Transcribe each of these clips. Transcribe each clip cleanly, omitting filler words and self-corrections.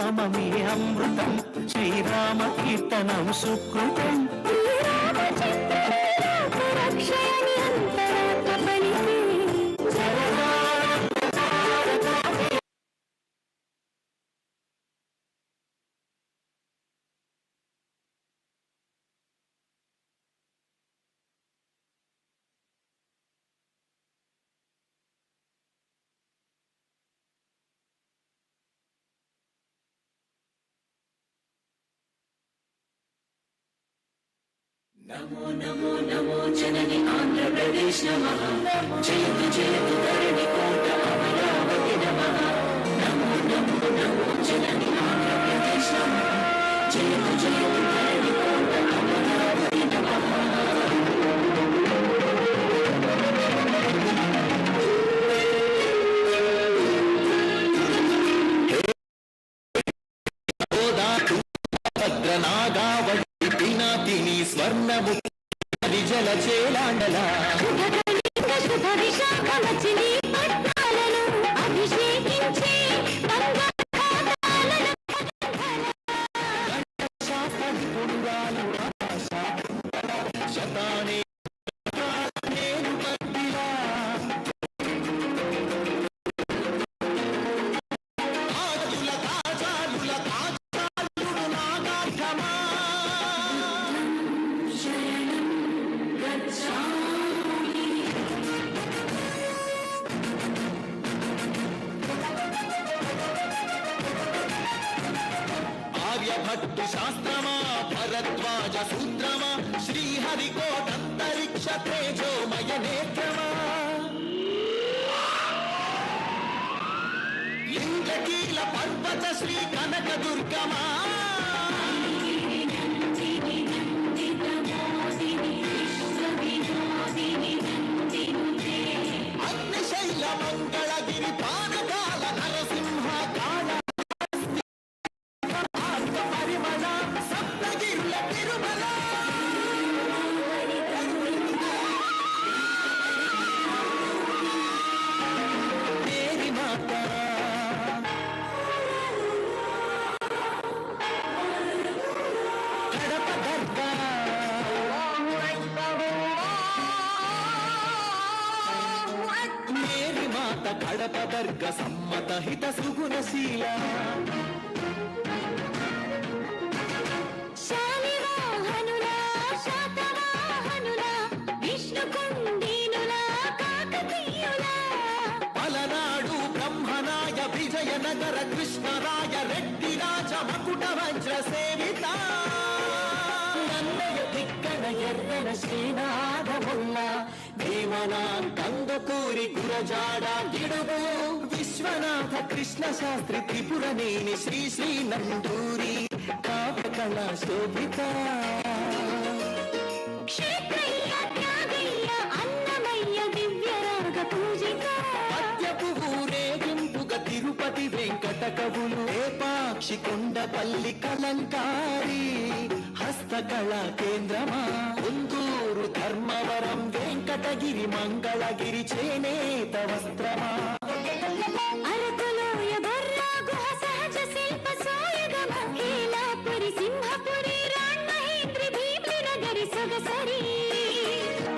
నామమే అమృతం, శ్రీరామ కీర్తనం సుకృతం. नमो नमो नमो जननी आंध्र प्रदेश नमः, जयतु जयतु धरणि कोट अमरावति नमः. नमो नमो नमो जननी आंध्र प्रदेश नमः, जयतु जयतु धरणि कोट अमरावति नमः. స్వర్ణముఖి జల చేలాండల శతానే భట్టు శాస్త్రమా భరద్వాజ సూత్రమా శ్రీహరికోటంతరిక్ష తేజోమయ నేత్రమా లింగకీల పర్వత శ్రీ కనక దుర్గమా అగ్నిశైల మంగళగిరి పానకాల నరసింహ కాళ కడప దర్గ సమ్మత హిత సుగుణశీల పలనాడు బ్రహ్మనాయ విజయనగర కృష్ణరాయ రెడ్డి రాజ మకుట వజ్ర సేవిత నన్నయ దిక్కన ఎర్రన శ్రీనాథముల్ల భీమనాన్ కందుకూరి గురజాడ గిడుగు విశ్వనాథ కృష్ణ శాస్త్రి త్రిపురనేని శ్రీ శ్రీ నందూరి కావ్యకళ శోభిత పద్యపు ఊరేగింపుగ తిరుపతి వెంకట కవులు ఏపాక్షి కొండపల్లి కలంకారి హస్తకళ కేంద్రమా కుందూరు ధర్మవరం వెంకటగిరి మంగళగిరి చేనేత వస్త్రమా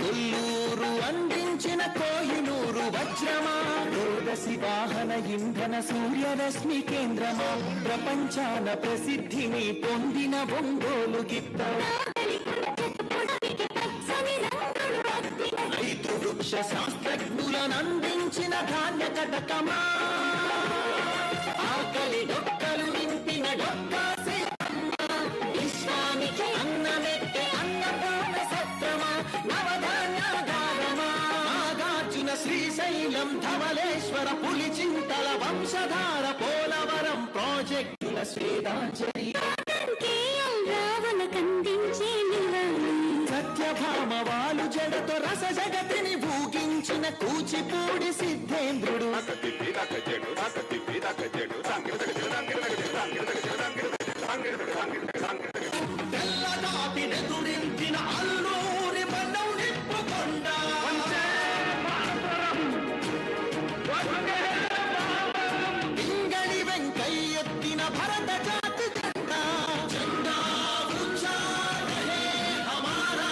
కొల్లూరు అందించిన కోహినూరు వజ్రమా రోదసి వాహన ఇంధన సూర్యరశ్మి కేంద్రమా ప్రపంచాన ప్రసిద్ధిని పొందిన ఒంగోలు గిత్త రైతు వృక్ష శాస్త్రజ్ఞులను అందించిన ధాన్య కటకమా ఆకలి డొక్కలు నింపిన డొక్కా విశ్వానికి అన్నమెట్టే అన్నపూర్ణ సత్రమా నవధాన్యాగారమా నాగార్జున శ్రీశైలం ధవళేశ్వర పులిచింతల వంశధార పోలవరం ప్రాజెక్టుల శ్వేతాంజలి సత్యభామ వాలు జడతో రస జగతిని భూగించిన కూచిపూడి సిద్ధేంద్రుడు తెల్లదాటి నెదురించిన అల్లూరి బండం నిప్పుకొండ పింగళి వెంకయ్యెత్తిన భరత జాతి జెండా జెండా ఊంచా రహే హమారా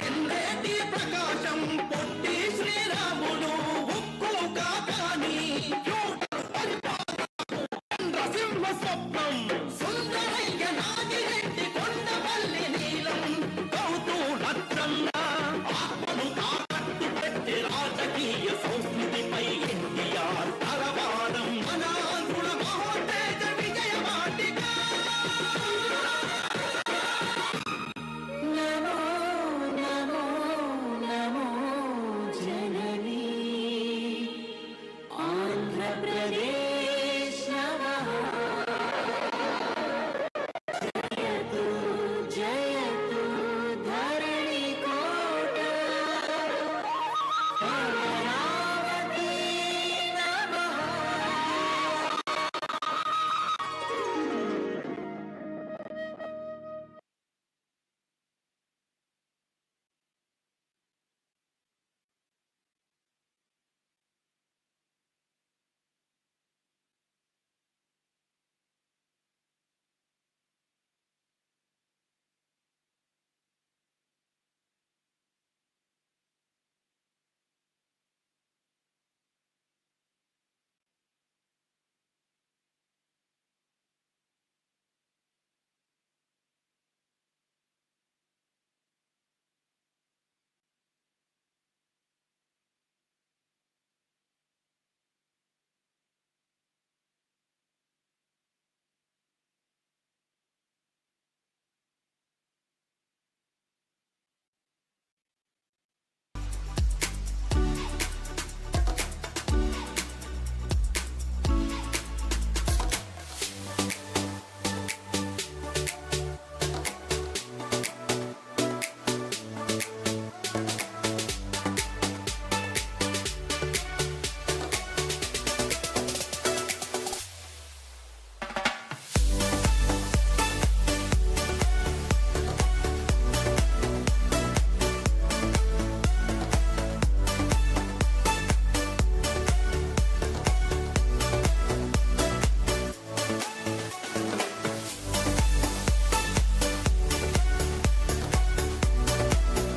ఎన్నేటి ప్రకాశం పొట్టి శ్రీరాములు ఉక్కు కాకాని సింహ స్వప్నం సుందరయ్య నాగిరెడ్డి కొండపల్లి నీలం కౌతూహత్రంగా ఆత్మను తాకట్టు పెట్టి రాజకీయ సంస్కృతిపై ఎన్టీఆర్ తలవారం మన ఆంధ్రుల మహోత్తేజ విజయ వాటిక నమో నమో నమో జననీ ఆంధ్రప్రదేశ్ నమః జయతు జయతు ధరణి కోట అమరావతి నమః.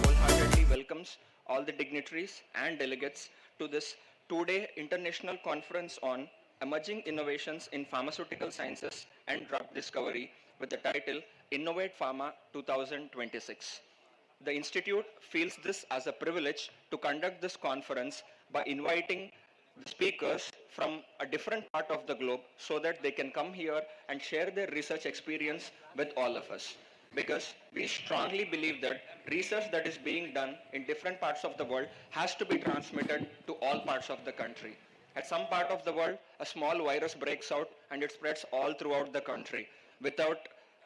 Wholeheartedly welcomes all the dignitaries and delegates to this two-day international conference on emerging innovations in pharmaceutical sciences and drug discovery with the title Innovate Pharma 2026. The Institute feels this as a privilege to conduct this conference by inviting the speakers from a different part of the globe so that they can come here and share their research experience with all of us. Because we strongly believe that research that is being done in different parts of the world has to be transmitted to all parts of the country. At some part of the world, a small virus breaks out and it spreads all throughout the country without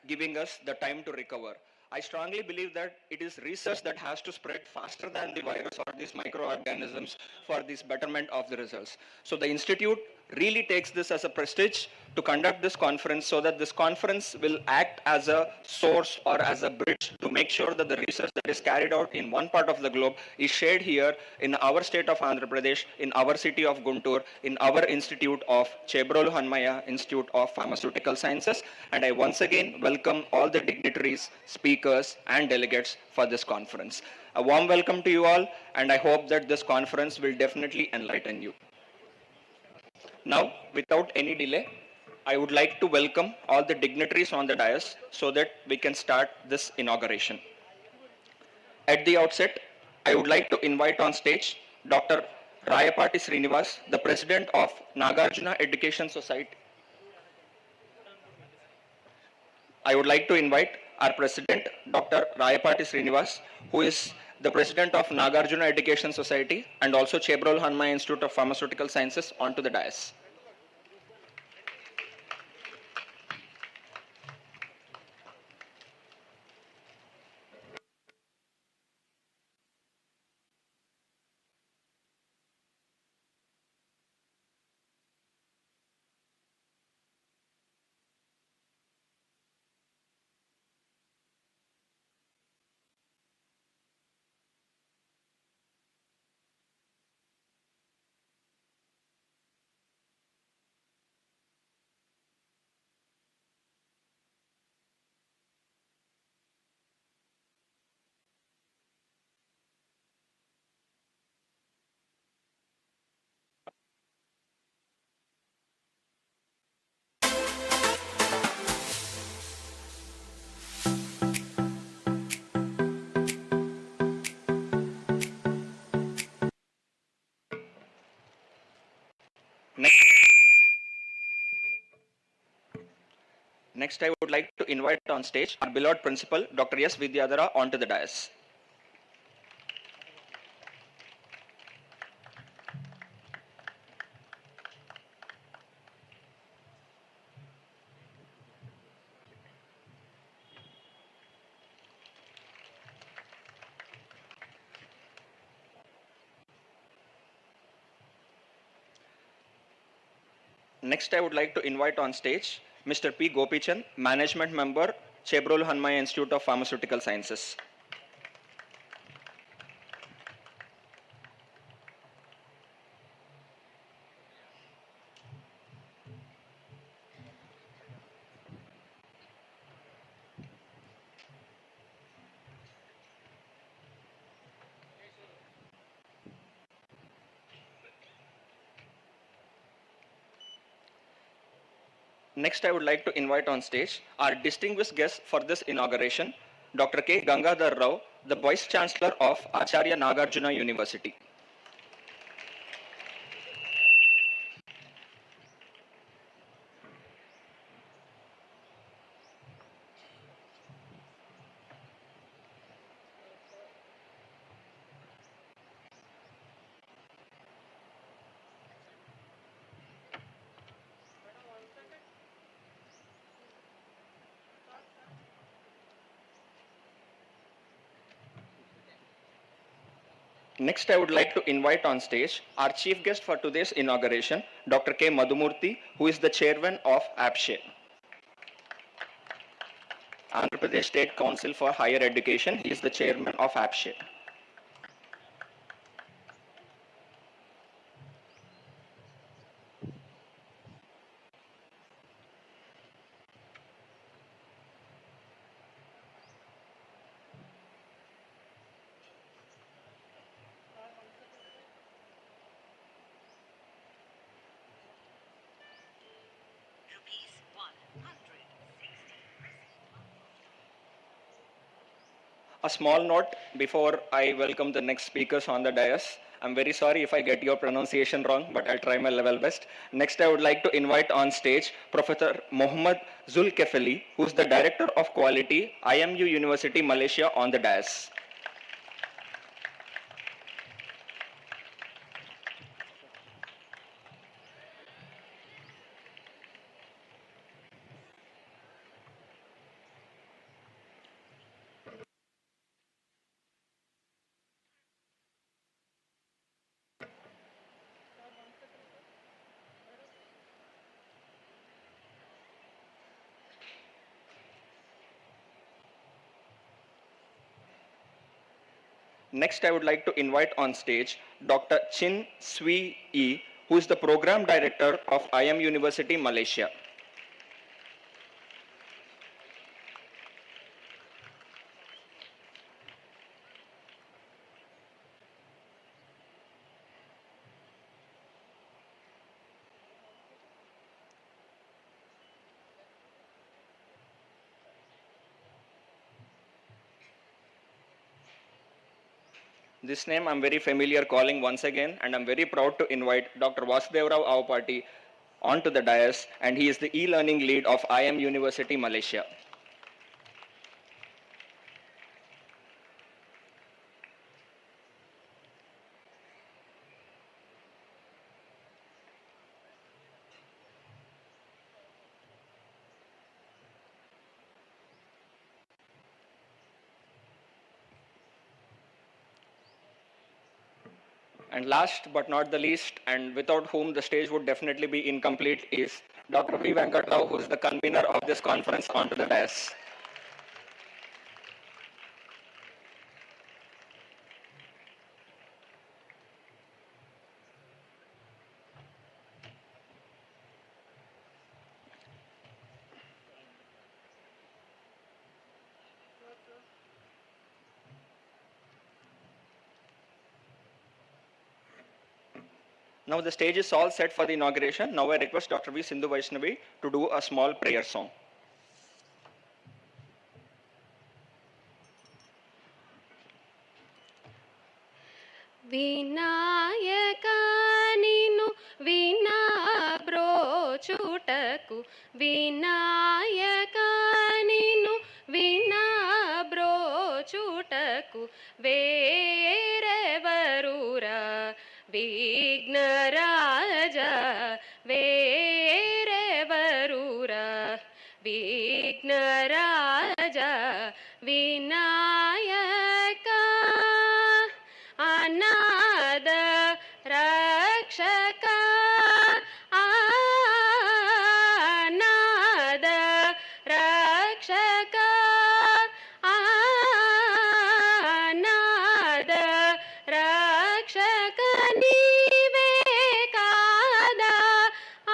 giving us the time to recover. I strongly believe that it is research that has to spread faster than the virus or these microorganisms for this betterment of the results. So the Institute really takes this as a prestige to conduct this conference so that this conference will act as a source or as a bridge to make sure that the research that is carried out in one part of the globe is shared here in our state of Andhra Pradesh, in our city of Guntur, in our institute of Chebrolu Hanumaiah Institute of Pharmaceutical Sciences. And I once again welcome all the dignitaries, speakers, and delegates for this conference. A warm welcome to you all, and I hope that this conference will definitely enlighten you. Now, without any delay, I would like to welcome all the dignitaries on the dais so that we can start this inauguration. At the outset, I would like to invite on stage Dr. Rayapati Srinivas, the President of Nagarjuna Education Society. I would like to invite our President, Dr. Rayapati Srinivas, who is the President of Nagarjuna Education Society and also Chebrolu Hanumaiah Institute of Pharmaceutical Sciences, onto the dais. Next, I would like to invite on stage our beloved principal, Dr. S. Vidyadhara, onto the dais. Next, I would like to invite on stage Mr. P. Gopichan, Management Member, Chebrolu Hanumaiah Institute of Pharmaceutical Sciences. Next, I would like to invite on stage our distinguished guest for this inauguration, Dr. K. Gangadhar Rao, the Vice Chancellor of Acharya Nagarjuna University. Next, I would like to invite on stage our chief guest for today's inauguration, Dr. K. Madhumurthy, who is the chairman of APSHE, Andhra Pradesh State Council for Higher Education. He is the chairman of APSHE. A small note before I welcome the next speakers on the dais. I'm very sorry if I get your pronunciation wrong, but I'll try my level best. Next, I would like to invite on stage Professor Mohammad Zulkefeli, who's the Director of Quality, IMU University, Malaysia, on the dais. Next, I would like to invite on stage Dr. Chin Swee Yi, who is the Program Director of IM University, Malaysia. This name I'm very familiar calling once again, and I'm very proud to invite Dr. Vasudevrao Avapati onto the dais, and he is the e-learning lead of IM University, Malaysia. And last but not the least, and without whom the stage would definitely be incomplete, is Dr. V. Venkatrao, who is the convener of this conference, onto the dais. Now the stage is all set for the inauguration. Now I request Dr. V. Sindhu Vaishnavi to do a small prayer song. Vinayaka ನೀನು ವಿನಾಯಕ బ్రోచుటకు వినాయకా నిన్ను వినా బ్రోచుటకు వేరెవరురా విఘ్నరాజా వేరెవరురా విఘ్నరాజా వినాయకా అనాథ రక్షక అనాథ రక్షక అనాథ రక్షక నీవే కాదా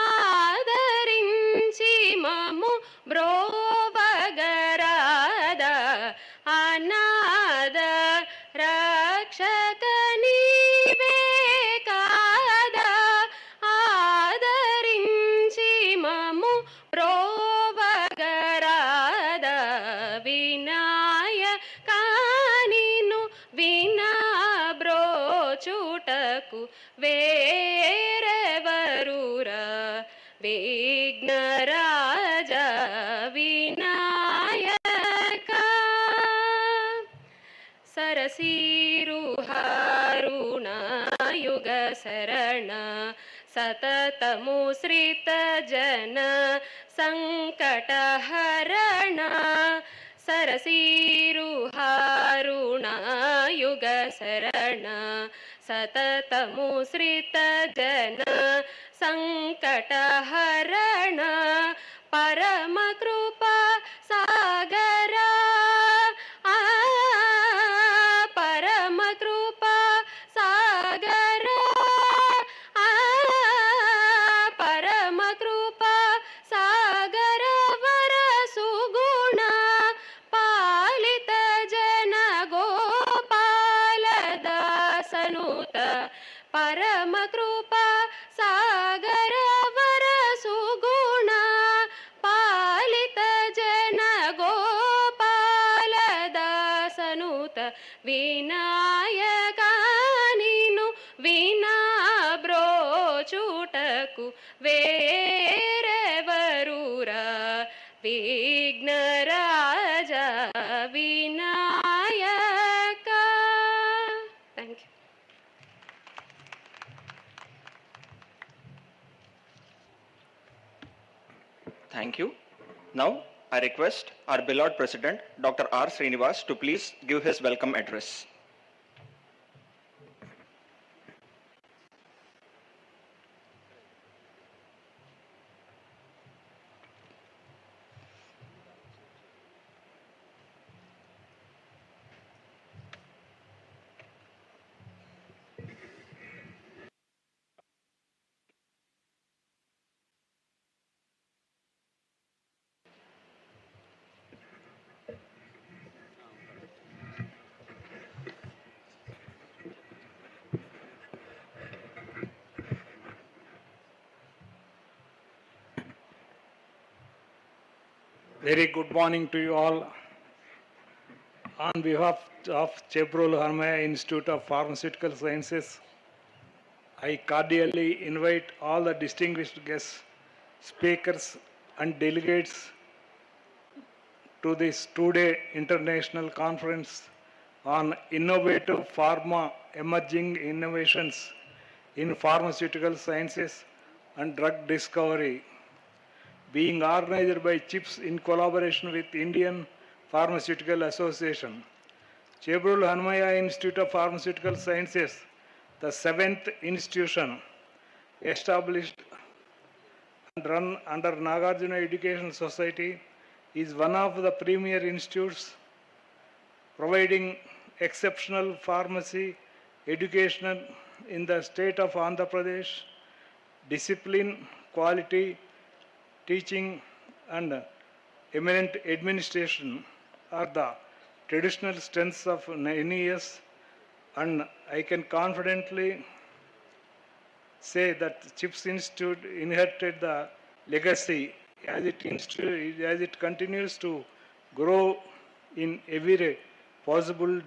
ఆదరించి మము బ్రోవగరాదా అనాథ రక్షక నీవే కాదా ఆదరించి మము బ్రోవగరాదా వినాయకా నిన్ను వినా బ్రోచుటకు వేరెవరురా విఘ్నరాజా వినాయకా సరసీరుహారుణాయుగ శరణ సతతము శ్రిత జన సంకటహరణ సరసీరుహారుణాయుగ శరణ సతతము శ్రిత జన సంకటహరణ పరమ కృపా సాగరా పరమ కృపా సాగరా పరమ కృపా సాగర వర సుగుణ పాలిత జన గోపాల దాసనుత పరమ కృపా సాగర వర సుగుణ పాలిత జన గోపాల దాసనుత వినాయకా నిన్ను వినా బ్రోచుటకు వేరెవరురా విఘ్నరాజా వినాయకా. Thank you. Thank you. Now, I request our beloved President, Dr. R. Srinivas, to please give his welcome address. Very good morning to you all. On behalf of Chebrolu Hanumaiah Institute of Pharmaceutical Sciences, I cordially invite all the distinguished guests, speakers and delegates to this two-day international conference on innovative pharma emerging innovations in pharmaceutical sciences and drug discovery, being organized by CHIPS in collaboration with Indian Pharmaceutical Association. Chebrolu Hanumaiah Institute of Pharmaceutical Sciences, the seventh institution established and run under Nagarjuna Education Society, is one of the premier institutes providing exceptional pharmacy education in the state of Andhra Pradesh. Discipline, quality, teaching and eminent administration are the traditional strengths of NES, and I can confidently say that CHIPS Institute inherited the legacy as it continues to grow in every possible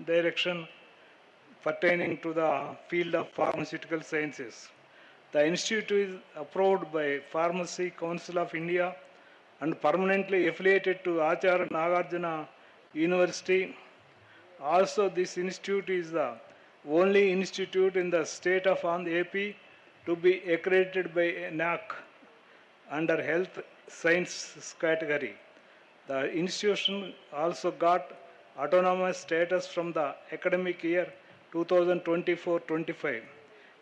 direction pertaining to the field of pharmaceutical sciences. The institute is approved by Pharmacy Council of India and permanently affiliated to Acharya Nagarjuna University. Also, this institute is the only institute in the state of Andhra AP to be accredited by NAC under health sciences category. The institution also got autonomous status from the academic year 2024-25.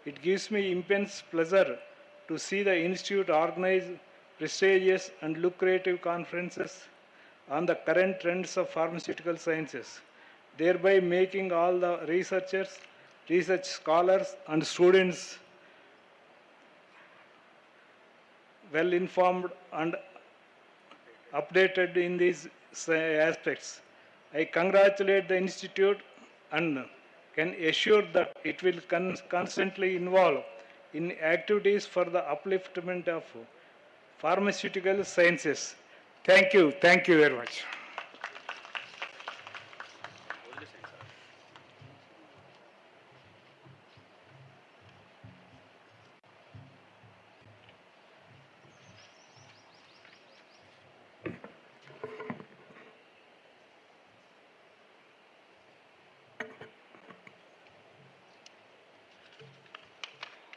It gives me immense pleasure to see the institute organize prestigious and lucrative conferences on the current trends of pharmaceutical sciences, thereby making all the researchers, research scholars, and students well informed and updated in these aspects. I congratulate the institute and can assure that it will constantly involve in activities for the upliftment of pharmaceutical sciences. Thank you very much.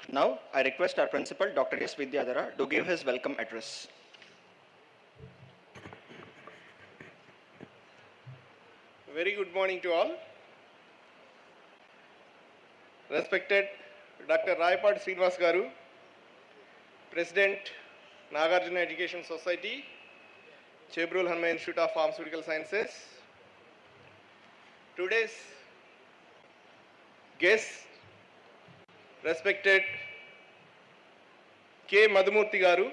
Now, I request our principal, Dr. S. Vidyadhara, to give his welcome address. Very good morning to all. Respected Dr. Rayapad Srinivas Garu, President, Nagarjuna Education Society, Chebrolu Hanumaiah Institute of Pharmaceutical Sciences. Today's guest, respected K. Madhumurthy Garu,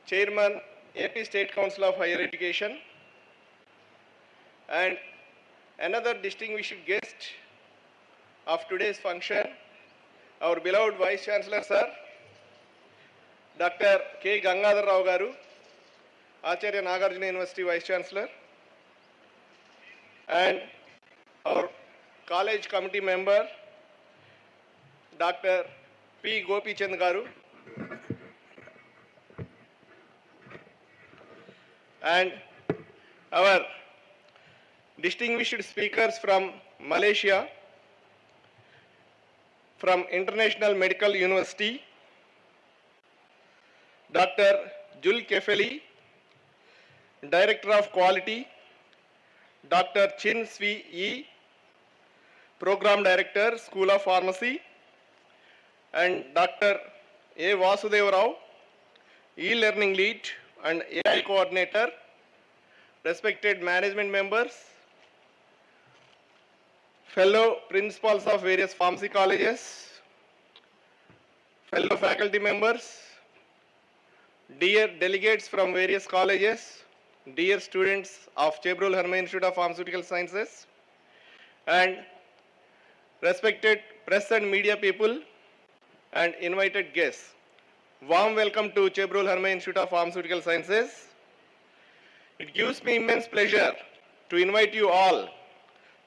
Chairman, AP State Council of Higher Education, and another distinguished guest of today's function, our beloved Vice Chancellor, Sir, Dr. K. Gangadhar Rao Garu, Acharya Nagarjuna University Vice Chancellor, and our college committee member, Dr. P. Gopi Chand Garu, and our distinguished speakers from Malaysia, from International Medical University, Dr. Jul Kefeli, Director of Quality, Dr. Chin Swi Yi, Program Director, School of Pharmacy, and Dr. A. Vasudeva Rao, E-Learning Lead and AI Coordinator, respected management members, fellow principals of various pharmacy colleges, fellow faculty members, dear delegates from various colleges, dear students of Chebrolu Hanumaiah Institute of Pharmaceutical Sciences, and respected press and media people and invited guests. Warm welcome to Chebrolu Hanumaiah Institute of Pharmaceutical Sciences. It gives me immense pleasure to invite you all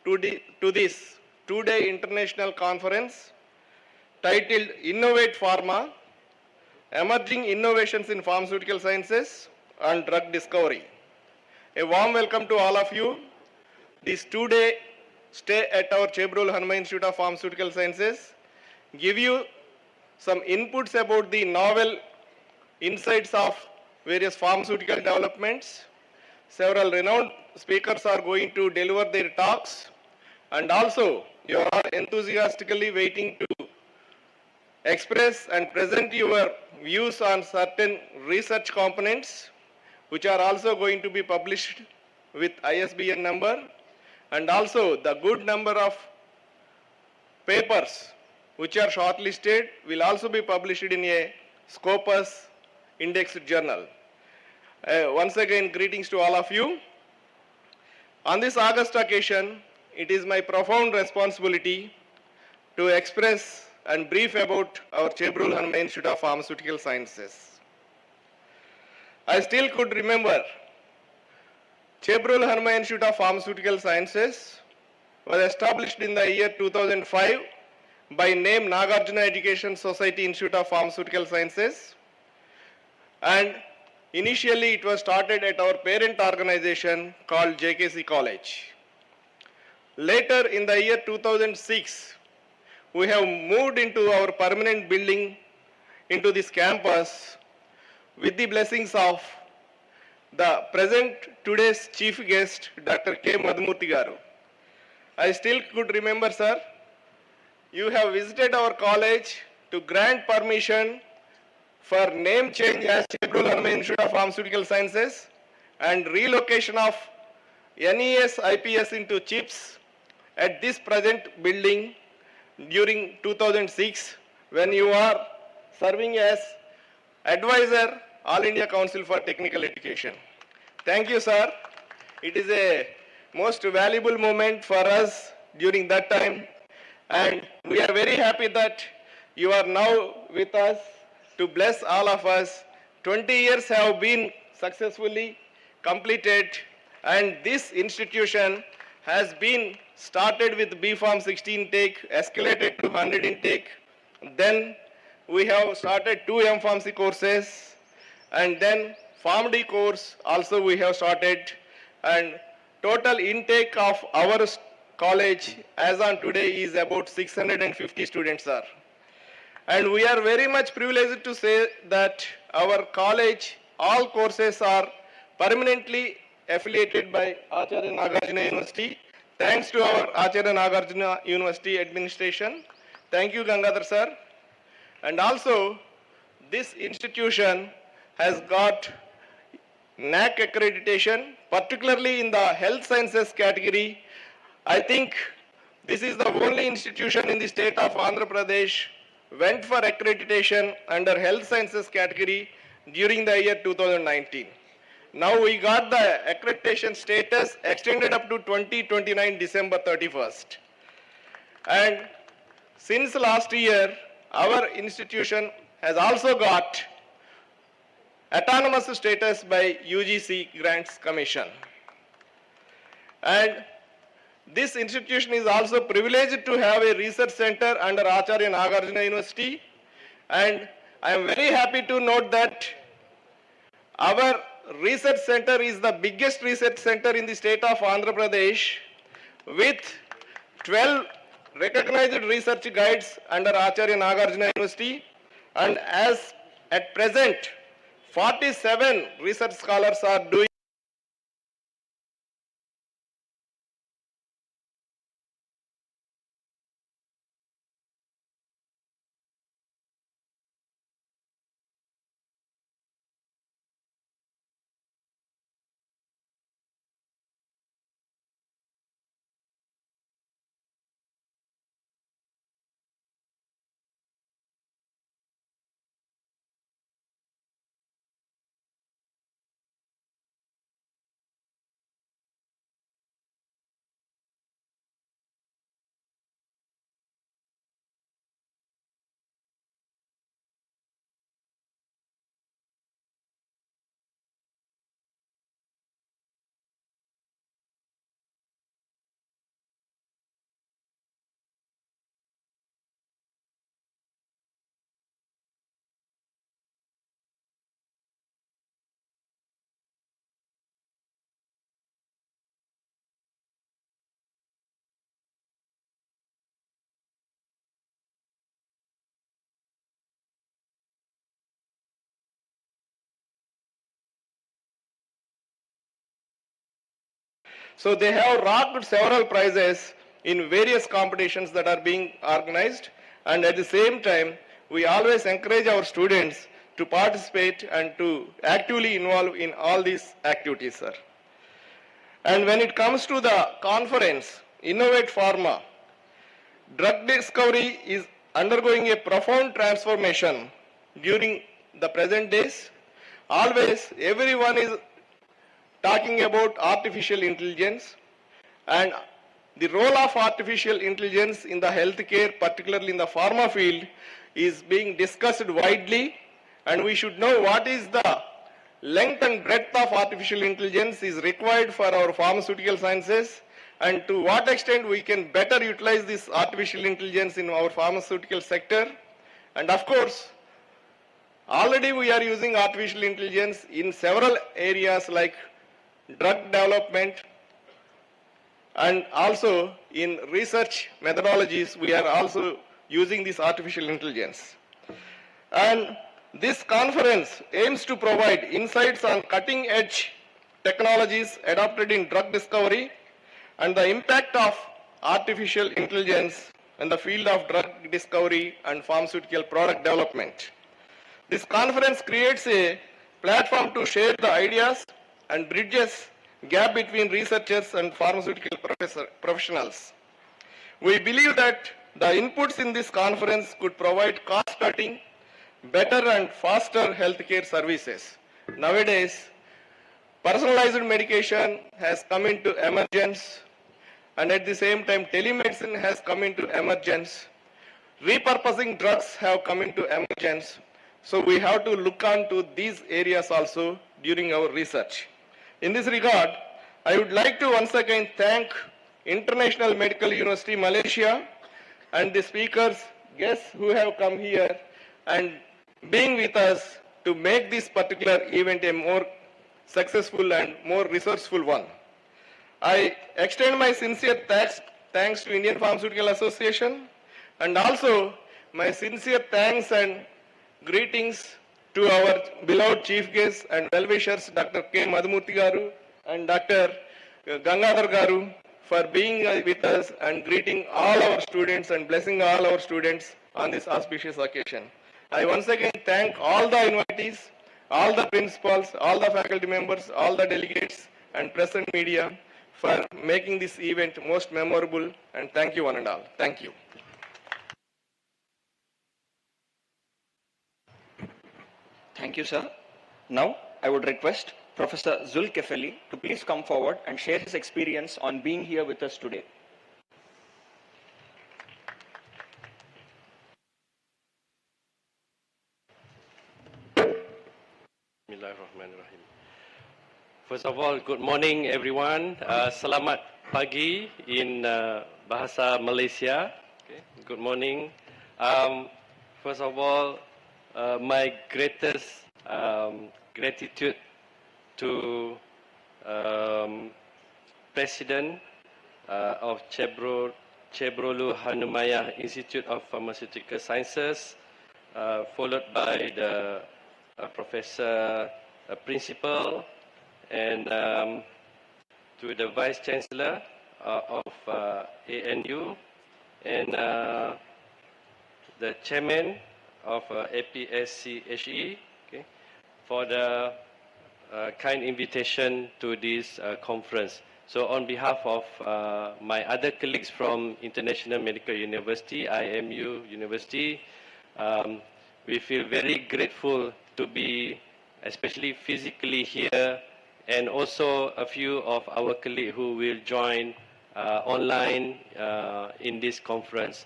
to this two-day international conference titled Innovate Pharma, Emerging Innovations in Pharmaceutical Sciences and Drug Discovery. A warm welcome to all of you. This two-day stay at our Chebrolu Hanumaiah Institute of Pharmaceutical Sciences give you some inputs about the novel insights of various pharmaceutical developments. Several renowned speakers are going to deliver their talks, and also you are enthusiastically waiting to express and present your views on certain research components which are also going to be published with ISBN number, and also the good number of papers which are shortlisted will also be published in a Scopus indexed journal. Once again, greetings to all of you. On this August occasion, it is my profound responsibility to express and brief about our Chebrolu Hanumaiah Institute of Pharmaceutical Sciences. I still could remember Chebrolu Hanumaiah Institute of Pharmaceutical Sciences was established in the year 2005 by name Nagarjuna Education Society Institute of Pharmaceutical Sciences. And initially it was started at our parent organization called JKC College. Later in the year 2006, we have moved into our permanent building into this campus with the blessings of the present today's chief guest, Dr. K. Madhumurthy Garu. I still could remember, sir, you have visited our college to grant permission for name change as Chebrolu Institute of Pharmaceutical Sciences and relocation of NES IPS into CHIPS at this present building during 2006 when you are serving as advisor All India Council for Technical Education. Thank you, sir. It is a most valuable moment for us during that time, and we are very happy that you are now with us to bless all of us. 20 years have been successfully completed, and this institution has been started with B.Pharm 60 intake, escalated to 100 intake. Then we have started 2 M.Pharmacy courses, and then PharmD course also we have started, and total intake of our college as on today is about 650 students, sir. And we are very much privileged to say that our college, all courses are permanently affiliated by Acharya Nagarjuna University. Thanks to our Acharya Nagarjuna University administration. Thank you, Gangadhar sir. And also, this institution has got NAC accreditation, particularly in the health sciences category. I think this is the only institution in the state of Andhra Pradesh went for accreditation under health sciences category during the year 2019. Now we got the accreditation status extended up to 2029 December 31st. And since last year, our institution has also got autonomous status by UGC Grants Commission. And this institution is also privileged to have a research center under Acharya Nagarjuna University. And I am very happy to note that our research center is the biggest research center in the state of Andhra Pradesh with 12 recognized research guides under Acharya Nagarjuna University, and as at present 47 research scholars are doing So they have rocked several prizes in various competitions that are being organized, and at the same time, we always encourage our students to participate and to actively involve in all these activities, sir. And when it comes to the conference, Innovate Pharma, drug discovery is undergoing a profound transformation during the present days. Always, everyone is talking about artificial intelligence, and the role of artificial intelligence in the healthcare, particularly in the pharma field, is being discussed widely, and we should know what is the length and breadth of artificial intelligence is required for our pharmaceutical sciences, and to what extent we can better utilize this artificial intelligence in our pharmaceutical sector. And of course, already we are using artificial intelligence in several areas like drug development, and also in research methodologies we are also using this artificial intelligence. And this conference aims to provide insights on cutting edge technologies adopted in drug discovery and the impact of artificial intelligence in the field of drug discovery and pharmaceutical product development. This conference creates a platform to share the ideas and bridges gap between researchers and pharmaceutical professionals. We believe that the inputs in this conference could provide cost-cutting, better and faster healthcare services. Nowadays, personalized medication has come into emergence, and at the same time, telemedicine has come into emergence. Repurposing drugs have come into emergence. So we have to look on to these areas also during our research. In this regard, I would like to once again thank International Medical University Malaysia and the speakers, guests who have come here and being with us to make this particular event a more successful and more resourceful one. I extend my sincere thanks to Indian Pharmaceutical Association, and also my sincere thanks and greetings to our beloved chief guests and well-wishers, Dr. K. Madhumurthy Garu and Dr. Gangadhar Garu, for being with us and greeting all our students and blessing all our students on this auspicious occasion. I once again thank all the invitees, all the principals, all the faculty members, all the delegates and press and media for making this event most memorable, and thank you one and all. Thank you. Thank you, sir. Now, I would request Professor Zulkifli to please come forward and share his experience on being here with us today. Bismillahirrahmanirrahim. First of all, good morning everyone. Selamat pagi in bahasa Malaysia. Okay. Good morning. First of all, my greatest gratitude to President of Chebrolu Hanumaiah Institute of Pharmaceutical Sciences, followed by the Professor Principal, and to the Vice Chancellor of ANU, and the Chairman of APSCHE, okay, for the kind invitation to this conference. So on behalf of my other colleagues from International Medical University, IMU University, we feel very grateful to be especially physically here, and also a few of our colleagues who will join online in this conference.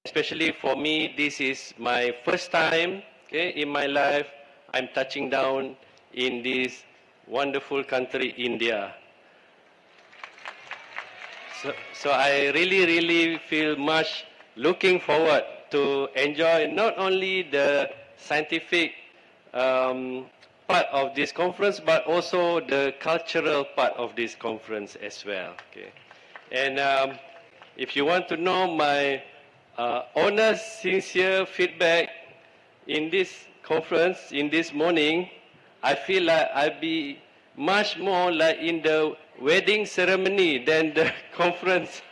Especially for me, this is my first time, okay, in my life I'm touching down in this wonderful country, India. So I really feel much looking forward to enjoy not only the scientific part of this conference, but also the cultural part of this conference as well. Okay. And if you want to know my honest, sincere feedback in this conference, in this morning, I feel like I'll be much more like in the wedding ceremony than the conference.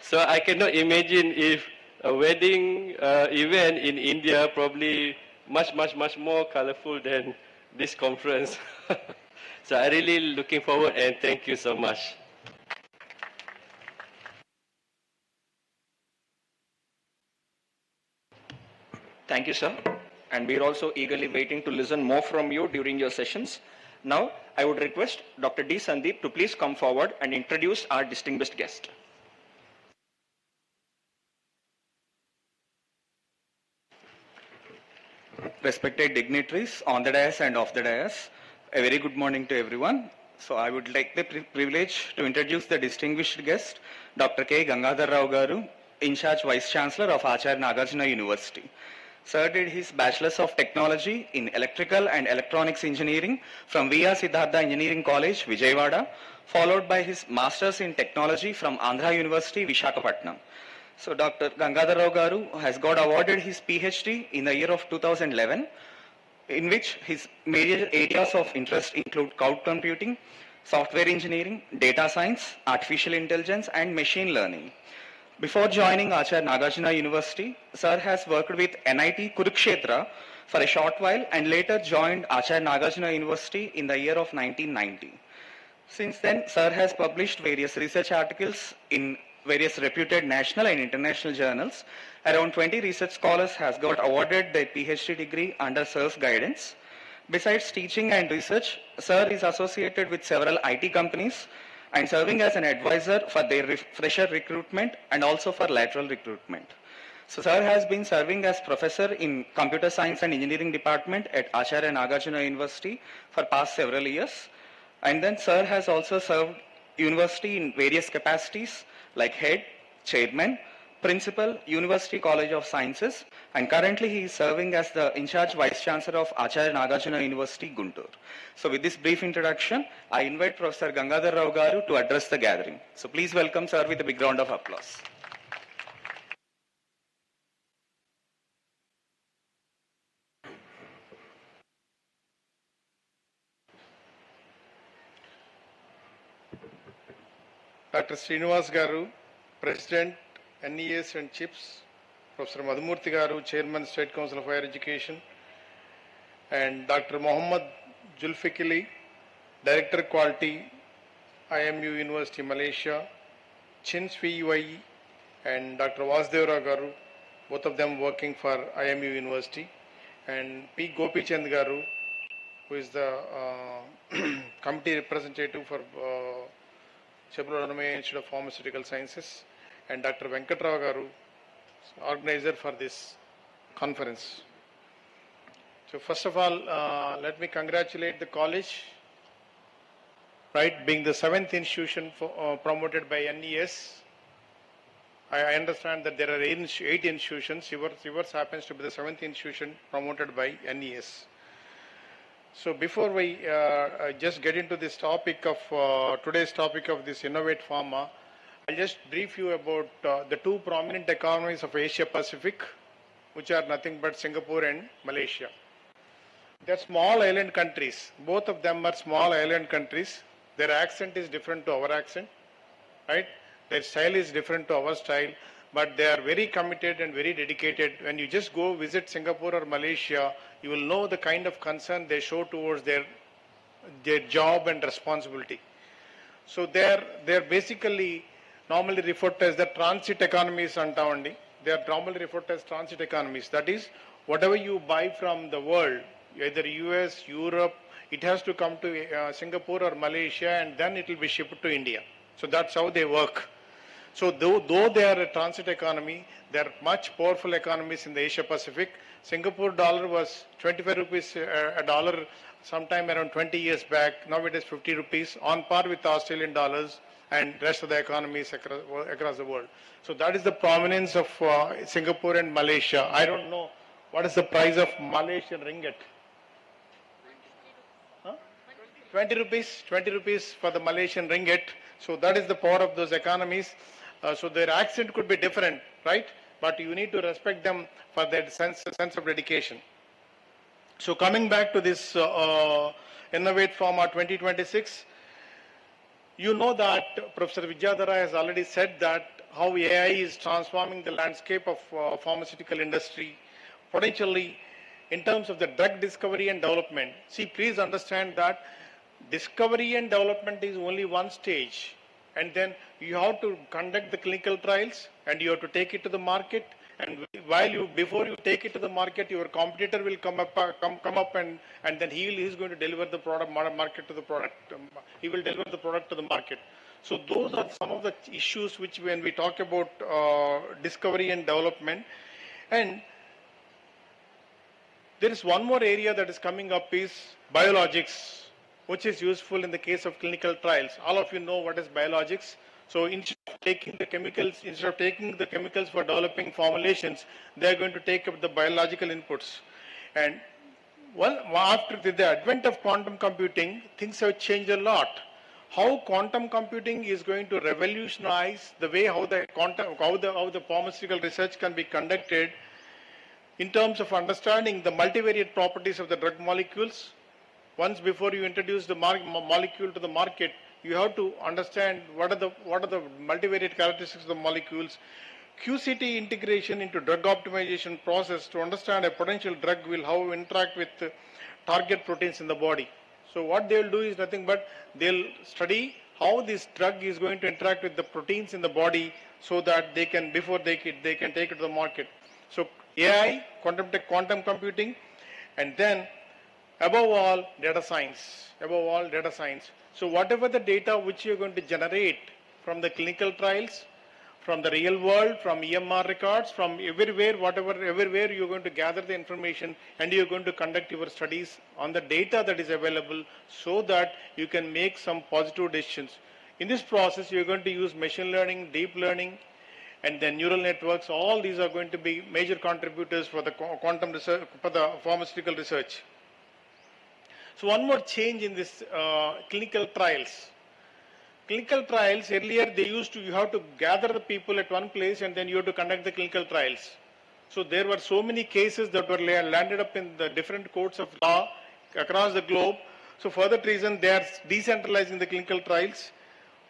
So I cannot imagine if a wedding event in India probably much more colorful than this conference. So I really looking forward, and thank you so much. Thank you, sir. And we're also eagerly waiting to listen more from you during your sessions. Now, I would request Dr. D. Sandeep to please come forward and introduce our distinguished guest. Respected dignitaries on the dais and off the dais, a very good morning to everyone. So I would like the privilege to introduce the distinguished guest, Dr. K. Gangadhar Rao Garu, in charge Vice Chancellor of Acharya Nagarjuna University. Sir did his Bachelor's of Technology in Electrical and Electronics Engineering from V.R. Siddhartha Engineering College, Vijayawada, followed by his Master's in Technology from Andhra University, Vishakhapatnam. So Dr. Gangadhar Rao Garu has got awarded his PhD in the year of 2011, in which his major areas of interest include cloud computing, software engineering, data science, artificial intelligence, and machine learning. Before joining Acharya Nagarjuna University, Sir has worked with NIT Kurukshetra for a short while and later joined Acharya Nagarjuna University in the year of 1990. Since then, Sir has published various research articles in various reputed national and international journals. Around 20 research scholars has got awarded their PhD degree under Sir's guidance. Besides teaching and research, Sir is associated with several IT companies and serving as an advisor for their fresher recruitment and also for lateral recruitment. So Sir has been serving as professor in Computer Science and Engineering Department at Acharya Nagarjuna University for past several years. And then Sir has also served university in various capacities like head, chairman, principal, University College of Sciences, and currently he is serving as the in-charge Vice Chancellor of Acharya Nagarjuna University, Guntur. So with this brief introduction, I invite Professor Gangadhar Rao Garu to address the gathering. So please welcome Sir with a big round of applause. Dr. Srinivas Garu, President, NES and CHIPS, Professor Madhumurthy Garu, Chairman, State Council of Higher Education, and Dr. Mohammad Julfikili, Director Quality, IMU University, Malaysia, Chin Sui and Dr. Vasudeva Garu, both of them working for IMU University, and P. Gopichand Garu, who is the committee representative for Chebrolu Hanumaiah Institute of Pharmaceutical Sciences, and Dr. Venkatrao Garu, organizer for this conference. So first of all, let me congratulate the college, right, being the 7th institution promoted by NES. I understand that there are 8 institutions. Yours happens to be the 7th institution promoted by NES. So before we just get into this topic of today's topic of this Innovate Pharma, I'll just brief you about the 2 prominent economies of Asia Pacific, which are nothing but Singapore and Malaysia. They're small island countries. Both of them are small island countries. Their accent is different to our accent, right? Their style is different to our style, but they are very committed and very dedicated. When you just go visit Singapore or Malaysia, you will know the kind of concern they show towards their job and responsibility. So they're basically normally referred to as the transit economies antavandi. They are normally referred to as transit economies. That is, whatever you buy from the world, either US, Europe, it has to come to Singapore or Malaysia, and then it will be shipped to India. So that's how they work. So though they are a transit economy, they are much powerful economies in the Asia Pacific. Singapore dollar was 25 rupees a dollar sometime around 20 years back. Now it is 50 rupees, on par with Australian dollars and rest of the economies across the world. So that is the prominence of Singapore and Malaysia. I don't know what is the price of Malaysian ringgit. 20 rupees for the Malaysian ringgit. So that is the power of those economies. So their accent could be different, right? But you need to respect them for their sense of dedication. So coming back to this Innovate Pharma 2026, you know that Professor Vidyadhara has already said that how AI is transforming the landscape of pharmaceutical industry, potentially in terms of the drug discovery and development. See, please understand that discovery and development is only one stage, and then you have to conduct the clinical trials and you have to take it to the market, and before you take it to the market, your competitor will come up and then he is going to deliver the product he will deliver the product to the market. So those are some of the issues which, when we talk about discovery and development. And there is one more area that is coming up is biologics. which is useful in the case of clinical trials. All of you know what is biologics. So instead of taking the chemicals for developing formulations, they are going to take up the biological inputs. And after the advent of quantum computing, things have changed a lot. How quantum computing is going to revolutionize the way how the pharmaceutical research can be conducted in terms of understanding the multivariate properties of the drug molecules. Once before you introduce the molecule to the market, you have to understand what are the multivariate characteristics of the molecules. QCT integration into drug optimization process to understand a potential drug will how interact with target proteins in the body. So what they will do is nothing but they'll study how this drug is going to interact with the proteins in the body so that they can before they can take it to the market. So AI, quantum computing, and then above all data science. So whatever the data which you're going to generate from the clinical trials, from the real world, from EMR records, from everywhere you're going to gather the information and you're going to conduct your studies on the data that is available so that you can make some positive decisions. In this process, you're going to use machine learning, deep learning, and then neural networks. All these are going to be major contributors for the quantum research, for the pharmaceutical research. So one more change in this clinical trials. Clinical trials, earlier you have to gather the people at one place and then you have to conduct the clinical trials. So there were so many cases that were landed up in the different courts of law across the globe. So for that reason, they are decentralizing the clinical trials,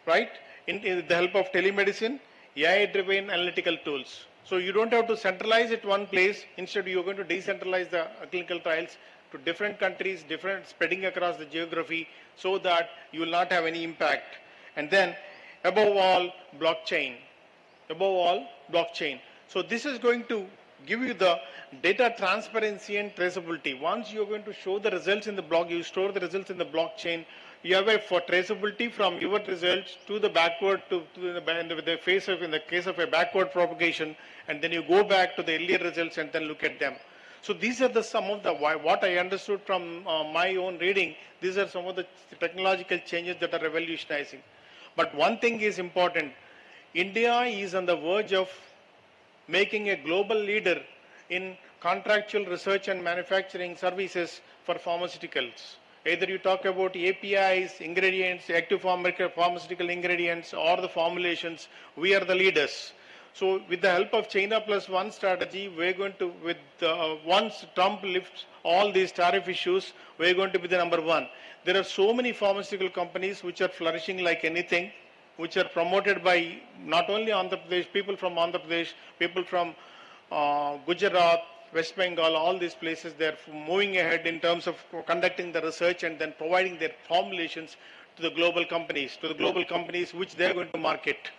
right? In the help of telemedicine, AI-driven analytical tools. So you don't have to centralize it one place. Instead, you're going to decentralize the clinical trials to different countries, spreading across the geography so that you will not have any impact. And then, above all, blockchain. So this is going to give you the data transparency and traceability. Once you're going to show the results in the you store the results in the blockchain, you have for traceability from your results to the backward in the case of a backward propagation, and then you go back to the earlier results and then look at them. So these are some of the what I understood from my own reading. These are some of the technological changes that are revolutionizing. But one thing is important. India is on the verge of making a global leader in contractual research and manufacturing services for pharmaceuticals. Either you talk about APIs, ingredients, active pharmaceutical ingredients, or the formulations, we are the leaders. So with the help of China Plus One strategy, we're going to, once Trump lifts all these tariff issues, we're going to be the number one. There are so many pharmaceutical companies which are flourishing like anything, which are promoted by not only Andhra Pradesh, people from Andhra Pradesh, people from Gujarat, West Bengal, all these places, they're moving ahead in terms of conducting the research and then providing their formulations to the global companies which they're going to market.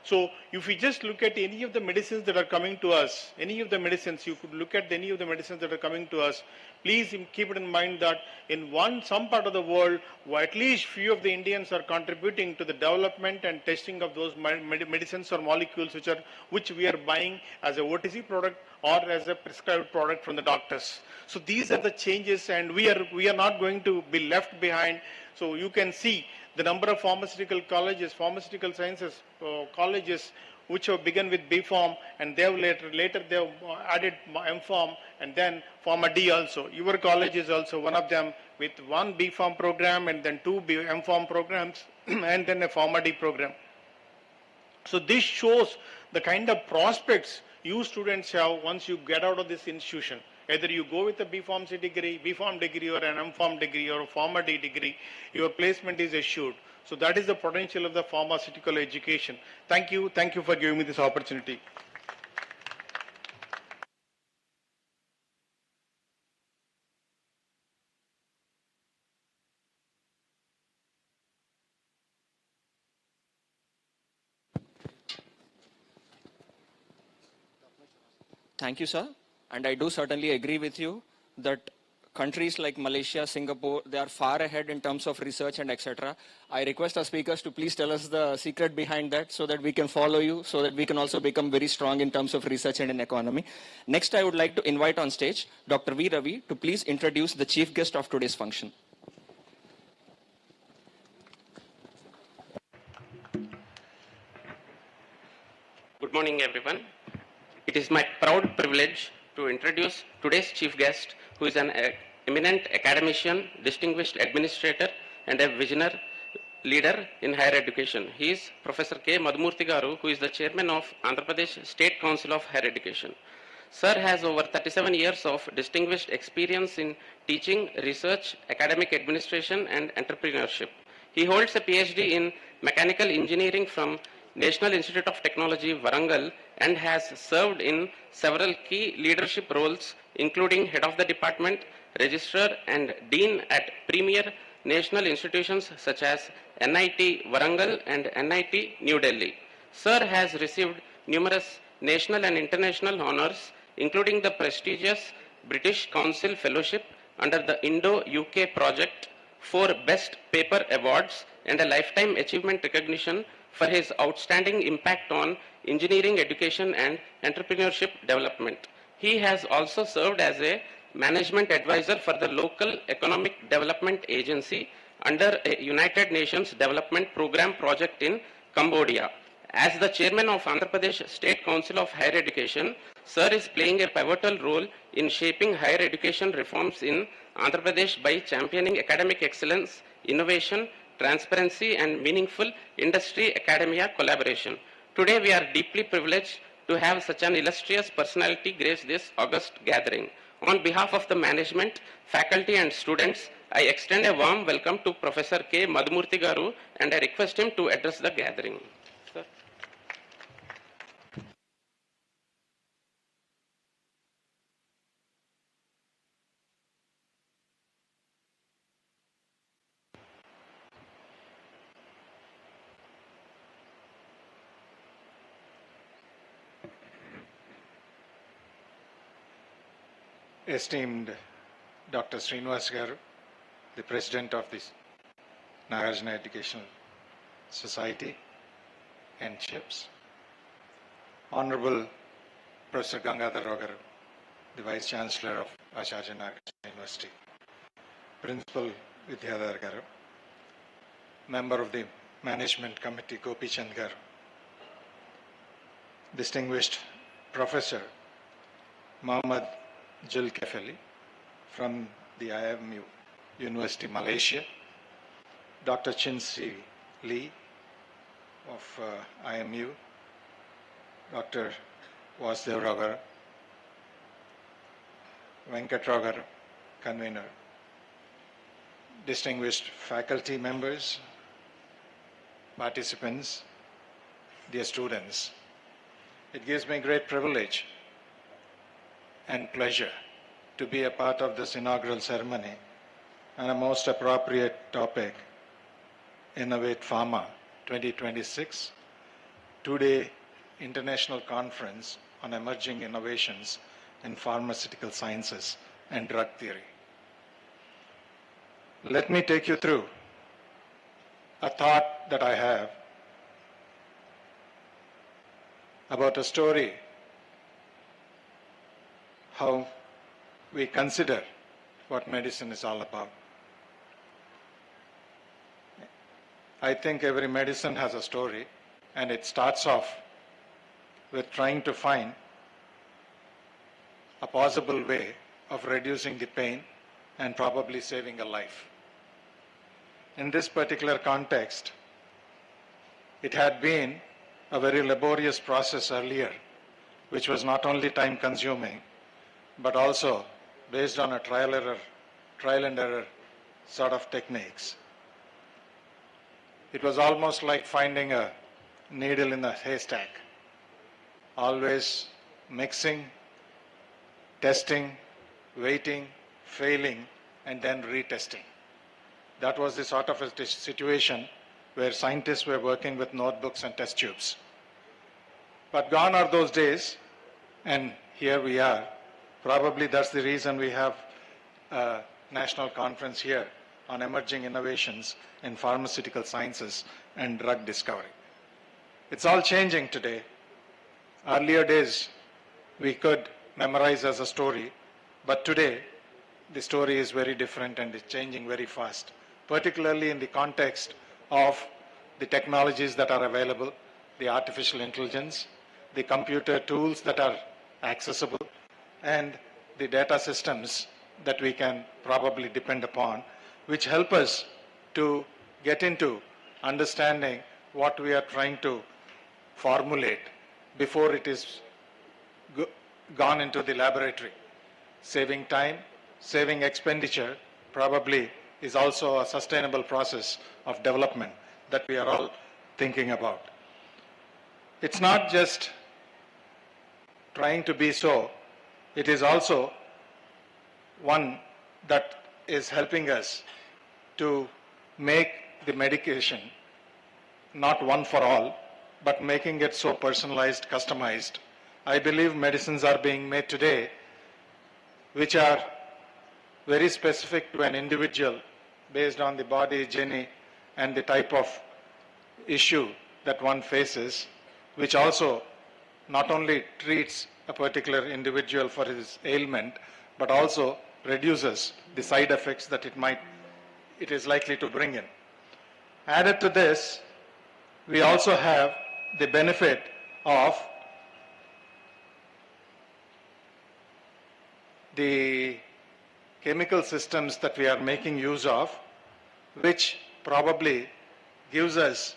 So if we just look at any of the medicines that are coming to us, you could look at any of the medicines that are coming to us, please keep it in mind that in some part of the world, at least few of the Indians are contributing to the development and testing of those medicines or molecules which we are buying as a OTC product or as a prescribed product from the doctors. So these are the changes, and we are not going to be left behind. So you can see the number of pharmaceutical sciences colleges which have begun with B.Pharm, and they have later they have added M.Pharm and then Pharma D also. Your college is also one of them with one B.Pharm program and then two M.Pharm programs and then a Pharma D program. So this shows the kind of prospects you students have once you get out of this institution. Either you go with a B.Pharm degree or an M.Pharm degree or a Pharma D degree, your placement is assured. So that is the potential of the pharmaceutical education. Thank you for giving me this opportunity. Thank you, sir. And I do certainly agree with you that countries like Malaysia, Singapore, they are far ahead in terms of research and etc. I request our speakers to please tell us the secret behind that so that we can follow you, so that we can also become very strong in terms of research and in economy. Next, I would like to invite on stage Dr. V. Ravi to please introduce the chief guest of today's function. morning, everyone. It is my proud privilege to introduce today's chief guest, who is an eminent academician, distinguished administrator, and a visionary leader in higher education. He is Professor K. Madhumurthy Garu, who is the chairman of Andhra Pradesh State Council of Higher Education. Sir has over 37 years of distinguished experience in teaching, research, academic administration, and entrepreneurship. He holds a PhD in mechanical engineering from National Institute of Technology, Warangal, and has served in several key leadership roles, including head of the department, registrar, and dean at premier national institutions such as NIT Warangal and NIT New Delhi. Sir has received numerous national and international honors, including the prestigious British Council Fellowship under the Indo-UK project, 4 Best Paper Awards, and a Lifetime Achievement Recognition for his outstanding impact on engineering education and entrepreneurship development. He has also served as a management advisor for the local economic development agency under a United Nations Development Program project in Cambodia. As the chairman of Andhra Pradesh State Council of Higher Education, Sir is playing a pivotal role in shaping higher education reforms in Andhra Pradesh by championing academic excellence, innovation, transparency, and meaningful industry-academia collaboration. Today, we are deeply privileged to have such an illustrious personality grace this august gathering. On behalf of the management, faculty, and students, I extend a warm welcome to Professor K. Madhumurthy Garu, and I request him to address the gathering. Sir. Esteemed Dr. Srinivas Garu, the President of the Nagarjuna Educational Society and CHIPS, Honorable Professor Gangadhar Rao Garu, the Vice Chancellor of Acharya Nagarjuna University, Principal Vidyadhar Garu, Member of the Management Committee Gopi Chand Garu, Distinguished Professor Mohammad Zulkifli from the IMU University, Malaysia, Dr. Chin Si Lee of IMU, Dr. Vasudev Rao Garu, Venkat Rao Garu, convener, distinguished faculty members, participants, dear students. It gives me great privilege and pleasure to be a part of this inaugural ceremony and a most appropriate topic, Innovate Pharma 2026, two-day international conference on emerging innovations in pharmaceutical sciences and drug theory. Let me take you through a thought that I have about a story, how we consider what medicine is all about. I think every medicine has a story, and it starts off with trying to find a possible way of reducing the pain and probably saving a life. In this particular context, it had been a very laborious process earlier, which was not only time consuming, but also based on a trial and error sort of techniques. It was almost like finding a needle in a haystack, always mixing, testing, waiting, failing, and then retesting. That was the sort of a situation where scientists were working with notebooks and test tubes. But gone are those days, and here we are. Probably that's the reason we have a national conference here on emerging innovations in pharmaceutical sciences and drug discovery. It's all changing today. Earlier days, we could memorize as a story, but today, the story is very different and it's changing very fast, particularly in the context of the technologies that are available, the artificial intelligence, the computer tools that are accessible, and the data systems that we can probably depend upon, which help us to get into understanding what we are trying to formulate before it is gone into the laboratory. Saving time, saving expenditure probably is also a sustainable process of development that we are all thinking about. It's not just trying to be so, it is also one that is helping us to make the medication not one for all, but making it so personalized, customized. I believe medicines are being made today which are very specific to an individual based on the body, gene, and the type of issue that one faces, which also not only treats a particular individual for his ailment, but also reduces the side effects that it is likely to bring in. Added to this, we also have the benefit of the chemical systems that we are making use of, which probably gives us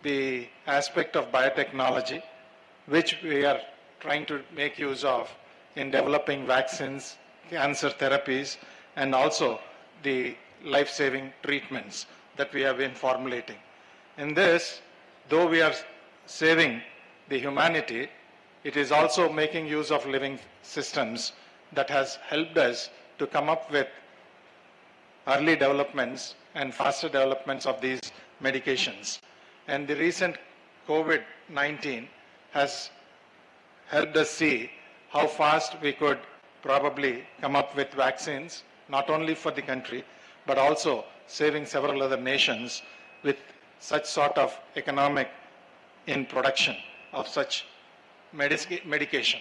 the aspect of biotechnology, which we are trying to make use of in developing vaccines, cancer therapies, and also the life-saving treatments that we have been formulating. In this, though we are saving the humanity, it is also making use of living systems that has helped us to come up with early developments and faster developments of these medications. And the recent COVID-19 has helped us see how fast we could probably come up with vaccines, not only for the country, but also saving several other nations with such sort of economic in production of such medication.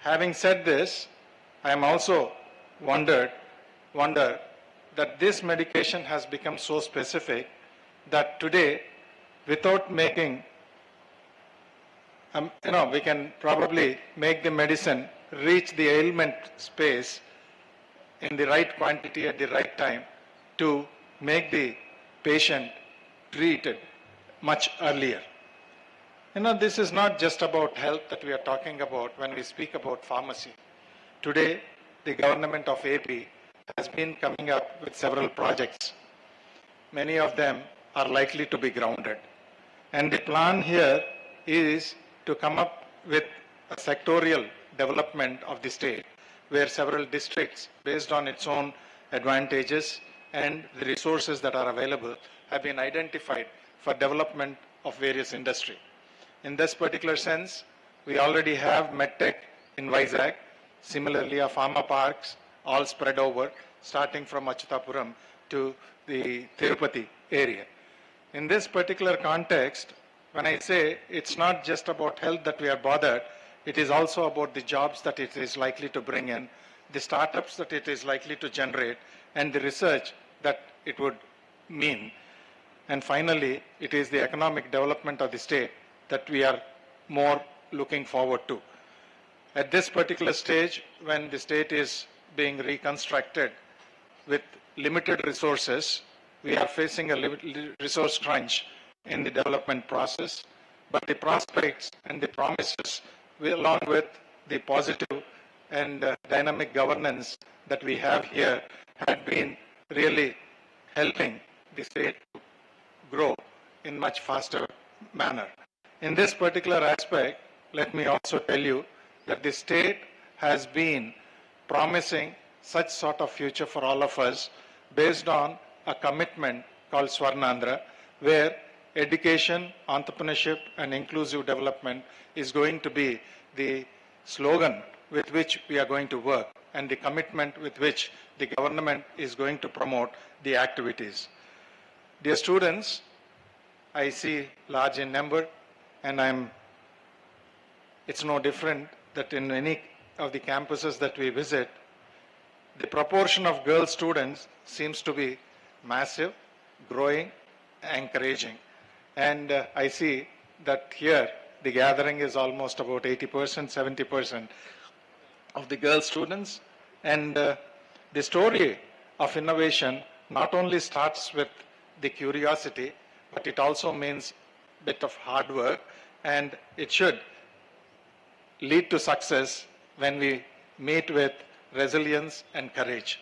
Having said this, I am also wonder that this medication has become so specific that today, without making, we can probably make the medicine reach the ailment space in the right quantity at the right time to make the patient treated much earlier. This is not just about health that we are talking about when we speak about pharmacy. Today, the government of AP has been coming up with several projects. Many of them are likely to be grounded. And the plan here is to come up with a sectorial development of the state, where several districts, based on its own advantages and the resources that are available, have been identified for development of various industry. In this particular sense, we already have MedTech in Vizag, similarly our pharma parks all spread over, starting from Achutapuram to the Tirupati area. In this particular context, when I say it's not just about health that we are bothered, it is also about the jobs that it is likely to bring in, the startups that it is likely to generate, and the research that it would mean. And finally, it is the economic development of the state that we are more looking forward to. At this particular stage, when the state is being reconstructed with limited resources, we are facing a resource crunch in the development process, but the prospects and the promises, along with the positive and dynamic governance that we have here, have been really helping the state to grow in much faster manner. In this particular aspect, let me also tell you that the state has been promising such sort of future for all of us based on a commitment called Swarnandhra, where education, entrepreneurship, and inclusive development is going to be the slogan with which we are going to work, and the commitment with which the government is going to promote the activities. Dear students, I see large in number, and it's no different that in any of the campuses that we visit, the proportion of girl students seems to be massive, growing, encouraging. And I see that here the gathering is almost about 80%, 70% of the girl students. And the story of innovation not only starts with the curiosity, but it also means a bit of hard work, and it should lead to success when we meet with resilience and courage.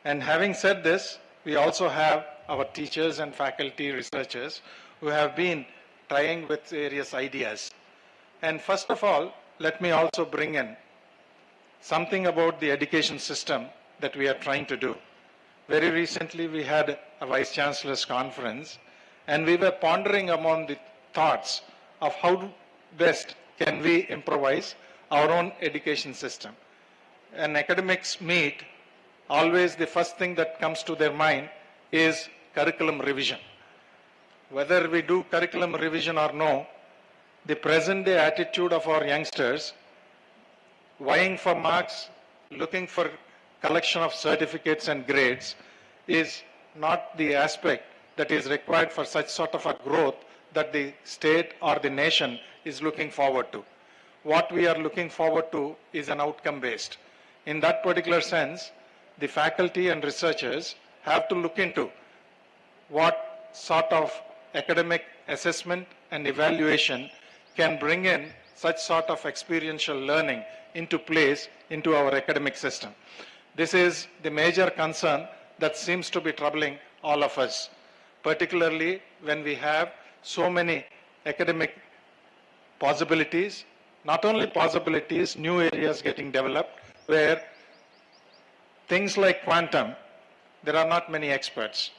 And having said this, we also have our teachers and faculty researchers who have been trying with various ideas. And first of all, let me also bring in something about the education system that we are trying to do. Very recently, we had a Vice Chancellor's conference, and we were pondering among the thoughts of how best can we improvise our own education system. When academics meet, always the first thing that comes to their mind is curriculum revision. Whether we do curriculum revision or no, the present day attitude of our youngsters, vying for marks, looking for collection of certificates and grades, is not the aspect that is required for such sort of a growth that the state or the nation is looking forward to. What we are looking forward to is an outcome based. In that particular sense, the faculty and researchers have to look into what sort of academic assessment and evaluation can bring in such sort of experiential learning into place into our academic system. This is the major concern that seems to be troubling all of us, particularly when we have so many academic possibilities, not only possibilities, new areas getting developed, where things like quantum, there are not many experts.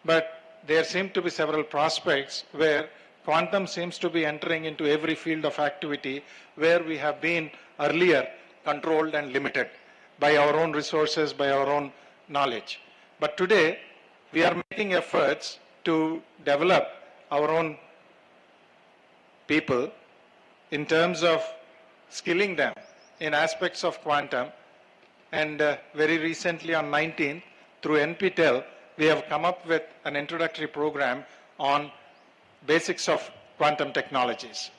But there seem to be several prospects where quantum seems to be entering into every field of activity where we have been earlier controlled and limited by our own resources, by our own knowledge. But today, we are making efforts to develop our own people in terms of skilling them in aspects of quantum. And very recently on 19th, through NPTEL, we have come up with an introductory program on basics of quantum technologies.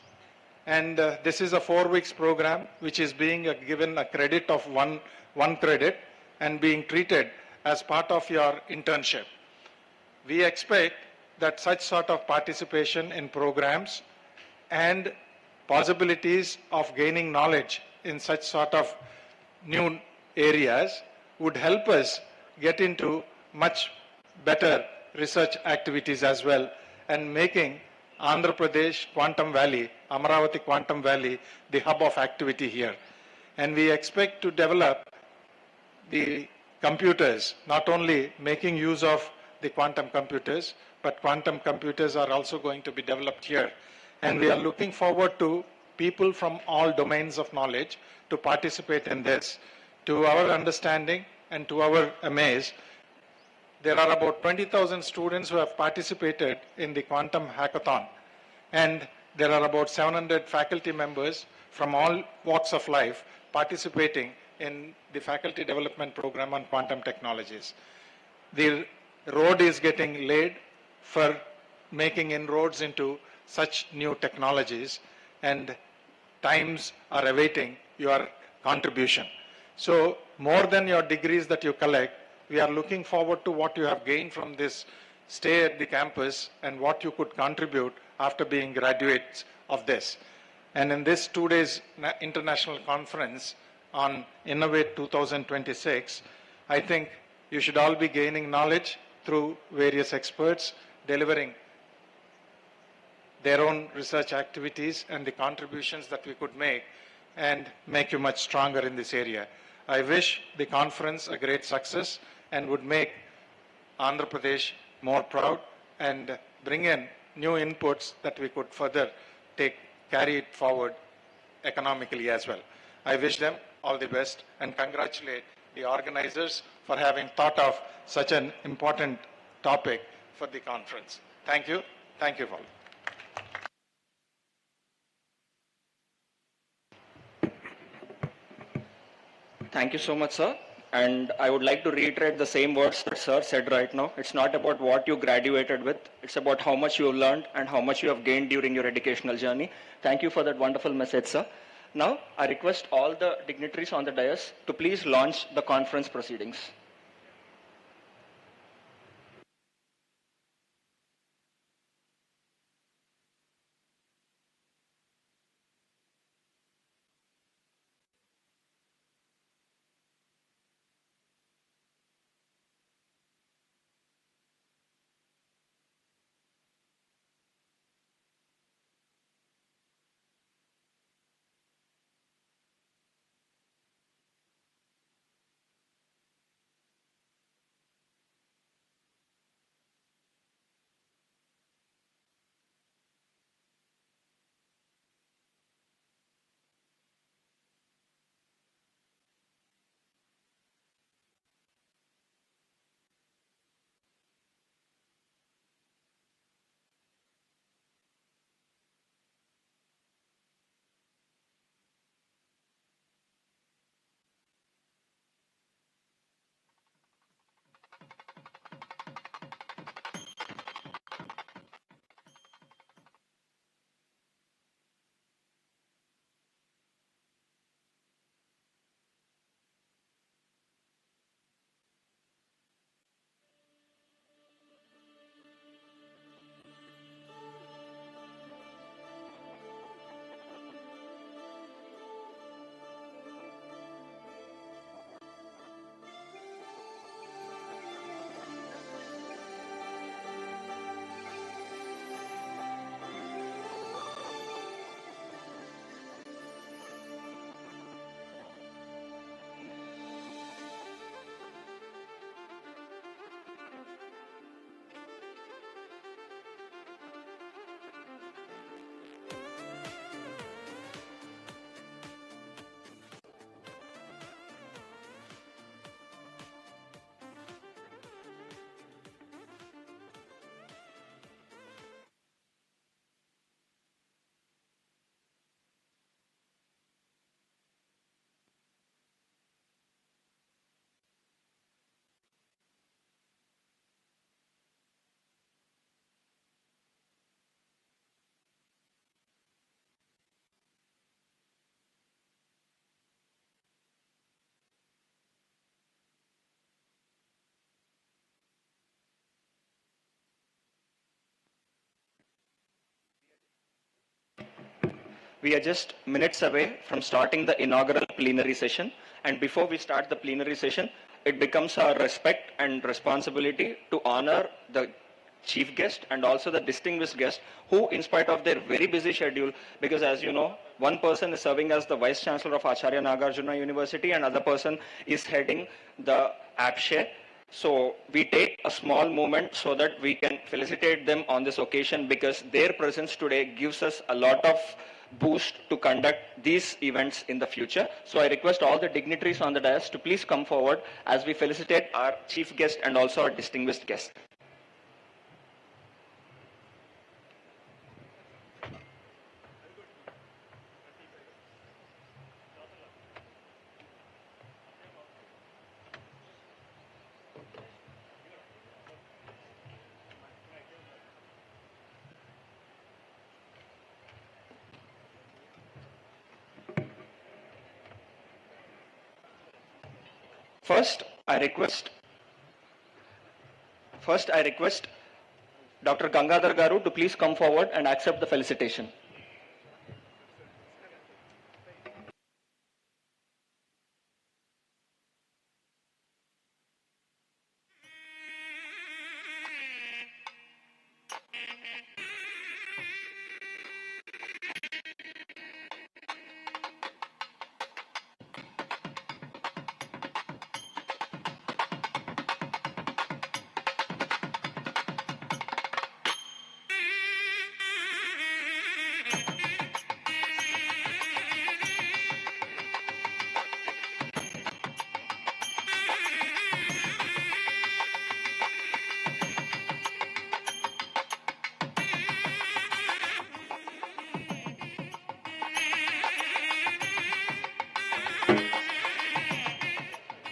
And this is a 4 weeks program which is being given a credit of one credit and being treated as part of your internship. We expect that such sort of participation in programs and possibilities of gaining knowledge in such sort of new areas would help us get into much better research activities as well, and making Andhra Pradesh Quantum Valley, Amaravati Quantum Valley, the hub of activity here. And we expect to develop the computers, not only making use of the quantum computers, but quantum computers are also going to be developed here. And we are looking forward to people from all domains of knowledge to participate in this. To our understanding and to our amaze, there are about 20,000 students who have participated in the quantum hackathon. And there are about 700 faculty members from all walks of life participating in the faculty development program on quantum technologies. The road is getting laid for making inroads into such new technologies, and times are awaiting your contribution. So more than your degrees that you collect, we are looking forward to what you have gained from this stay at the campus and what you could contribute after being graduates of this. And in this 2 days international conference on Innovate 2026, I think you should all be gaining knowledge through various experts delivering their own research activities and the contributions that we could make and make you much stronger in this area. I wish the conference a great success and would make Andhra Pradesh more proud and bring in new inputs that we could further carry it forward economically as well. I wish them all the best and congratulate the organizers for having thought of such an important topic for the conference. Thank you. Thank you all. Thank you so much, sir. And I would like to reiterate the same words that Sir said right now. It's not about what you graduated with, it's about how much you have learned and how much you have gained during your educational journey. Thank you for that wonderful message, sir. Now, I request all the dignitaries on the dais to please launch the conference proceedings. We are just minutes away from starting the inaugural plenary session. And before we start the plenary session, it becomes our respect and responsibility to honor the chief guest and also the distinguished guest who, in spite of their very busy schedule, because as you know, one person is serving as the Vice Chancellor of Acharya Nagarjuna University and other person is heading the APSHE. So we take a small moment so that we can felicitate them on this occasion because their presence today gives us a lot of boost to conduct these events in the future. So I request all the dignitaries on the dais to please come forward as we felicitate our chief guest and also our distinguished guest. First, I request Dr. Gangadhar Garu to please come forward and accept the felicitation.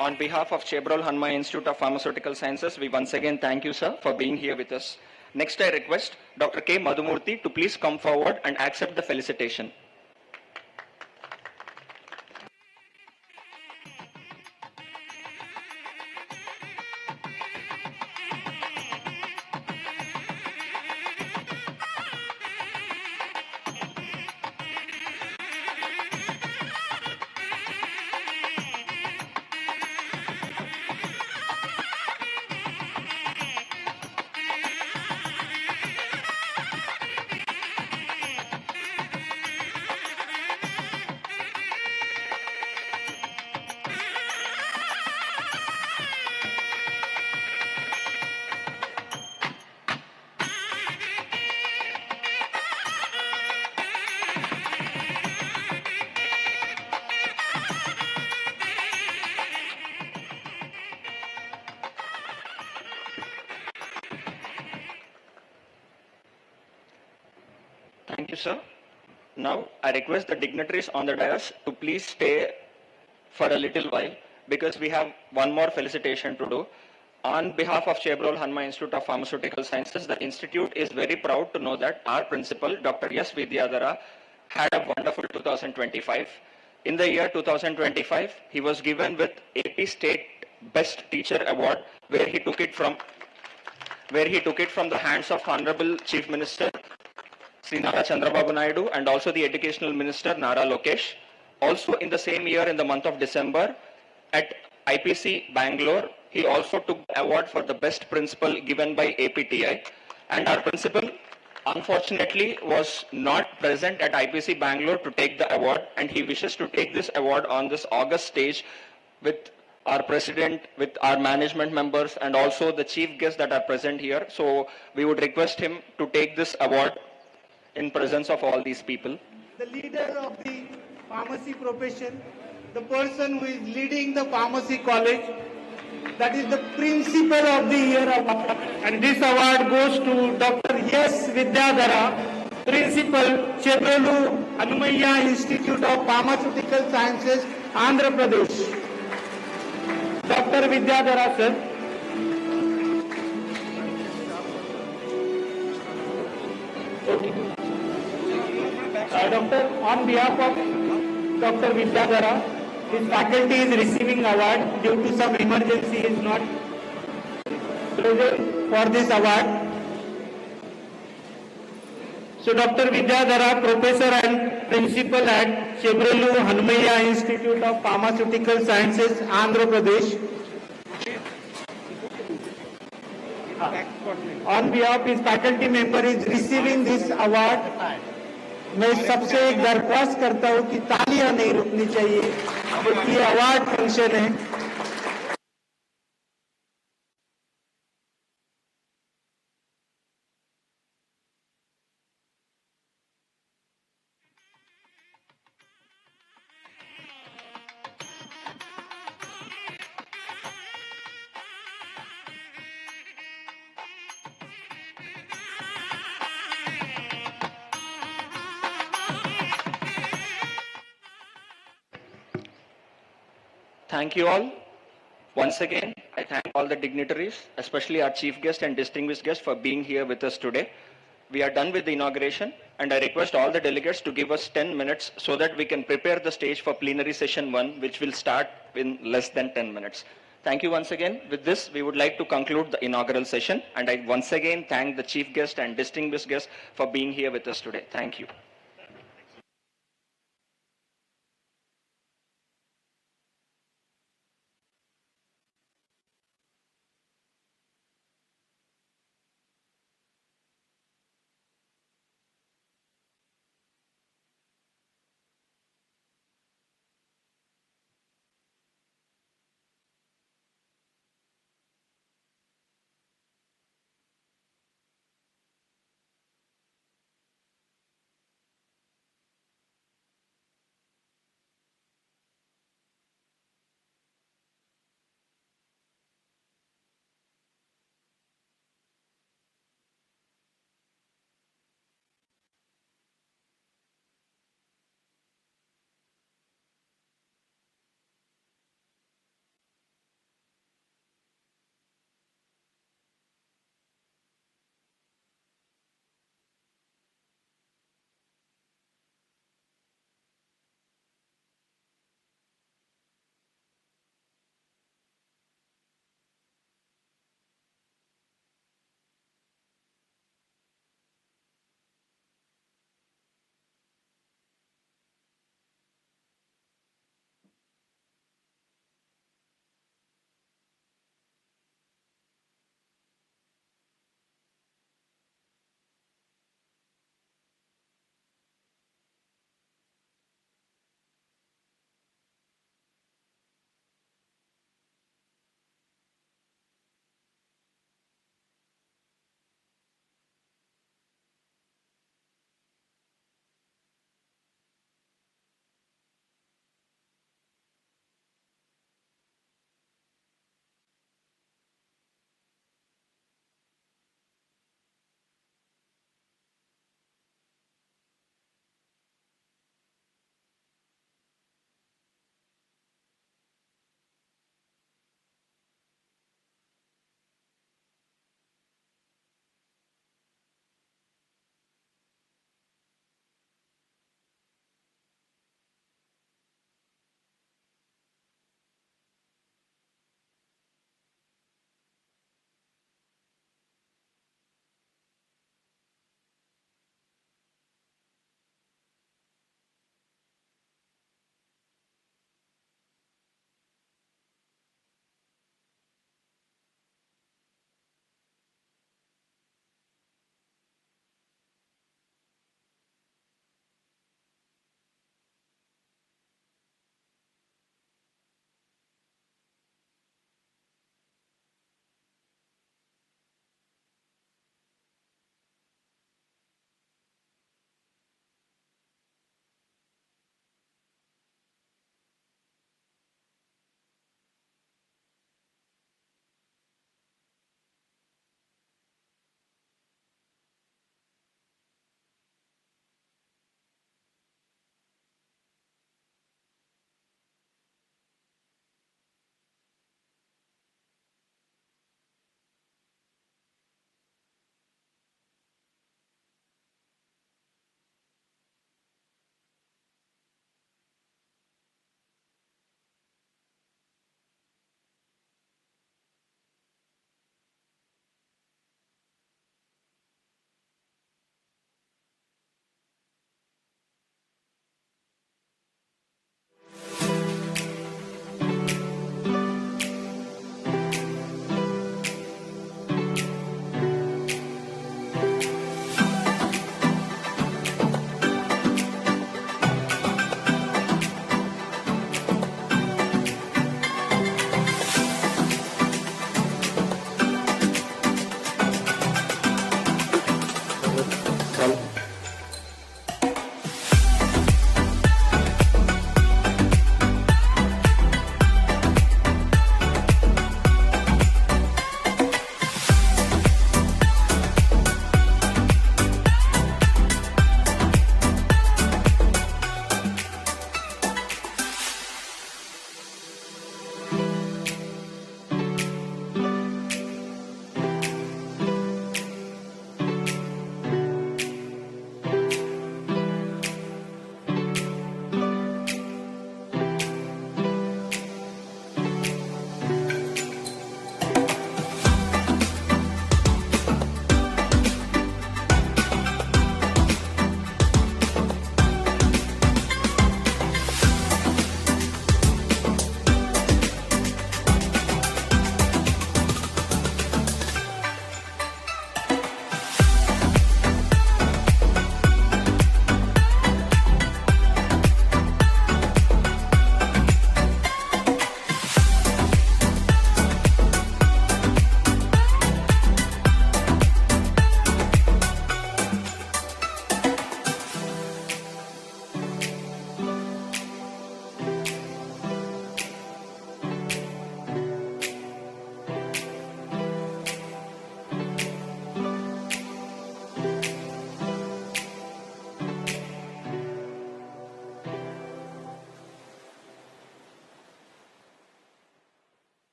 On behalf of Chebrolu Hanumaiah Institute of Pharmaceutical Sciences, we once again thank you, sir, for being here with us. Next, I request Dr. K. Madhumurthy to please come forward and accept the felicitation. Thank you, sir. Now, I request the dignitaries on the dais to please stay for a little while because we have one more felicitation to do. On behalf of Chebrolu Hanumaiah Institute of Pharmaceutical Sciences, the institute is very proud to know that our principal, Dr. S. Vidyadhara, had a wonderful 2025. In the year 2025, he was given with AP State Best Teacher Award, where he took it from the hands of Honorable Chief Minister Sri Nara Chandrababu Naidu and also the Educational Minister Nara Lokesh. Also in the same year, in the month of December, at IPC Bangalore, he also took the award for the best principal given by APTI. And our principal, unfortunately, was not present at IPC Bangalore to take the award, and he wishes to take this award on this August stage with our president, with our management members, and also the chief guests that are present here. So we would request him to take this award in presence of all these people. The leader of the pharmacy profession, the person who is leading the pharmacy college, that is the principal of the year award. And this award goes to Dr. S. Vidyadhara, principal, Chebrolu Hanumaiah Institute of Pharmaceutical Sciences, Andhra Pradesh. Dr. Vidyadhara, sir. Okay. Doctor, on behalf of Dr. Vidyadhara, his faculty is receiving award due to some emergency, is not present for this award. So Dr. Vidyadhara, professor and principal at Chebrolu Hanumaiah Institute of Pharmaceutical Sciences, Andhra Pradesh. On behalf of his faculty member is receiving this award. मैं सबसे एक दरख्वास्त करता हूं कि तालियां नहीं रुकनी चाहिए क्योंकि ये अवार्ड फंक्शन है. Thank you all. Once again, I thank all the dignitaries, especially our chief guest and distinguished guest for being here with us today. We are done with the inauguration, and I request all the delegates to give us 10 minutes so that we can prepare the stage for plenary session 1, which will start in less than 10 minutes. Thank you once again. With this, we would like to conclude the inaugural session, and I once again thank the chief guest and distinguished guest for being here with us today. Thank you.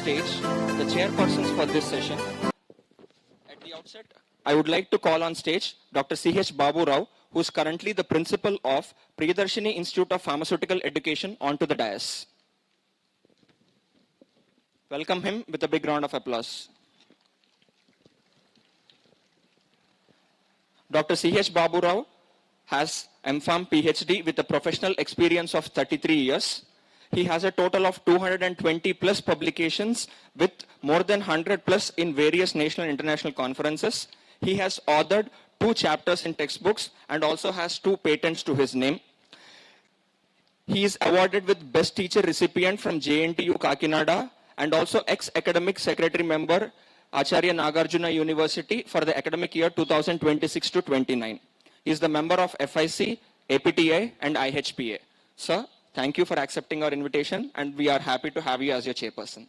stage the chairpersons for this session. At the outset, I would like to call on stage Dr. C.H. Babu Rao, who is currently the principal of Priyadarshini Institute of Pharmaceutical Education, onto the dais. Welcome him with a big round of applause. Dr. C.H. Babu Rao has M.Pharm PhD with a professional experience of 33 years. He has a total of 220 plus publications with more than 100 plus in various national and international conferences. He has authored 2 chapters in textbooks and also has 2 patents to his name. He is awarded with Best Teacher recipient from JNTU Kakinada and also ex-academic secretary member Acharya Nagarjuna University for the academic year 2026 to 29. He is the member of FIC, APTI and IHPA. Sir, thank you for accepting our invitation and we are happy to have you as your chairperson.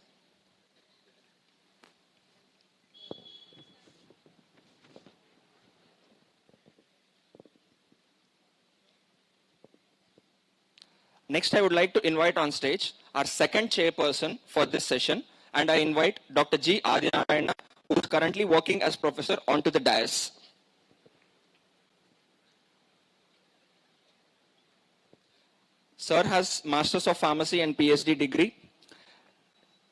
Next, I would like to invite on stage our second chairperson for this session, and I invite Dr. G. Adinarayana, who is currently working as professor, onto the dais. Sir has Masters of Pharmacy and PhD degree.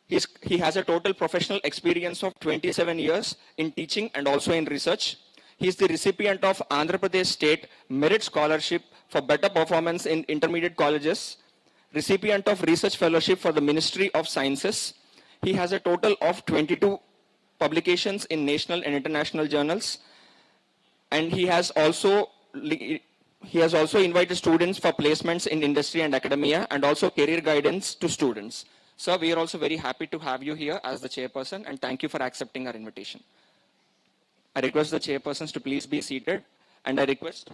He has a total professional experience of 27 years in teaching and also in research. He is the recipient of Andhra Pradesh State Merit Scholarship for Better Performance in Intermediate Colleges, recipient of Research Fellowship for the Ministry of Sciences. He has a total of 22 publications in national and international journals, and he has also invited students for placements in industry and academia and also career guidance to students. Sir, we are also very happy to have you here as the chairperson and thank you for accepting our invitation. I request the chairpersons to please be seated and I request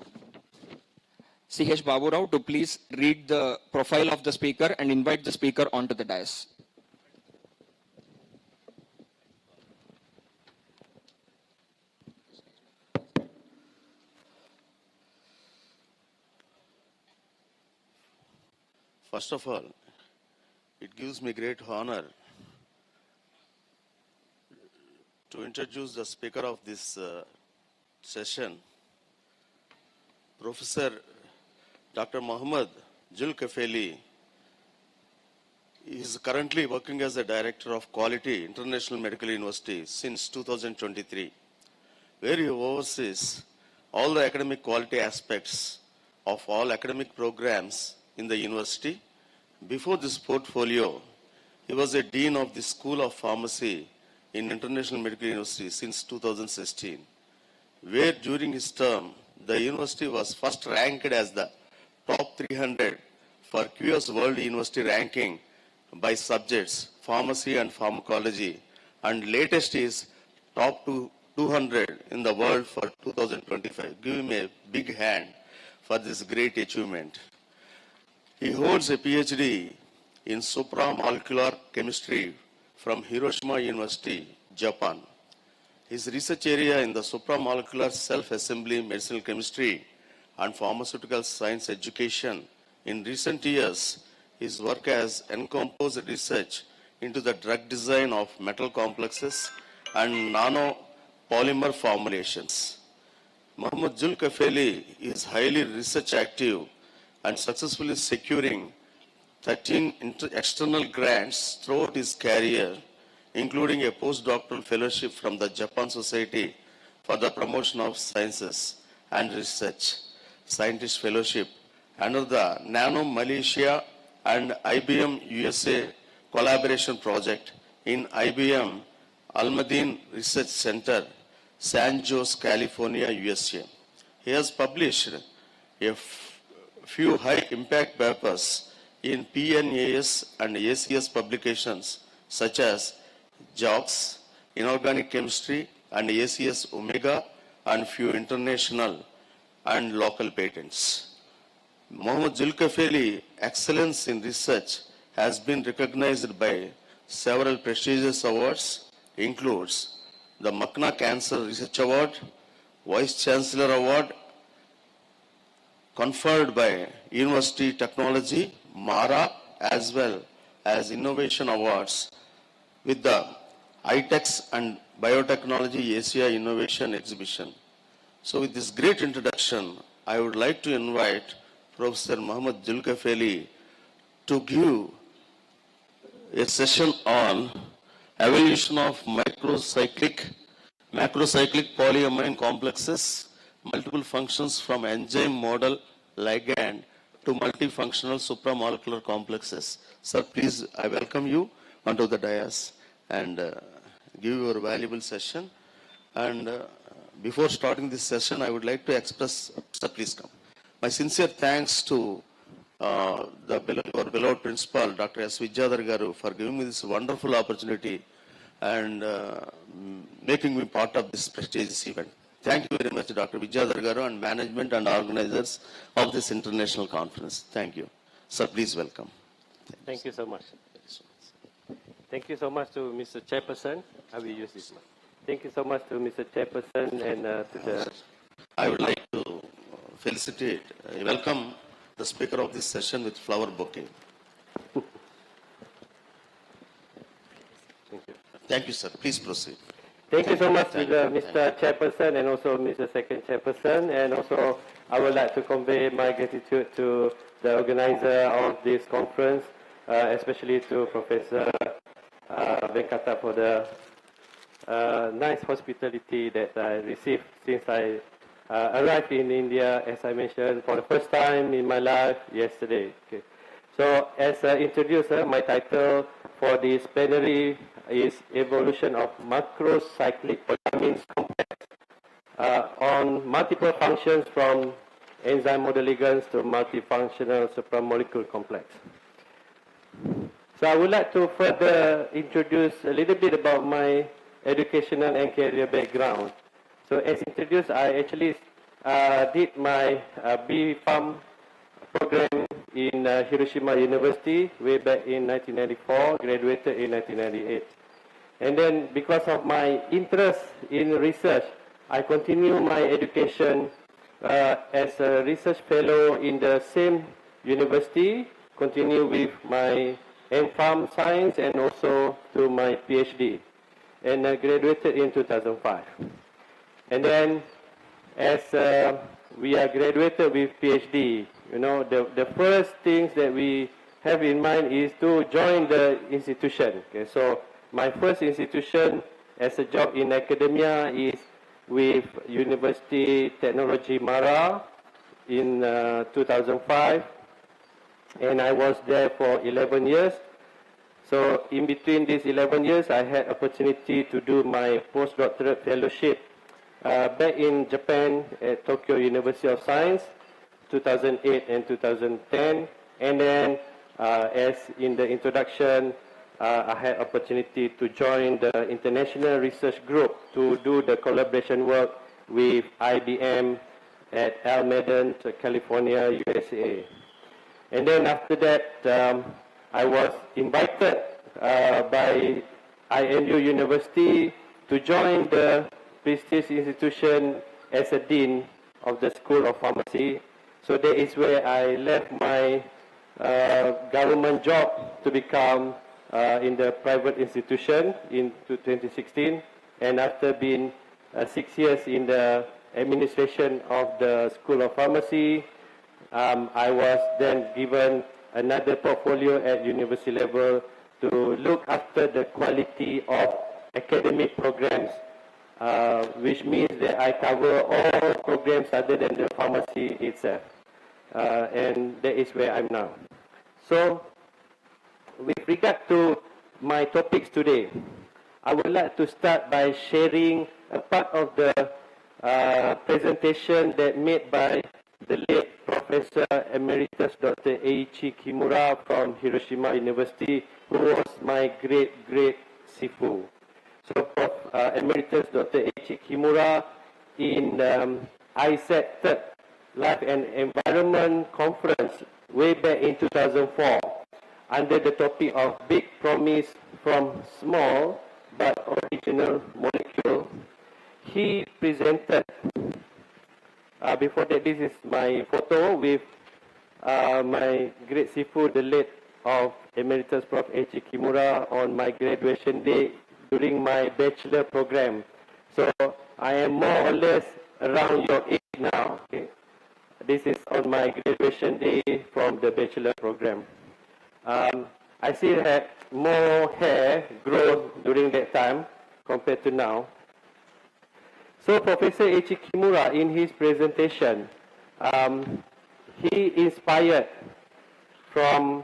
C.H. Babu Rao to please read the profile of the speaker and invite the speaker onto the dais. First of all, it gives me great honor to introduce the speaker of this session, Professor Dr. Mohammad Zulkifli. He is currently working as the Director of Quality, International Medical University since 2023, where he oversees all the academic quality aspects of all academic programs in the university. Before this portfolio, he was a Dean of the School of Pharmacy in International Medical University since 2016, where during his term, the university was first ranked as the top 300 for QS World University ranking by subjects, pharmacy and pharmacology, and latest is top 200 in the world for 2025. Give him a big hand for this great achievement. He holds a PhD in supramolecular chemistry from Hiroshima University, Japan. His research area in the supramolecular self-assembly medicinal chemistry and pharmaceutical science education. In recent years, his work has encompassed research into the drug design of metal complexes and nanopolymer formulations. Mohammad Zulkifli is highly research active and successfully securing 13 external grants throughout his career, including a postdoctoral fellowship from the Japan Society for the Promotion of Sciences and Research, Scientist Fellowship under the Nano Malaysia and IBM USA collaboration project in IBM Almadine Research Center, San Jose, California, USA. He has published a few high-impact papers in PNAS and ACS publications such as JOX, Inorganic Chemistry, and ACS Omega, and few international and local patents. Mohammad Zulkifli excellence in research has been recognized by several prestigious awards, includes the Makna Cancer Research Award, Vice Chancellor Award, conferred by University Technology, MARA, as well as Innovation Awards with the iTex and Biotechnology Asia Innovation Exhibition. So with this great introduction, I would like to invite Professor Mohammed Julkafeli to give a session on evolution of macrocyclic polyamine complexes, multiple functions from enzyme model ligand to multifunctional supramolecular complexes. Sir, please, I welcome you onto the dais and give your valuable session. And before starting this session, I would like to express, sir, please come, my sincere thanks to our beloved principal, Dr. S. Vijayadhar Garu, for giving me this wonderful opportunity and making me part of this prestigious event. Thank you very much, Dr. Vijayadhar Garu, and management and organizers of this international conference. Thank you. Sir, please welcome. Thank you so much. Thank you so much to Mr. Chairperson. I will use this one. Thank you so much to Mr. Chairperson and to the... I would like to felicitate, welcome the speaker of this session with flower bouquet. Thank you. Thank you, sir. Please proceed. Thank you so much to Mr. Chairperson and also Mr. Second Chairperson, and also I would like to convey my gratitude to the organizer of this conference, especially to Professor Venkata for the nice hospitality that I received since I arrived in India, as I mentioned, for the first time in my life yesterday. Okay. So as an introducer, my title for this plenary is Evolution of Macrocyclic Polyamines Complex on multiple functions from enzyme model ligands to multifunctional supramolecular complex. So I would like to further introduce a little bit about my educational and career background. So as introduced, I actually did my B.Pharm program in Hiroshima University way back in 1994, graduated in 1998. And then because of my interest in research, I continue my education as a research fellow in the same university, continue with my M.Pharm science and also to my PhD, and graduated in 2005. And then as we are graduated with PhD, you know, the first things that we have in mind is to join the institution. Okay, so my first institution as a job in academia is with University Technology Mara in 2005, and I was there for 11 years. So in between these 11 years, I had opportunity to do my postdoctorate fellowship back in Japan at Tokyo University of Science, 2008 and 2010. And then, as in the introduction, I had opportunity to join the international research group to do the collaboration work with IBM at Alameda, California, USA. And then after that, I was invited by INU University to join the prestigious institution as a dean of the School of Pharmacy. So that is where I left my government job to become in the private institution in 2016. And after being 6 years in the administration of the School of Pharmacy, I was then given another portfolio at university level to look after the quality of academic programs, which means that I cover all programs other than the pharmacy itself. And that is where I'm now. So, with regard to my topics today, I would like to start by sharing a part of the presentation that made by the late Professor Emeritus Dr. Eiichi Kimura from Hiroshima University, who was my great Sifu. So Emeritus Dr. Eiichi Kimura in ISET Third Life and Environment Conference way back in 2004 under the topic of Big Promise from Small but Original Molecule. He presented, before that, this is my photo with my great Sifu, the late of Emeritus Prof. H.E. Kimura on my graduation day during my bachelor program. So I am more or less around your age now. Okay? This is on my graduation day from the bachelor program. I still had more hair growth during that time compared to now. So Professor H.E. Kimura, in his presentation, he inspired from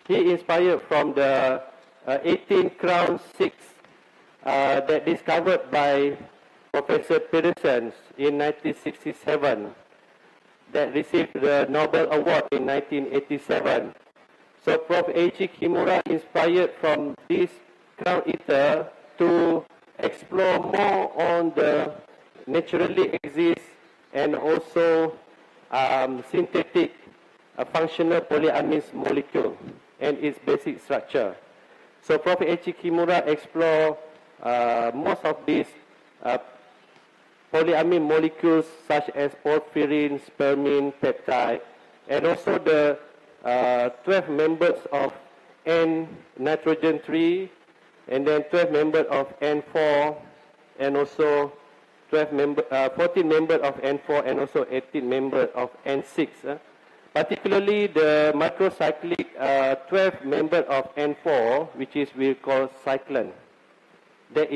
the 18 Crown 6 that discovered by Professor Pearson in 1967 that received the Nobel Award in 1987. So Prof. H.E. Kimura inspired from this crown ether to explore more on the naturally exist and also synthetic functional polyamines molecule and its basic structure. So Prof. H.E. Kimura explored most of these polyamine molecules such as porphyrin, spermine, peptide, and also the 12 members of N-nitrogen 3, and then 12 members of N4, and also 14 members of N4, and also 18 members of N6. Particularly the microcyclic 12 members of N4, which is we call cyclone. That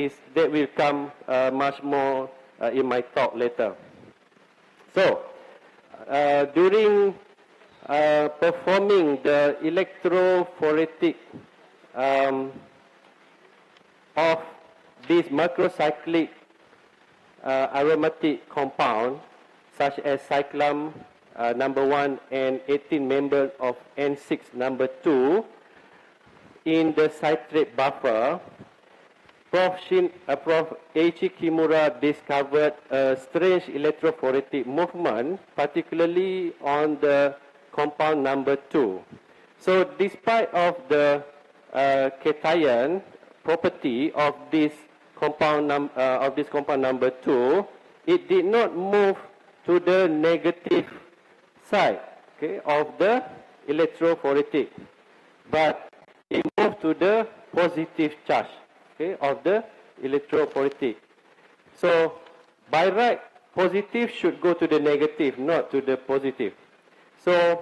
will come much more in my talk later. So, during performing the electrophoretic of this macrocyclic aromatic compound, such as cyclam number 1 and 18 members of N6 number 2, in the citrate buffer, Prof. H.E. Kimura discovered a strange electrophoretic movement, particularly on the compound number 2. So despite of the cation property of this compound number 2, it did not move to the negative side, okay, of the electrophoretic, but it moved to the positive charge, okay, of the electrophoretic. So by right, positive should go to the negative, not to the positive. So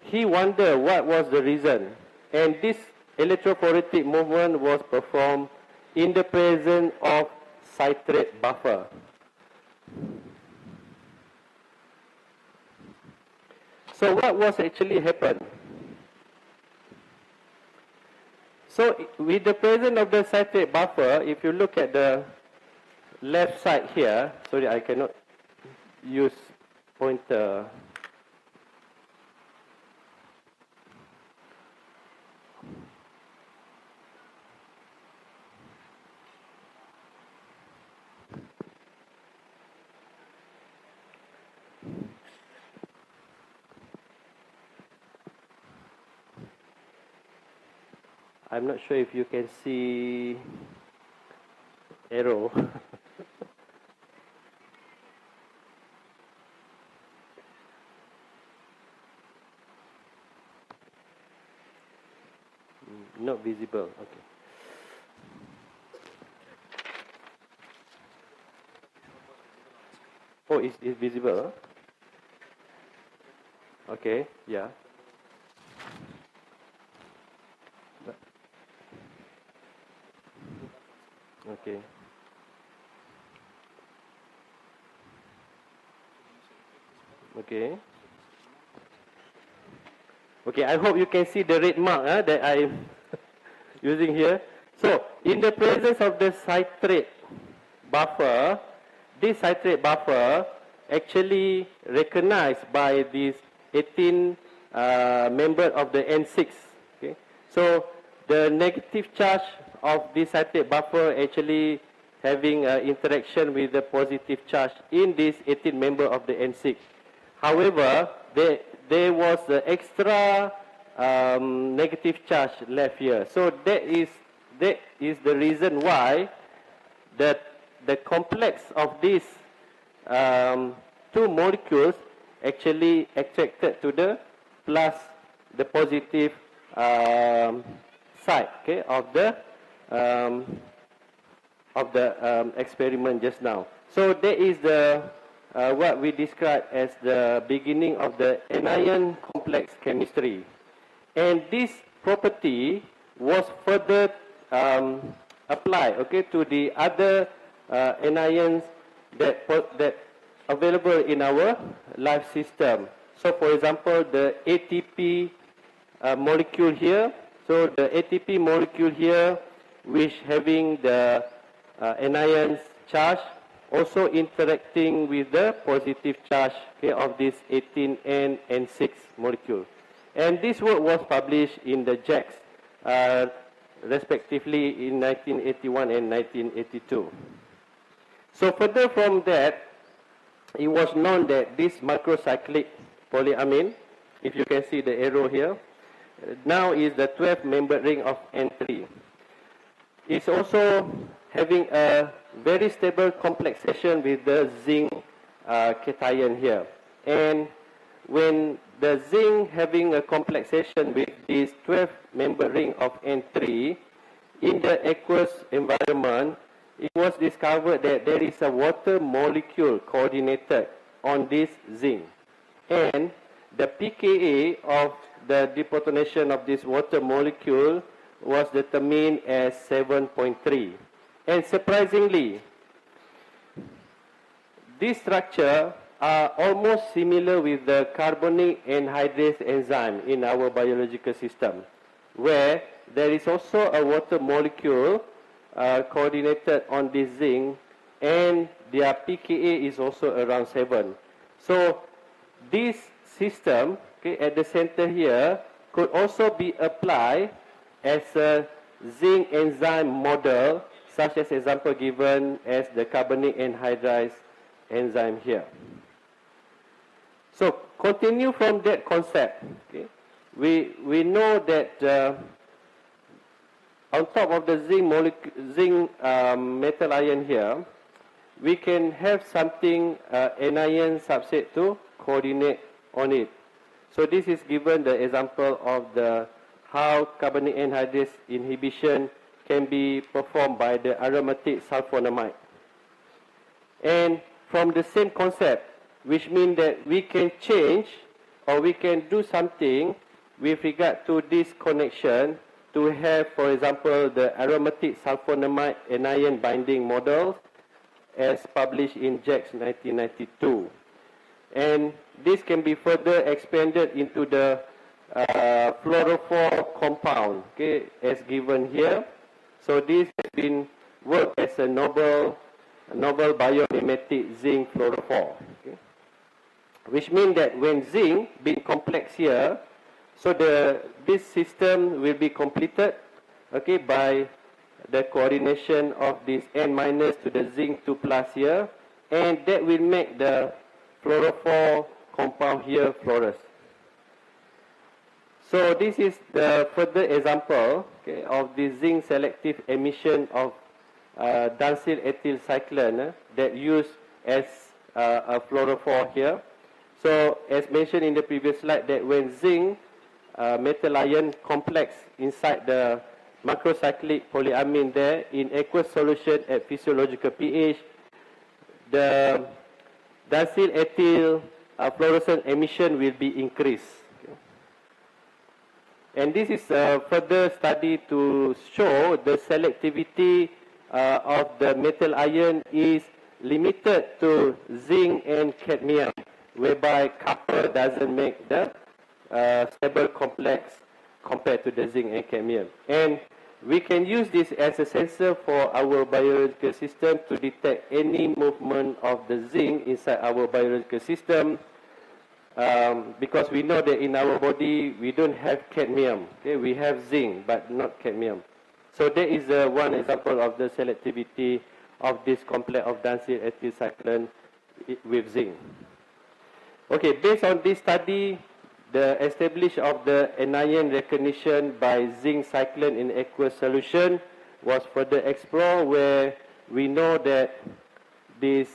he wondered what was the reason, and this electrophoretic movement was performed in the presence of citrate buffer. So what was actually happened? So with the presence of the citrate buffer, if you look at the left side here, sorry, I cannot use pointer. I'm not sure if you can see arrow. Not visible. Okay. Oh, it's visible. Huh? Okay. Yeah. Okay. Okay. Okay, I hope you can see the red mark that I'm using here. So, in the presence of the citrate buffer, this citrate buffer actually recognized by these 18 members of the N6. Okay? So, the negative charge of this citrate buffer actually having interaction with the positive charge in this 18 member of the N6. However, there was an extra negative charge left here. So that is the reason why the complex of these two molecules actually attracted to the plus the positive side, okay, of the experiment just now. So that is the what we describe as the beginning of the anion complex chemistry, and this property was further applied, okay, to the other anions that available in our life system. So, for example, the ATP molecule here. So the ATP molecule here, which having the anions charge, also interacting with the positive charge, okay, of this 18N and 6 molecule. And this work was published in the JACS, respectively in 1981 and 1982. So further from that, it was known that this macrocyclic polyamine, if you can see the arrow here, now is the 12th membered ring of N3. It's also having a very stable complexation with the zinc cation here. And when the zinc having a complexation with this 12th membered ring of N3, in the aqueous environment, it was discovered that there is a water molecule coordinated on this zinc. And the pKa of the deprotonation of this water molecule was determined as 7.3. And surprisingly, this structure are almost similar with the carbonic anhydrase enzyme in our biological system, where there is also a water molecule coordinated on this zinc, and their pKa is also around 7. So this system, okay, at the center here, could also be applied as a zinc enzyme model, such as example given as the carbonic anhydrase enzyme here. So continue from that concept. Okay, we know that on top of the zinc metal ion here, we can have something anion substrate to coordinate on it. So this is given the example of the how carbonic anhydrase inhibition can be performed by the aromatic sulfonamide. And from the same concept, which means that we can change or we can do something with regard to this connection to have, for example, the aromatic sulfonamide anion binding model as published in JACS 1992. And this can be further expanded into the fluorophore compound, okay, as given here. So this has been worked as a novel biomimetic zinc fluorophore, okay, which means that when zinc being complex here, so this system will be completed, okay, by the coordination of this N minus to the zinc 2 plus here, and that will make the fluorophore compound here fluoresce. So this is the further example, okay, of the zinc selective emission of dansyl ethyl cyclone that used as a fluorophore here. So as mentioned in the previous slide, that when zinc metal ion complex inside the macrocyclic polyamine there in aqueous solution at physiological pH, the dansyl ethyl fluorescent emission will be increased. Okay. And this is a further study to show the selectivity of the metal ion is limited to zinc and cadmium, whereby copper doesn't make the stable complex compared to the zinc and cadmium. And we can use this as a sensor for our biological system to detect any movement of the zinc inside our biological system, because we know that in our body we don't have cadmium. Okay? We have zinc but not cadmium. So that is one example of the selectivity of this complex of dansyl ethyl cyclone with zinc. Okay, based on this study, the establishment of the anion recognition by zinc cyclone in aqueous solution was further explored, where we know that this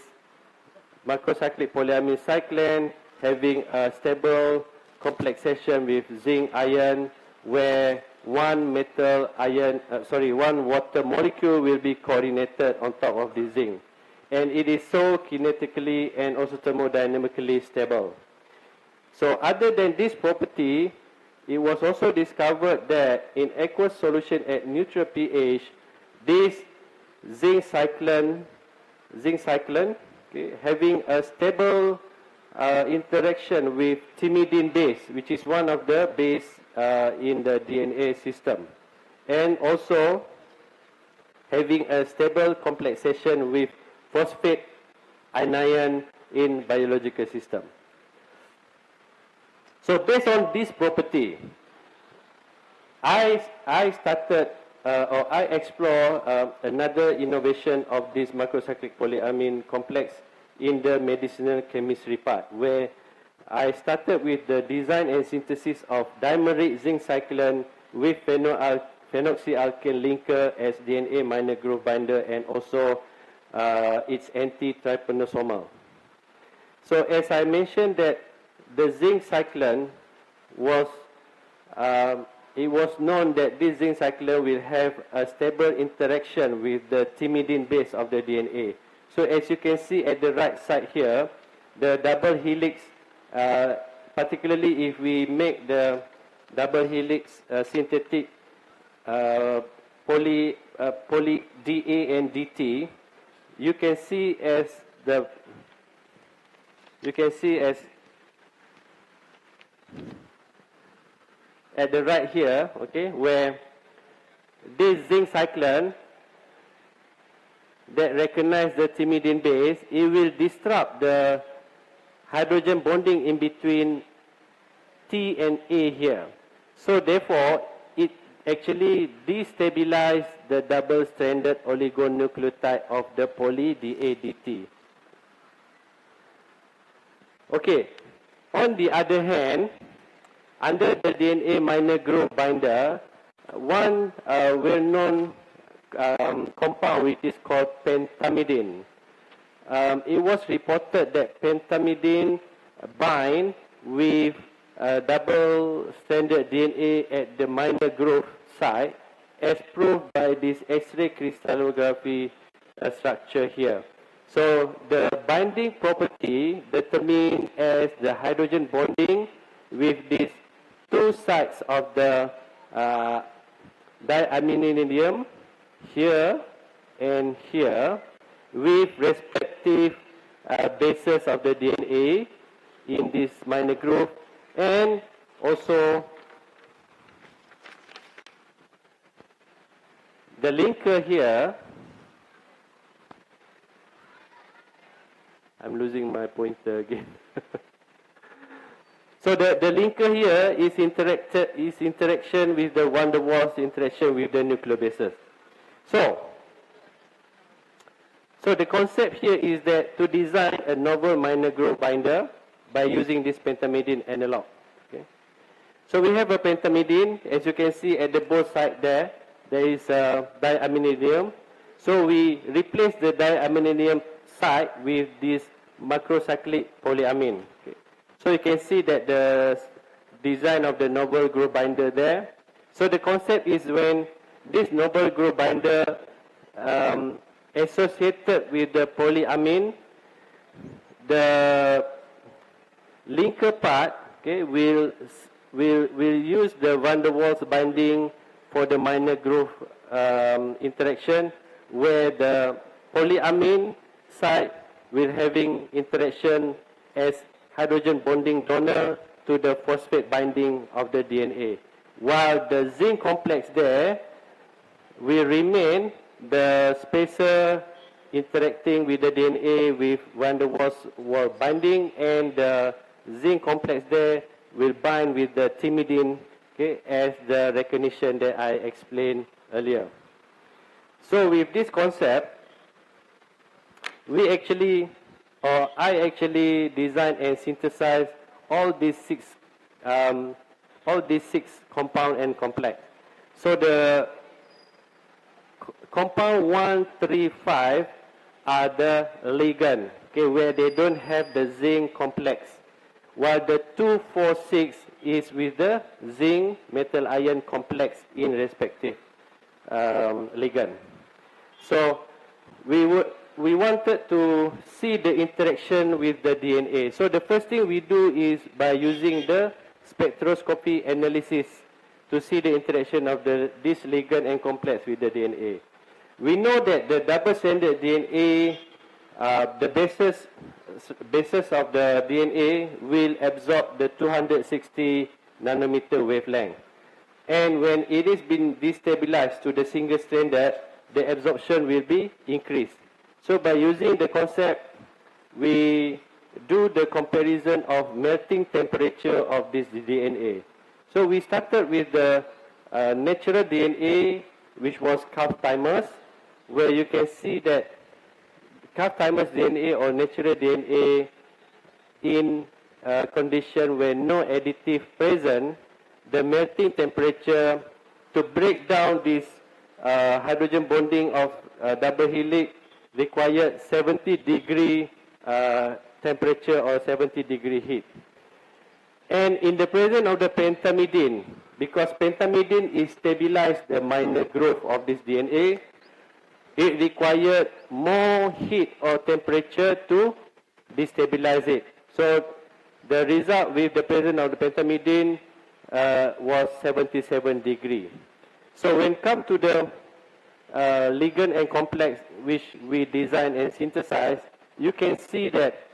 macrocyclic polyamine cyclone having a stable complexation with zinc iron, where one water molecule will be coordinated on top of the zinc. And it is so kinetically and also thermodynamically stable. So other than this property, it was also discovered that in aqueous solution at neutral pH, this zinc cyclone having a stable interaction with thymidine base, which is one of the base in the DNA system, and also having a stable complexation with phosphate anion in biological system. So based on this property, I explore another innovation of this macrocyclic polyamine complex in the medicinal chemistry part, where I started with the design and synthesis of dimeric zinc cyclone with phenoxyalkane linker as DNA minor groove binder, and also its anti-trypanosomal. So as I mentioned that the zinc cyclone was, it was known that this zinc cyclone will have a stable interaction with the thymidine base of the DNA. So as you can see at the right side here, the double helix, particularly if we make the double helix synthetic poly DA and DT, you can see as at the right here, okay, where this zinc cyclone that recognize the thymidine base, it will disrupt the hydrogen bonding in between T and A here. So therefore, it actually destabilize the double-stranded oligonucleotide of the poly-DA-DT. Okay, on the other hand, under the DNA minor groove binder, one well-known compound which is called pentamidine. It was reported that pentamidine bind with double-stranded DNA at the minor groove site, as proved by this X-ray crystallography structure here. So the binding property determined as the hydrogen bonding with these two sides of the diaminidinium here and here, with respective bases of the DNA in this minor groove, and also the linker here. I'm losing my pointer again. So the linker here is interaction with the van der Waals interaction with the nucleobases. So the concept here is that to design a novel minor groove binder by using this pentamidine analog. Okay. So we have a pentamidine, as you can see at the both sides there is a diaminidinium. So we replace the diaminidinium side with this macrocyclic polyamine. Okay. So you can see that the design of the novel groove binder there. So the concept is when this novel groove binder associated with the polyamine, the linker part, okay, will use the van der Waals binding for the minor groove interaction, where the polyamine side will having interaction as hydrogen bonding donor to the phosphate binding of the DNA, while the zinc complex there will remain the spacer interacting with the DNA with van der Waals binding, and the zinc complex there will bind with the thymidine, okay, as the recognition that I explained earlier. So with this concept, I actually designed and synthesized all these six compound and complex. So the compound 1, 3, 5 are the ligand, okay, where they don't have the zinc complex, while the 2, 4, 6 is with the zinc metal ion complex in respective ligand. So we wanted to see the interaction with the DNA. So the first thing we do is by using the spectroscopy analysis to see the interaction of this ligand and complex with the DNA. We know that the double-stranded DNA, the basis of the DNA will absorb the 260 nanometer wavelength. And when it is been destabilized to the single-stranded, the absorption will be increased. So by using the concept, we do the comparison of melting temperature of this DNA. So we started with the natural DNA, which was calf thymus, where you can see that calf thymus DNA or natural DNA in a condition where no additive present, the melting temperature to break down this hydrogen bonding of double helix required 70 degree temperature or 70 degree heat. And in the presence of the pentamidine, because pentamidine is stabilized the minor growth of this DNA, it required more heat or temperature to destabilize it. So the result with the presence of the pentamidine was 77 degree. So when come to the ligand and complex which we design and synthesize, you can see that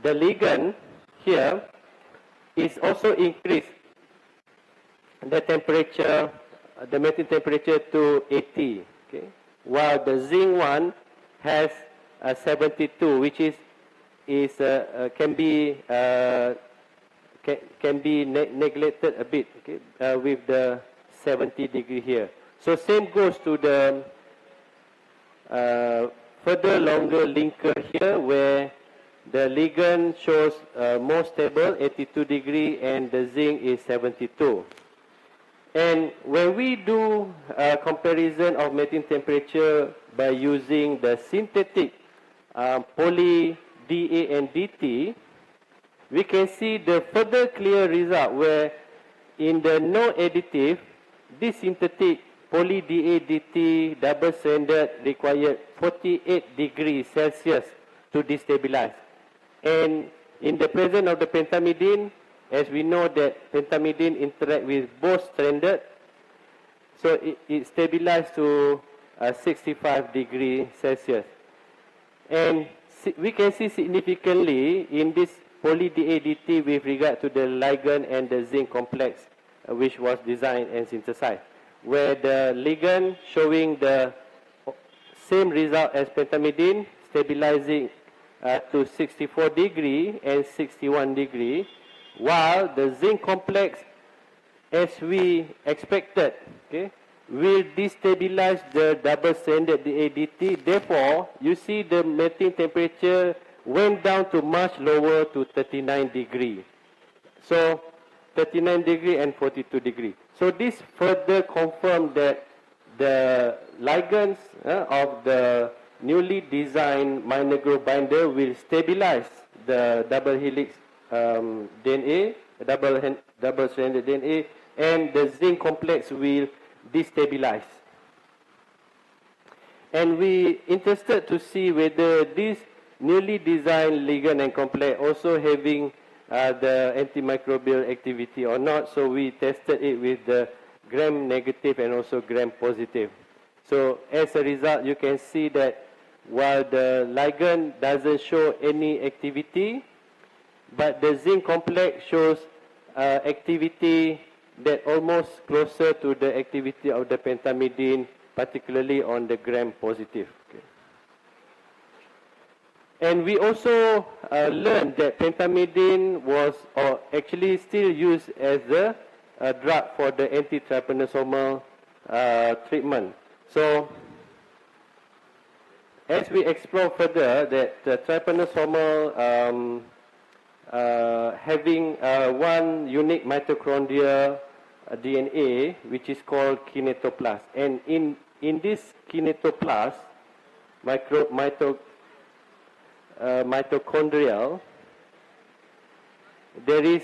the ligand here is also increased the temperature, the melting temperature to 80, okay? While the zinc one has 72, which can be neglected a bit, okay, with the 70 degree here. So same goes to the further longer linker here, where the ligand shows more stable, 82 degree, and the zinc is 72. And when we do a comparison of melting temperature by using the synthetic poly DA and DT, we can see the further clear result where in the no additive, this synthetic poly DA DT double-stranded required 48 degrees Celsius to destabilize. And in the presence of the pentamidine, as we know that pentamidine interact with both stranded, so it stabilized to 65 degrees Celsius. And we can see significantly in this poly DA DT with regard to the ligand and the zinc complex, which was designed and synthesized, where the ligand showing the same result as pentamidine, stabilizing to 64 degree and 61 degree, while the zinc complex, as we expected, okay, will destabilize the double-stranded DADT. Therefore, you see the melting temperature went down to much lower to 39 degree. So 39 degree and 42 degree. So this further confirmed that the ligands of the newly designed minor groove binder will stabilize the double helix DNA, double-stranded DNA, and the zinc complex will destabilize. And we interested to see whether this newly designed ligand and complex also having the antimicrobial activity or not. So we tested it with the gram negative and also gram positive. So as a result, you can see that while the ligand doesn't show any activity, but the zinc complex shows activity that almost closer to the activity of the pentamidine, particularly on the gram positive. Okay. And we also learned that pentamidine was actually still used as a drug for the anti-trypanosomal treatment. So as we explore further that trypanosomal having one unique mitochondrial DNA, which is called kinetoplast. And in this kinetoplast, mitochondrial, there is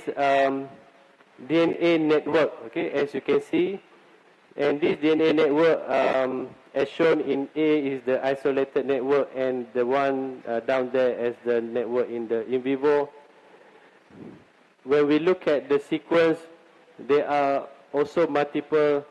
DNA network, okay, as you can see. And this DNA network, as shown in A, is the isolated network, and the one down there as the network in the in vivo. When we look at the sequence, there are also multiple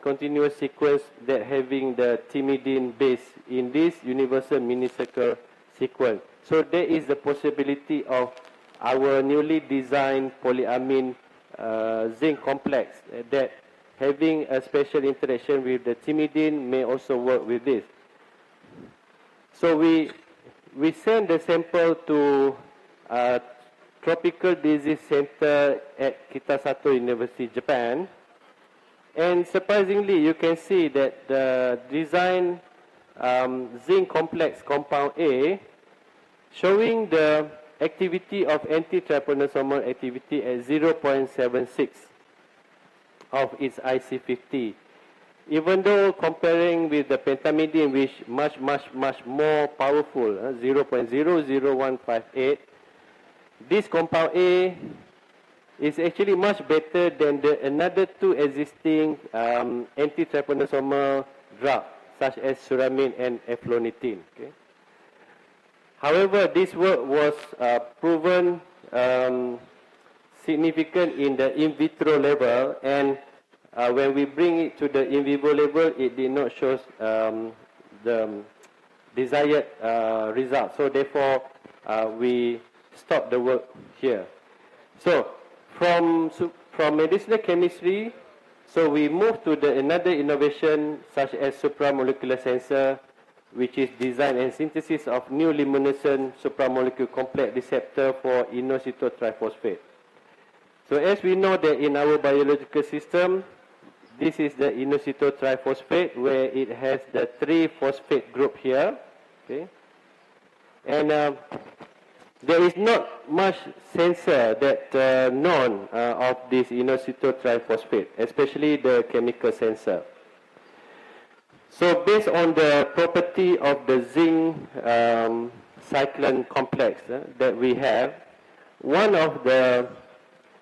continuous sequence that having the thymidine base in this universal minicircle sequence. So there is the possibility of our newly designed polyamine zinc complex that having a special interaction with the thymidine may also work with this. So we send the sample to Tropical Disease Center at Kitasato University, Japan. And surprisingly, you can see that the design zinc complex compound A showing the activity of anti-trypanosomal activity at 0.76 of its IC50. Even though comparing with the pentamidine, which much more powerful, 0.00158, this compound A is actually much better than the another two existing anti-trypanosomal drugs, such as suramine and eflonitine. Okay? However, this work was proven significant in the in vitro level, and when we bring it to the in vivo level, it did not show the desired result. So therefore, we stop the work here. So from medicinal chemistry, so we move to the another innovation such as supramolecular sensor, which is design and synthesis of new luminescent supramolecular complex receptor for inositol triphosphate. So as we know that in our biological system, this is the inositol triphosphate where it has the 3 phosphate group here. Okay, and there is not much sensor that known of this inositol triphosphate, especially the chemical sensor. So based on the property of the zinc cyclone complex that we have, one of the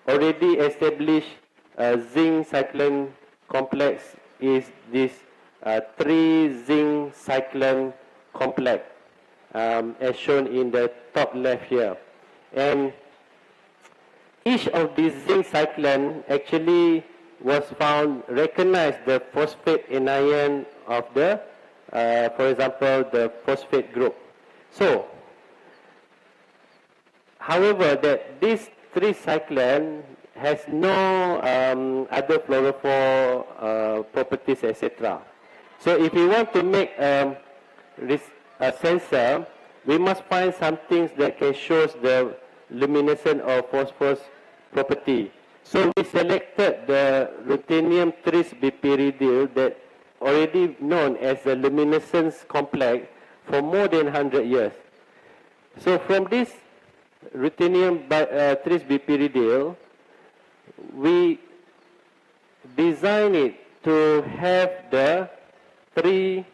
already established zinc cyclone complex is this 3 zinc cyclone complex, as shown in the top left here. And each of these zinc cyclone actually was found, recognized the phosphate anion of the, for example, the phosphate group. So, however, that these 3 cyclone has no other fluorophore properties, etc. So if we want to make a sensor, we must find some things that can show the luminescence or phosphorus property. So we selected the ruthenium tris bipyridyl that already known as the luminescence complex for more than 100 years. So from this ruthenium tris bipyridyl, we design it to have the 3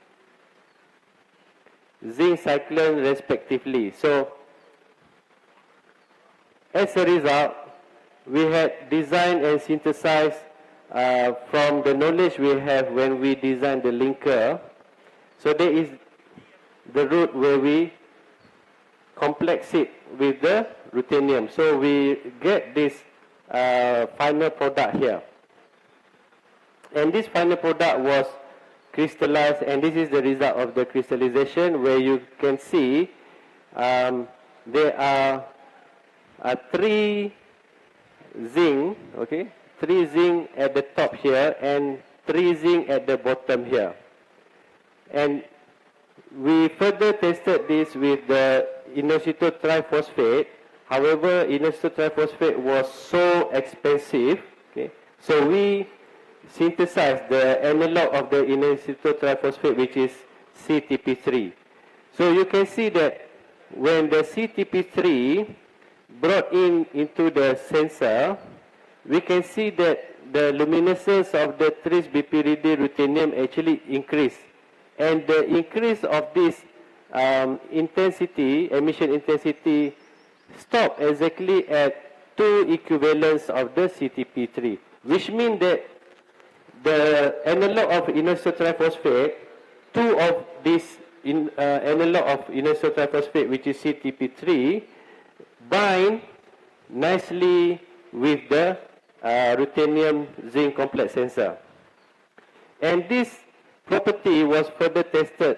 zinc cyclone respectively. So as a result, we had designed and synthesized from the knowledge we have when we design the linker. So there is the route where we complex it with the ruthenium. So we get this final product here. And this final product was crystallized, and this is the result of the crystallization, where you can see there are 3 zinc, okay, 3 zinc at the top here and 3 zinc at the bottom here. And we further tested this with the inositol triphosphate. However, inositol triphosphate was so expensive, okay, so we synthesized the analog of the inositol triphosphate, which is CTP3. So you can see that when the CTP3 brought into the sensor, we can see that the luminescence of the tris bipyridyl ruthenium actually increased. And the increase of this intensity, emission intensity, stopped exactly at 2 equivalents of the CTP3, which means that the analog of inositol triphosphate, 2 of these analog of inositol triphosphate, which is CTP3, bind nicely with the ruthenium zinc complex sensor. And this property was further tested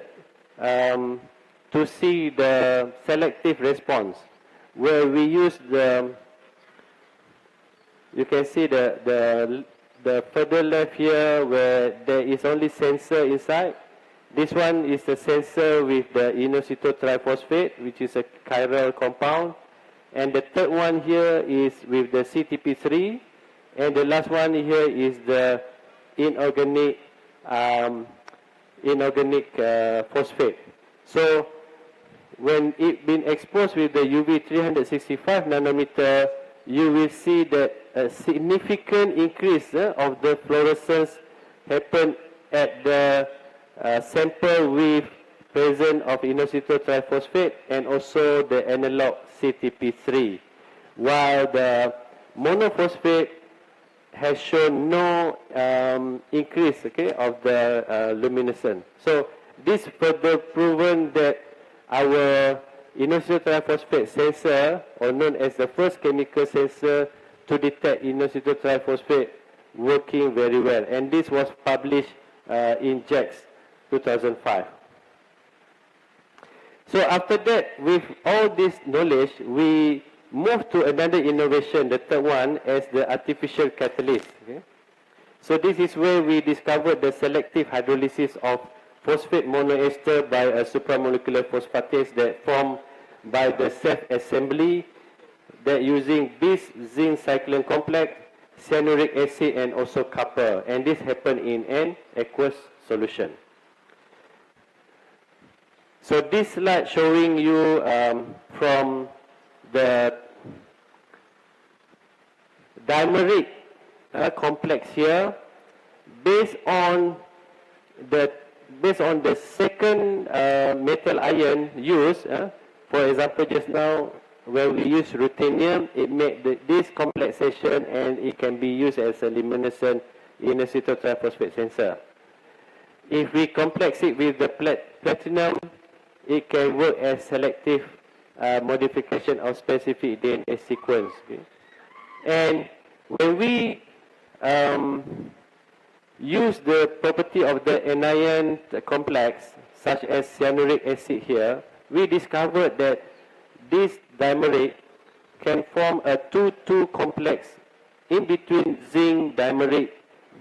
to see the selective response, where we use the, you can see the further left here where there is only sensor inside. This one is the sensor with the inositol triphosphate, which is a chiral compound. And the third one here is with the CTP3. And the last one here is the inorganic phosphate. So when it been exposed with the UV 365 nanometer, you will see that a significant increase of the fluorescence happen at the sample with presence of inositol triphosphate and also the analog CTP3, while the monophosphate has shown no increase, okay, of the luminescence. So this further proven that our inositol triphosphate sensor, or known as the first chemical sensor to detect inositol triphosphate, working very well. And this was published in JACS 2005. So after that, with all this knowledge, we move to another innovation, the third one, as the artificial catalyst. Okay? So this is where we discovered the selective hydrolysis of phosphate monoester by a supramolecular phosphatase that formed by the self-assembly that using bis zinc cyclone complex, cyanuric acid, and also copper. And this happened in an aqueous solution. So this slide showing you from the dimeric complex here, based on the second metal ion used. For example, just now when we use ruthenium, it made this complexation and it can be used as a luminescent inositol triphosphate sensor. If we complex it with the platinum, it can work as selective modification of specific DNA sequence. Okay? And when we use the property of the anion complex, such as cyanuric acid here, we discovered that this dimeric can form a 2,2 complex in between zinc dimeric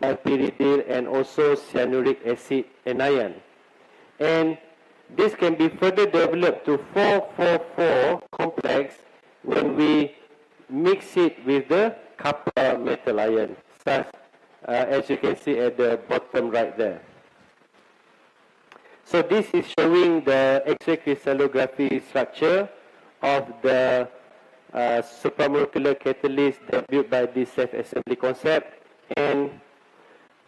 bipyridyl and also cyanuric acid anion. And this can be further developed to 4,4,4 complex when we mix it with the copper metal ion, such as you can see at the bottom right there. So this is showing the X-ray crystallography structure of the supramolecular catalyst that built by this self-assembly concept. And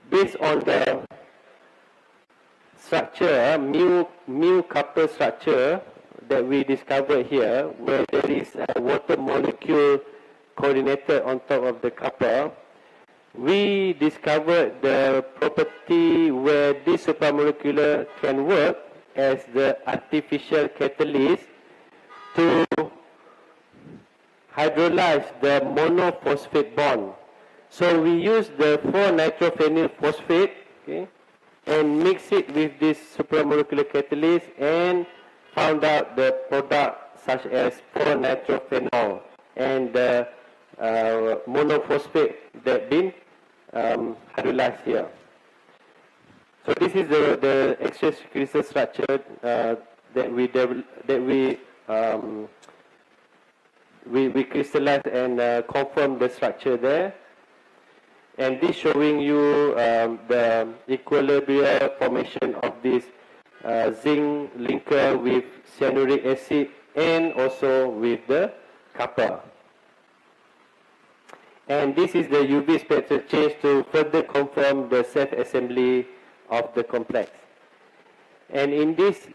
based on the structure, mu copper structure that we discovered here, where there is a water molecule coordinated on top of the copper, we discovered the property where this supramolecular can work as the artificial catalyst to hydrolyze the monophosphate bond. So we use the 4-nitrophenyl phosphate, okay, and mix it with this supramolecular catalyst and found out the product such as 4-nitrophenol and the monophosphate that been hydrolyzed here. So this is the X-ray crystal structure that we crystallized and confirmed the structure there. And this showing you the equilibrium formation of this zinc linker with cyanuric acid and also with the copper. And this is the UV spectral change to further confirm the self-assembly of the complex. And in this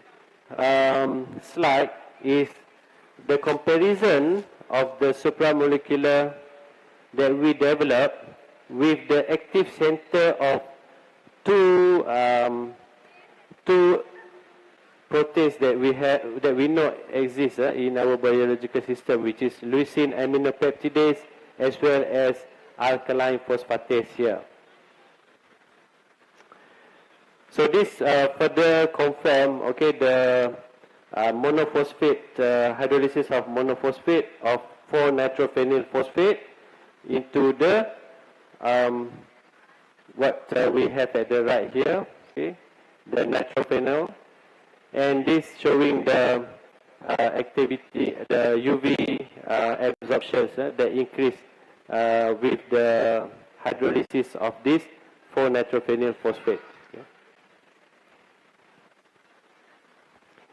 slide is the comparison of the supramolecular that we developed with the active center of two proteins that we know exist in our biological system, which is leucine aminopeptidase as well as alkaline phosphatase here. So this further confirm, okay, the monophosphate hydrolysis of monophosphate of 4-nitrophenyl phosphate into the what we have at the right here, okay, the nitrophenyl, and this showing the activity, the UV absorptions that increase with the hydrolysis of this 4-nitrophenyl phosphate. Okay.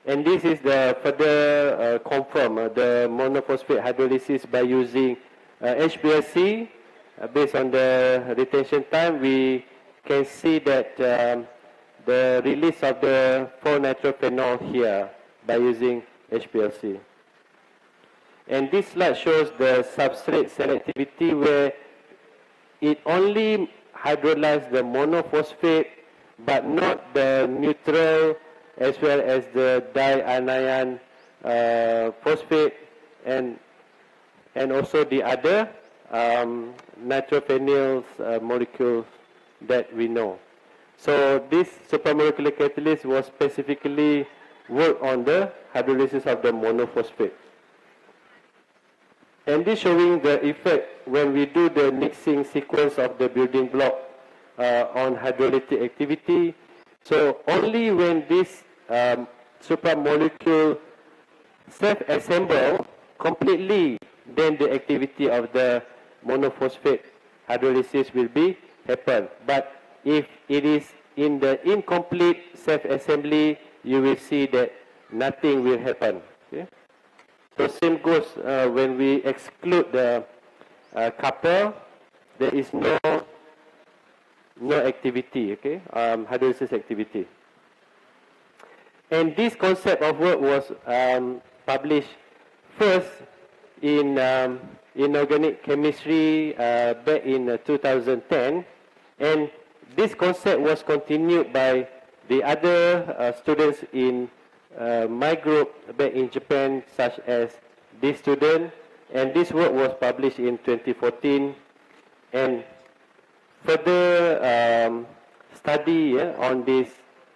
And this is the further confirm the monophosphate hydrolysis by using HPLC. Based on the retention time, we can see that the release of the 4-nitrophenol here by using HPLC. And this slide shows the substrate selectivity where it only hydrolyzes the monophosphate but not the neutral as well as the dianion phosphate and also the other nitrophenyl molecules that we know. So this supramolecular catalyst was specifically worked on the hydrolysis of the monophosphate. And this showing the effect when we do the mixing sequence of the building block on hydrolytic activity. So only when this supramolecule self-assemble completely, then the activity of the monophosphate hydrolysis will be happen. But if it is in the incomplete self-assembly, you will see that nothing will happen. Okay? So same goes when we exclude the couple, there is no activity, okay, hydrolysis activity. And this concept of work was published first in inorganic chemistry back in 2010, and this concept was continued by the other students in my group back in Japan, such as this student, and this work was published in 2014, and further study on this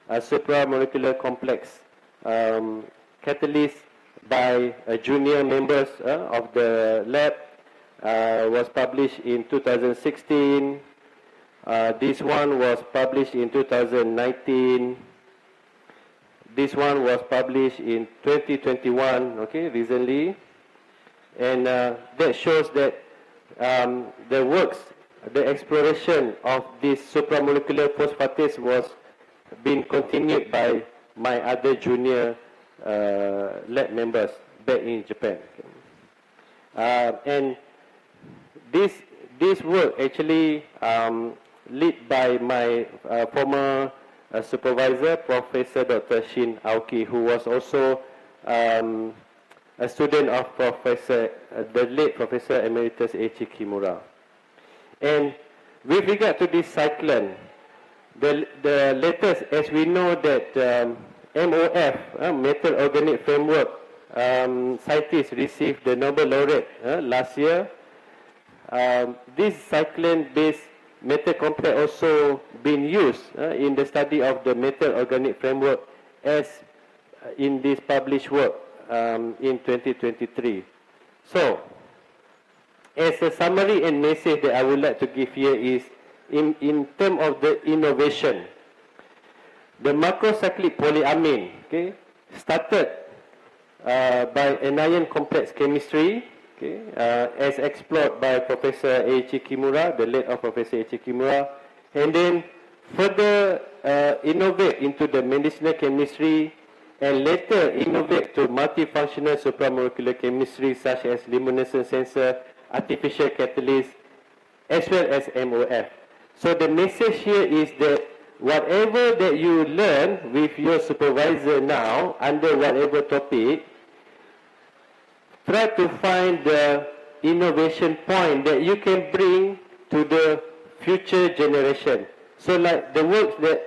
supramolecular complex catalyst by junior members of the lab was published in 2016. This one was published in 2019. This one was published in 2021, okay, recently. And that shows that the works, the exploration of this supramolecular phosphatase was being continued by my other junior lab members back in Japan. And this work actually led by my former supervisor, Professor Dr. Shin Aoki, who was also a student of the late Professor Emeritus Eiichi Kimura. And with regard to this cyclone, the latest, as we know that MOF, Metal Organic Framework, scientists received the Nobel laureate last year. This cyclone-based metal complex also been used in the study of the Metal Organic Framework as in this published work in 2023. So, as a summary and message that I would like to give here is, in terms of the innovation, the macrocyclic polyamine, okay, started by anion complex chemistry, okay, as explored by Professor Eiichi Kimura, the late of Professor Eiichi Kimura, and then further innovate into the medicinal chemistry, and later innovate to multifunctional supramolecular chemistry such as luminescence sensor, artificial catalyst, as well as MOF. So the message here is that whatever that you learn with your supervisor now, under whatever topic, try to find the innovation point that you can bring to the future generation. So like the works that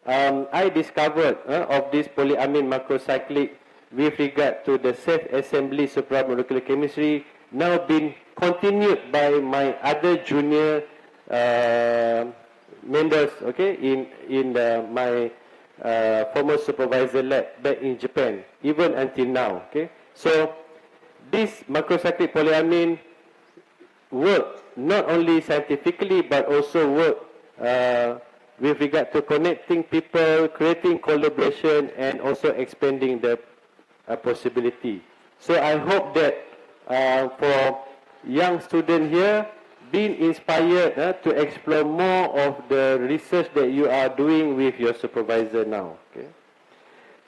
I discovered of this polyamine macrocyclic with regard to the self-assembly supramolecular chemistry now been continued by my other junior members, okay, in my former supervisor lab back in Japan, even until now, okay. So this macrocyclic polyamine work not only scientifically but also work with regard to connecting people, creating collaboration, and also expanding the possibility. So I hope that for young students here, being inspired to explore more of the research that you are doing with your supervisor now. Okay?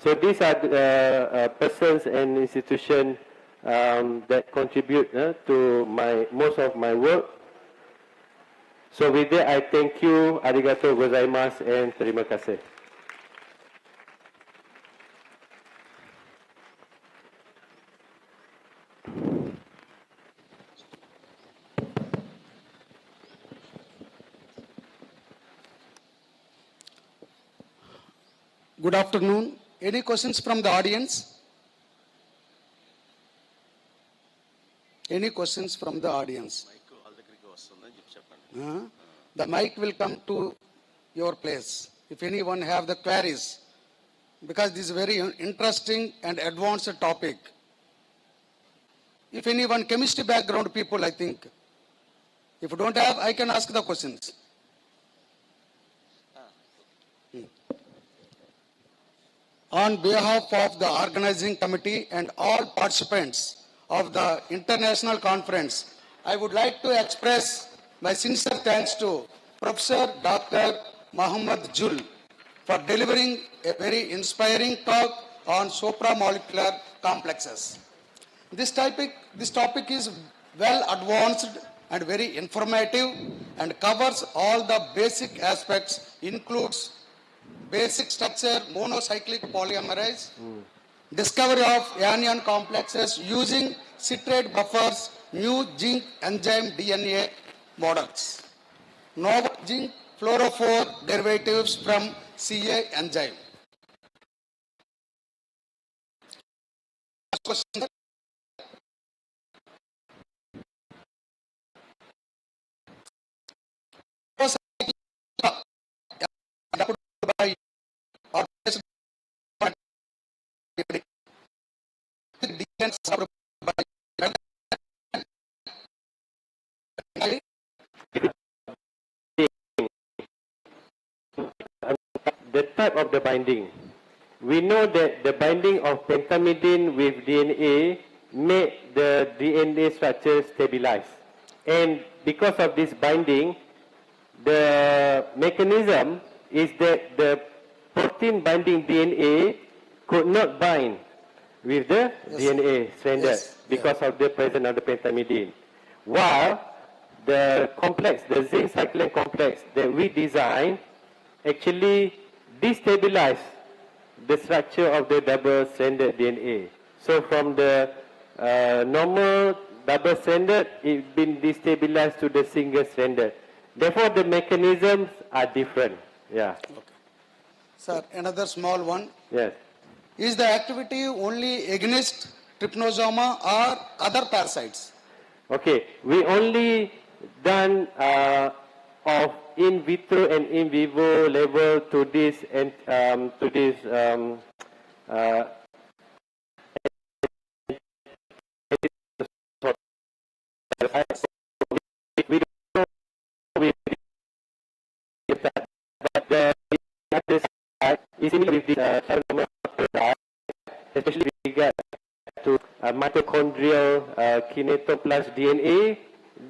So these are persons and institutions that contribute to most of my work. So with that, I thank you, arigato gozaimasu, and terima kasih. Good afternoon. Any questions from the audience? Any questions from the audience? The mic will come to your place. If anyone have the queries, because this is a very interesting and advanced topic. If anyone chemistry background people, I think. If you don't have, I can ask the questions. On behalf of the organizing committee and all participants of the international conference, I would like to express my sincere thanks to Professor Dr. Muhammad Jul for delivering a very inspiring talk on supramolecular complexes. This topic is well advanced and very informative and covers all the basic aspects, includes basic structure, monocyclic polymerase, discovery of anion complexes using citrate buffers, new zinc enzyme DNA models, novel zinc fluorophore derivatives from CA enzyme. The type of the binding. We know that the binding of pentamidine with DNA make the DNA structure stabilize. And because of this binding, the mechanism is that the protein binding DNA could not bind with the DNA stranded because of the presence of the pentamidine. While the complex, the zinc cyclone complex that we designed actually destabilize the structure of the double-stranded DNA. So from the normal double-stranded, it's been destabilized to the single-stranded. Therefore, the mechanisms are different. Yeah. Okay. Sir, another small one. Yes. Is the activity only against trypanosoma or other parasites? Okay. We only done of in vitro and in vivo level to this and we don't know but the other side is similar with this especially with regard to mitochondrial kinetoplast DNA,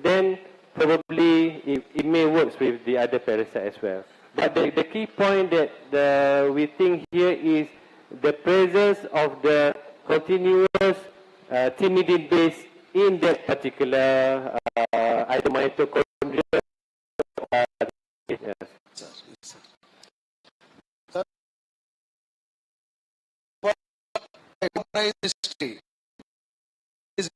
then probably it may work with the other parasite as well. But the key point that we think here is the presence of the continuous thymidine base in that particular either mitochondria or yes. History is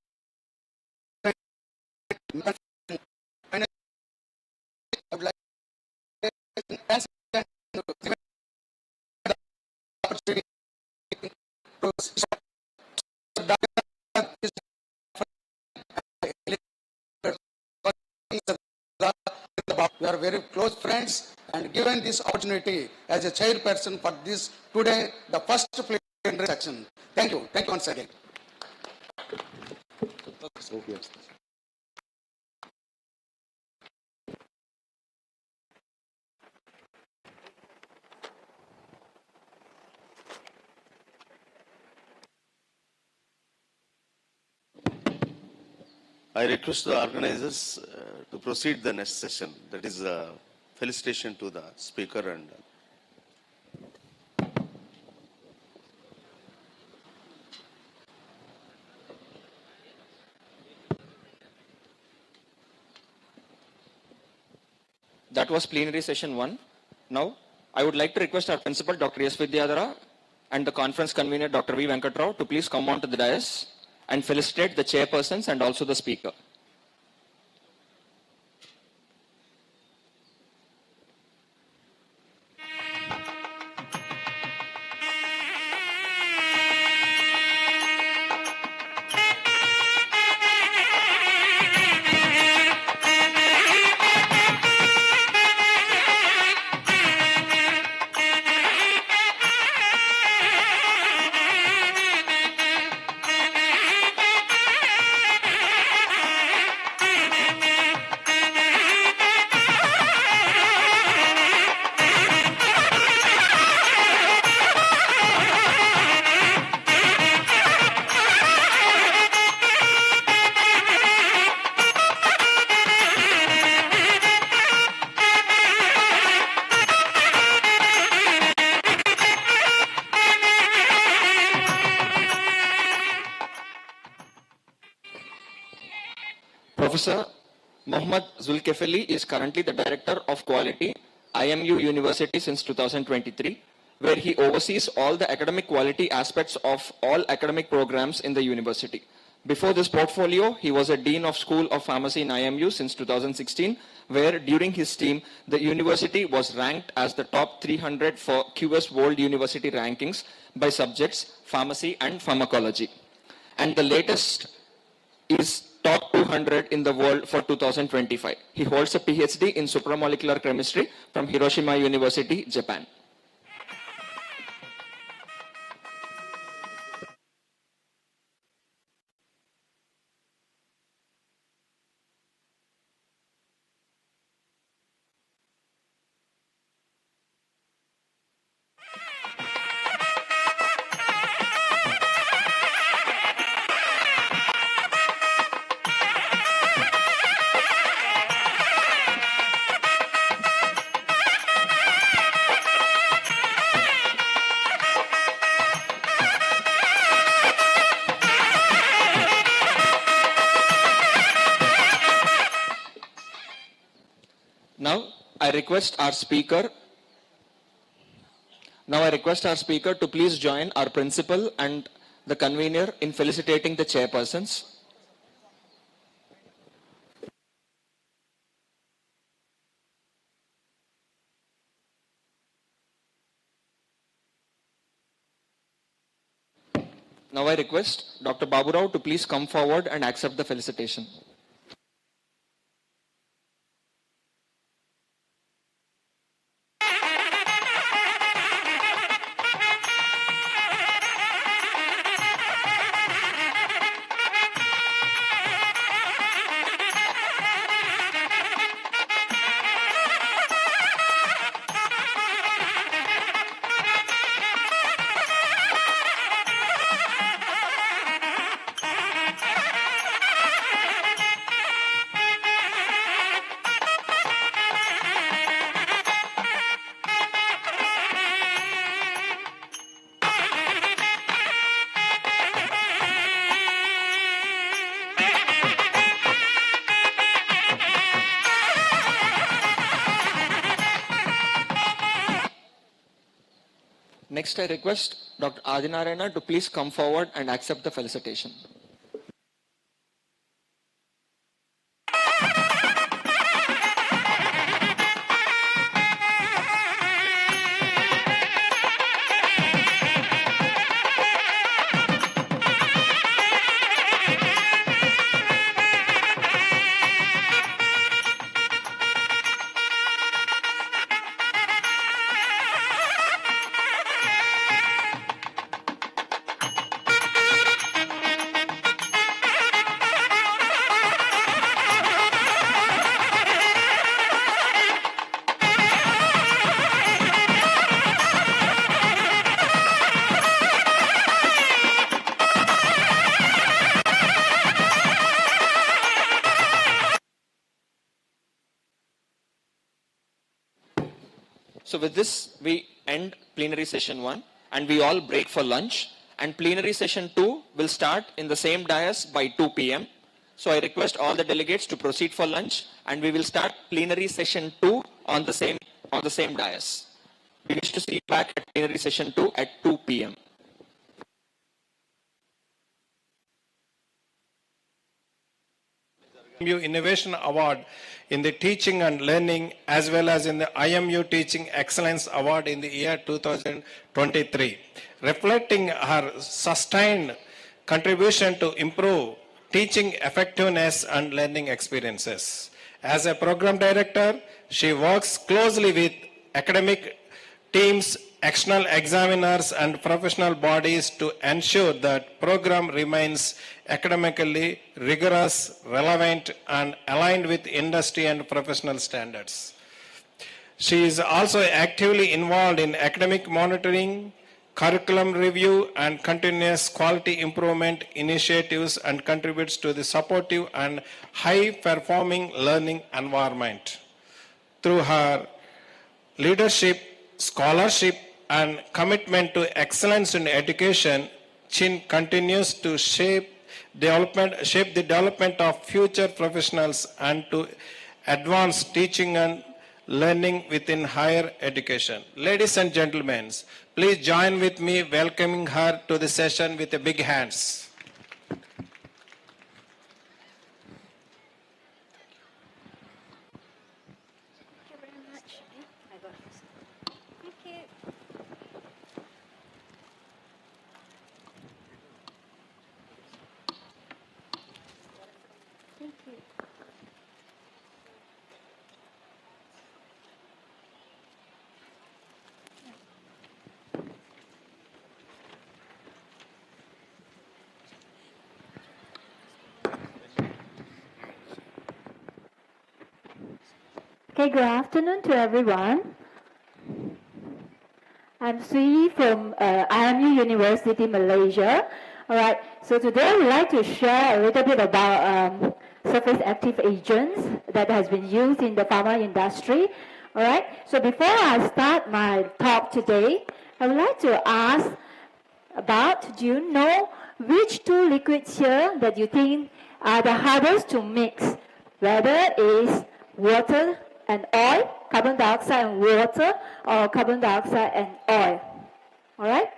We are very close friends, and given this opportunity as a chairperson for this today, the first plenary section. Thank you. Thank you once again. I request the organizers to proceed the next session. That is felicitation to the speaker and That was plenary session 1. Now, I would like to request our principal, Dr. S. Vidyadhara, and the conference convener, Dr. V. Venkatrao, to please come on to the dais and felicitate the chairpersons and also the speaker. Professor Mohammad Zulkifli is currently the Director of Quality, IMU University since 2023, where he oversees all the academic quality aspects of all academic programs in the university. Before this portfolio, he was a Dean of School of Pharmacy in IMU since 2016, where during his team, the university was ranked as the top 300 for QS World University rankings by subjects, pharmacy and pharmacology. And the latest is top 200 in the world for 2025. He holds a PhD in supramolecular chemistry from Hiroshima University, Japan. Now I request our speaker to please join our principal and the convener in felicitating the chairpersons. Now I request Dr. Baburao to please come forward and accept the felicitation. Next, I request Dr. Adinarayana to please come forward and accept the felicitation. So with this, we end plenary session 1 and we all break for lunch. And plenary session 2 will start in the same dais by 2 p.m. So I request all the delegates to proceed for lunch and we will start plenary session 2 on the same dais. We wish to see you back at plenary session 2 at 2 p.m. IMU Innovation Award in the Teaching and Learning as well as in the IMU Teaching Excellence Award in the year 2023, reflecting her sustained contribution to improve teaching effectiveness and learning experiences. As a program director, she works closely with academic teams, external examiners and professional bodies to ensure that program remains academically rigorous, relevant and aligned with industry and professional standards. She is also actively involved in academic monitoring, curriculum review and continuous quality improvement initiatives and contributes to the supportive and high-performing learning environment. Through her leadership, scholarship and commitment to excellence in education, Chin continues to shape the development of future professionals and to advance teaching and learning within higher education. Ladies and gentlemen, please join with me welcoming her to the session with a big hands. Okay, good afternoon to everyone. I'm Sui from IMU University, Malaysia. All right, so today I would like to share a little bit about surface active agents that has been used in the pharma industry. All right, so before I start my talk today, I would like to ask about, do you know which two liquids here that you think are the hardest to mix? Whether it is water and oil, carbon dioxide and water, or carbon dioxide and oil. All right?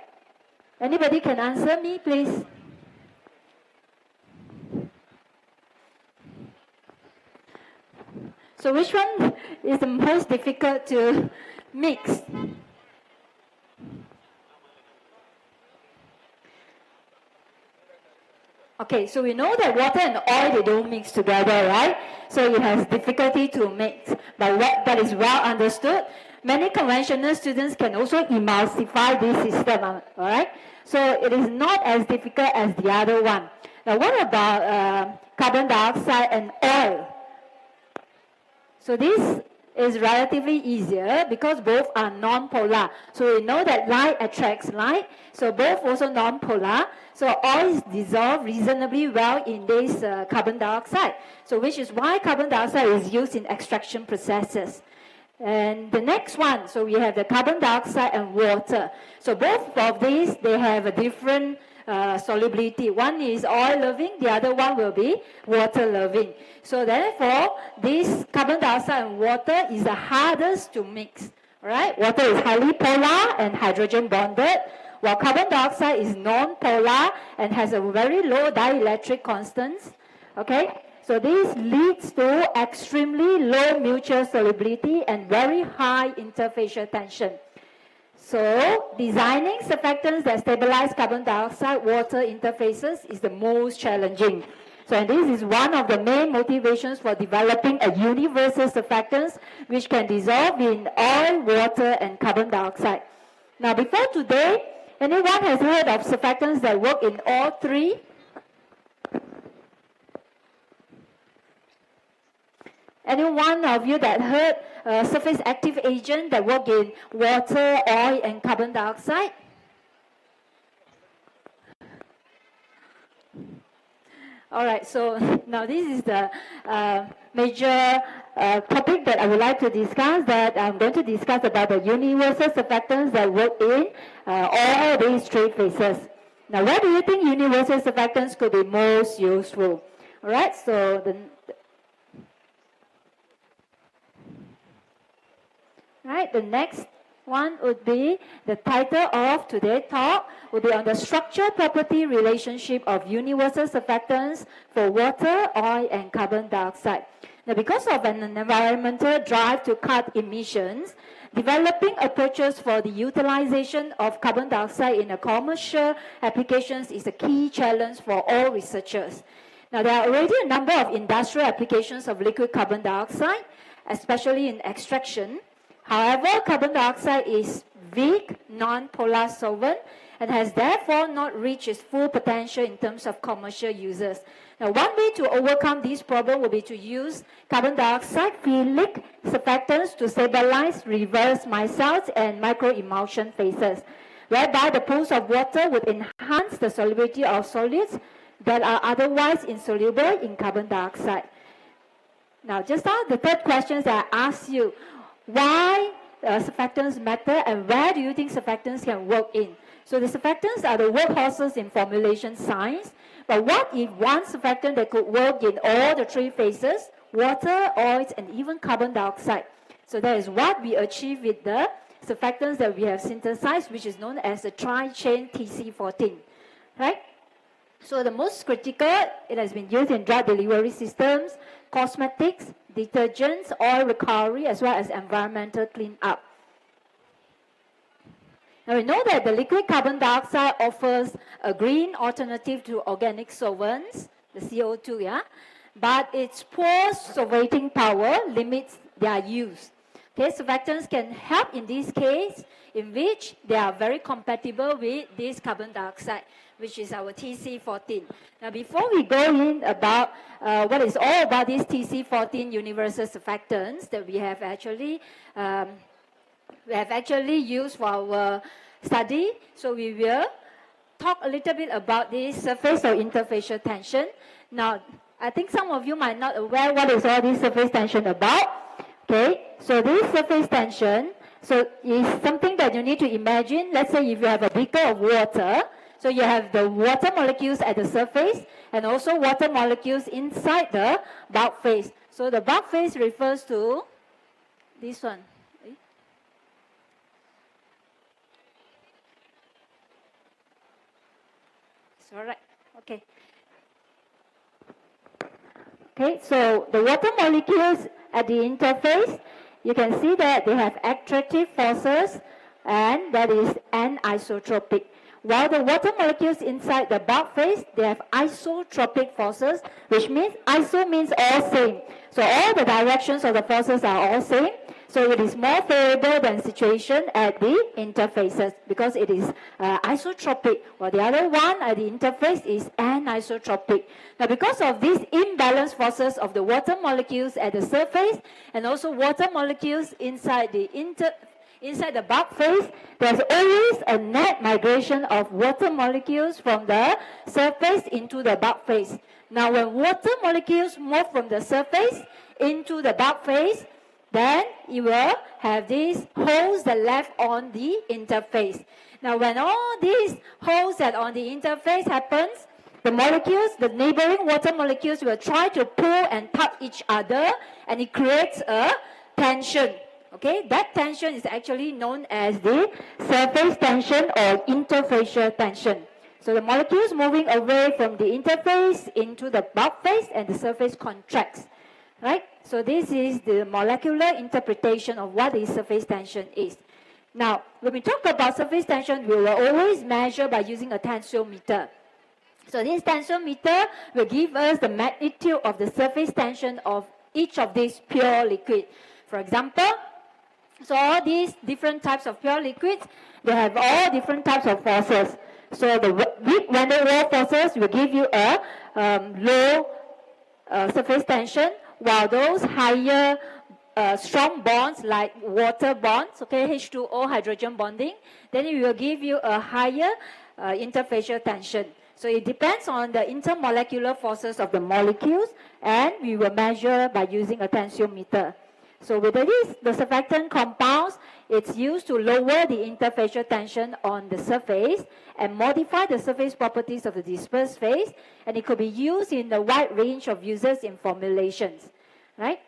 Anybody can answer me, please? So which one is the most difficult to mix? Okay, so we know that water and oil, they don't mix together, right? So it has difficulty to mix. But that is well understood. Many conventional students can also emulsify this system, all right? So it is not as difficult as the other one. Now what about carbon dioxide and oil? So this is relatively easier because both are non-polar. So we know that light attracts light, so both also non-polar. So oil is dissolved reasonably well in this carbon dioxide. So which is why carbon dioxide is used in extraction processes. And the next one, so we have the carbon dioxide and water. So both of these, they have a different solubility. One is oil-loving, the other one will be water-loving. So therefore, this carbon dioxide and water is the hardest to mix. Right? Water is highly polar and hydrogen bonded, while carbon dioxide is non-polar and has a very low dielectric constants. Okay? So this leads to extremely low mutual solubility and very high interfacial tension. So designing surfactants that stabilize carbon dioxide-water interfaces is the most challenging. So and this is one of the main motivations for developing a universal surfactants which can dissolve in oil, water, and carbon dioxide. Now before today, anyone has heard of surfactants that work in all three? Any one of you that heard surface active agent that work in water, oil, and carbon dioxide? All right, so now this is the major topic that I would like to discuss, that I'm going to discuss about the universal surfactants that work in all these three phases. Now, where do you think universal surfactants could be most useful? All right, so the next one would be, the title of today's talk would be on the structure property relationship of universal surfactants for water, oil, and carbon dioxide. Now, because of an environmental drive to cut emissions, developing approaches for the utilization of carbon dioxide in a commercial applications is a key challenge for all researchers. Now, there are already a number of industrial applications of liquid carbon dioxide, especially in extraction. However, carbon dioxide is weak, non-polar solvent, and has therefore not reached its full potential in terms of commercial uses. Now, one way to overcome this problem would be to use carbon dioxide phthalic surfactants to stabilize reverse micelles and microemulsion phases, whereby the pools of water would enhance the solubility of solids that are otherwise insoluble in carbon dioxide. Now, just now, the third question that I asked you, why surfactants matter and where do you think surfactants can work in? So the surfactants are the workhorses in formulation science. But what if one surfactant that could work in all the three phases, water, oils, and even carbon dioxide? So that is what we achieve with the surfactants that we have synthesized, which is known as the tri-chain TC14, right? So the most critical, it has been used in drug delivery systems, cosmetics, detergents, oil recovery, as well as environmental cleanup. Now, we know that the liquid carbon dioxide offers a green alternative to organic solvents, the CO2, yeah? But its poor solvating power limits their use. Okay, surfactants can help in this case, in which they are very compatible with this carbon dioxide, which is our TC14. Now, before we go in about what is all about these TC14 universal surfactants that we have actually used for our study, so we will talk a little bit about this surface or interfacial tension. Now, I think some of you might not aware what is all this surface tension about. Okay, so this surface tension is something that you need to imagine. Let's say if you have a beaker of water, so you have the water molecules at the surface and also water molecules inside the bulk phase. So the bulk phase refers to this one. It's all right. Okay. Okay, so the water molecules at the interface, you can see that they have attractive forces, and that is anisotropic. While the water molecules inside the bulk phase, they have isotropic forces, which means iso means all same. So all the directions of the forces are all same. So it is more favorable than situation at the interfaces because it is isotropic, while the other one at the interface is anisotropic. Now, because of these imbalanced forces of the water molecules at the surface and also water molecules inside the bulk phase, there's always a net migration of water molecules from the surface into the bulk phase. Now, when water molecules move from the surface into the bulk phase, then you will have these holes that left on the interface. Now, when all these holes that on the interface happens, the molecules, the neighboring water molecules will try to pull and tug each other, and it creates a tension. Okay, that tension is actually known as the surface tension or interfacial tension. So the molecules moving away from the interface into the bulk phase and the surface contracts, right? So this is the molecular interpretation of what the surface tension is. Now, when we talk about surface tension, we will always measure by using a tensiometer. So this tensiometer will give us the magnitude of the surface tension of each of these pure liquid. For example, so all these different types of pure liquids, they have all different types of forces. So the weak van der Waals forces will give you a low surface tension, while those higher strong bonds like water bonds, okay, H2O hydrogen bonding, then it will give you a higher interfacial tension. So it depends on the intermolecular forces of the molecules, and we will measure by using a tensiometer. So with this, the surfactant compounds, it's used to lower the interfacial tension on the surface and modify the surface properties of the dispersed phase, and it could be used in a wide range of uses in formulations, right?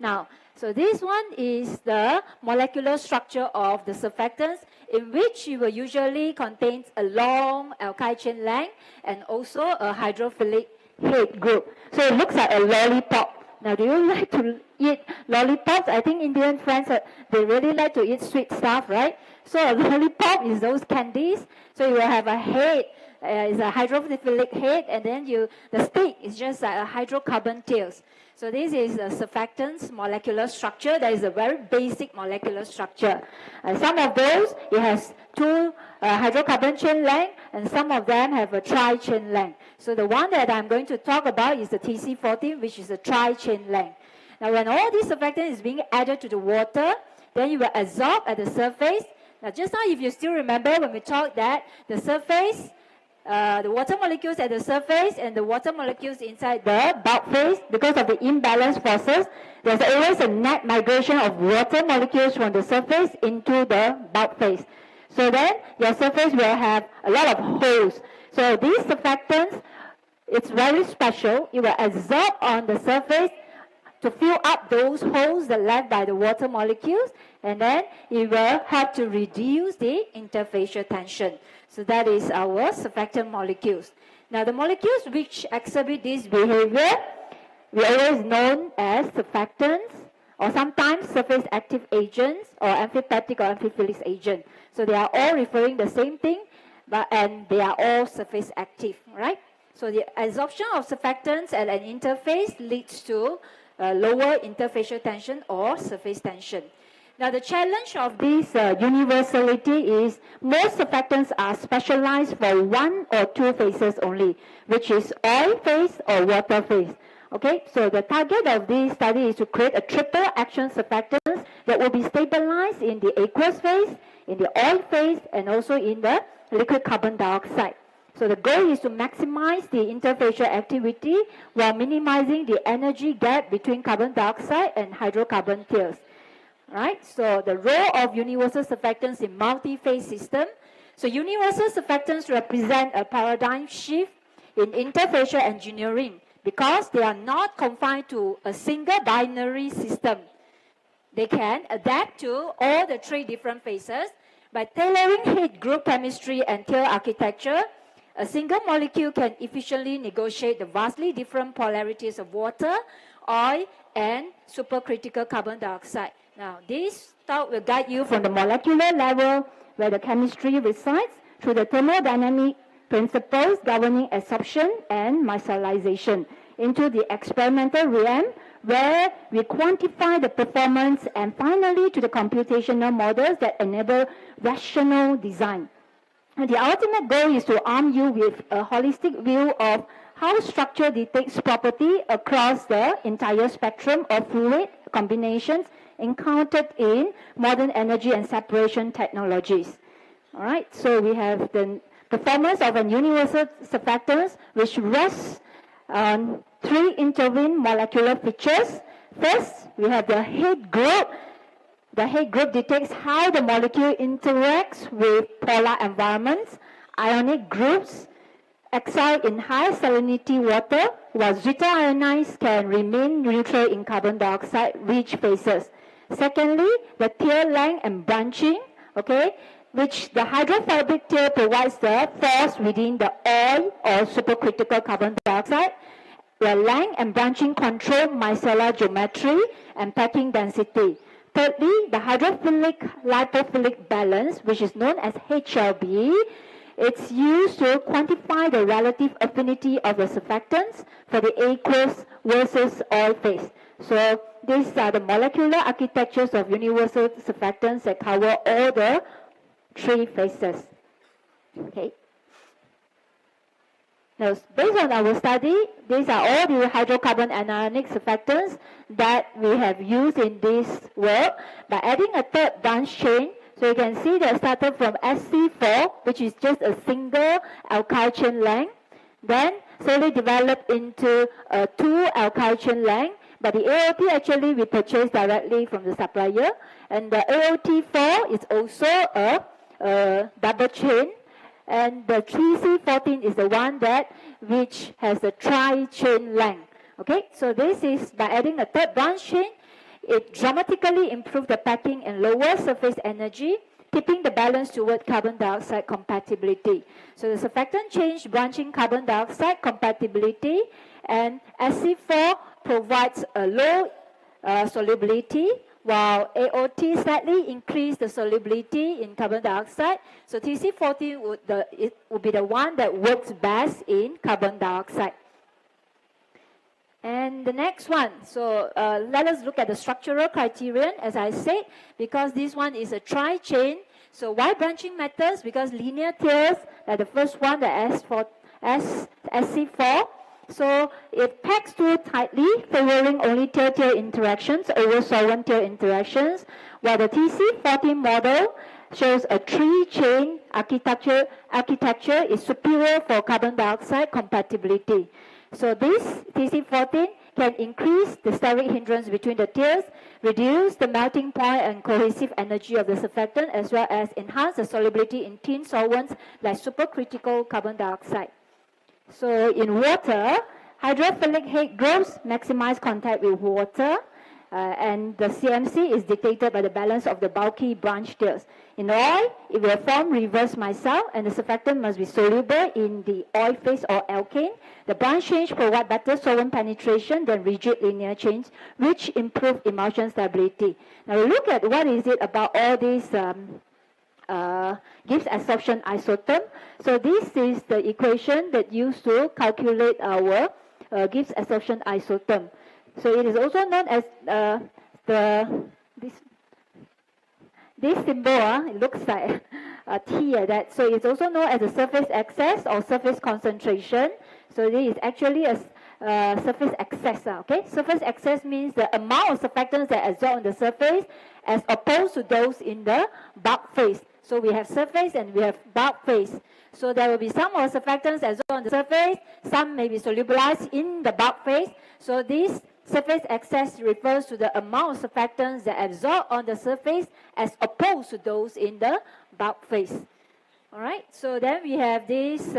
Now, so this one is the molecular structure of the surfactants, in which it will usually contains a long alkyl chain length and also a hydrophilic head group. So it looks like a lollipop. Now, do you like to eat lollipops? I think Indian friends, they really like to eat sweet stuff, right? So a lollipop is those candies. So you will have a head, it's a hydrophilic head, and then the stick is just like a hydrocarbon tails. So this is a surfactant's molecular structure. That is a very basic molecular structure. Some of those, it has two hydrocarbon chain length, and some of them have a tri-chain length. So the one that I'm going to talk about is the TC14, which is a tri-chain length. Now when all this surfactant is being added to the water, then you will absorb at the surface. Now just now, if you still remember when we talked that the surface, the water molecules at the surface and the water molecules inside the bulk phase, because of the imbalance forces, there's always a net migration of water molecules from the surface into the bulk phase. So then your surface will have a lot of holes. So these surfactants, it's very special. It will absorb on the surface to fill up those holes that left by the water molecules, and then it will help to reduce the interfacial tension. So that is our surfactant molecules. Now the molecules which exhibit this behavior, we always known as surfactants, or sometimes surface active agents, or amphipathic or amphiphilic agent. So they are all referring the same thing, and they are all surface active, right? So the absorption of surfactants at an interface leads to lower interfacial tension or surface tension. Now the challenge of this universality is most surfactants are specialized for one or two phases only, which is oil phase or water phase. Okay, so the target of this study is to create a triple action surfactants that will be stabilized in the aqueous phase, in the oil phase, and also in the liquid carbon dioxide. So the goal is to maximize the interfacial activity while minimizing the energy gap between carbon dioxide and hydrocarbon tails. Right? So the role of universal surfactants in multi-phase system. So universal surfactants represent a paradigm shift in interfacial engineering because they are not confined to a single binary system. They can adapt to all the three different phases by tailoring head group chemistry and tail architecture. A single molecule can efficiently negotiate the vastly different polarities of water, oil, and supercritical carbon dioxide. Now, this talk will guide you from the molecular level where the chemistry resides through the thermodynamic principles governing absorption and micellization into the experimental realm where we quantify the performance, and finally to the computational models that enable rational design. And the ultimate goal is to arm you with a holistic view of how structure dictates property across the entire spectrum of fluid combinations encountered in modern energy and separation technologies. All right, so we have the performance of a universal surfactants which rests on three intervened molecular features. First, we have the head group. The head group detects how the molecule interacts with polar environments. Ionic groups excel in high salinity water, while zeta ionized can remain neutral in carbon dioxide-rich phases. Secondly, the tail length and branching, okay, which the hydrophobic tail provides the force within the oil or supercritical carbon dioxide, where length and branching control micellar geometry and packing density. Thirdly, the hydrophilic-lipophilic balance, which is known as HLB, it's used to quantify the relative affinity of the surfactants for the aqueous versus oil phase. So these are the molecular architectures of universal surfactants that cover all the three phases. Okay. Now, based on our study, these are all the hydrocarbon anionic surfactants that we have used in this work. By adding a third branch chain So you can see that started from SC4, which is just a single alkyl chain length, then slowly developed into a 2 alkyl chain length. But the AOT actually we purchase directly from the supplier, and the AOT4 is also a double chain, and the TC14 is the one which has a tri-chain length. Okay, so this is by adding a third branch chain, it dramatically improves the packing and lower surface energy, tipping the balance toward carbon dioxide compatibility. So the surfactant change branching carbon dioxide compatibility, and SC4 provides a low solubility, while AOT slightly increase the solubility in carbon dioxide. So TC14 would be the one that works best in carbon dioxide. And the next one, so let us look at the structural criterion, as I said, because this one is a tri-chain. So why branching matters? Because linear tails, like the first one, the SC4, so it packs too tightly, favoring only tail-tail interactions over solvent-tail interactions, while the TC14 model shows a 3-chain architecture is superior for carbon dioxide compatibility. So this TC14 can increase the steric hindrance between the tails, reduce the melting point and cohesive energy of the surfactant, as well as enhance the solubility in thin solvents like supercritical carbon dioxide. So in water, hydrophilic head growths maximize contact with water, and the CMC is dictated by the balance of the bulky branch tails. In oil, it will form reverse micelle, and the surfactant must be soluble in the oil phase or alkane. The branch chains provide better solvent penetration than rigid linear chains, which improve emulsion stability. Now we look at what is it about all these Gibbs absorption isotherm. So this is the equation that used to calculate our Gibbs absorption isotherm. So it is also known as this symbol, it looks like a T like that. So it's also known as the surface excess or surface concentration. So this is actually a surface excess. Okay, surface excess means the amount of surfactants that absorb on the surface as opposed to those in the bulk phase. So we have surface and we have bulk phase. So there will be some of the surfactants absorbed on the surface, some may be solubilized in the bulk phase. So this surface excess refers to the amount of surfactants that absorb on the surface as opposed to those in the bulk phase. All right, so then we have this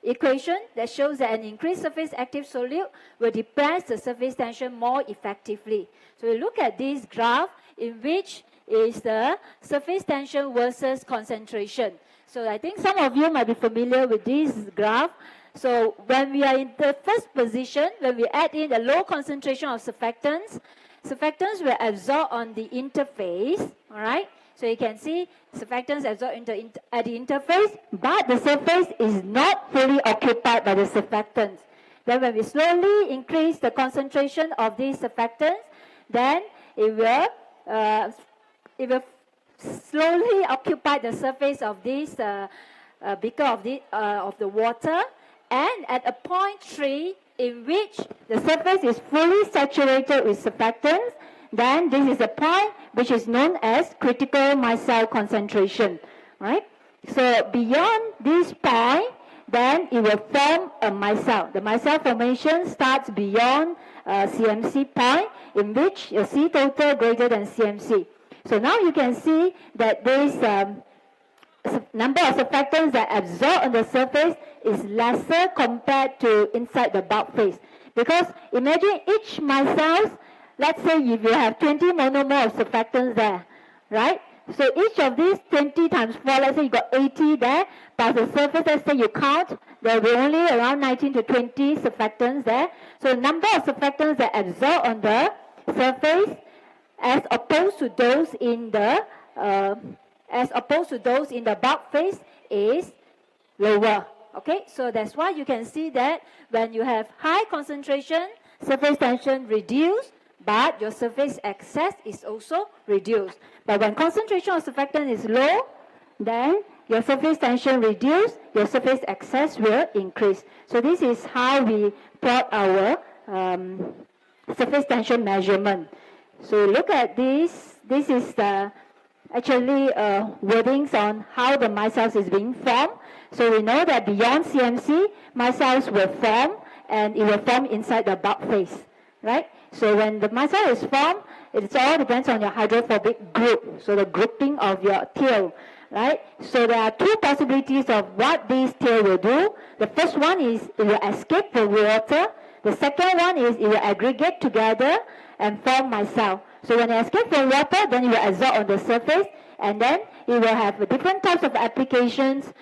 equation that shows that an increased surface active solute will depress the surface tension more effectively. So we look at this graph in which is the surface tension versus concentration. So I think some of you might be familiar with this graph. So when we are in the first position, when we add in a low concentration of surfactants, surfactants will absorb on the interface, all right? So you can see surfactants absorb at the interface, but the surface is not fully occupied by the surfactants. Then when we slowly increase the concentration of these surfactants, then it will slowly occupy the surface of this beaker of the water, and at a point 3 in which the surface is fully saturated with surfactants, then this is a point which is known as critical micelle concentration, right? So beyond this point, then it will form a micelle. The micelle formation starts beyond CMC point, in which you C total greater than CMC. So now you can see that this number of surfactants that absorb on the surface is lesser compared to inside the bulk phase. Because imagine each micelle, let's say if you have 20 monomer of surfactants there, right? So each of these 20 times 4, let's say you got 80 there, but the surface, let's say you count, there will be only around 19 to 20 surfactants there. So the number of surfactants that absorb on the surface as opposed to those in the bulk phase is lower. Okay, so that's why you can see that when you have high concentration, surface tension reduced, but your surface excess is also reduced. But when concentration of surfactant is low, then your surface tension reduced, your surface excess will increase. So this is how we plot our surface tension measurement. So look at this. This is the actually wordings on how the micelles is being formed. So we know that beyond CMC, micelles will form, and it will form inside the bulk phase, right? So when the micelle is formed, it all depends on your hydrophobic group, so the grouping of your tail, right? So there are two possibilities of what this tail will do. The first one is it will escape from water. The second one is it will aggregate together and form micelle. So when it escapes from water, then it will absorb on the surface, and then it will have different types of applications.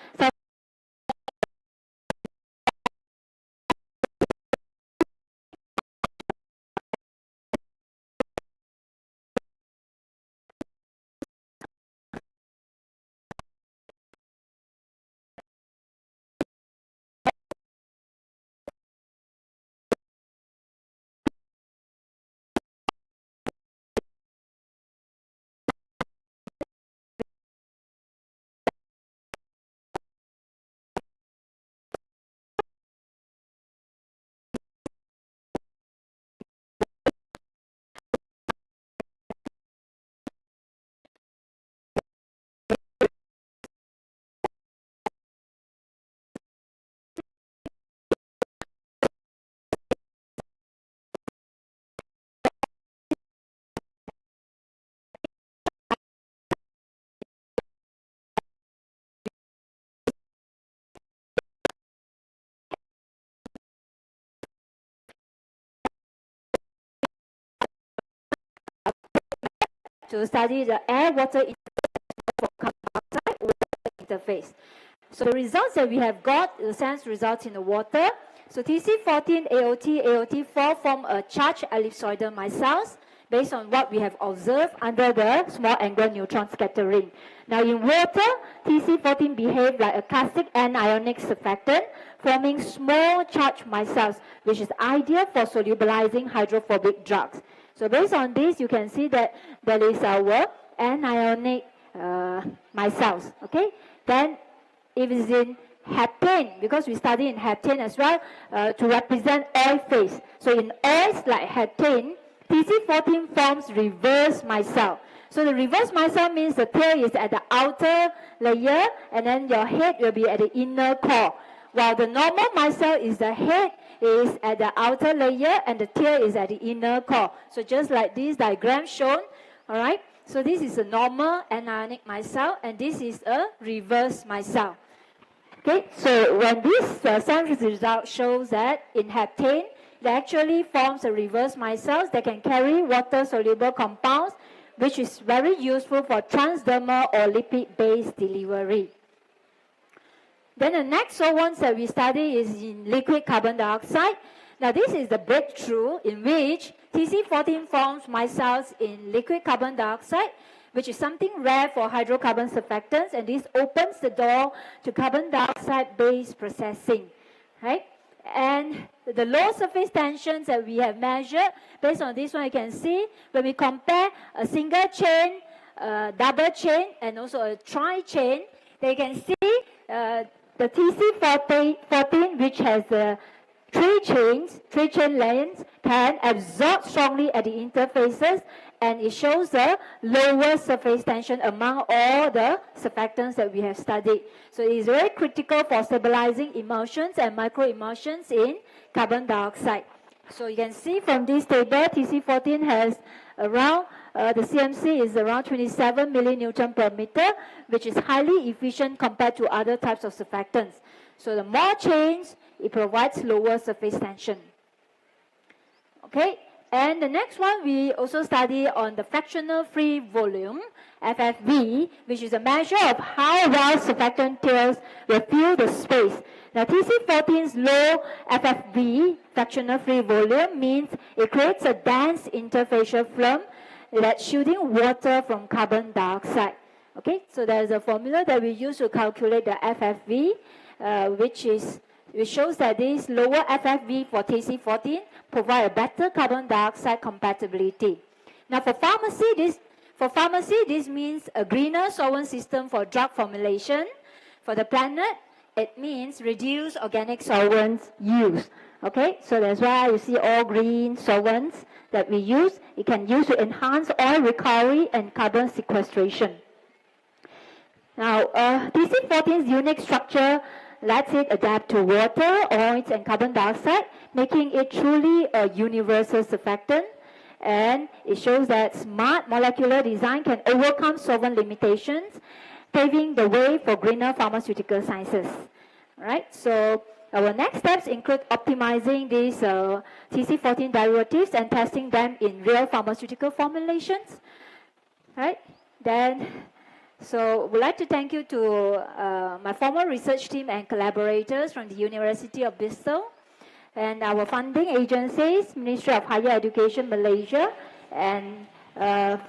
To study the air-water interface. So the results that we have got, the sense results in the water. So TC14, AOT, AOT4 form a charged ellipsoidal micelles based on what we have observed under the small angular neutron scattering. Now in water, TC14 behave like a classic anionic surfactant, forming small charged micelles, which is ideal for solubilizing hydrophobic drugs. So based on this, you can see that there is our anionic micelles. Okay. Then if it's in heptane, because we study in heptane as well, to represent oil phase. So in oils like heptane, TC14 forms reverse micelle. So the reverse micelle means the tail is at the outer layer, and then your head will be at the inner core. While the normal micelle is the head is at the outer layer and the tail is at the inner core. So just like this diagram shown, all right? So this is a normal anionic micelle, and this is a reverse micelle. Okay, so when this scientific result shows that in heptane, it actually forms a reverse micelles that can carry water-soluble compounds, which is very useful for transdermal or lipid-based delivery. Then the next ones that we study is in liquid carbon dioxide. Now this is the breakthrough in which TC14 forms micelles in liquid carbon dioxide, which is something rare for hydrocarbon surfactants, and this opens the door to carbon dioxide-based processing, right? And the low surface tensions that we have measured, based on this one, you can see when we compare a single chain, double chain, and also a tri-chain, they can see the TC14, which has three chain lengths, can absorb strongly at the interfaces, and it shows the lower surface tension among all the surfactants that we have studied. So it is very critical for stabilizing emulsions and microemulsions in carbon dioxide. So you can see from this table, TC14 has around, the CMC is around 27 millinewton per meter, which is highly efficient compared to other types of surfactants. So the more chains, it provides lower surface tension. Okay, and the next one we also study on the fractional free volume, FFV, which is a measure of how well surfactant tails will fill the space. Now TC14's low FFV, fractional free volume, means it creates a dense interfacial film that's shielding water from carbon dioxide. Okay, so there's a formula that we use to calculate the FFV, which shows that this lower FFV for TC14 provide a better carbon dioxide compatibility. Now for pharmacy, this means a greener solvent system for drug formulation. For the planet, it means reduced organic solvents use. Okay, so that's why you see all green solvents that we use. It can use to enhance oil recovery and carbon sequestration. Now, TC14's unique structure lets it adapt to water, oils, and carbon dioxide, making it truly a universal surfactant. And it shows that smart molecular design can overcome solvent limitations, paving the way for greener pharmaceutical sciences. Right? So our next steps include optimizing these TC14 derivatives and testing them in real pharmaceutical formulations. Right? Then, so we'd like to thank you to my former research team and collaborators from the University of Bristol, and our funding agencies, Ministry of Higher Education Malaysia, and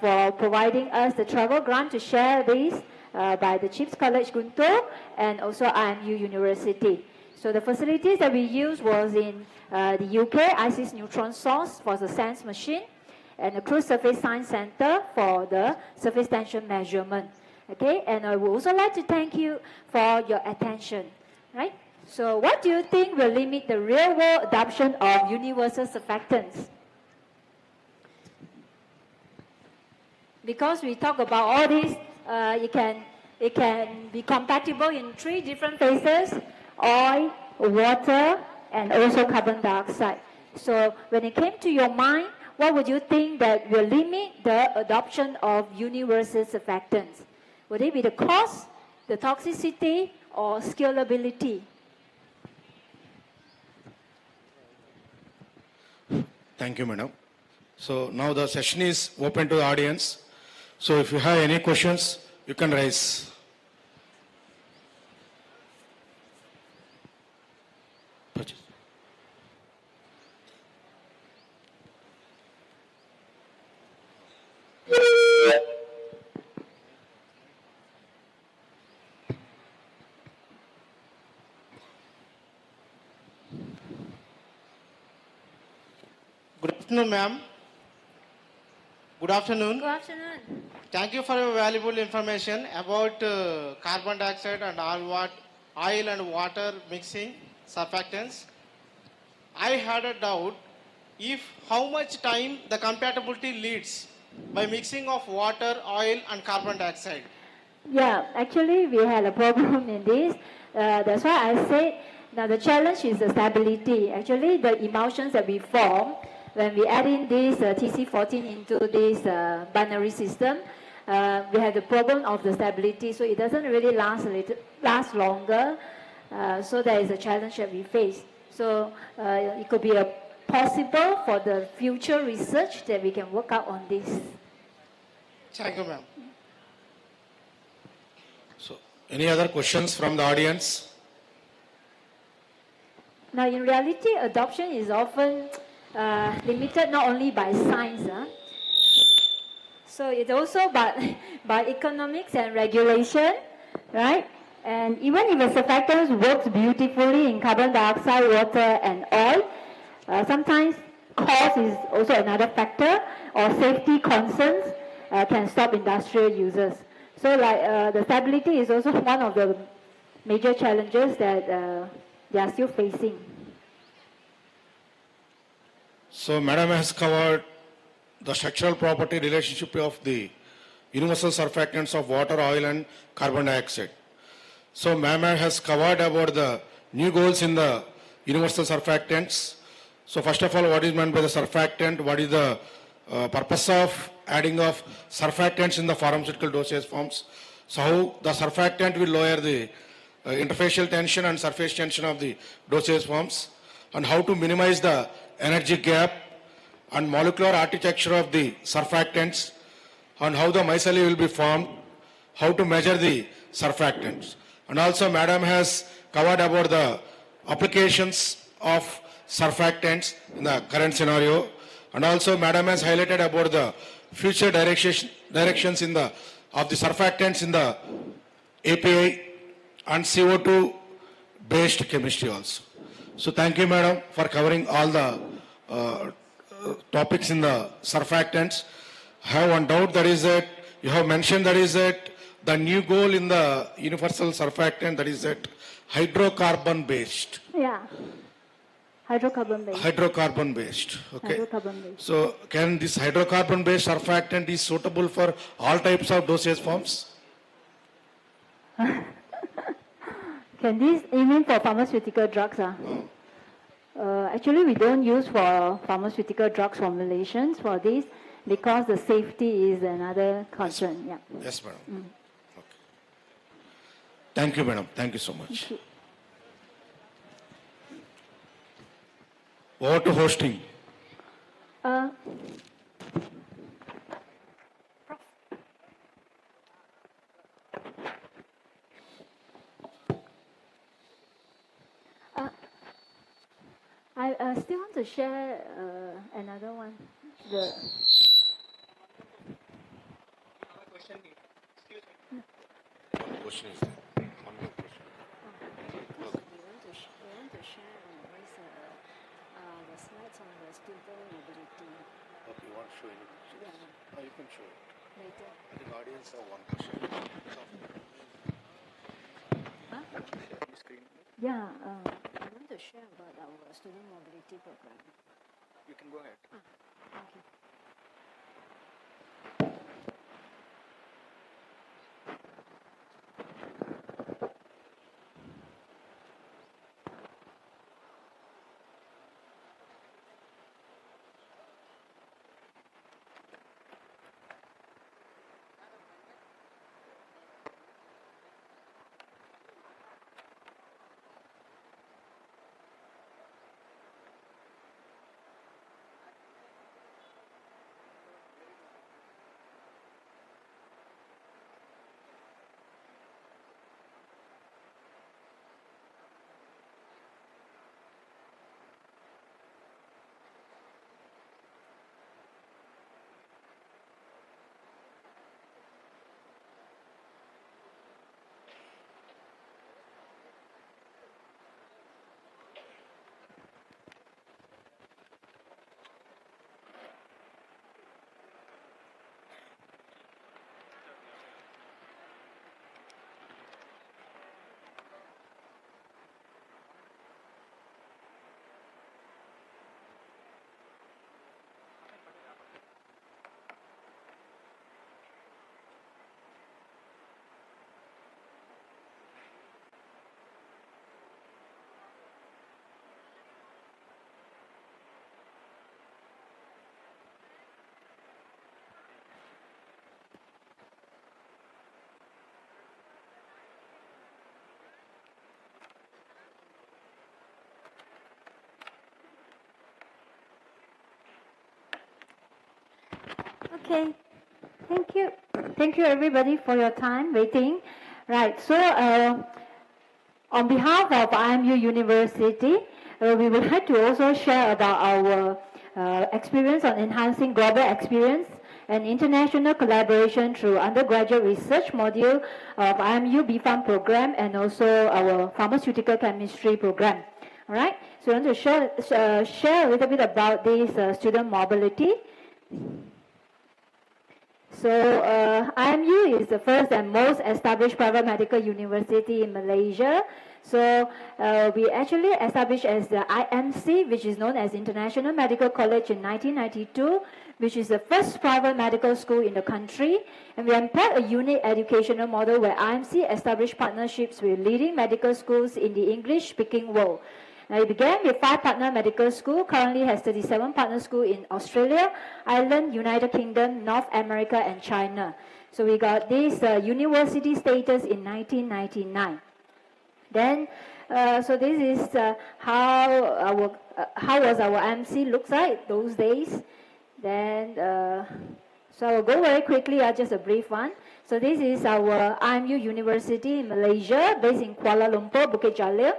for providing us the travel grant to share this by the Chiefs College Guntur and also IMU University. So the facilities that we used was in the UK, ICES Neutron Source for the SENSE machine, and the Cruise Surface Science Center for the surface tension measurement. Okay, and I would also like to thank you for your attention. Right? So what do you think will limit the real-world adoption of universal surfactants? Because we talk about all this, it can be compatible in 3 different phases: oil, water, and also carbon dioxide. So when it came to your mind, what would you think that will limit the adoption of universal surfactants? Would it be the cost, the toxicity, or scalability? Thank you, madam. So now the session is open to the audience. So if you have any questions, you can raise. Good afternoon, ma'am. Good afternoon. Good afternoon. Thank you for your valuable information about carbon dioxide and oil and water mixing surfactants. I had a doubt if how much time the compatibility leads by mixing of water, oil and carbon dioxide. Yeah, actually we had a problem in this. That's why I said now the challenge is the stability. Actually the emulsions that we form when we add in this TC14 into this binary system, we have the problem of the stability, so it doesn't really last longer. So that is a challenge that we face. So it could be possible for the future research that we can work out on this. Thank you, ma'am. So any other questions from the audience? Now in reality, adoption is often limited not only by science, so it's also by economics and regulation, right? And even if a surfactant works beautifully in carbon dioxide, water, and oil, sometimes cost is also another factor, or safety concerns can stop industrial users. So, like the stability is also one of the major challenges that they are still facing. So, madam has covered the structural property relationship of the universal surfactants of water, oil, and carbon dioxide. So, ma'am has covered about the new goals in the universal surfactants. So, first of all, what is meant by the surfactant? What is the purpose of adding of surfactants in the pharmaceutical dosage forms? So, how the surfactant will lower the interfacial tension and surface tension of the dosage forms, and how to minimize the energy gap and molecular architecture of the surfactants, and how the micelle will be formed, how to measure the surfactants. And also madam has covered about the applications of surfactants in the current scenario, and also madam has highlighted about the future directions in the of the surfactants in the API and CO2 based chemistry also. So thank you madam for covering all the topics in the surfactants. I have one doubt, that is that you have mentioned that is that the new goal in the universal surfactant, that is that hydrocarbon based. Yeah. Hydrocarbon based. Hydrocarbon based. Okay. Hydrocarbon based. So can this hydrocarbon based surfactant is suitable for all types of dosage forms? Can this, you mean for pharmaceutical drugs? Actually, we don't use for pharmaceutical drugs formulations for this because the safety is another concern. Yeah. Yes, madam. Okay. Thank you, madam. Thank you so much. Over to hosting. I still want to share another one. The Question is there. One more question. we want to share the slides on the student mobility. Okay, you want to show any pictures? Yeah. Oh, you can show it. Later. I think audience have one question. Yeah, I want to share about our student mobility program. You can go ahead. Okay. Okay, thank you. Thank you everybody for your time waiting. Right, so on behalf of IMU University, we would like to also share about our experience on enhancing global experience and international collaboration through undergraduate research module of IMU BPharm program and also our pharmaceutical chemistry program. All right, so I want to share a little bit about this student mobility. So IMU is the first and most established private medical university in Malaysia. So we actually established as the IMC, which is known as International Medical College in 1992, which is the first private medical school in the country. And we employed a unique educational model where IMC established partnerships with leading medical schools in the English-speaking world. Now, it began with 5 partner medical schools, currently has 37 partner schools in Australia, Ireland, United Kingdom, North America, and China. So we got this university status in 1999. Then, so this is how was our MC looks like those days. Then, so I will go very quickly, just a brief one. So this is our IMU University in Malaysia, based in Kuala Lumpur, Bukit Jalil,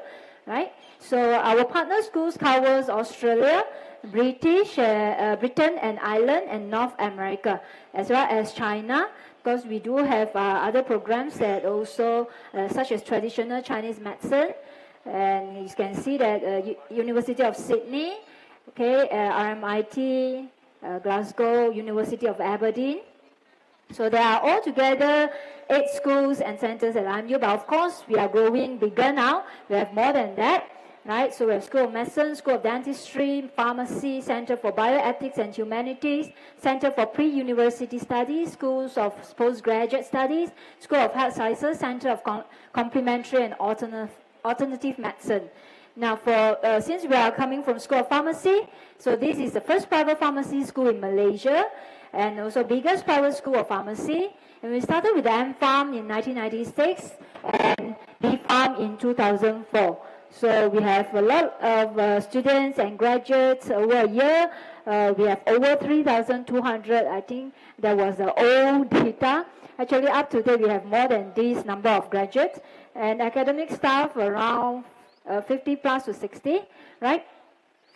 right? So our partner schools covers Australia, Britain and Ireland, and North America, as well as China, because we do have other programs that also, such as traditional Chinese medicine, and you can see that University of Sydney, okay, RMIT, Glasgow, University of Aberdeen. So there are altogether 8 schools and centers at IMU, but of course we are growing bigger now. We have more than that. right? So we have School of Medicine, School of Dentistry, Pharmacy, Center for Bioethics and Humanities, Center for Pre-University Studies, Schools of Postgraduate Studies, School of Health Sciences, Center of Complementary and Alternative Medicine. Now, since we are coming from School of Pharmacy, so this is the first private pharmacy school in Malaysia, and also biggest private school of pharmacy. And we started with M-Pharm in 1996 and B-Pharm in 2004. So we have a lot of students and graduates over a year. We have over 3,200. I think that was the old data. Actually, up to date, we have more than this number of graduates. And academic staff around 50 plus to 60, right?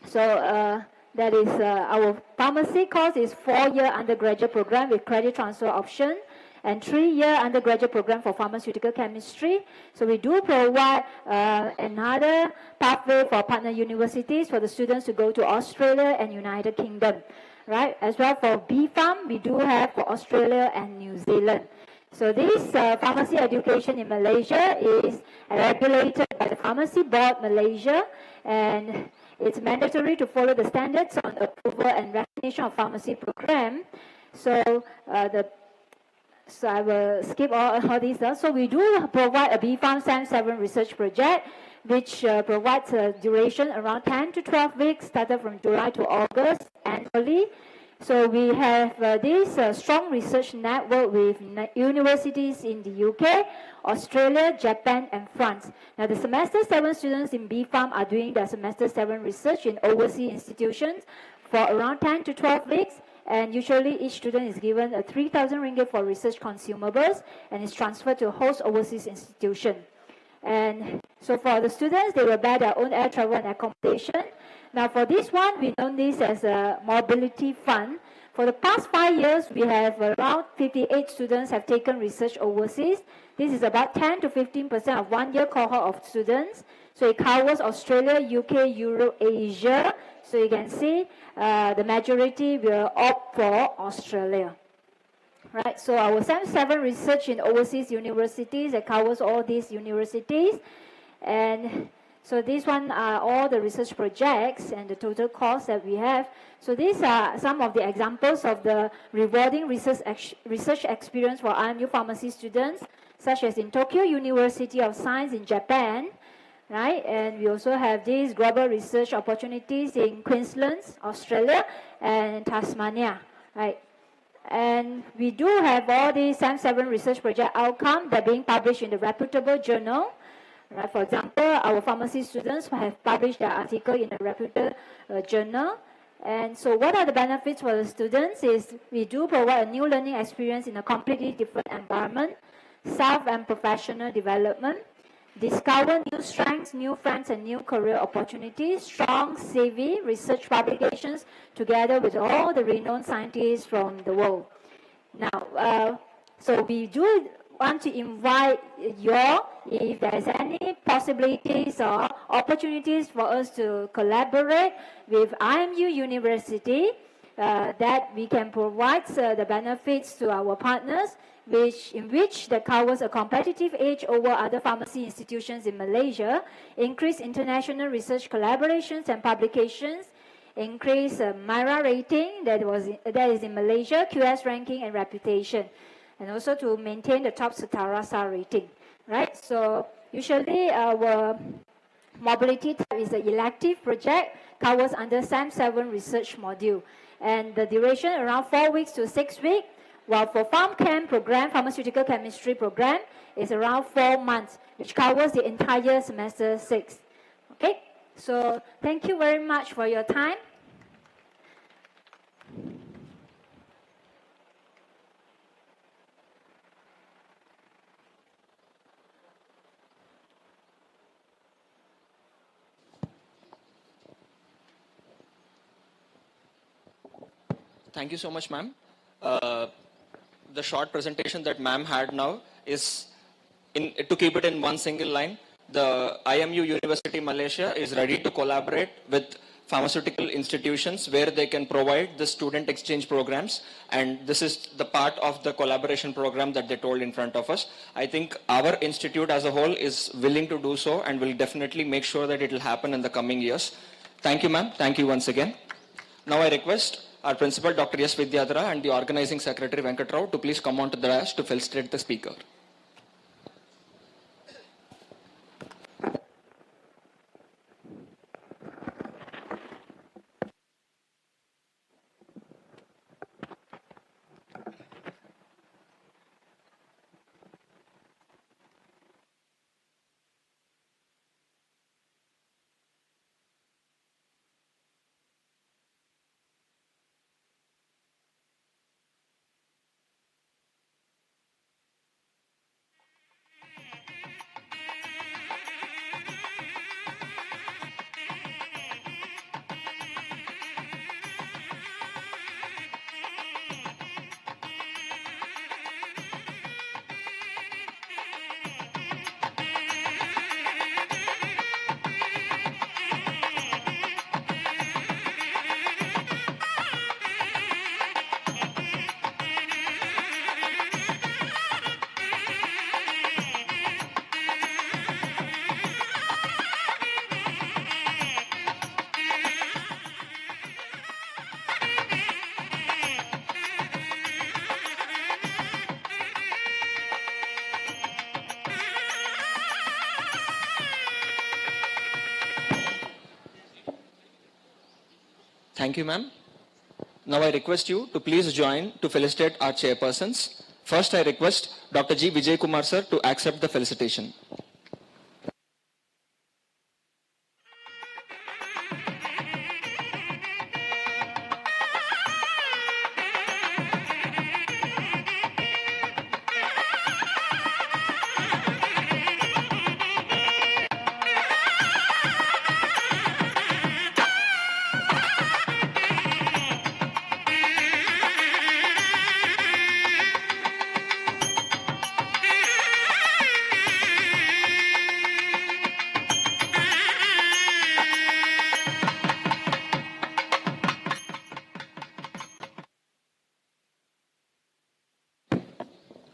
So that is our pharmacy course is 4-year undergraduate program with credit transfer option, and 3-year undergraduate program for pharmaceutical chemistry. So we do provide another pathway for partner universities for the students to go to Australia and United Kingdom, right? As well for B-Pharm, we do have for Australia and New Zealand. So this pharmacy education in Malaysia is regulated by the Pharmacy Board Malaysia, and it's mandatory to follow the standards on approval and recognition of pharmacy program. So So I will skip all these. So we do provide a B-Pharm SAM7 research project, which provides a duration around 10 to 12 weeks, started from July to August annually. So we have this strong research network with universities in the UK, Australia, Japan, and France. Now the semester 7 students in B-Pharm are doing their semester 7 research in overseas institutions for around 10 to 12 weeks. And usually each student is given a 3,000 ringgit for research consumables and is transferred to a host overseas institution. And so for the students, they will bear their own air travel and accommodation. Now for this one, we know this as a mobility fund. For the past 5 years, we have around 58 students have taken research overseas. This is about 10 to 15% of 1-year cohort of students. So it covers Australia, UK, Europe, Asia. So you can see the majority will opt for Australia. Right, so our SAM7 research in overseas universities, that covers all these universities. And so these one are all the research projects and the total cost that we have. So these are some of the examples of the rewarding research experience for IMU pharmacy students, such as in Tokyo University of Science in Japan, right? And we also have these global research opportunities in Queensland, Australia, and Tasmania, right? And we do have all these SAM7 research project outcomes that are being published in the reputable journal. Right? For example, our pharmacy students have published their article in a reputable journal. And so what are the benefits for the students is we do provide a new learning experience in a completely different environment, self and professional development, discover new strengths, new friends, and new career opportunities, strong CV, research publications, together with all the renowned scientists from the world. Now, so we do want to invite you all, if there's any possibilities or opportunities for us to collaborate with IMU University, that we can provide the benefits to our partners, in which that covers a competitive edge over other pharmacy institutions in Malaysia, increase international research collaborations and publications, increase MIRA rating that is in Malaysia, QS ranking and reputation, and also to maintain the top Setarasa rating, right? So usually our mobility type is an elective project, covers under SAM7 research module, and the duration around 4 weeks to 6 weeks. While for PharmChem program, pharmaceutical chemistry program, is around 4 months, which covers the entire semester 6. Okay, so thank you very much for your time. Thank you so much, ma'am. The short presentation that ma'am had now is, to keep it in one single line, the IMU University Malaysia is ready to collaborate with pharmaceutical institutions where they can provide the student exchange programs, and this is the part of the collaboration program that they told in front of us. I think our institute as a whole is willing to do so and will definitely make sure that it will happen in the coming years. Thank you, ma'am. Thank you once again. Now I request our principal, Dr. S. Vidyadhara, and the organizing secretary, Venkat Rao, to please come on to the dais to felicitate the speaker. Thank you, ma'am. Now I request you to please join to felicitate our chairpersons. First, I request Dr. G. Vijay Kumar sir to accept the felicitation.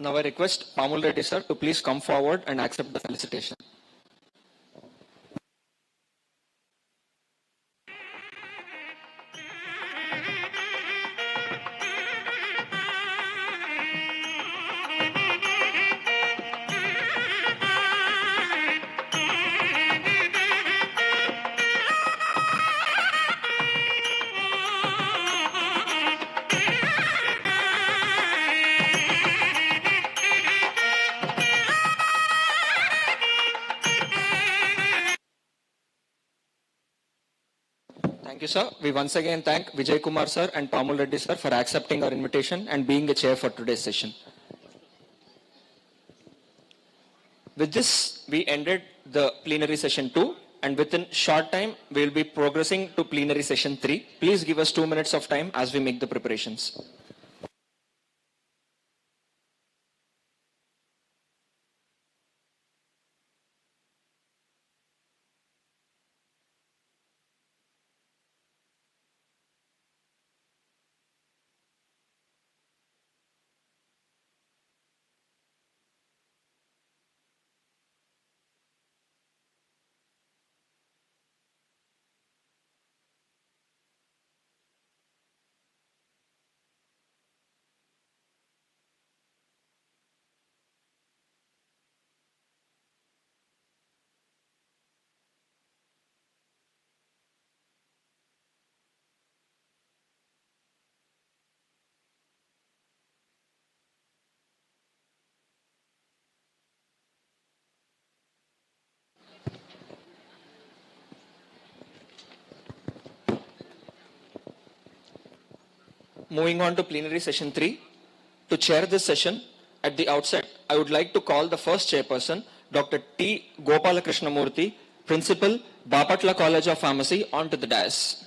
Now I request Pamul Reddy sir to please come forward and accept the felicitation. Thank you, sir. We once again thank Vijay Kumar sir and Pamul Reddy sir for accepting our invitation and being a chair for today's session. With this, we ended the plenary session 2, and within short time, we will be progressing to plenary session 3. Please give us 2 minutes of time as we make the preparations. Moving on to plenary session 3. To chair this session, at the outset, I would like to call the first chairperson, Dr. T. Gopalakrishnamurthy, Principal, Bapatla College of Pharmacy, onto the dais.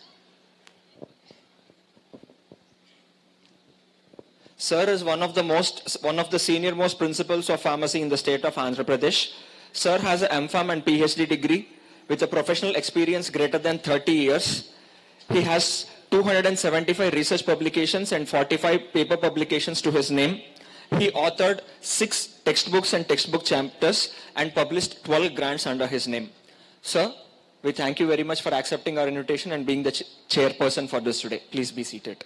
Sir is one of the senior most principals of pharmacy in the state of Andhra Pradesh. Sir has an MPharm and PhD degree with a professional experience greater than 30 years. He has 275 research publications and 45 paper publications to his name. He authored 6 textbooks and textbook chapters and published 12 grants under his name. Sir, we thank you very much for accepting our invitation and being the chairperson for this today. Please be seated.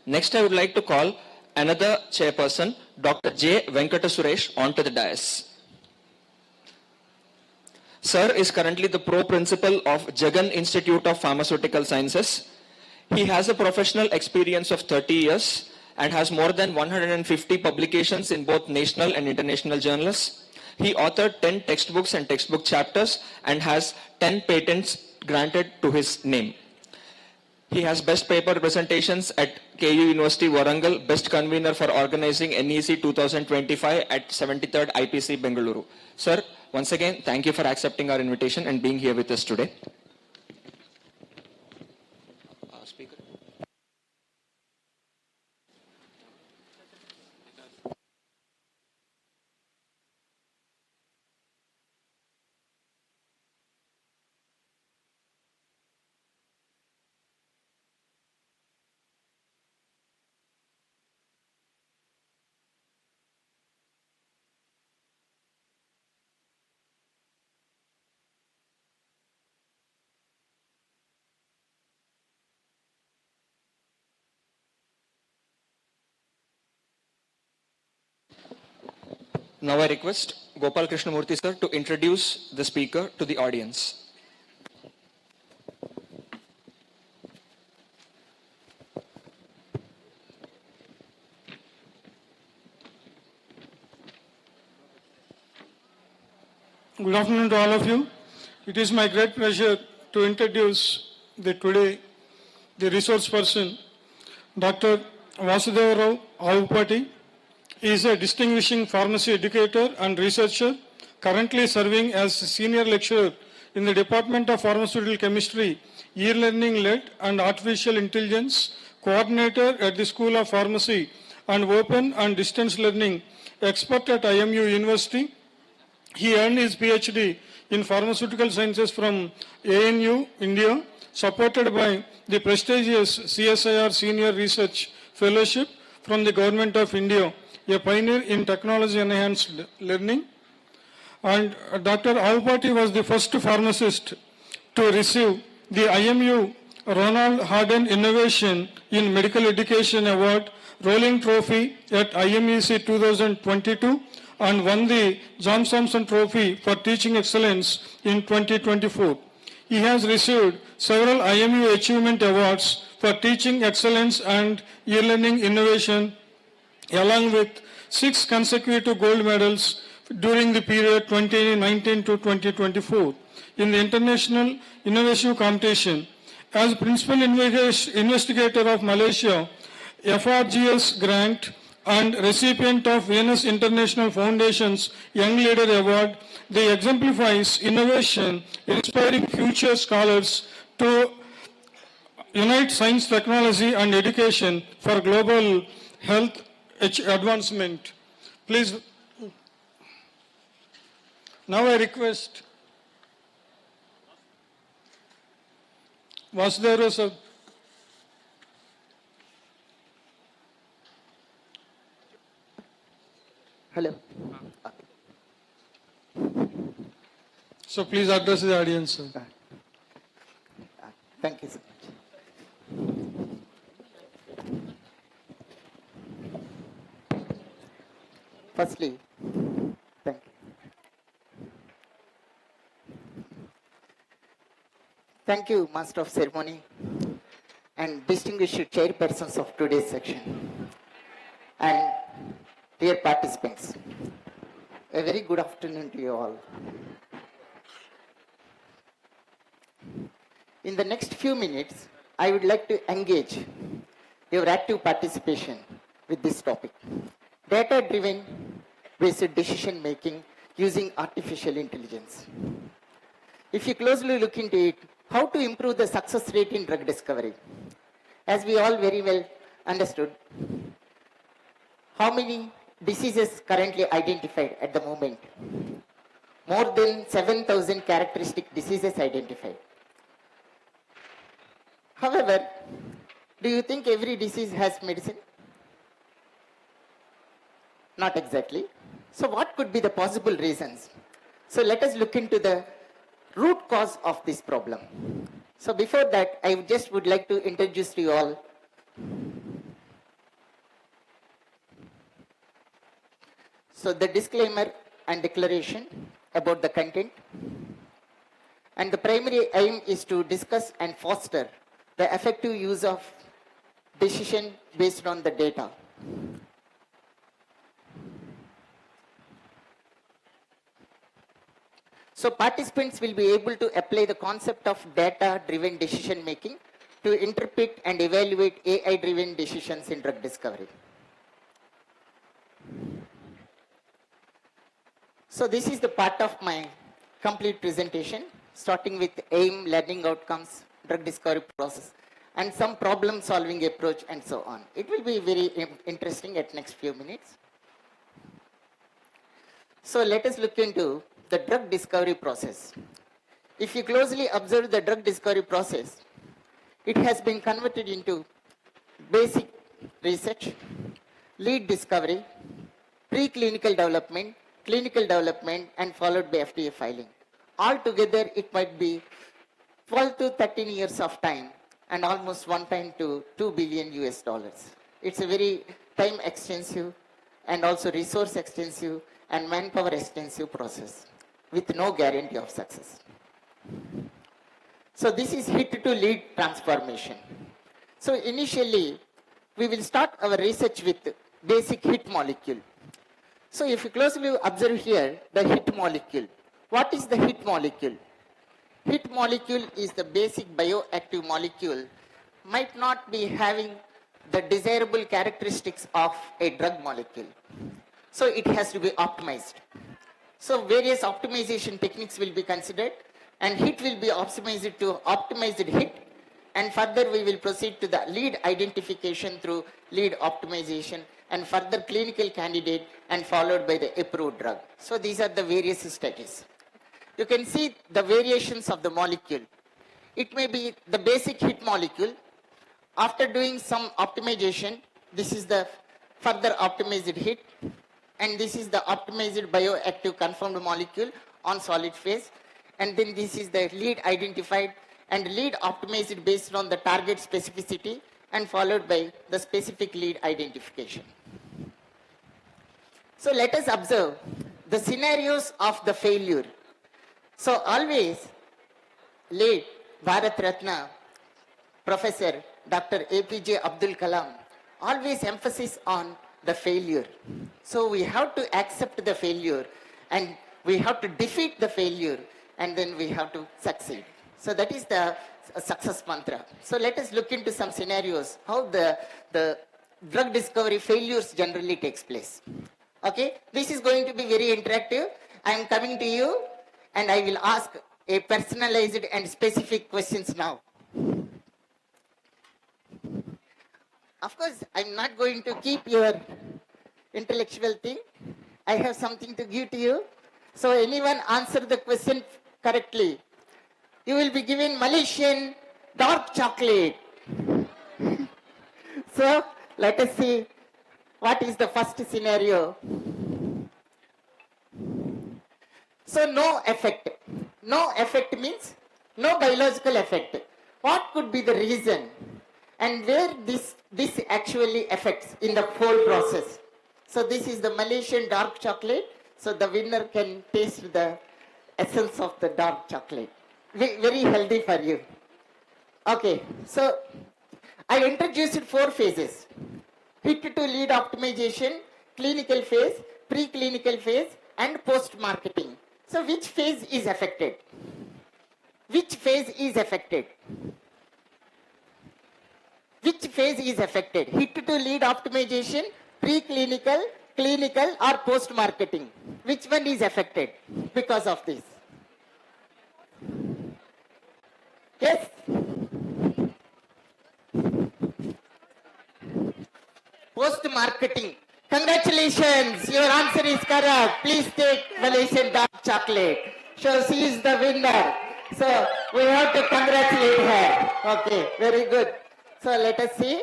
Next, I would like to call another chairperson, Dr. J. Venkata Suresh, onto the dais. Sir is currently the pro-principal of Jagan Institute of Pharmaceutical Sciences. He has a professional experience of 30 years and has more than 150 publications in both national and international journals. He authored 10 textbooks and textbook chapters and has 10 patents granted to his name. He has best paper presentations at KU University Warangal, best convener for organizing NEC 2025 at 73rd IPC Bengaluru. Sir, once again, thank you for accepting our invitation and being here with us today. Speaker. Now I request Gopal Krishnamurthy sir to introduce the speaker to the audience. Good afternoon to all of you. It is my great pleasure to introduce the resource person, Dr. Vasudevarao Avupati. He is a distinguishing pharmacy educator and researcher, currently serving as senior lecturer in the Department of Pharmaceutical Chemistry, E-Learning Led and Artificial Intelligence, coordinator at the School of Pharmacy and Open and Distance Learning, expert at IMU University. He earned his PhD in Pharmaceutical Sciences from ANU, India, supported by the prestigious CSIR Senior Research Fellowship from the Government of India, a pioneer in technology-enhanced learning. And Dr. Avupati was the first pharmacist to receive the IMU Ronald Harden Innovation in Medical Education Award Rolling Trophy at IMEC 2022 and won the John Sampson Trophy for Teaching Excellence in 2024. He has received several IMU Achievement Awards for Teaching Excellence and E-Learning Innovation, along with 6 consecutive gold medals during the period 2019 to 2024 in the International Innovation Competition. As Principal Investigator of Malaysia, FRGS grant and recipient of Venus International Foundation's Young Leader Award, they exemplifies innovation, inspiring future scholars to unite science, technology and education for global health advancement. Please, now I request Vasudeva sir. Hello. So please address the audience, sir. Thank you so much. Firstly, thank you. Thank you, Master of Ceremony and distinguished chairpersons of today's section and dear participants. A very good afternoon to you all. In the next few minutes, I would like to engage your active participation with this topic. Data-driven based decision making using artificial intelligence. If you closely look into it, how to improve the success rate in drug discovery? As we all very well understood, how many diseases currently identified at the moment? More than 7,000 characteristic diseases identified. However, do you think every disease has medicine? Not exactly. So what could be the possible reasons? So let us look into the root cause of this problem. So before that, I just would like to introduce to you all the disclaimer and declaration about the content. And the primary aim is to discuss and foster the effective use of decision based on the data. So participants will be able to apply the concept of data-driven decision making to interpret and evaluate AI-driven decisions in drug discovery. So this is the part of my complete presentation, starting with aim, learning outcomes, drug discovery process, and some problem solving approach and so on. It will be very interesting at next few minutes. So let us look into the drug discovery process. If you closely observe the drug discovery process, it has been converted into basic research, lead discovery, preclinical development, clinical development, and followed by FDA filing. Altogether, it might be 12 to 13 years of time and almost 1 time to 2 billion US dollars. It's a very time extensive and also resource extensive and manpower extensive process with no guarantee of success. So this is hit to lead transformation. So initially, we will start our research with basic hit molecule. So if you closely observe here, the hit molecule. What is the hit molecule? Hit molecule is the basic bioactive molecule, might not be having the desirable characteristics of a drug molecule. So it has to be optimized. So various optimization techniques will be considered, and hit will be optimized to optimized hit, and further we will proceed to the lead identification through lead optimization, and further clinical candidate, and followed by the approved drug. So these are the various stages. You can see the variations of the molecule. It may be the basic hit molecule. After doing some optimization, this is the further optimized hit, and this is the optimized bioactive confirmed molecule on solid phase, and then this is the lead identified and lead optimized based on the target specificity, and followed by the specific lead identification. So let us observe the scenarios of the failure. So always late Bharat Ratna Professor Dr. APJ Abdul Kalam always emphasis on the failure. So we have to accept the failure, and we have to defeat the failure, and then we have to succeed. So that is the success mantra. So let us look into some scenarios how the drug discovery failures generally takes place. Okay, this is going to be very interactive. I am coming to you, and I will ask a personalized and specific questions now. Of course, I'm not going to keep your intellectual thing. I have something to give to you. So anyone answer the question correctly, you will be given Malaysian dark chocolate. So let us see what is the first scenario. So no effect. No effect means no biological effect. What could be the reason and where this actually affects in the whole process? So this is the Malaysian dark chocolate. So the winner can taste the essence of the dark chocolate. Very healthy for you. Okay, so I introduced 4 phases. Hit to lead optimization, clinical phase, preclinical phase, and post-marketing. So which phase is affected? Which phase is affected? Which phase is affected? Hit to lead optimization, preclinical, clinical, or post-marketing? Which one is affected because of this? Yes? Post-marketing. Congratulations, your answer is correct. Please take Malaysian dark chocolate. So she is the winner. So we have to congratulate her. Okay, very good. So let us see.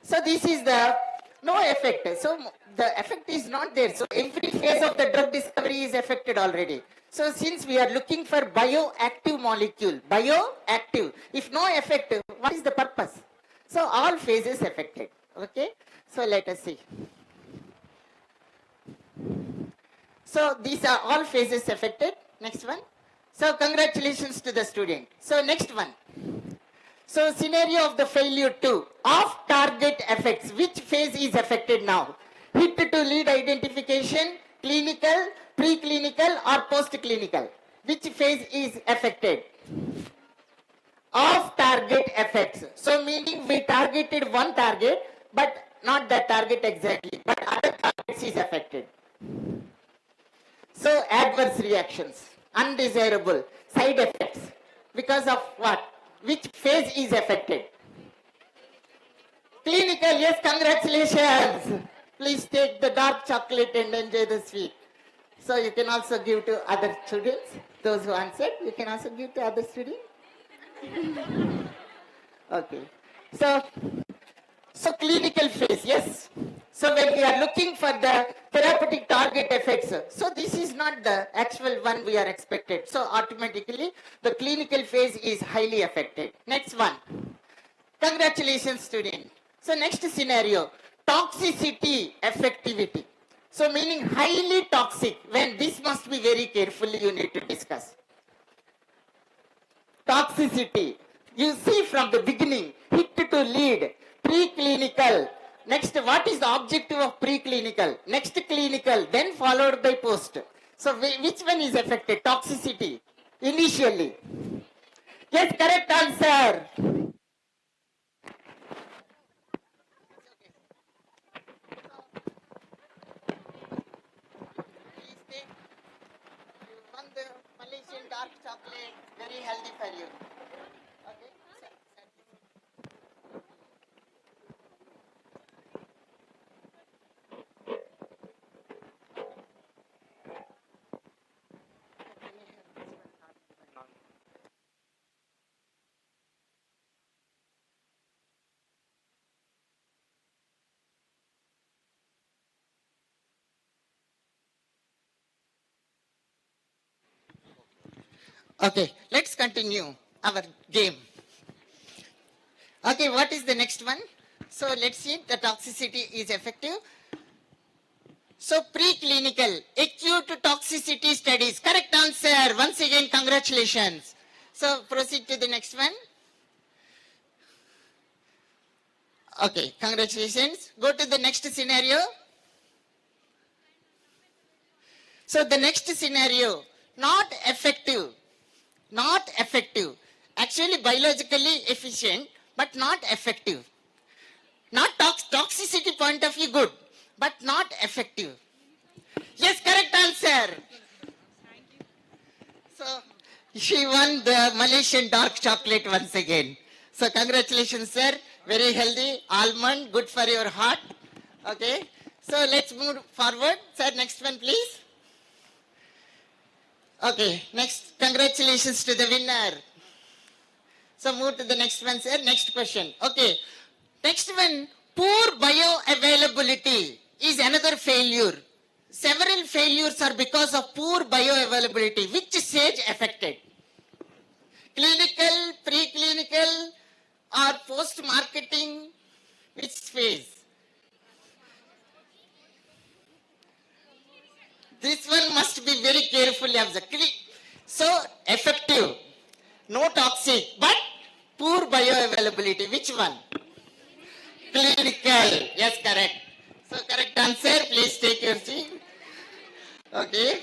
So this is the no effect. So the effect is not there. So every phase of the drug discovery is affected already. So since we are looking for bioactive molecule, bioactive, if no effect, what is the purpose? So all phases affected. Okay. So let us see. So these are all phases affected. Next one. So congratulations to the student. So next one. So scenario of the failure 2, off target effects. Which phase is affected now? Hit to lead identification, clinical, preclinical or post-clinical. Which phase is affected? Off target effects. So meaning we targeted one target but not that target exactly, but other targets is affected. So adverse reactions, undesirable, side effects. Because of what? Which phase is affected? Clinical, yes, congratulations. Please take the dark chocolate and enjoy the sweet. So you can also give to other students. Those who answered, you can also give to other students. Okay. So clinical phase, yes. So when we are looking for the therapeutic target effects, so this is not the actual one we are expected. So automatically the clinical phase is highly affected. Next one. Congratulations, student. So next scenario, toxicity, effectivity. So meaning highly toxic, when this must be very carefully you need to discuss. Toxicity. You see from the beginning, hit to lead, preclinical. Next, what is the objective of preclinical? Next, clinical, then followed by post. So which one is affected? Toxicity. Initially. Yes, correct answer. You won the Malaysian dark chocolate, very healthy for you. Okay. Okay, let's continue our game. Okay, what is the next one? So let's see, the toxicity is effective. So preclinical, acute toxicity studies. Correct answer. Once again, congratulations. So proceed to the next one. Okay, congratulations. Go to the next scenario. So the next scenario, not effective. Not effective. Actually biologically efficient, but not effective. Not toxicity point of view good, but not effective. Yes, correct answer. So she won the Malaysian dark chocolate once again. So congratulations, sir. Very healthy, almond, good for your heart. Okay. So let's move forward. Sir, next one, please. Okay, next, congratulations to the winner. So move to the next one, sir. Next question. Okay, next one, poor bioavailability is another failure. Several failures are because of poor bioavailability. Which stage affected? Clinical, preclinical, or post-marketing? Which phase? This one must be very carefully observed. So, effective, no toxic, but poor bioavailability. Which one? Clinical. Yes, correct. So, correct answer. Please take your seat. Okay.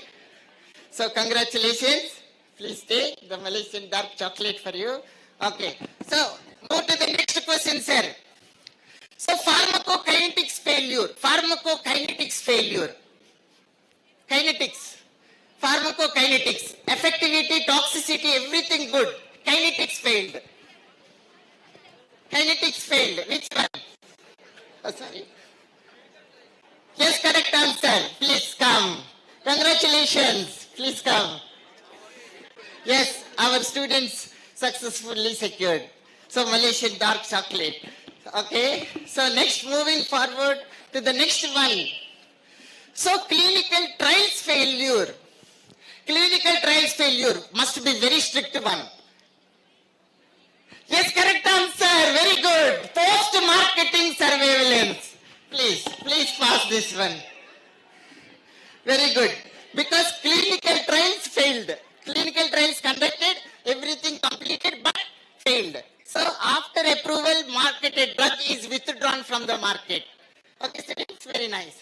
So, congratulations. Please take the Malaysian dark chocolate for you. Okay. So, go to the next question, sir. So, pharmacokinetics failure. Pharmacokinetics failure. Kinetics. Pharmacokinetics. Effectivity, toxicity, everything good. Kinetics failed. Kinetics failed. Which one? Oh, sorry. Yes, correct answer. Please come. Congratulations. Please come. Yes, our students successfully secured. So Malaysian dark chocolate. Okay. So next, moving forward to the next one. So clinical trials failure. Clinical trials failure must be very strict one. Yes, correct answer. Very good. Post-marketing surveillance. Please pass this one. Very good. Because clinical trials failed. Clinical trials conducted, everything completed, but failed. So after approval, marketed drug is withdrawn from the market. Okay, students, very nice.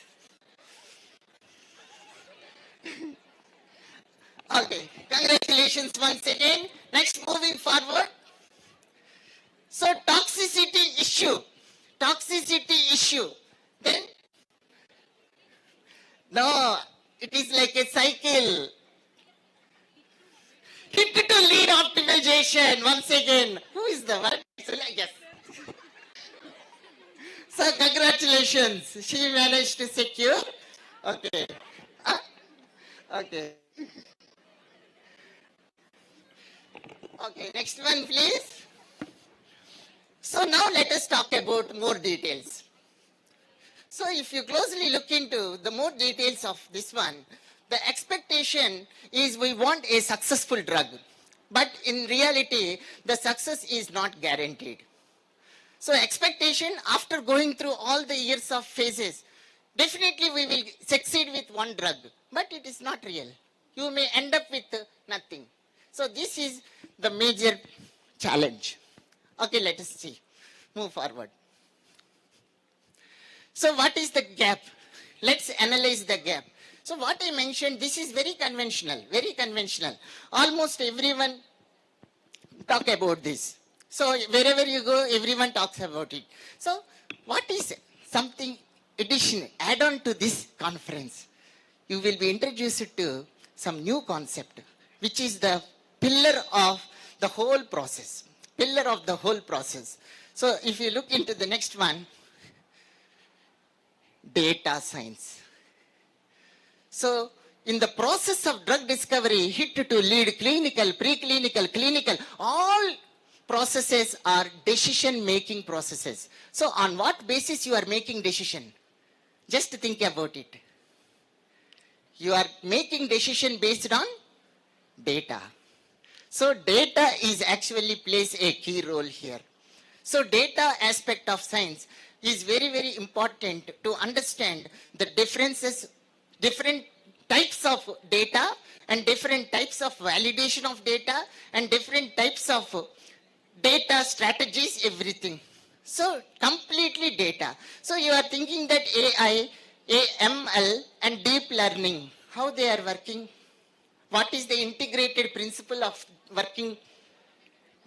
Okay, congratulations once again. Next, moving forward. So toxicity issue. Toxicity issue. Then, no, it is like a cycle. Hit to lead optimization once again. Who is the one? Yes. So congratulations. She managed to secure. Okay. Okay. Okay, next one please. So now let us talk about more details. So if you closely look into the more details of this one, the expectation is we want a successful drug. But in reality, the success is not guaranteed. So expectation after going through all the years of phases, definitely we will succeed with one drug, but it is not real. You may end up with nothing. So this is the major challenge. Okay, let us see. Move forward. So what is the gap? Let's analyze the gap. So what I mentioned, this is very conventional, very conventional. Almost everyone talk about this. So wherever you go, everyone talks about it. So what is something additional, add on to this conference? You will be introduced to some new concept, which is the pillar of the whole process. Pillar of the whole process. So if you look into the next one, data science. So in the process of drug discovery, hit to lead clinical, preclinical, clinical, all processes are decision-making processes. So on what basis you are making decision? Just think about it. You are making decision based on data. So data is actually plays a key role here. So data aspect of science is very, very important to understand the differences, different types of data and different types of validation of data and different types of data strategies, everything. So completely data. So you are thinking that AI, AML and deep learning, how they are working? What is the integrated principle of working?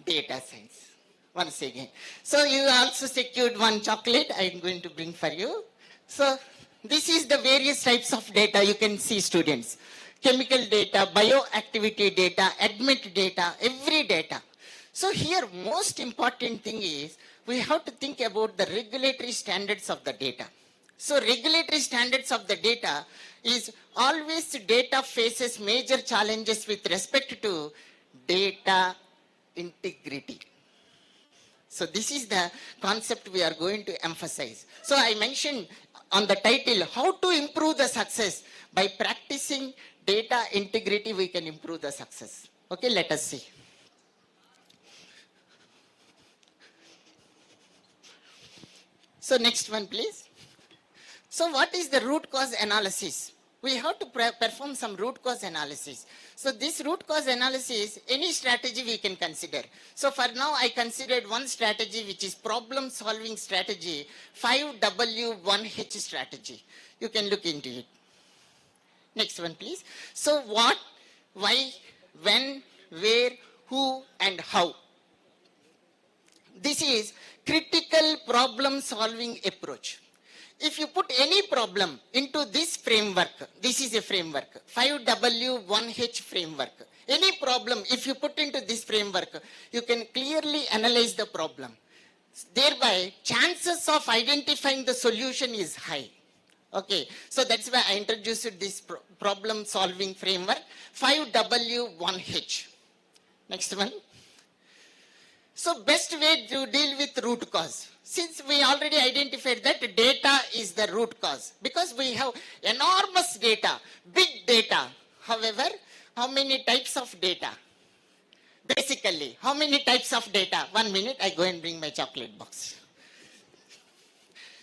Data science. Once again. So you also secured one chocolate I am going to bring for you. So this is the various types of data you can see, students. Chemical data, bioactivity data, admit data, every data. So here most important thing is we have to think about the regulatory standards of the data. So regulatory standards of the data is always data faces major challenges with respect to data integrity. So this is the concept we are going to emphasize. So I mentioned on the title, how to improve the success. By practicing data integrity, we can improve the success. Okay, let us see. So next one, please. So what is the root cause analysis? We have to perform some root cause analysis. So this root cause analysis, any strategy we can consider. So for now, I considered one strategy, which is problem solving strategy, 5W1H strategy. You can look into it. Next one, please. So what, why, when, where, who, and how. This is critical problem solving approach. If you put any problem into this framework, this is a framework, 5W1H framework. Any problem, if you put into this framework, you can clearly analyze the problem. Thereby, chances of identifying the solution is high. Okay, so that's why I introduced this problem solving framework, 5W1H. Next one. So best way to deal with root cause. Since we already identified that data is the root cause, because we have enormous data, big data. However, how many types of data? Basically, how many types of data? 1 minute, I go and bring my chocolate box.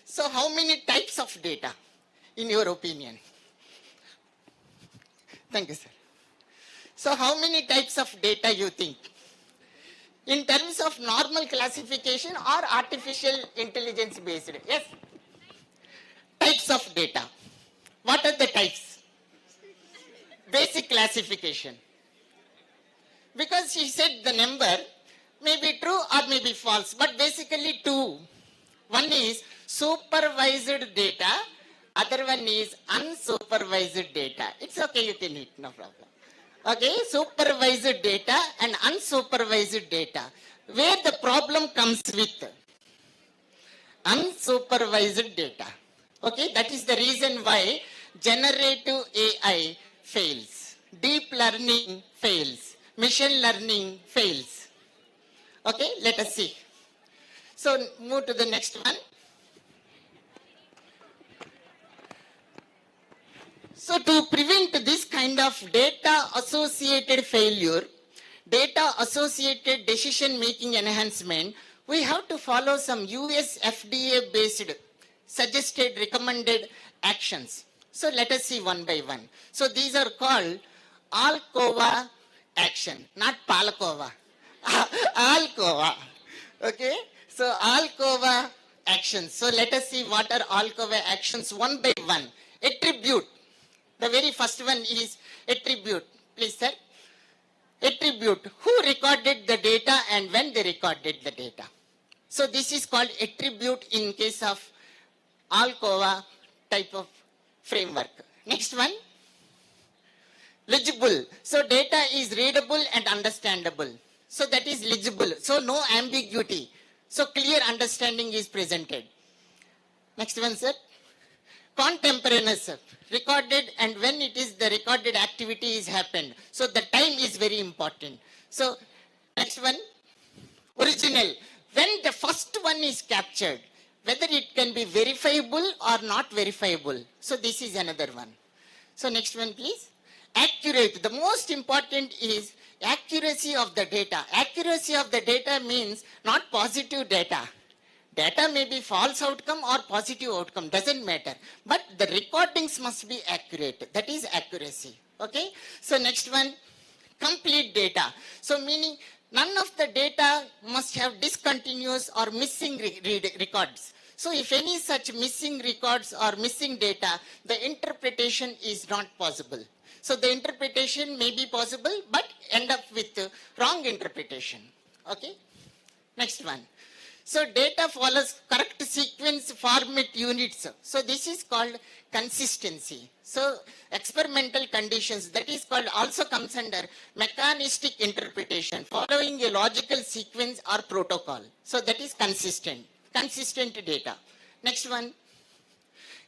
So how many types of data, in your opinion? Thank you, sir. So how many types of data you think? In terms of normal classification or artificial intelligence based? Yes? Types of data. What are the types? Basic classification. Because she said the number may be true or may be false, but basically two. One is supervised data, other one is unsupervised data. It's okay, you can eat, no problem. Okay, supervised data and unsupervised data. Where the problem comes with unsupervised data. Okay, that is the reason why generative AI fails, deep learning fails, machine learning fails. Okay, let us see. So move to the next one. So to prevent this kind of data associated failure, data associated decision making enhancement, we have to follow some US FDA based suggested recommended actions. So let us see one by one. So these are called Alcova action, not Palakova. Alcova. Okay. So Alcova actions. So let us see what are Alcova actions one by one. Attribute. The very first one is attribute. Please, sir. Attribute. Who recorded the data and when they recorded the data. So this is called attribute in case of Alcova type of framework. Next one. Legible. So data is readable and understandable. So that is legible. So no ambiguity. So clear understanding is presented. Next one, sir. Contemporaneous, recorded and when it is the recorded activity is happened. So the time is very important. So next one, original. When the first one is captured, whether it can be verifiable or not verifiable. So this is another one. So next one, please. Accurate. The most important is accuracy of the data. Accuracy of the data means not positive data. Data may be false outcome or positive outcome, doesn't matter. But the recordings must be accurate. That is accuracy. Okay. So next one, complete data. So meaning none of the data must have discontinuous or missing records. So if any such missing records or missing data, the interpretation is not possible. So the interpretation may be possible, but end up with wrong interpretation. Okay. Next one. So data follows correct sequence format units. So this is called consistency. So experimental conditions, that is called, also comes under mechanistic interpretation, following a logical sequence or protocol. So that is consistent data. Next one.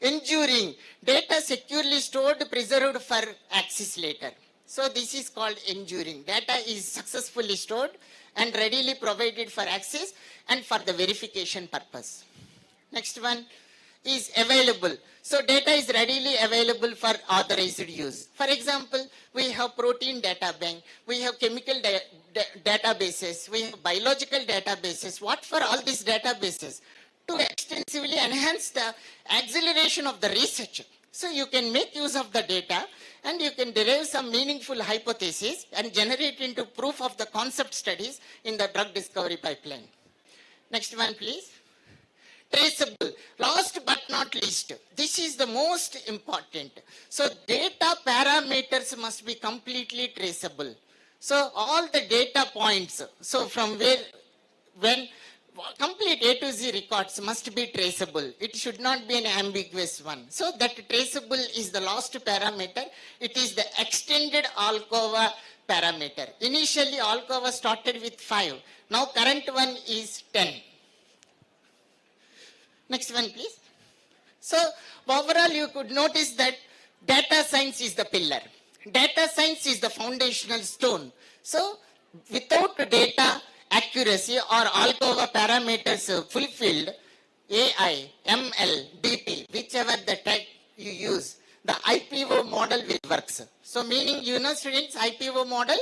Enduring. Data securely stored, preserved for access later. So this is called enduring. Data is successfully stored and readily provided for access and for the verification purpose. Next one is available. So data is readily available for authorized use. For example, we have protein data bank, we have chemical databases, we have biological databases. What for all these databases? To extensively enhance the acceleration of the research. So you can make use of the data and you can derive some meaningful hypotheses and generate into proof of the concept studies in the drug discovery pipeline. Next one, please. Traceable. Last but not least, this is the most important. So data parameters must be completely traceable. So all the data points, so from where, when, complete A to Z records must be traceable. It should not be an ambiguous one. So that traceable is the last parameter. It is the extended Alcova parameter. Initially Alcova started with 5. Now current one is 10. Next one, please. So overall you could notice that data science is the pillar. Data science is the foundational stone. So without data accuracy or alcover parameters fulfilled, AI, ML, DP, whichever the type you use, the IPO model will work. So meaning, you know students, IPO model?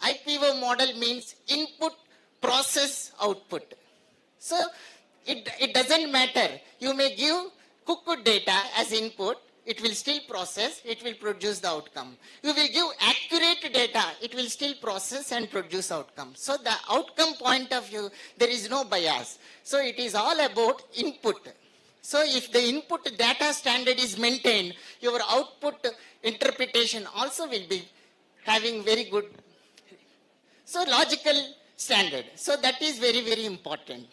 IPO model means input, process, output. So it doesn't matter. You may give cooked data as input, it will still process, it will produce the outcome. You will give accurate data, it will still process and produce outcome. So the outcome point of view, there is no bias. So it is all about input. So if the input data standard is maintained, your output interpretation also will be having very good, so logical standard. So that is very, very important.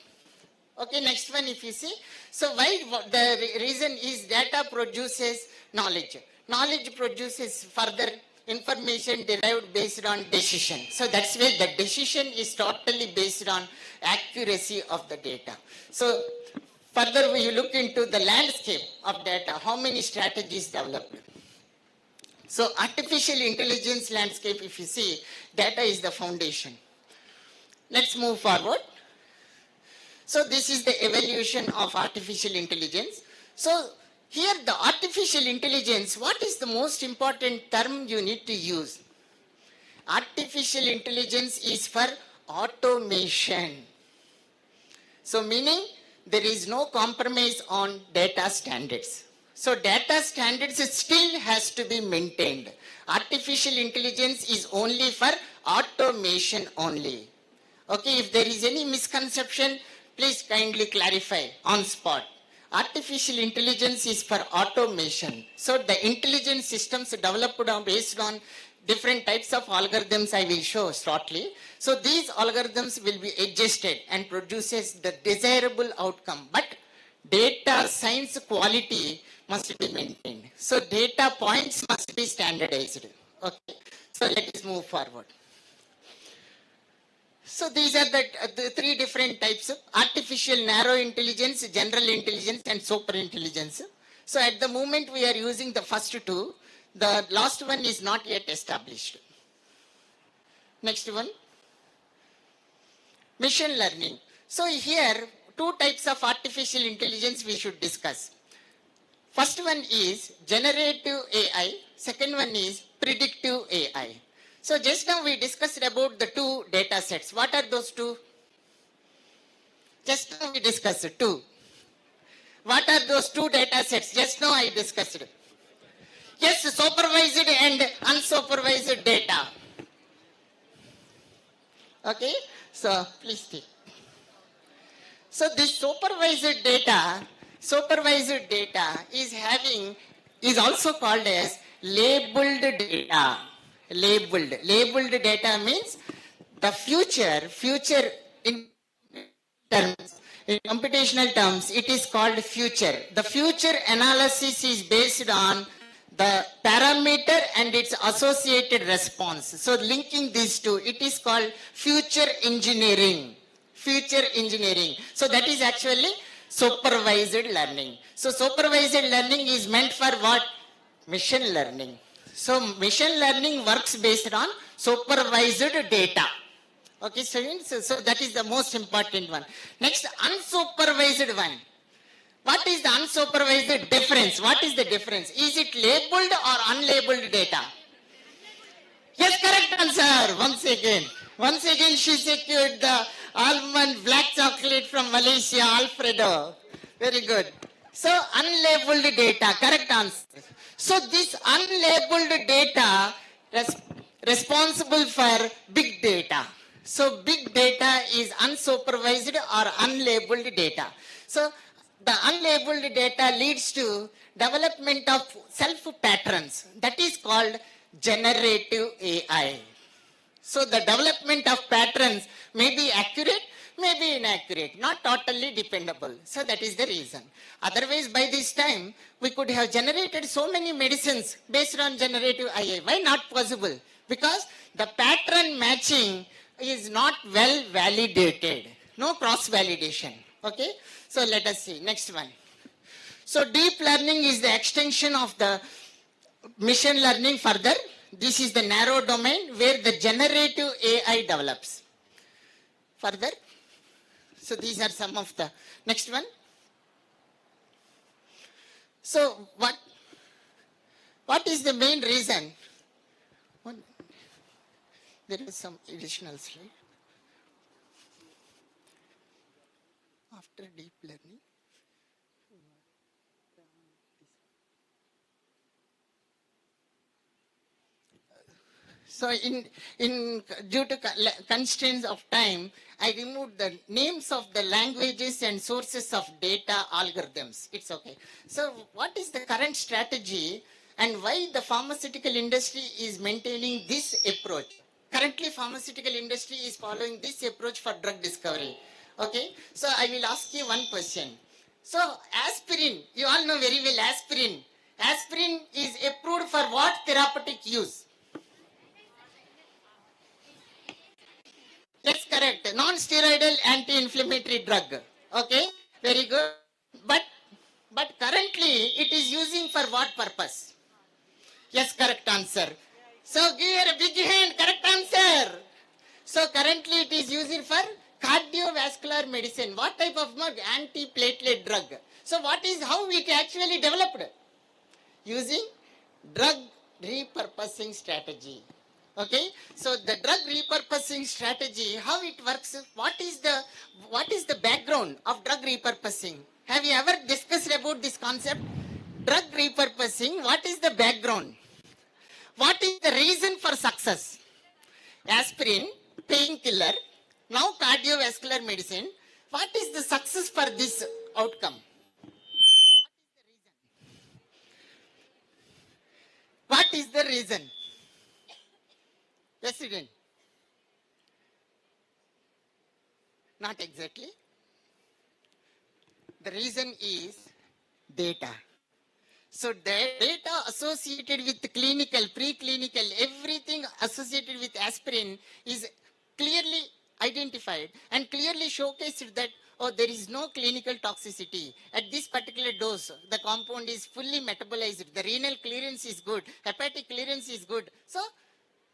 Okay, next one if you see. So why the reason is data produces knowledge. Knowledge produces further information derived based on decision. So that's why the decision is totally based on accuracy of the data. So further we look into the landscape of data, how many strategies developed. So artificial intelligence landscape, if you see, data is the foundation. Let's move forward. So this is the evolution of artificial intelligence. So here the artificial intelligence, what is the most important term you need to use? Artificial intelligence is for automation. So meaning there is no compromise on data standards. So data standards still has to be maintained. Artificial intelligence is only for automation only. Okay, if there is any misconception, please kindly clarify on spot. Artificial intelligence is for automation. So the intelligent systems developed based on different types of algorithms I will show shortly. So these algorithms will be adjusted and produces the desirable outcome. But data science quality must be maintained. So data points must be standardized. Okay, so let us move forward. So these are the three different types of artificial narrow intelligence, general intelligence and super intelligence. So at the moment we are using the first two. The last one is not yet established. Next one. Machine learning. So here two types of artificial intelligence we should discuss. First one is generative AI. Second one is predictive AI. So just now we discussed about the two data sets. What are those two? Just now we discussed two. What are those two data sets? Just now I discussed. Yes, supervised and unsupervised data. Okay, so please take. So this supervised data is also called as labeled data. Labeled data means the future in terms, in computational terms, it is called future. The future analysis is based on the parameter and its associated response. So linking these two, it is called future engineering. Future engineering. So that is actually supervised learning. So supervised learning is meant for what? Machine learning. So machine learning works based on supervised data. Okay, so that is the most important one. Next, unsupervised one. What is the unsupervised difference? What is the difference? Is it labeled or unlabeled data? Yes, correct answer. Once again she secured the almond black chocolate from Malaysia, Alfredo. Very good. So unlabeled data, correct answer. So this unlabeled data responsible for big data. So big data is unsupervised or unlabeled data. So the unlabeled data leads to development of self patterns. That is called generative AI. So the development of patterns may be accurate, may be inaccurate, not totally dependable. So that is the reason. Otherwise, by this time, we could have generated so many medicines based on generative AI. Why not possible? Because the pattern matching is not well validated. No cross-validation. Okay? So let us see. Next one. So deep learning is the extension of the machine learning further. This is the narrow domain where the generative AI develops. Further, so these are some of the, next one. So what is the main reason? There is some additional slide. After deep learning, so due to constraints of time, I removed the names of the languages and sources of data algorithms. It's okay. So what is the current strategy and why the pharmaceutical industry is maintaining this approach? Currently, pharmaceutical industry is following this approach for drug discovery. Okay, so I will ask you one question. So aspirin, you all know very well aspirin. Aspirin is approved for what therapeutic use? Yes, correct. Non-steroidal anti-inflammatory drug. Okay, very good. But currently it is using for what purpose? Yes, correct answer. So give her a big hand, correct answer. So currently it is used for cardiovascular medicine. What type of drug? Anti-platelet drug. So how it actually developed? Using drug repurposing strategy. Okay, so the drug repurposing strategy, how it works, what is the background of drug repurposing? Have you ever discussed about this concept? Drug repurposing, what is the background? What is the reason for success? Aspirin, painkiller, now cardiovascular medicine. What is the success for this outcome? What is the reason? President? Not exactly. The reason is data. So the data associated with clinical, preclinical, everything associated with aspirin is clearly identified and clearly showcased that, oh, there is no clinical toxicity. At this particular dose, the compound is fully metabolized. The renal clearance is good. Hepatic clearance is good. So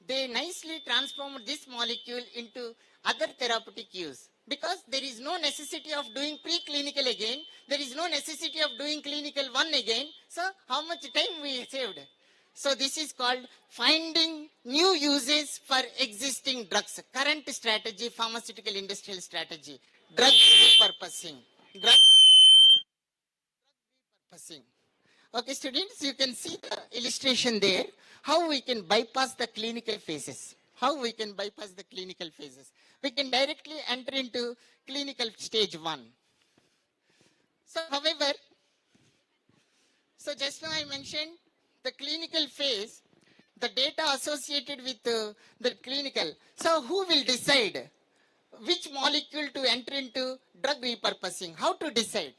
they nicely transformed this molecule into other therapeutic use. Because there is no necessity of doing preclinical again. There is no necessity of doing clinical one again. So how much time we saved? So this is called finding new uses for existing drugs. Current strategy, pharmaceutical industrial strategy. Drug repurposing. Drug repurposing. Okay, students, you can see the illustration there. How we can bypass the clinical phases. How we can bypass the clinical phases. We can directly enter into clinical stage 1. So, however, so just now I mentioned the clinical phase, the data associated with the clinical. So, who will decide which molecule to enter into drug repurposing? How to decide?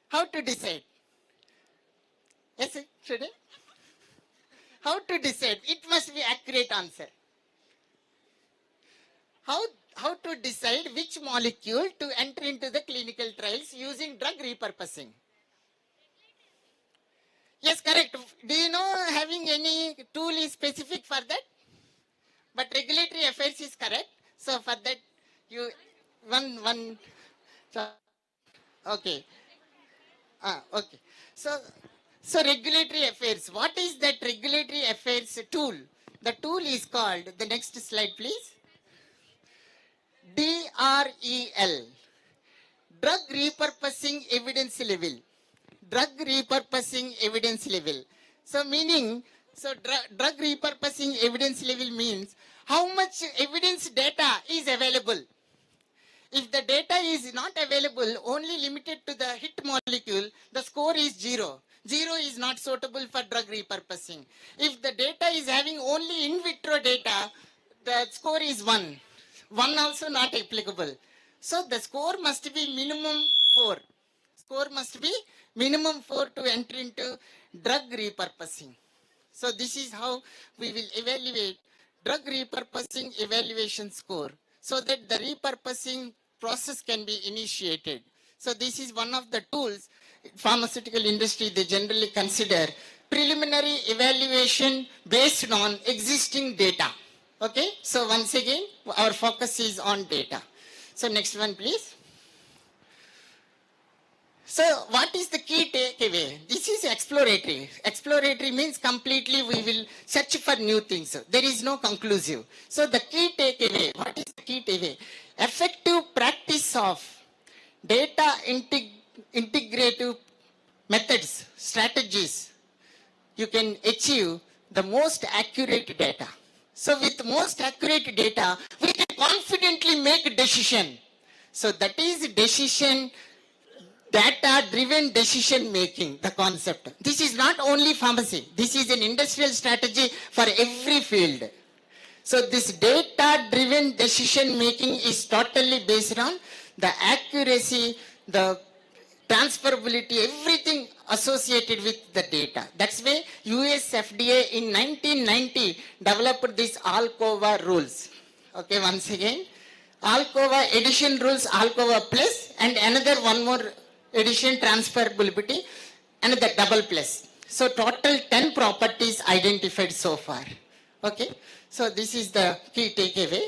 How to decide? Yes, should I? How to decide? It must be accurate answer. How to decide which molecule to enter into the clinical trials using drug repurposing? Yes, correct. Do you know having any tool is specific for that? But regulatory affairs is correct. So for that, you one. So, okay. Okay. So regulatory affairs. What is that regulatory affairs tool? The tool is called, the next slide please. DREL. Drug repurposing evidence level. Drug repurposing evidence level. So meaning, drug repurposing evidence level means how much evidence data is available. If the data is not available, only limited to the hit molecule, the score is 0. 0 is not suitable for drug repurposing. If the data is having only in vitro data, the score is 1. 1 also not applicable. So the score must be minimum 4. Score must be minimum 4 to enter into drug repurposing. So this is how we will evaluate drug repurposing evaluation score, so that the repurposing process can be initiated. So this is one of the tools pharmaceutical industry they generally consider preliminary evaluation based on existing data. Okay, so once again, our focus is on data. So next one, please. So what is the key takeaway? This is exploratory. Exploratory means completely we will search for new things. There is no conclusive. So the key takeaway, what is the key takeaway? Effective practice of data integrative methods, strategies, you can achieve the most accurate data. So with most accurate data, we can confidently make a decision. So that is data-driven decision making, the concept. This is not only pharmacy. This is an industrial strategy for every field. So this data-driven decision making is totally based on the accuracy, the transferability, everything associated with the data. That's why US FDA in 1990 developed these Alcoa rules. Okay, once again, Alcoa edition rules, Alcoa plus, and another one more edition transferability, and the double plus. So total 10 properties identified so far. Okay, so this is the key takeaway.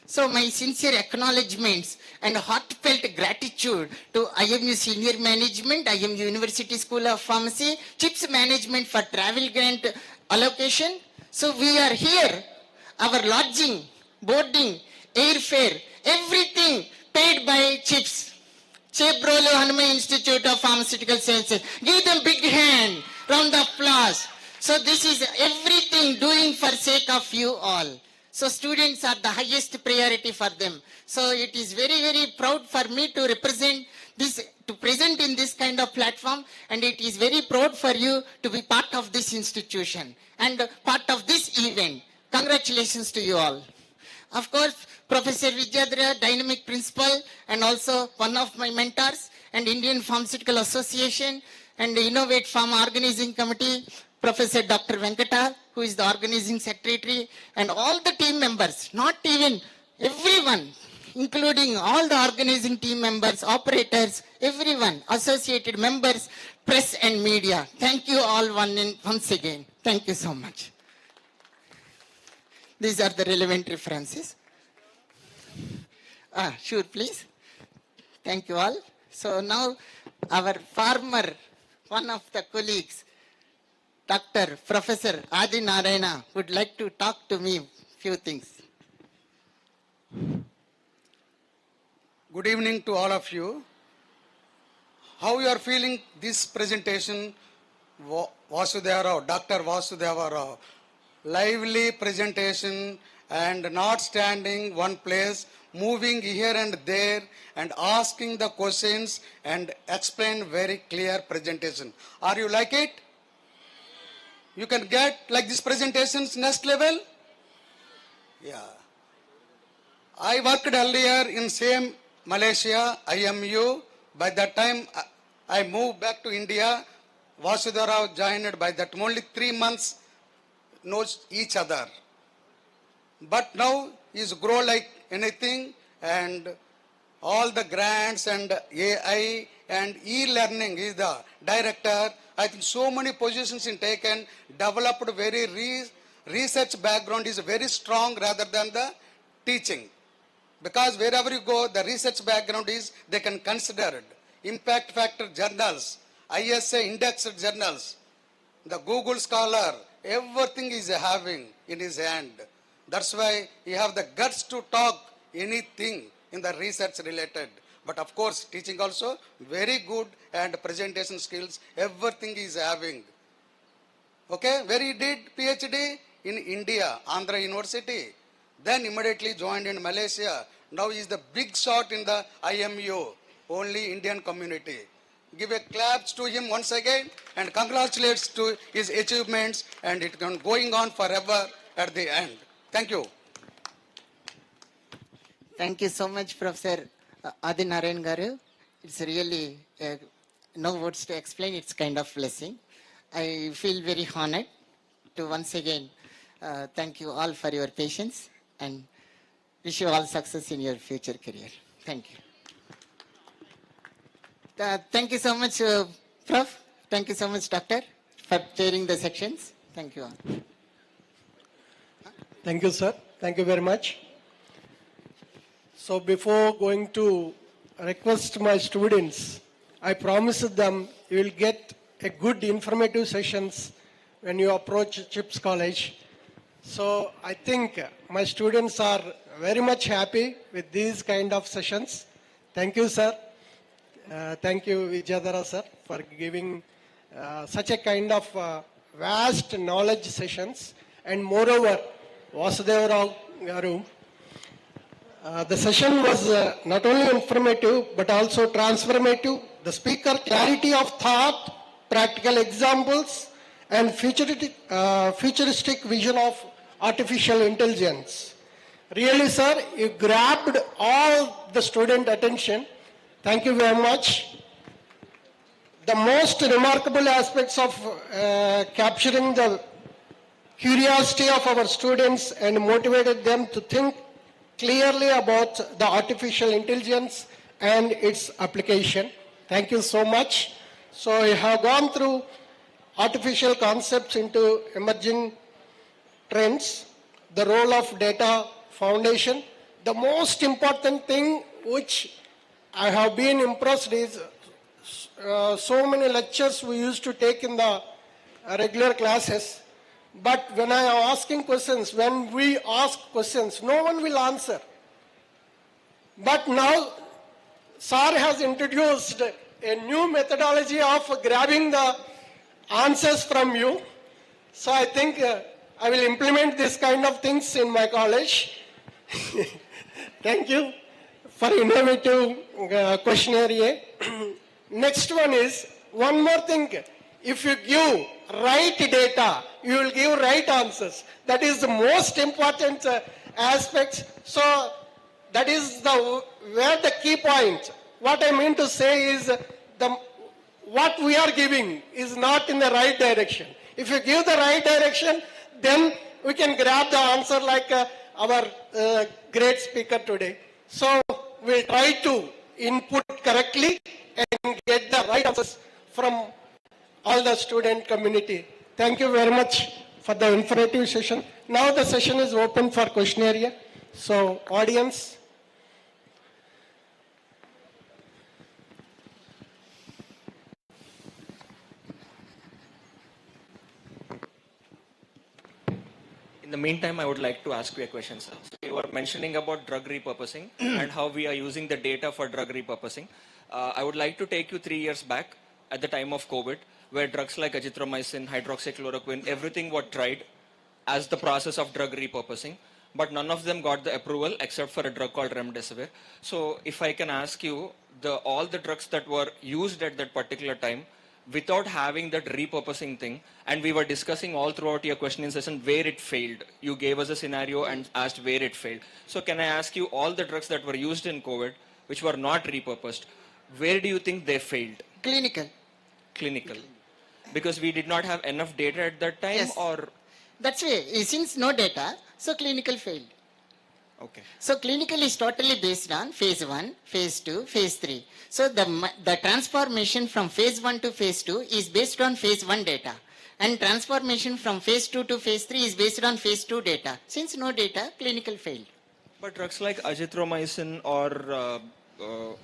So my sincere acknowledgements and heartfelt gratitude to IMU Senior Management, IMU University School of Pharmacy, CHIPS Management for travel grant allocation. So we are here, our lodging, boarding, airfare, everything paid by CHIPS. Chebrolu, Hanumaiah Institute of Pharmaceutical Sciences. Give them big hand, round of applause. So this is everything doing for sake of you all. So students are the highest priority for them. So it is very, very proud for me to represent this, to present in this kind of platform, and it is very proud for you to be part of this institution and part of this event. Congratulations to you all. Of course, Professor Vidyadhara, dynamic principal, and also one of my mentors, and Indian Pharmaceutical Association, and the Innovate Pharma Organizing Committee, Professor Dr. Venkata, who is the organizing secretary, and all the team members, not even everyone, including all the organizing team members, operators, everyone, associated members, press and media. Thank you all once again. Thank you so much. These are the relevant references. Sure, please. Thank you all. So now our farmer, one of the colleagues, Dr. Professor Adi Narayana would like to talk to me few things. Good evening to all of you. How you are feeling this presentation, Vasudeva Rao, Dr. Vasudeva Rao. Lively presentation and not standing one place, moving here and there and asking the questions and explain very clear presentation. Are you like it? You can get like these presentations next level? Yeah. I worked earlier in same Malaysia, IMU. By that time, I moved back to India. Vasudeva Rao joined. By that only 3 months knows each other. But now he's grow like anything, and all the grants and AI and e-learning is the director. I think so many positions in taken, developed very research background is very strong rather than the teaching. Because wherever you go, the research background is, they can consider it. Impact factor journals, ISA indexed journals, the Google Scholar, everything is having in his hand. That's why he have the guts to talk anything in the research related. But of course, teaching also very good, and presentation skills, everything is having. Okay, where he did PhD? In India, Andhra University. Then immediately joined in Malaysia. Now he is the big shot in the IMU, only Indian community. Give a claps to him once again, and congratulations to his achievements, and it can going on forever at the end. Thank you. Thank you so much, Professor Adi Narayan Garu. It's really no words to explain. It's kind of blessing. I feel very honored to once again thank you all for your patience, and Wish you all success in your future career. Thank you. Thank you so much, Prof. Thank you so much, Doctor, for chairing the sections. Thank you all. Thank you, sir. Thank you very much. So before going to request my students, I promised them you will get a good informative sessions when you approach CHIPS College. So I think my students are very much happy with these kind of sessions. Thank you, sir. Thank you, Vijayadhara, sir, for giving such a kind of vast knowledge sessions. And moreover, Vasudeva Rao Garu, the session was not only informative but also transformative. The speaker clarity of thought, practical examples, and futuristic vision of artificial intelligence. Really, sir, you grabbed all the student attention. Thank you very much. The most remarkable aspects of capturing the curiosity of our students and motivated them to think clearly about the artificial intelligence and its application. Thank you so much. So you have gone through artificial concepts into emerging trends, the role of data foundation. The most important thing which I have been impressed is so many lectures we used to take in the regular classes. But when I am asking questions, when we ask questions, no one will answer. But now, Sir has introduced a new methodology of grabbing the answers from you. So I think I will implement this kind of things in my college. Thank you for innovative questionnaire. Next one is, one more thing. If you give right data, you will give right answers. That is the most important aspect. So that is where the key point. What I mean to say is what we are giving is not in the right direction. If you give the right direction, then we can grab the answer like our great speaker today. So we'll try to input correctly and get the right answers from all the student community. Thank you very much for the informative session. Now the session is open for questionnaire. So audience. In the meantime, I would like to ask you a question, sir. You were mentioning about drug repurposing and how we are using the data for drug repurposing. I would like to take you 3 years back at the time of COVID, where drugs like azithromycin, hydroxychloroquine, everything was tried as the process of drug repurposing, but none of them got the approval except for a drug called remdesivir. So if I can ask you, all the drugs that were used at that particular time, without having that repurposing thing, and we were discussing all throughout your questioning session where it failed. You gave us a scenario and asked where it failed. So can I ask you, all the drugs that were used in COVID, which were not repurposed, where do you think they failed? Clinical. Clinical. Because we did not have enough data at that time, Yes. or? That's why, since no data, so clinical failed. Okay. So clinical is totally based on phase 1, phase 2, phase 3. So the transformation from phase 1 to phase 2 is based on phase 1 data. And transformation from phase 2 to phase 3 is based on phase 2 data. Since no data, clinical failed. But drugs like azithromycin or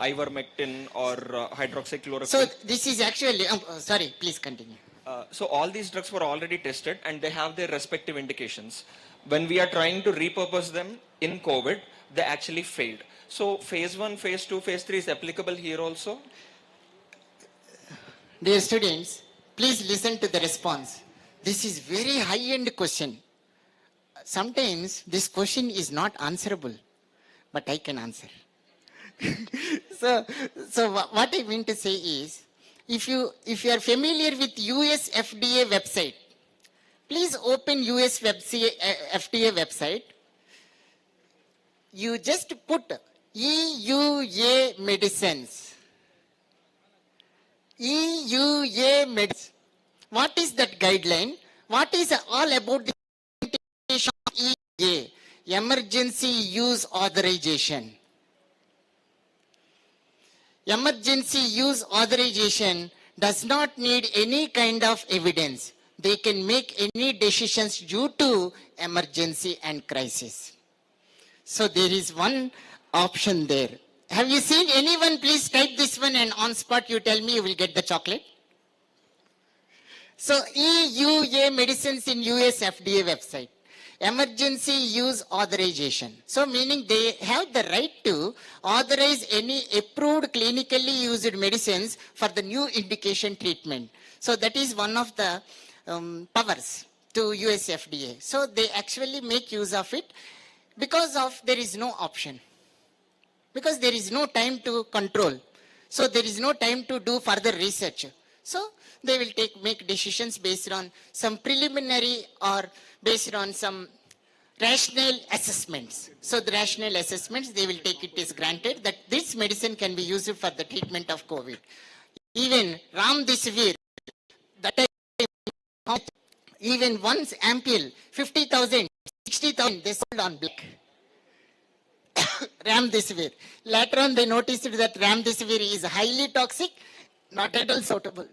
ivermectin or hydroxychloroquine. So this is actually, sorry, please continue. So all these drugs were already tested and they have their respective indications. When we are trying to repurpose them in COVID, they actually failed. So phase 1, phase 2, phase 3 is applicable here also? Dear students, please listen to the response. This is very high-end question. Sometimes this question is not answerable, but I can answer. So what I mean to say is, if you are familiar with US FDA website, please open US FDA website. You just put EUA medicines. EUA medicines. What is that guideline? What is all about the implementation of EUA? emergency use authorization. Emergency use authorization does not need any kind of evidence. They can make any decisions due to emergency and crisis. So there is one option there. Have you seen anyone? Please type this one and on spot you tell me you will get the chocolate. So EUA medicines in US FDA website. Emergency use authorization. So meaning they have the right to authorize any approved clinically used medicines for the new indication treatment. So that is one of the powers to US FDA. So they actually make use of it because of there is no option. Because there is no time to control. So there is no time to do further research. So they will make decisions based on some preliminary or based on some rational assessments. So the rational assessments, they will take it as granted that this medicine can be used for the treatment of COVID. Even Ramdesivir, that time, even once ampule, 50,000, 60,000, they sold on black. Ramdesivir. Later on, they noticed that Ramdesivir is highly toxic, not at all suitable.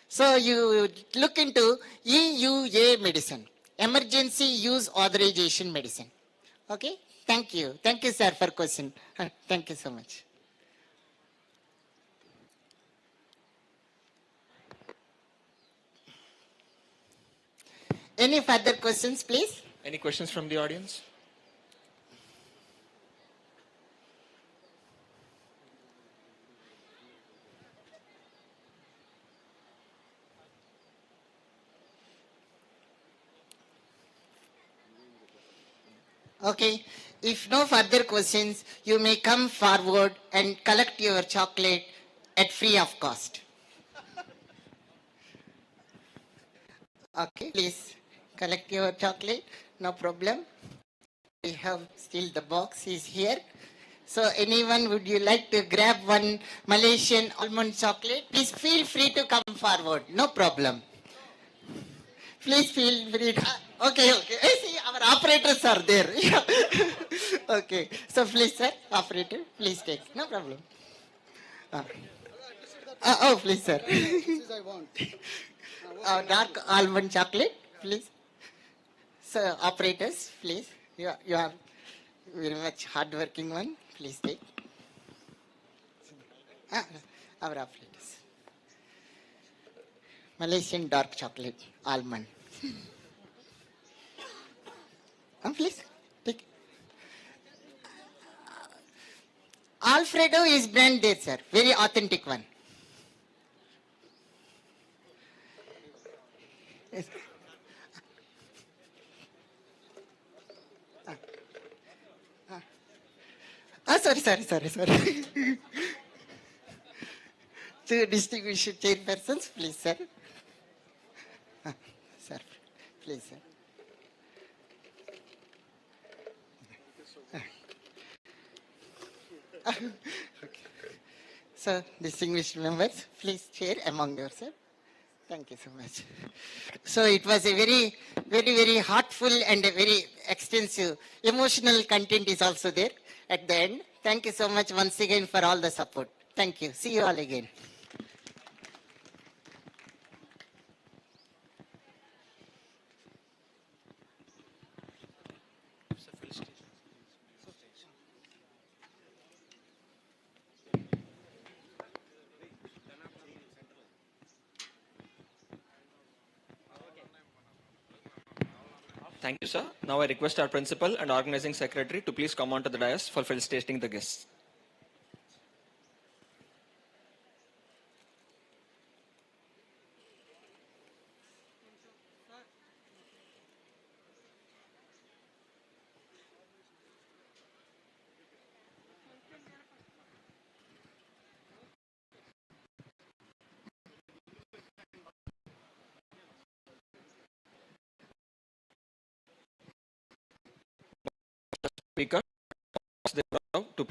So you look into EUA medicine, emergency use authorization medicine. Okay? Thank you. Thank you, sir, for question. Thank you so much. Any further questions, please? Any questions from the audience? Okay. If no further questions, you may come forward and collect your chocolate at free of cost. Okay, please collect your chocolate. No problem. We have still the box is here. So anyone, would you like to grab one Malaysian almond chocolate? Please feel free to come forward. No problem. Please feel free to... Okay. See, our operators are there. Okay. So please, sir, operator, please take. No problem. Oh, please, sir. I want. Dark almond chocolate, please. So, operators, please. You are very much hardworking one. Please take. Our operators. Malaysian dark chocolate, almond. Please, take. Alfredo is brand there, sir. Very authentic one. Yes. Sorry. Two distinguished chairpersons, please, sir. Sir, please, sir. Okay. So, distinguished members, please share among yourselves. Thank you so much. So it was a very heartful and a very extensive emotional content is also there at the end. Thank you so much once again for all the support. Thank you. See you all again. Thank you, sir. Now I request our principal and organizing secretary to please come on to the dais for felicitating the guests. Speaker to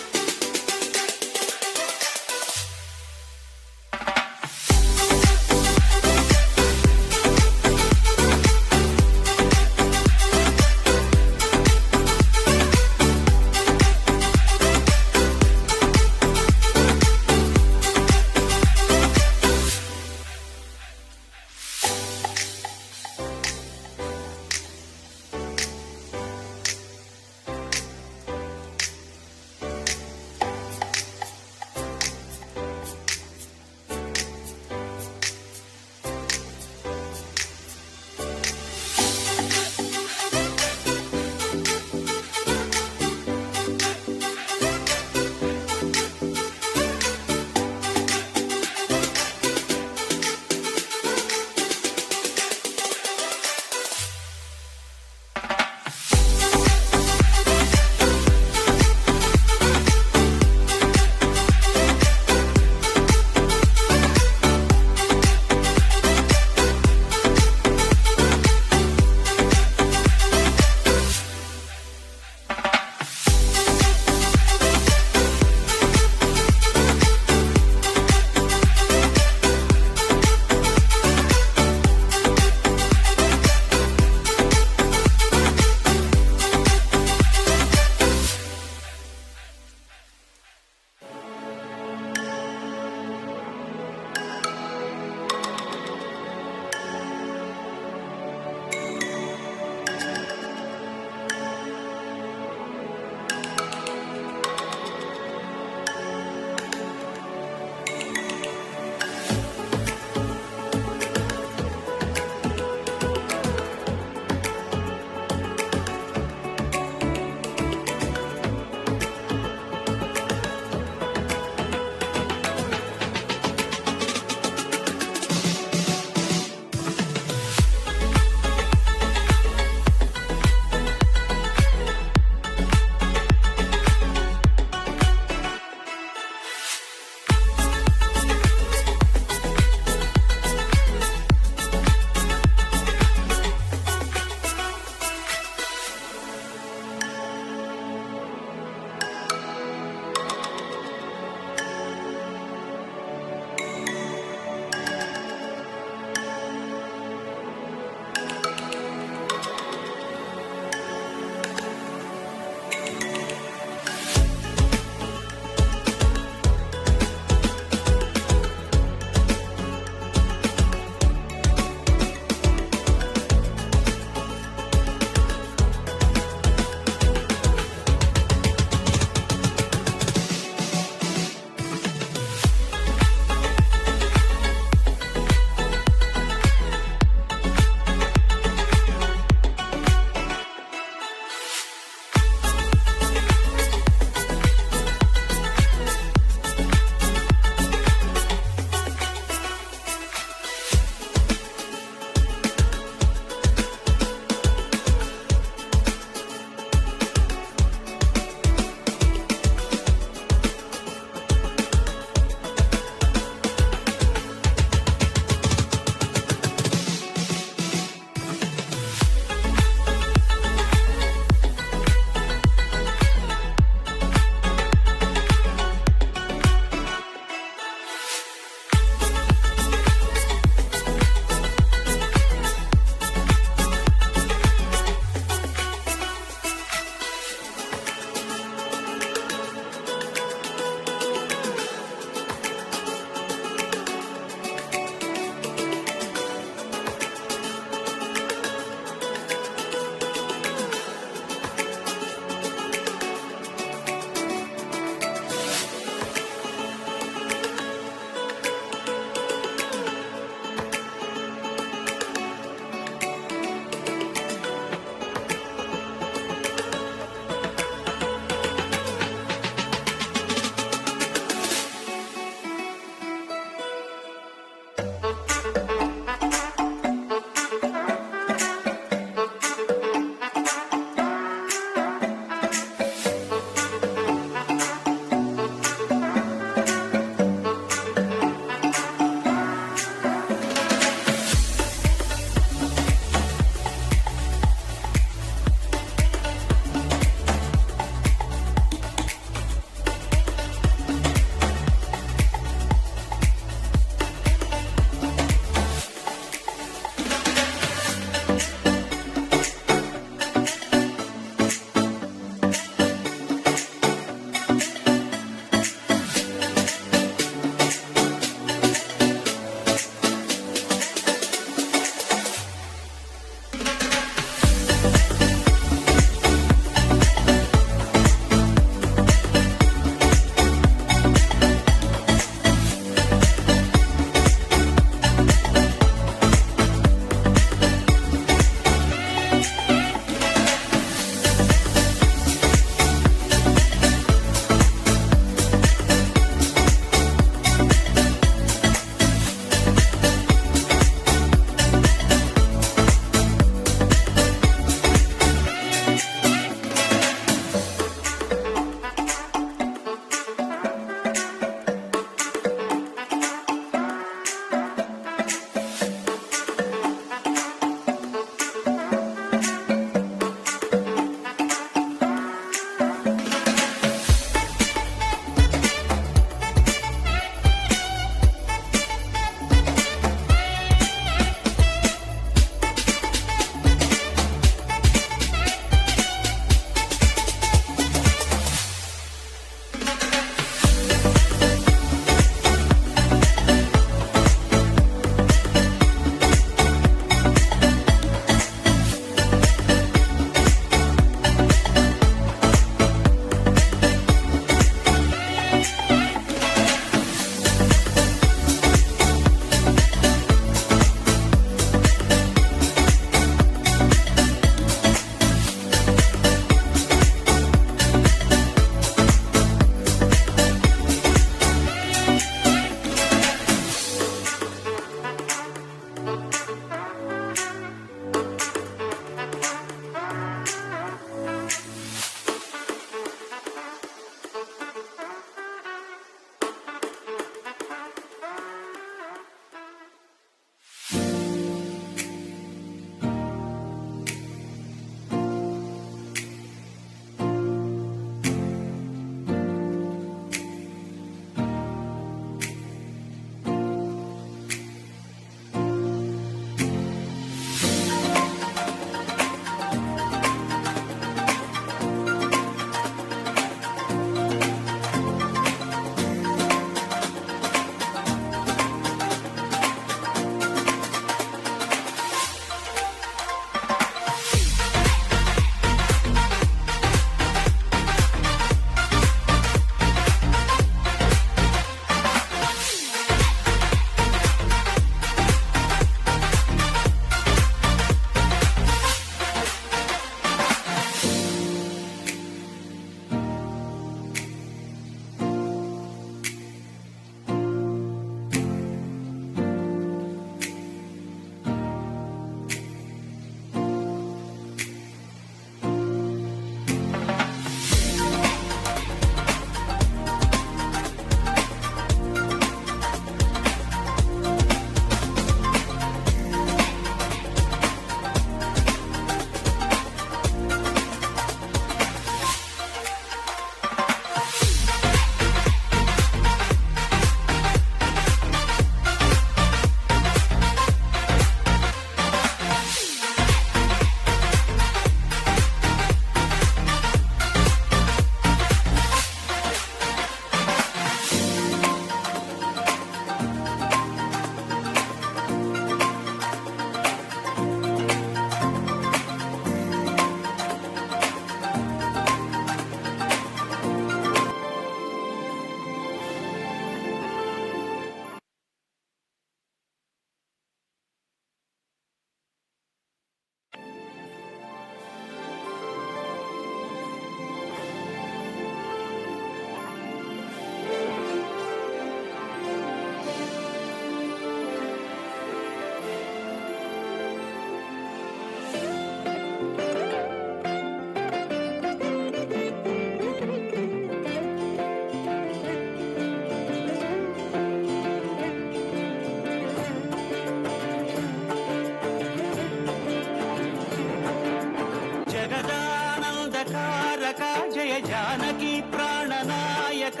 జగదానందకారక జయ జానకి ప్రాణనాయక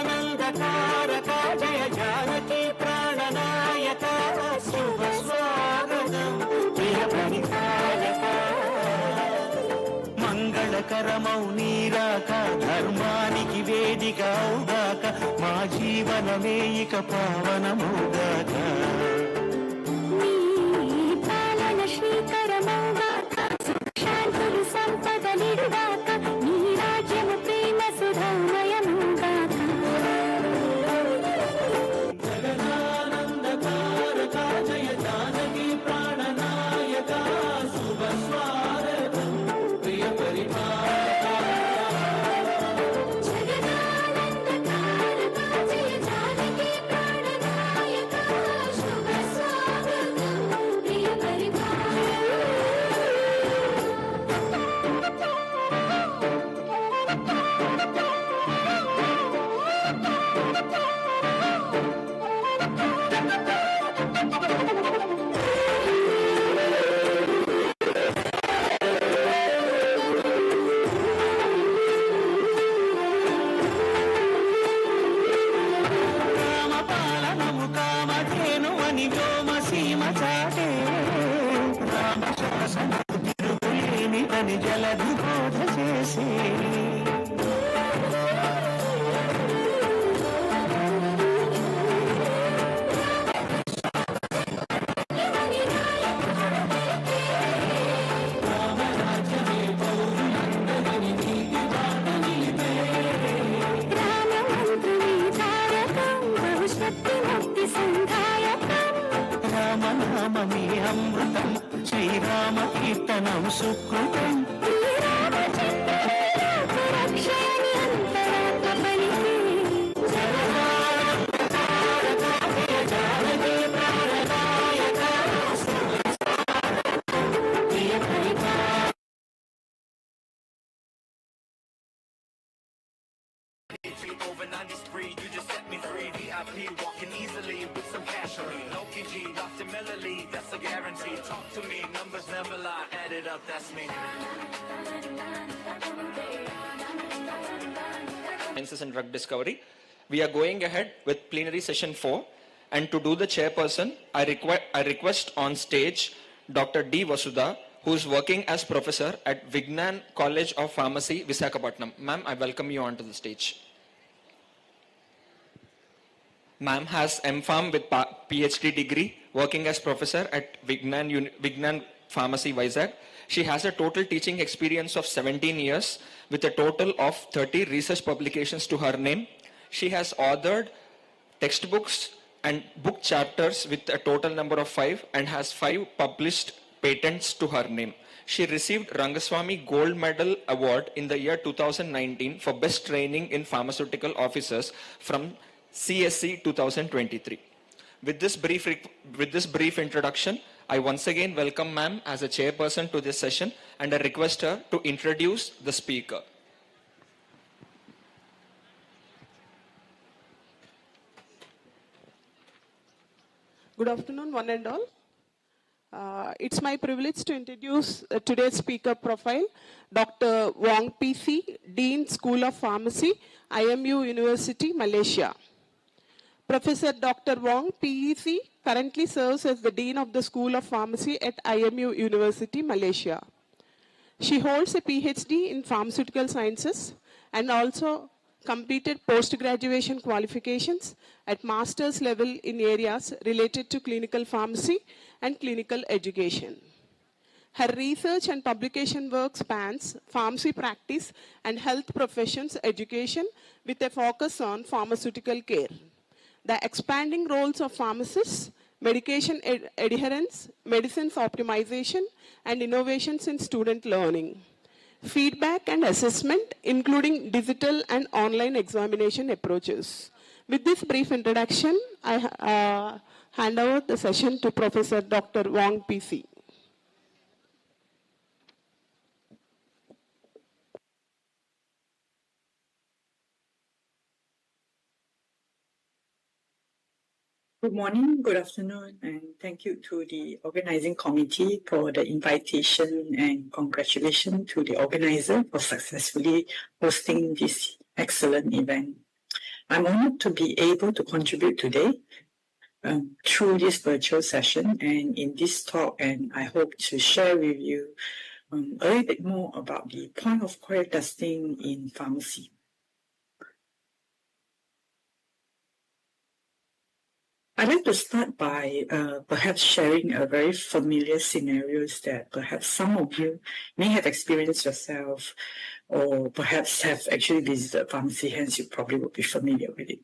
జగదానందకారక జయ జానకి ప్రాణనాయక శుభ స్వాగతం ప్రియ పరిపాలక మంగళకరమౌ నీరాక ధర్మానికి వేదిక అవుగాక మా జీవనమే ఇక పావనమౌగాక పాలన శ్రీకరమౌగాక శాంతులు సంపదలిడుగాక నీ రాజ్యము ప్రేమ సుధామయముగాక జగదానందకారక జయ జానకి ప్రాణనాయక శుభ స్వాగతం ప్రియ పరిపాలక జగదానందకారక జయ జానకి ప్రాణనాయక శుభ స్వాగతం ప్రియ రామపాలనము కామధేను అని వ్యోమసీమ చాటే రామశాసన తిరుగులేని అని జలధి బోధ చేసి రామనామమే అమృతం శ్రీరామ కీర్తనం సుకృతం over 93, you just set me free. VIP walking easily with some cash on me. No PG, Dr. Miller Lee, that's a guarantee. Talk to me, numbers never lie. Add it up, that's me. Sciences and Drug Discovery. We are going ahead with plenary session 4, and to do the chairperson, I request on stage Dr. D. Vasudha, who is working as professor at Vignan College of Pharmacy, Visakhapatnam. Ma'am, I welcome you onto the stage. Ma'am has M.Pharm with PhD degree, working as professor at Vignan Pharmacy, Vizag. She has a total teaching experience of 17 years with a total of 30 research publications to her name. She has authored textbooks and book chapters with a total number of 5 and has 5 published patents to her name. She received Rangaswamy Gold Medal Award in the year 2019 for Best Training in Pharmaceutical Officers from CSC 2023. With this brief introduction, I once again welcome ma'am as a chairperson to this session, and I request her to introduce the speaker. Good afternoon, one and all. It's my privilege to introduce today's speaker profile, Dr. Wong PC, Dean, School of Pharmacy, IMU University, Malaysia. Professor Dr. Wong PEC currently serves as the Dean of the School of Pharmacy at IMU University, Malaysia. She holds a PhD in Pharmaceutical Sciences and also completed post-graduation qualifications at master's level in areas related to clinical pharmacy and clinical education. Her research and publication work spans pharmacy practice and health professions education with a focus on pharmaceutical care. The expanding roles of pharmacists, medication adherence, medicines optimization, and innovations in student learning. Feedback and assessment, including digital and online examination approaches. With this brief introduction, I hand over the session to Professor Dr. Wong PC. Good morning, good afternoon, and thank you to the organizing committee for the invitation, and congratulations to the organizer for successfully hosting this excellent event. I'm honored to be able to contribute today through this virtual session and in this talk, and I hope to share with you a little bit more about the point of care testing in pharmacy. I'd like to start by perhaps sharing a very familiar scenarios that perhaps some of you may have experienced yourself, or perhaps have actually visited pharmacy, hence you probably would be familiar with it.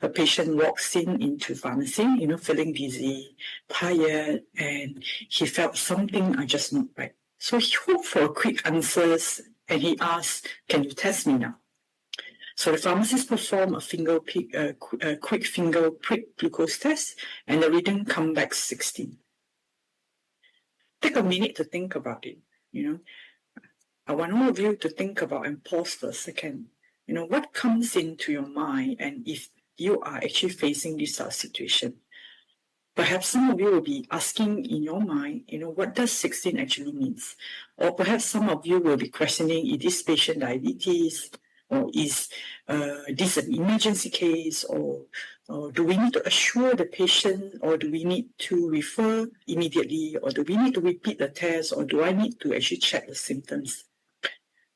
A patient walks into pharmacy, feeling dizzy, tired, and he felt something are just not right. So he hoped for quick answers, and he asked, "Can you test me now?" So the pharmacist performed a quick finger prick glucose test, and the reading come back 16. Take a minute to think about it. I want all of you to think about and pause for a second. What comes into your mind, and if you are actually facing this sort of situation? Perhaps some of you will be asking in your mind, what does 16 actually means? Or perhaps some of you will be questioning, is this patient diabetes? Or is this an emergency case? Or do we need to assure the patient? Or do we need to refer immediately? Or do we need to repeat the test? Or do I need to actually check the symptoms?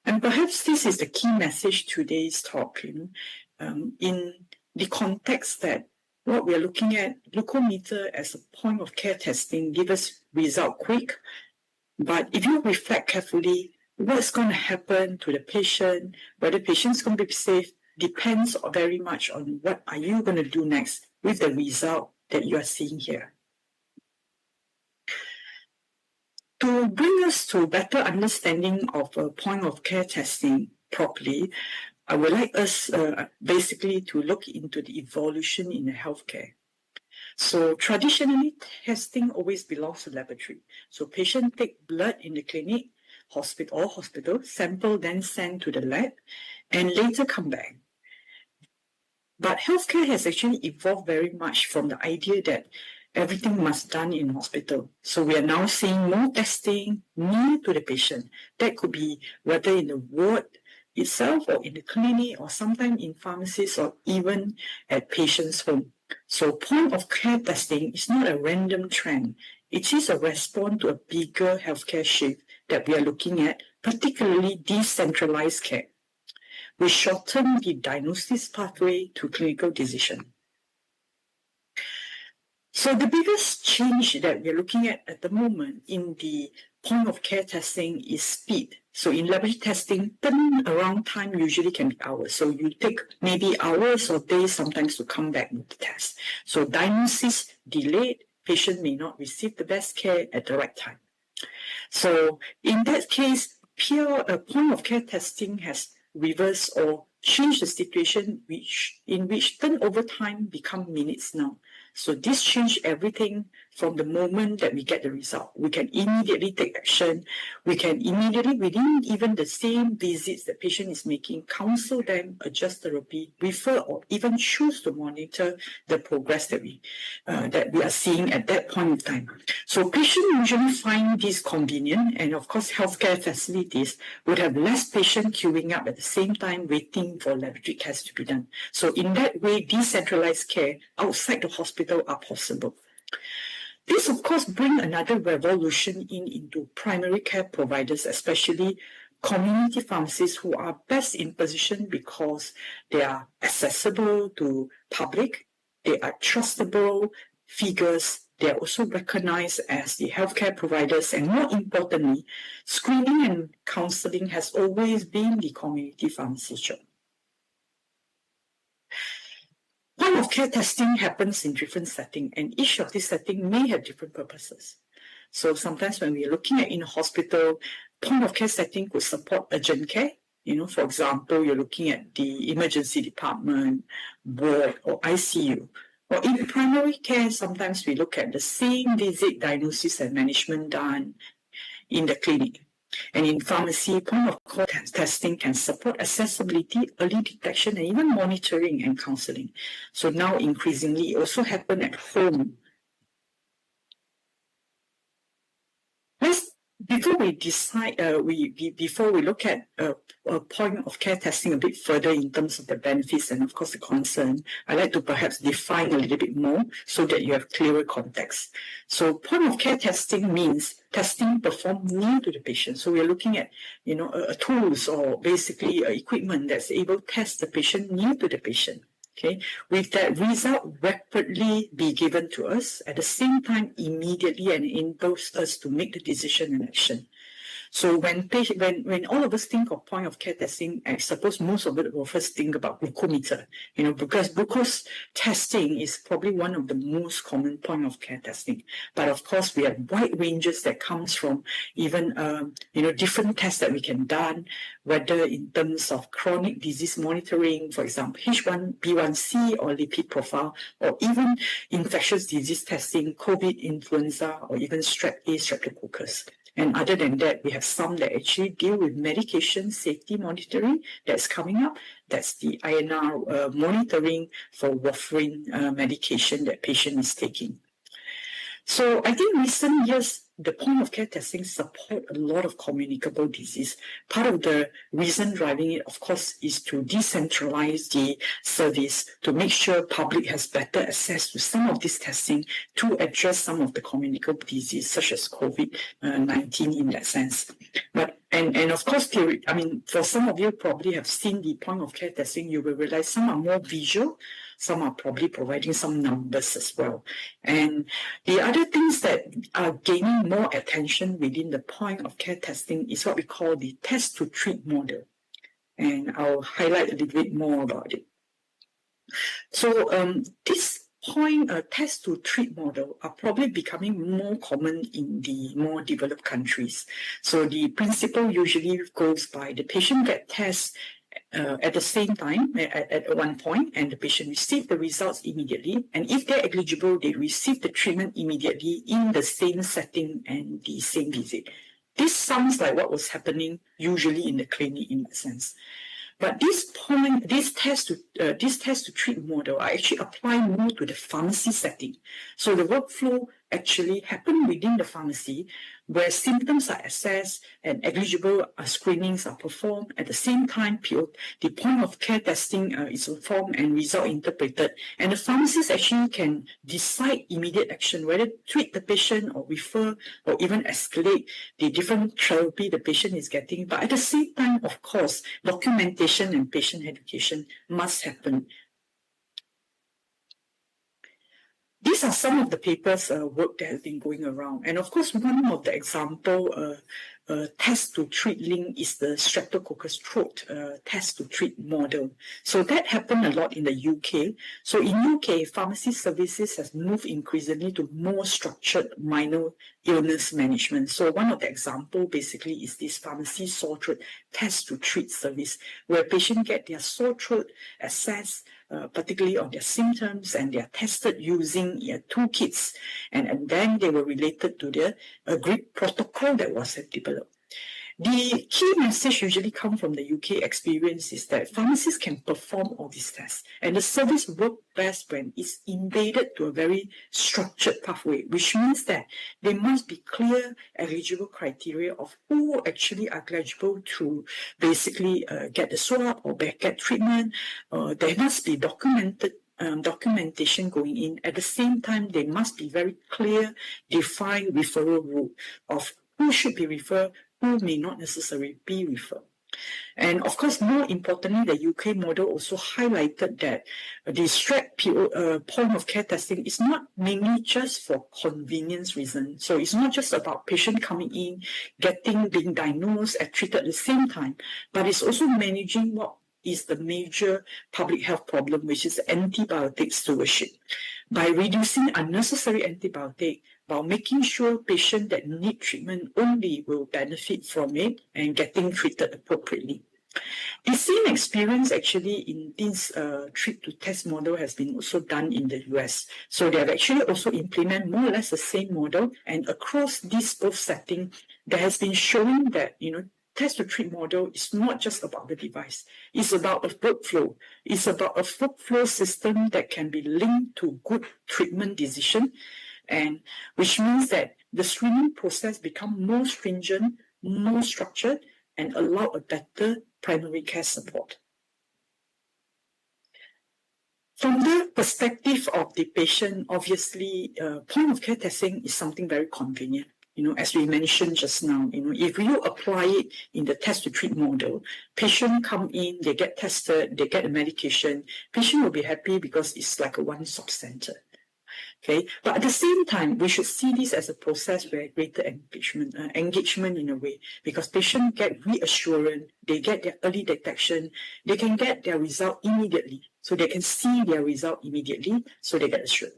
And perhaps this is the key message today's talk, in the context that what we are looking at, glucometer as a point of care testing give us result quick. But if you reflect carefully, what's going to happen to the patient, whether the patient's going to be safe, depends very much on what are you going to do next with the result that you are seeing here. To bring us to better understanding of a point of care testing properly, I would like us basically to look into the evolution in the healthcare. So traditionally, testing always belongs to laboratory. So patients take blood in the clinic, hospital, sample then sent to the lab, and later come back. But healthcare has actually evolved very much from the idea that everything must be done in hospital. So we are now seeing more testing near to the patient. That could be whether in the ward itself or in the clinic or sometimes in pharmacies or even at patient's home. So point of care testing is not a random trend. It is a response to a bigger healthcare shift that we are looking at, particularly decentralized care. We shorten the diagnosis pathway to clinical decision. So the biggest change that we're looking at the moment in the point of care testing is speed. So in laboratory testing, turnaround time usually can be hours. So you take maybe hours or days sometimes to come back with the test. So diagnosis delayed, patient may not receive the best care at the right time. So in that case, point of care testing has reversed or changed the situation in which turnover time become minutes now. So this changed everything from the moment that we get the result. We can immediately take action. We can immediately, within even the same visits the patient is making, counsel them, adjust therapy, refer, or even choose to monitor the progress that we are seeing at that point in time. So patients usually find this convenient, and of course healthcare facilities would have less patients queuing up at the same time waiting for laboratory tests to be done. So in that way, decentralized care outside the hospital are possible. This, of course, brings another revolution into primary care providers, especially community pharmacists who are best in position because they are accessible to public, they are trustable figures, they are also recognized as the healthcare providers, and more importantly, screening and counseling has always been the community pharmacy job. Point of care testing happens in different settings, and each of these settings may have different purposes. So sometimes when we are looking at in a hospital, point of care setting could support urgent care. For example, you're looking at the emergency department, ward, or ICU. Or in primary care, sometimes we look at the same visit, diagnosis, and management done in the clinic. And in pharmacy, point-of-care testing can support accessibility, early detection, and even monitoring and counseling. So now increasingly, it also happen at home. Before we decide, before we look at point-of-care testing a bit further in terms of the benefits and of course the concern, I'd like to perhaps define a little bit more so that you have clearer context. So point-of-care testing means testing performed near to the patient. So we're looking at, tools or basically equipment that's able to test the patient near to the patient. Okay, with that result rapidly be given to us at the same time immediately and enables us to make the decision and action. So when all of us think of point of care testing, I suppose most of it will first think about glucometer, because glucose testing is probably one of the most common point of care testing. But of course, we have wide ranges that comes from even, different tests that we can done, whether in terms of chronic disease monitoring, for example, H1B1C or lipid profile, or even infectious disease testing, COVID, influenza, or even strep A, streptococcus. And other than that, we have some that actually deal with medication safety monitoring that's coming up. That's the INR monitoring for warfarin medication that patient is taking. So I think recent years, the point of care testing support a lot of communicable disease. Part of the reason driving it, of course, is to decentralize the service to make sure public has better access to some of this testing to address some of the communicable disease, such as COVID-19 in that sense. But and of course, for some of you probably have seen the point of care testing, you will realize some are more visual, some are probably providing some numbers as well. And the other things that are gaining more attention within the point of care testing is what we call the test to treat model. And I'll highlight a little bit more about it. So this test to treat model are probably becoming more common in the more developed countries. So the principle usually goes by the patient get tests at the same time, at one point, and the patient receive the results immediately. And if they're eligible, they receive the treatment immediately in the same setting and the same visit. This sounds like what was happening usually in the clinic in that sense. But this test to treat model are actually apply more to the pharmacy setting. So the workflow actually happen within the pharmacy where symptoms are assessed and eligible screenings are performed. At the same time, the point of care testing is performed and result interpreted. And the pharmacist actually can decide immediate action, whether to treat the patient or refer or even escalate the different therapy the patient is getting. But at the same time, of course, documentation and patient education must happen. These are some of the papers work that has been going around. And of course, one of the example test to treat link is the streptococcus throat test to treat model. So that happened a lot in the UK. So in UK, pharmacy services has moved increasingly to more structured minor illness management. So one of the example basically is this pharmacy sore throat test to treat service, where patients get their sore throat assessed, particularly on their symptoms, and they are tested using toolkits, and then they were related to the agreed protocol that was developed. The key message usually comes from the UK experience is that pharmacists can perform all these tests, and the service works best when it's embedded to a very structured pathway, which means that there must be clear eligible criteria of who actually are eligible to basically get the swab or get treatment. There must be documentation going in. At the same time, there must be very clear, defined referral rule of who should be referred, who may not necessarily be referred. And of course, more importantly, the UK model also highlighted that the strep point of care testing is not mainly just for convenience reasons. So it's not just about patient coming in, being diagnosed and treated at the same time, but it's also managing what is the major public health problem, which is antibiotic stewardship. By reducing unnecessary antibiotic, while making sure patients that need treatment only will benefit from it and getting treated appropriately. The same experience actually in this treat to test model has been also done in the US. So they have actually also implemented more or less the same model, and across these both settings, there has been showing that, test to treat model is not just about the device. It's about a workflow. It's about a workflow system that can be linked to good treatment decision, and which means that the screening process become more stringent, more structured, and allow a better primary care support. From the perspective of the patient, obviously, point of care testing is something very convenient. As we mentioned just now, if you apply it in the test to treat model, patient come in, they get tested, they get a medication, patient will be happy because it's like a one-stop center. Okay, but at the same time, we should see this as a process where greater engagement in a way, because patients get reassurance, they get their early detection, they can get their result immediately, so they can see their result immediately, so they get assured.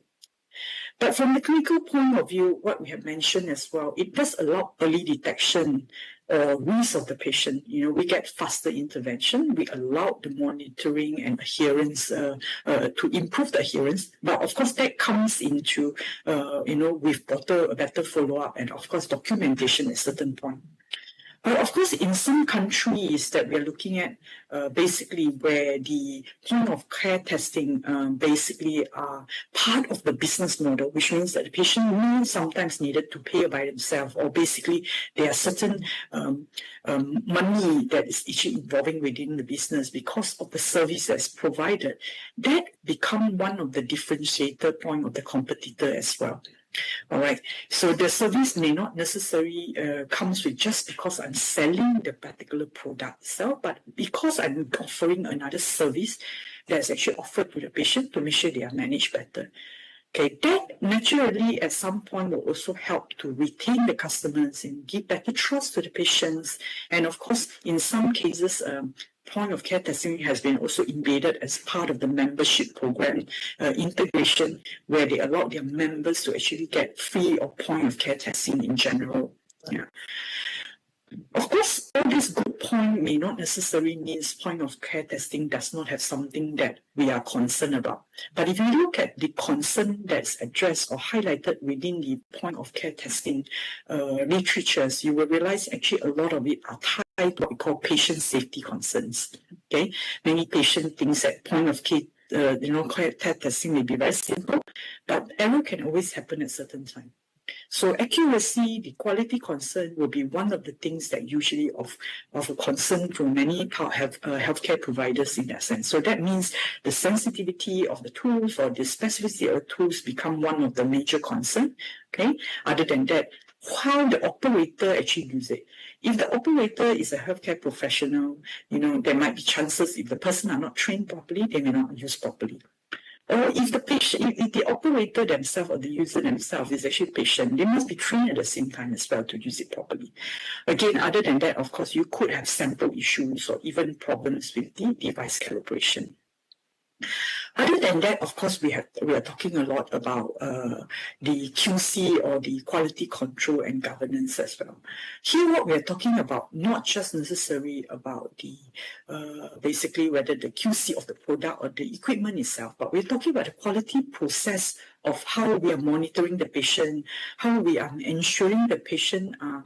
But from the clinical point of view, what we have mentioned as well, it does allow early detection or risk of the patient. We get faster intervention. We allow the monitoring and adherence to improve the adherence. But of course, that comes into, with better follow-up and of course, documentation at a certain point. But of course, in some countries that we're looking at, basically where the point of care testing basically are part of the business model, which means that the patient may sometimes needed to pay by themselves, or basically there are certain money that is actually involving within the business because of the service that's provided. That become one of the differentiator point of the competitor as well. All right. So the service may not necessarily comes with just because I'm selling the particular product itself, but because I'm offering another service that's actually offered to the patient to make sure they are managed better. Okay, that naturally at some point will also help to retain the customers and give better trust to the patients. And of course, in some cases, point of care testing has been also embedded as part of the membership program integration, where they allow their members to actually get free or point of care testing in general. Yeah. Of course, all this good point may not necessarily mean point of care testing does not have something that we are concerned about. But if you look at the concern that's addressed or highlighted within the point of care testing literatures, you will realize actually a lot of it are tied to what we call patient safety concerns. Okay, many patients think that point of care care testing may be very simple, but error can always happen at certain time. So accuracy, the quality concern will be one of the things that usually of a concern for many healthcare providers in that sense. So that means the sensitivity of the tools or the specificity of the tools become one of the major concerns. Okay. Other than that, how the operator actually use it. If the operator is a healthcare professional, there might be chances if the person are not trained properly, they may not use properly. Or if the patient, if the operator themselves or the user themselves is actually patient, they must be trained at the same time as well to use it properly. Again, other than that, of course, you could have sample issues or even problems with the device calibration. Other than that, of course, we are talking a lot about the QC or the quality control and governance as well. Here, what we are talking about, not just necessarily about the basically whether the QC of the product or the equipment itself, but we're talking about the quality process of how we are monitoring the patient, how we are ensuring the patient are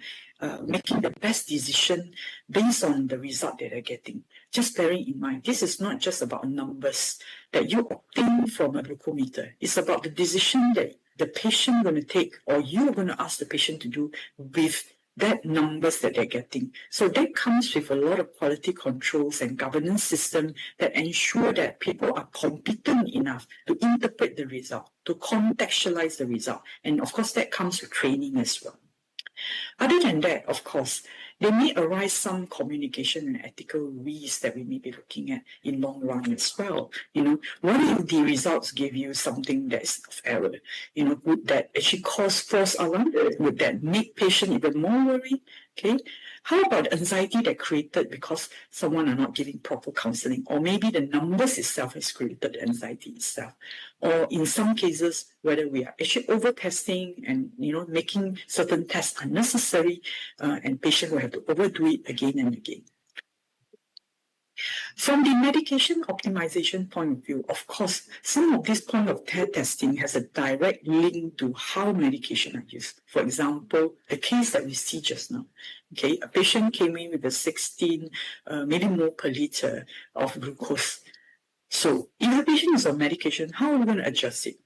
making the best decision based on the result that they're getting. Just bearing in mind, this is not just about numbers that you obtain from a glucometer. It's about the decision that the patient going to take or you're going to ask the patient to do with that numbers that they're getting. So that comes with a lot of quality controls and governance system that ensure that people are competent enough to interpret the result, to contextualize the result. And of course, that comes with training as well. Other than that, of course, there may arise some communication and ethical risks that we may be looking at in long run as well. What if the results give you something that is of error? Would that actually cause false alarm? Would that make patient even more worried? Okay. How about anxiety that created because someone are not giving proper counseling, or maybe the numbers itself has created anxiety itself, or in some cases whether we are actually over testing and making certain tests unnecessary, and patient will have to overdo it again and again. From the medication optimization point of view, of course, some of this point of care testing has a direct link to how medication are used. For example, the case that we see just now, okay, a patient came in with a 16 millimole per liter of glucose. So if the patient is on medication, how are we going to adjust it?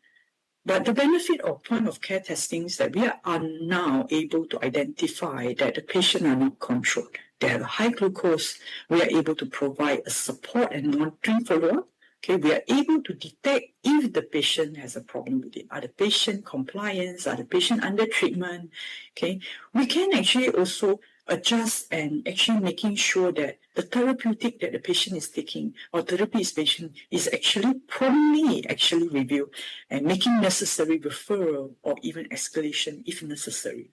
But the benefit of point of care testing is that we are now able to identify that the patient are not controlled. They have a high glucose. We are able to provide a support and monitoring follow-up. Okay, we are able to detect if the patient has a problem with it. Are the patient compliant? Are the patient under treatment? Okay, we can actually also adjust and actually making sure that the therapeutic that the patient is taking or therapy is patient is actually promptly actually reviewed and making necessary referral or even escalation if necessary.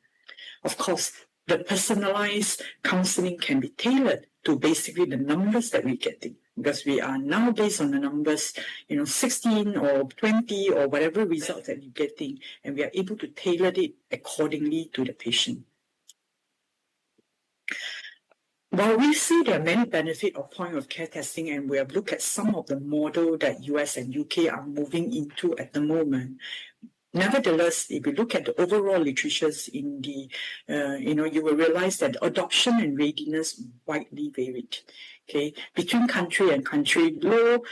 Of course, the personalized counseling can be tailored to basically the numbers that we're getting, because we are now based on the numbers, 16 or 20 or whatever results that you're getting, and we are able to tailor it accordingly to the patient. While we see there are many benefits of point of care testing, and we have looked at some of the model that US and UK are moving into at the moment, nevertheless, if you look at the overall literatures in the, you will realize that adoption and readiness widely varied. Okay, between country and country, low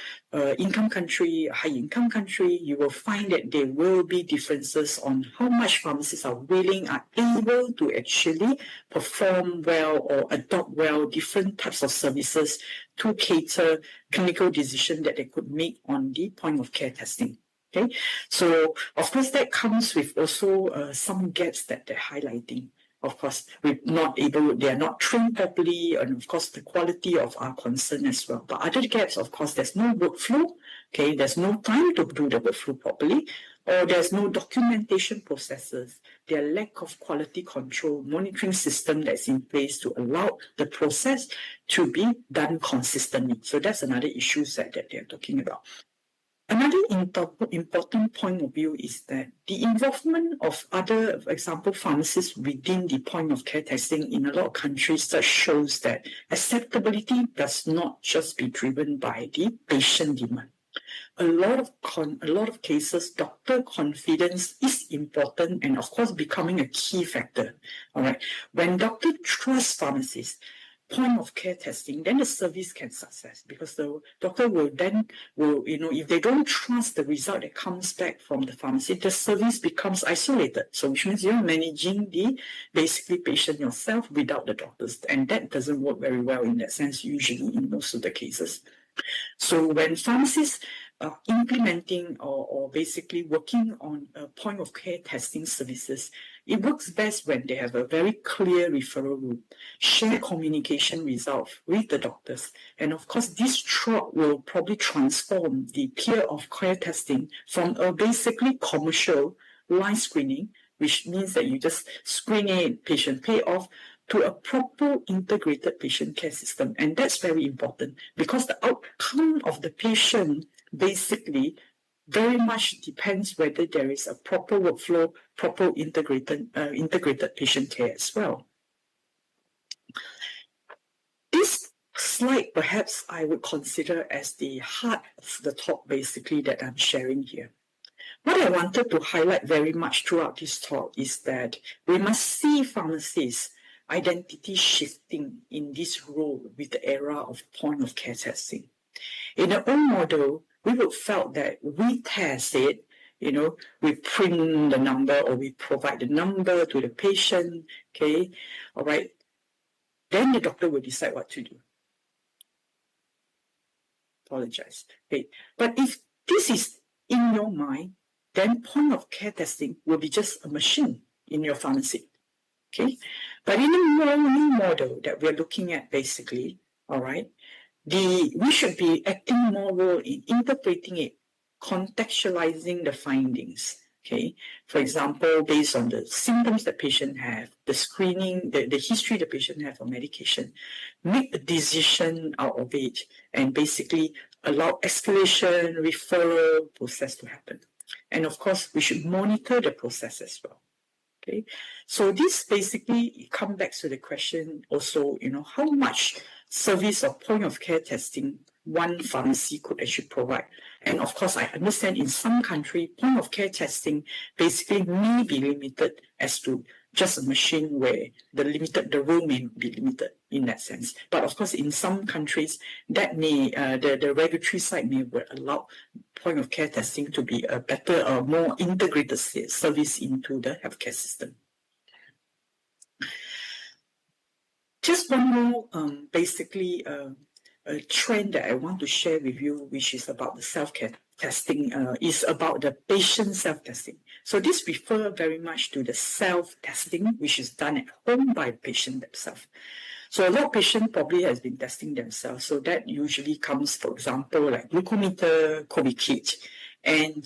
income country, high income country, you will find that there will be differences on how much pharmacists are able to actually perform well or adopt well different types of services to cater clinical decision that they could make on the point of care testing. Okay, so of course that comes with also some gaps that they're highlighting. Of course, they are not trained properly, and of course the quality of our concern as well. But other gaps, of course, there's no workflow, okay, there's no time to do the workflow properly, or there's no documentation processes, there lack of quality control monitoring system that's in place to allow the process to be done consistently. So that's another issue that they're talking about. Another important point of view is that the involvement of other, for example, pharmacists within the point of care testing in a lot of countries that shows that acceptability does not just be driven by the patient demand. A lot of cases, doctor confidence is important and of course becoming a key factor. All right, when doctor trusts pharmacists, point of care testing, then the service can success, because the doctor will if they don't trust the result that comes back from the pharmacy, the service becomes isolated. So which means you're managing the basically patient yourself without the doctors, and that doesn't work very well in that sense usually in most of the cases. So when pharmacists are implementing or basically working on point of care testing services, it works best when they have a very clear referral route, share communication results with the doctors. And of course, this will probably transform the peer of care testing from a basically commercial line screening, which means that you just screen a patient pay off, to a proper integrated patient care system. And that's very important because the outcome of the patient basically very much depends whether there is a proper workflow, proper integrated patient care as well. This slide perhaps I would consider as the heart of the talk basically that I'm sharing here. What I wanted to highlight very much throughout this talk is that we must see pharmacists identity shifting in this role with the era of point of care testing. In our own model, we would felt that we test it, we print the number or we provide the number to the patient, okay, all right. Then the doctor will decide what to do. Apologize. Okay. But if this is in your mind, then point of care testing will be just a machine in your pharmacy. Okay, but in the new model that we're looking at, basically, all right, we should be acting more role in interpreting it, contextualizing the findings. Okay, for example, based on the symptoms the patient have, the screening, the history the patient have of medication, make a decision out of it, and basically allow escalation, referral process to happen. And of course, we should monitor the process as well. Okay, so this basically comes back to the question also, how much service of point of care testing one pharmacy could actually provide. And of course, I understand in some country, point of care testing basically may be limited as to just a machine where the role may be limited in that sense. But of course, in some countries, that may the regulatory side may allow point of care testing to be a better, more integrated service into the healthcare system. Just one more, basically, a trend that I want to share with you, which is about the self-care testing, is about the patient self-testing. So this refers very much to the self-testing, which is done at home by the patient themselves. So a lot of patients probably has been testing themselves. So that usually comes, for example, like glucometer, COVID kit. And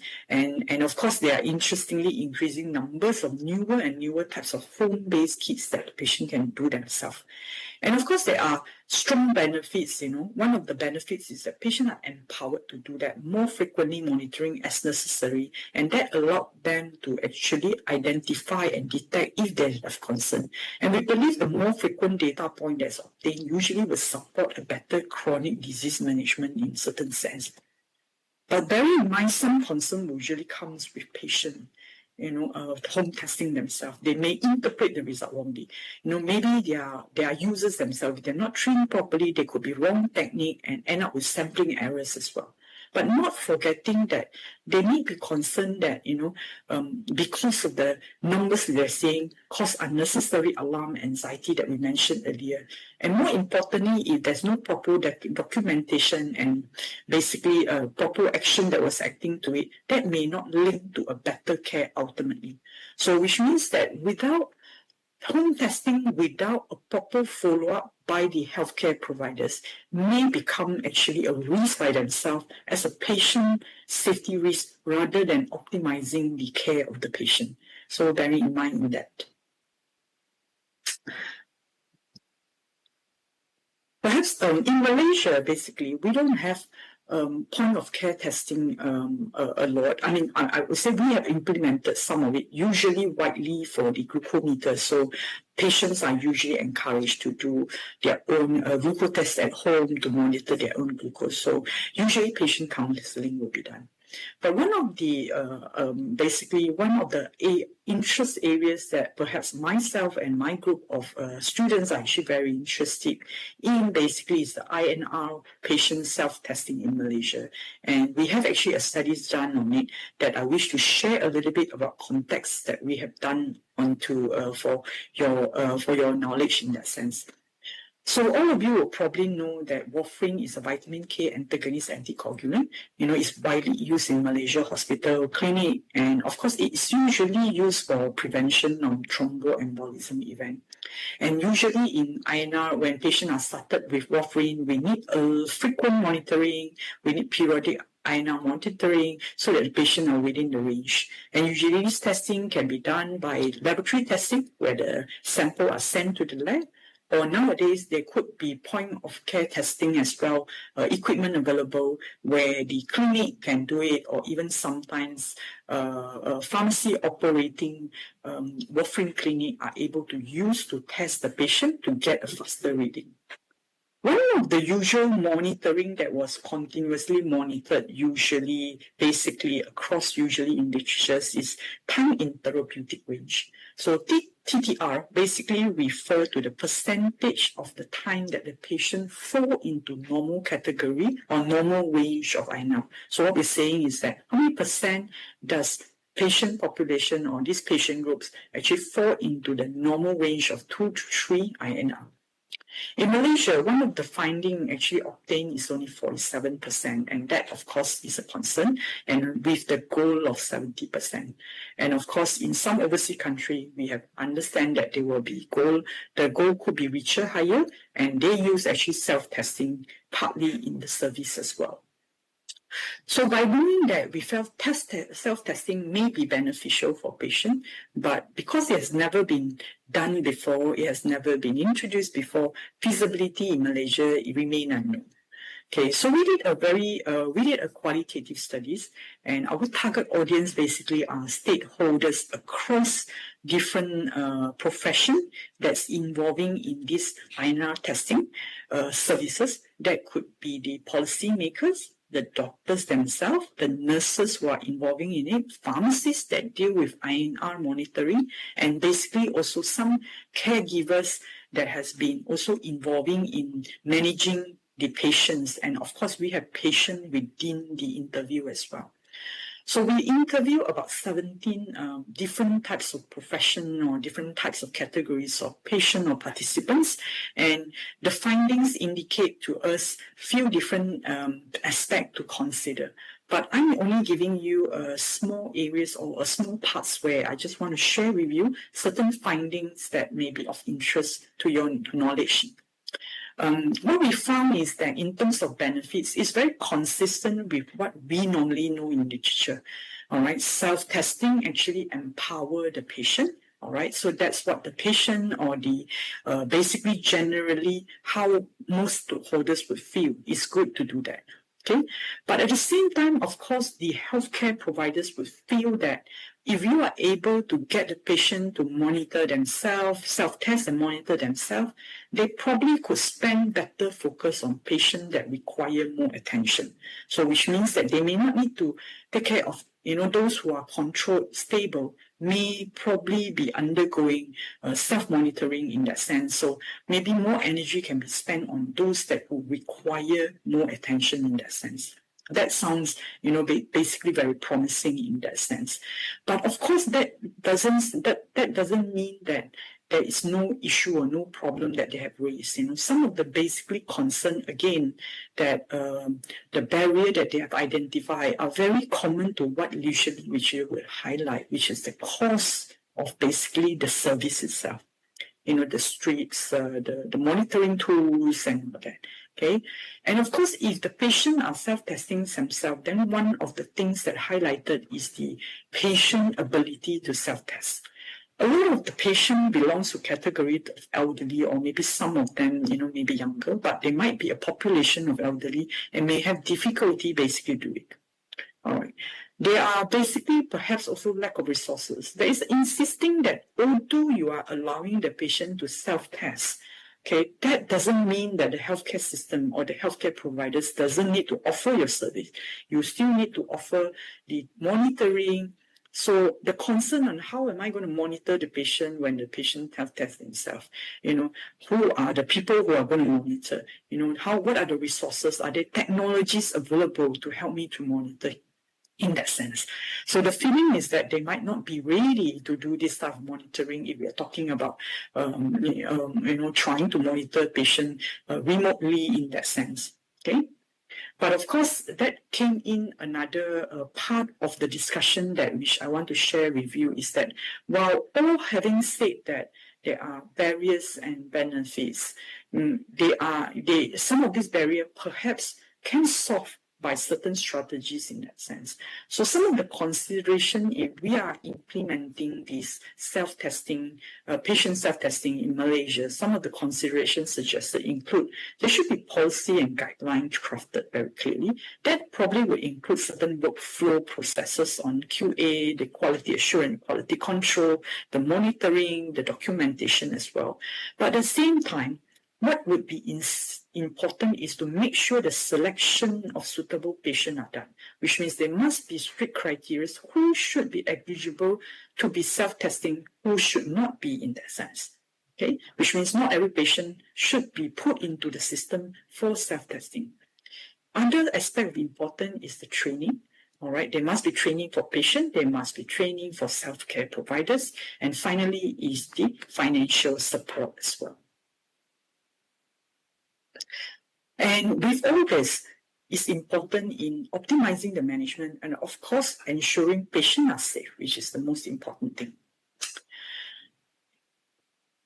of course, there are interestingly increasing numbers of newer and newer types of home-based kits that the patient can do themselves. And of course, there are strong benefits. One of the benefits is that patients are empowered to do that, more frequently monitoring as necessary, and that allows them to actually identify and detect if they have concern. And we believe the more frequent data point that's obtained usually will support a better chronic disease management in certain sense. But bear in mind, some concern usually comes with patient, home testing themselves. They may interpret the result wrongly. Maybe they are users themselves. If they're not trained properly, they could be wrong technique and end up with sampling errors as well. But not forgetting that they may be concerned that, because of the numbers they're seeing, cause unnecessary alarm, anxiety that we mentioned earlier. And more importantly, if there's no proper documentation and basically proper action that was acting to it, that may not link to a better care ultimately. So which means that without home testing, without a proper follow-up by the healthcare providers, may become actually a risk by themselves as a patient safety risk rather than optimizing the care of the patient. So bear in mind that. Perhaps in Malaysia, basically, we don't have point of care testing a lot. I mean, I would say we have implemented some of it, usually widely for the glucometer. So patients are usually encouraged to do their own glucose test at home to monitor their own glucose. So usually patient counseling will be done. But one of the interest areas that perhaps myself and my group of students are actually very interested in basically is the INR patient self-testing in Malaysia. And we have actually a studies done on it that I wish to share a little bit about context that we have done for your knowledge in that sense. So all of you will probably know that warfarin is a vitamin K antagonist anticoagulant. It's widely used in Malaysia hospital, clinic, and of course it's usually used for prevention of thromboembolism event. And usually in INR, when patients are started with warfarin, we need a frequent monitoring, we need periodic INR monitoring so that the patient are within the range. And usually this testing can be done by laboratory testing, where the sample are sent to the lab, or nowadays there could be point of care testing as well, equipment available where the clinic can do it, or even sometimes pharmacy operating warfarin clinic are able to use to test the patient to get a faster reading. One of the usual monitoring that was continuously monitored, usually basically across usually in literatures, is time in therapeutic range. So TTR basically refer to the percentage of the time that the patient fall into normal category or normal range of INR. So what we're saying is that how many percent does patient population or these patient groups actually fall into the normal range of 2 to 3 INR. In Malaysia, one of the findings actually obtained is only 47%, and that, of course, is a concern, and with the goal of 70%. And of course, in some overseas countries, we have understand that there will be the goal could be reached higher, and they use actually self-testing partly in the service as well. So by doing that, we felt self-testing may be beneficial for patients, but because it has never been done before, it has never been introduced before, feasibility in Malaysia remain unknown. Okay, so we did a qualitative studies, and our target audience basically are stakeholders across different profession that's involving in this INR testing services. That could be the policymakers, the doctors themselves, the nurses who are involving in it, pharmacists that deal with INR monitoring, and basically also some caregivers that has been also involving in managing the patients. And of course, we have patients within the interview as well. So we interview about 17 different types of profession or different types of categories of patient or participants. And the findings indicate to us few different aspects to consider. But I'm only giving you small areas or small parts where I just want to share with you certain findings that may be of interest to your knowledge. What we found is that in terms of benefits, it's very consistent with what we normally know in literature. All right, self-testing actually empower the patient. All right, so that's what the patient or the basically generally how most stakeholders would feel. It's good to do that. Okay, but at the same time, of course, the healthcare providers would feel that if you are able to get the patient to monitor themselves, self-test and monitor themselves, they probably could spend better focus on patients that require more attention. So which means that they may not need to take care of, those who are controlled, stable, may probably be undergoing self-monitoring in that sense. So maybe more energy can be spent on those that will require more attention in that sense. That sounds, basically very promising in that sense. But of course, that doesn't mean that there is no issue or no problem that they have raised. Some of the basically concern again that the barrier that they have identified are very common to what usually which you would highlight, which is the cost of basically the service itself. The strips, the monitoring tools and all that. Okay, and of course, if the patient are self-testing themselves, then one of the things that highlighted is the patient ability to self-test. A lot of the patient belongs to category of elderly, or maybe some of them, maybe younger, but they might be a population of elderly and may have difficulty basically doing it. All right. There are basically perhaps also lack of resources. There is insisting that although you are allowing the patient to self-test, okay, that doesn't mean that the healthcare system or the healthcare providers doesn't need to offer your service. You still need to offer the monitoring. So the concern on how am I going to monitor the patient when the patient self-tests himself? Who are the people who are going to monitor? What are the resources? Are there technologies available to help me to monitor? In that sense. So the feeling is that they might not be ready to do this type of monitoring if we are talking about, trying to monitor patient remotely in that sense. Okay. But of course, that came in another part of the discussion that which I want to share with you is that while all having said that there are barriers and benefits, some of these barriers perhaps can solve by certain strategies in that sense. So some of the consideration if we are implementing this self-testing, patient self-testing in Malaysia, some of the considerations suggested include there should be policy and guidelines crafted very clearly. That probably would include certain workflow processes on QA, the quality assurance, quality control, the monitoring, the documentation as well. But at the same time, what would be important is to make sure the selection of suitable patients are done, which means there must be strict criteria who should be eligible to be self-testing, who should not be in that sense. Okay, which means not every patient should be put into the system for self-testing. Another aspect important is the training. All right, there must be training for patients, there must be training for self-care providers, and finally is the financial support as well. And with all this, it's important in optimizing the management and, of course, ensuring patients are safe, which is the most important thing.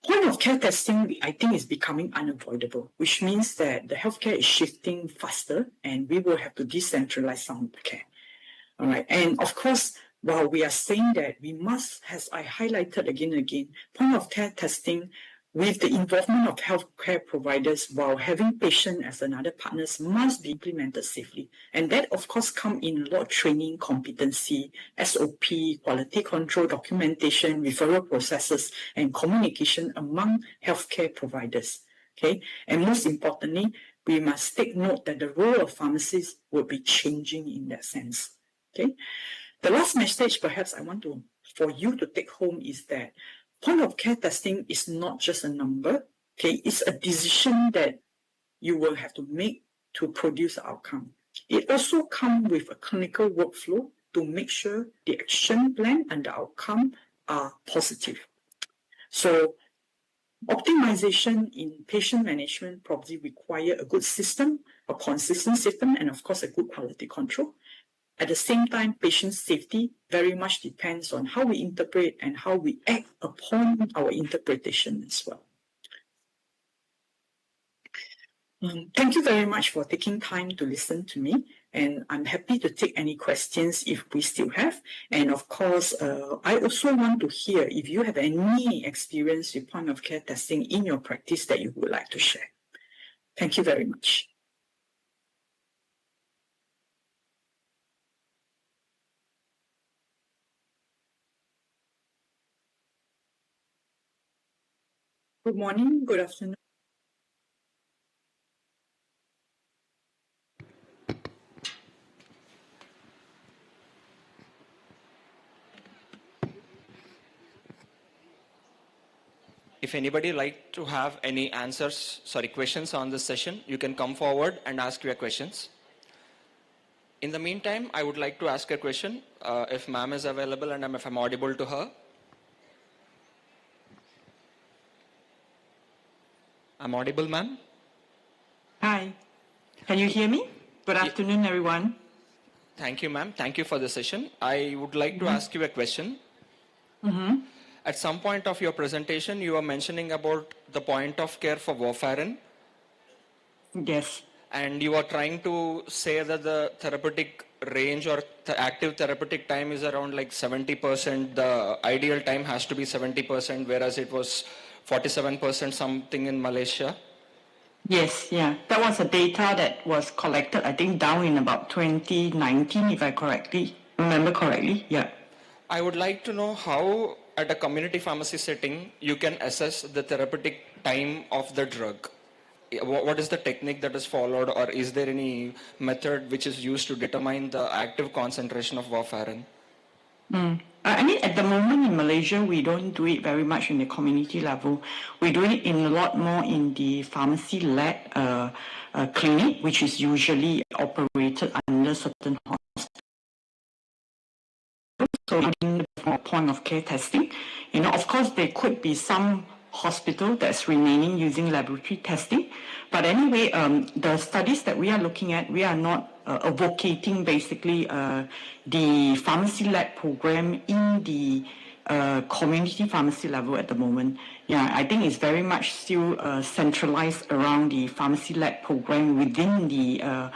Point of care testing, I think, is becoming unavoidable, which means that the healthcare is shifting faster and we will have to decentralize some of the care. All right. And of course, while we are saying that we must, as I highlighted again and again, point of care testing with the involvement of healthcare providers while having patient as another partners must be implemented safely. And that, of course, come in a lot of training, competency, SOP, quality control, documentation, referral processes, and communication among healthcare providers. Okay, and most importantly, we must take note that the role of pharmacists will be changing in that sense. Okay, the last message perhaps I want for you to take home is that point of care testing is not just a number, okay? It's a decision that you will have to make to produce an outcome. It also comes with a clinical workflow to make sure the action plan and the outcome are positive. So optimization in patient management probably require a good system, a consistent system, and of course a good quality control. At the same time, patient safety very much depends on how we interpret and how we act upon our interpretation as well. Thank you very much for taking time to listen to me, and I'm happy to take any questions if we still have. And of course, I also want to hear if you have any experience with point of care testing in your practice that you would like to share. Thank you very much. Good morning, good afternoon. If anybody like to have any questions on this session, you can come forward and ask your questions. In the meantime, I would like to ask a question, if ma'am is available and if I'm audible to her. I'm audible, ma'am? Hi, can you hear me? Good afternoon, everyone. Thank you, ma'am. Thank you for the session. I would like to ask you a question. At some point of your presentation, you were mentioning about the point of care for warfarin. Yes. And you are trying to say that the therapeutic range or the active therapeutic time is around like 70%. The ideal time has to be 70%, whereas it was 47% something in Malaysia. Yes, yeah. That was a data that was collected, I think, down in about 2019, if I remember correctly. Yeah. I would like to know how, at a community pharmacy setting, you can assess the therapeutic time of the drug. What is the technique that is followed, or is there any method which is used to determine the active concentration of warfarin? I mean, at the moment in Malaysia, we don't do it very much in the community level. We do it in a lot more in the pharmacy-led clinic, which is usually operated under certain hospitals. So in the point of care testing, of course, there could be some hospital that's remaining using laboratory testing. But anyway, the studies that we are looking at, we are not advocating basically the pharmacy lab program in the community pharmacy level at the moment. Yeah, I think it's very much still centralized around the pharmacy lab program within the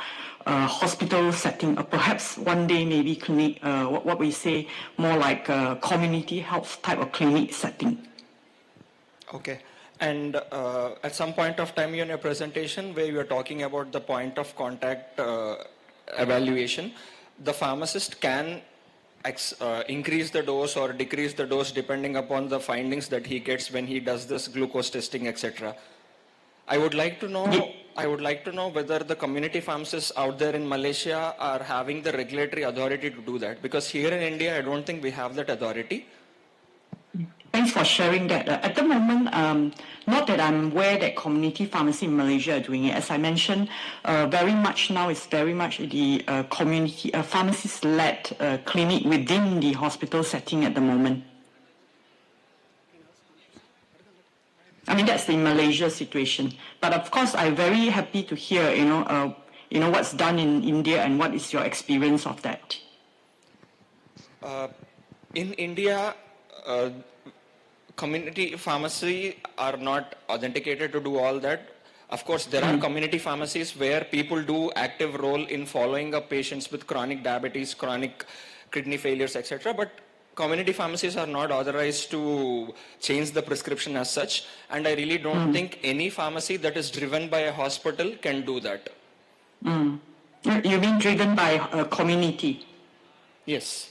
hospital setting, or perhaps one day maybe clinic, what we say more like community health type of clinic setting. Okay. And at some point of time in your presentation where you are talking about the point of contact evaluation, the pharmacist can increase the dose or decrease the dose depending upon the findings that he gets when he does this glucose testing, etc. I would like to know whether the community pharmacists out there in Malaysia are having the regulatory authority to do that, because here in India I don't think we have that authority. Thanks for sharing that. At the moment, not that I'm aware that community pharmacy in Malaysia are doing it. As I mentioned, very much now it's very much the community pharmacist-led clinic within the hospital setting at the moment. I mean, that's the Malaysia situation. But of course, I'm very happy to hear, what's done in India and what is your experience of that. In India, community pharmacy are not authenticated to do all that. Of course, there are community pharmacies where people do active role in following up patients with chronic diabetes, chronic kidney failures, etc. But community pharmacies are not authorized to change the prescription as such, and I really don't think any pharmacy that is driven by a hospital can do that. You mean driven by a community? Yes.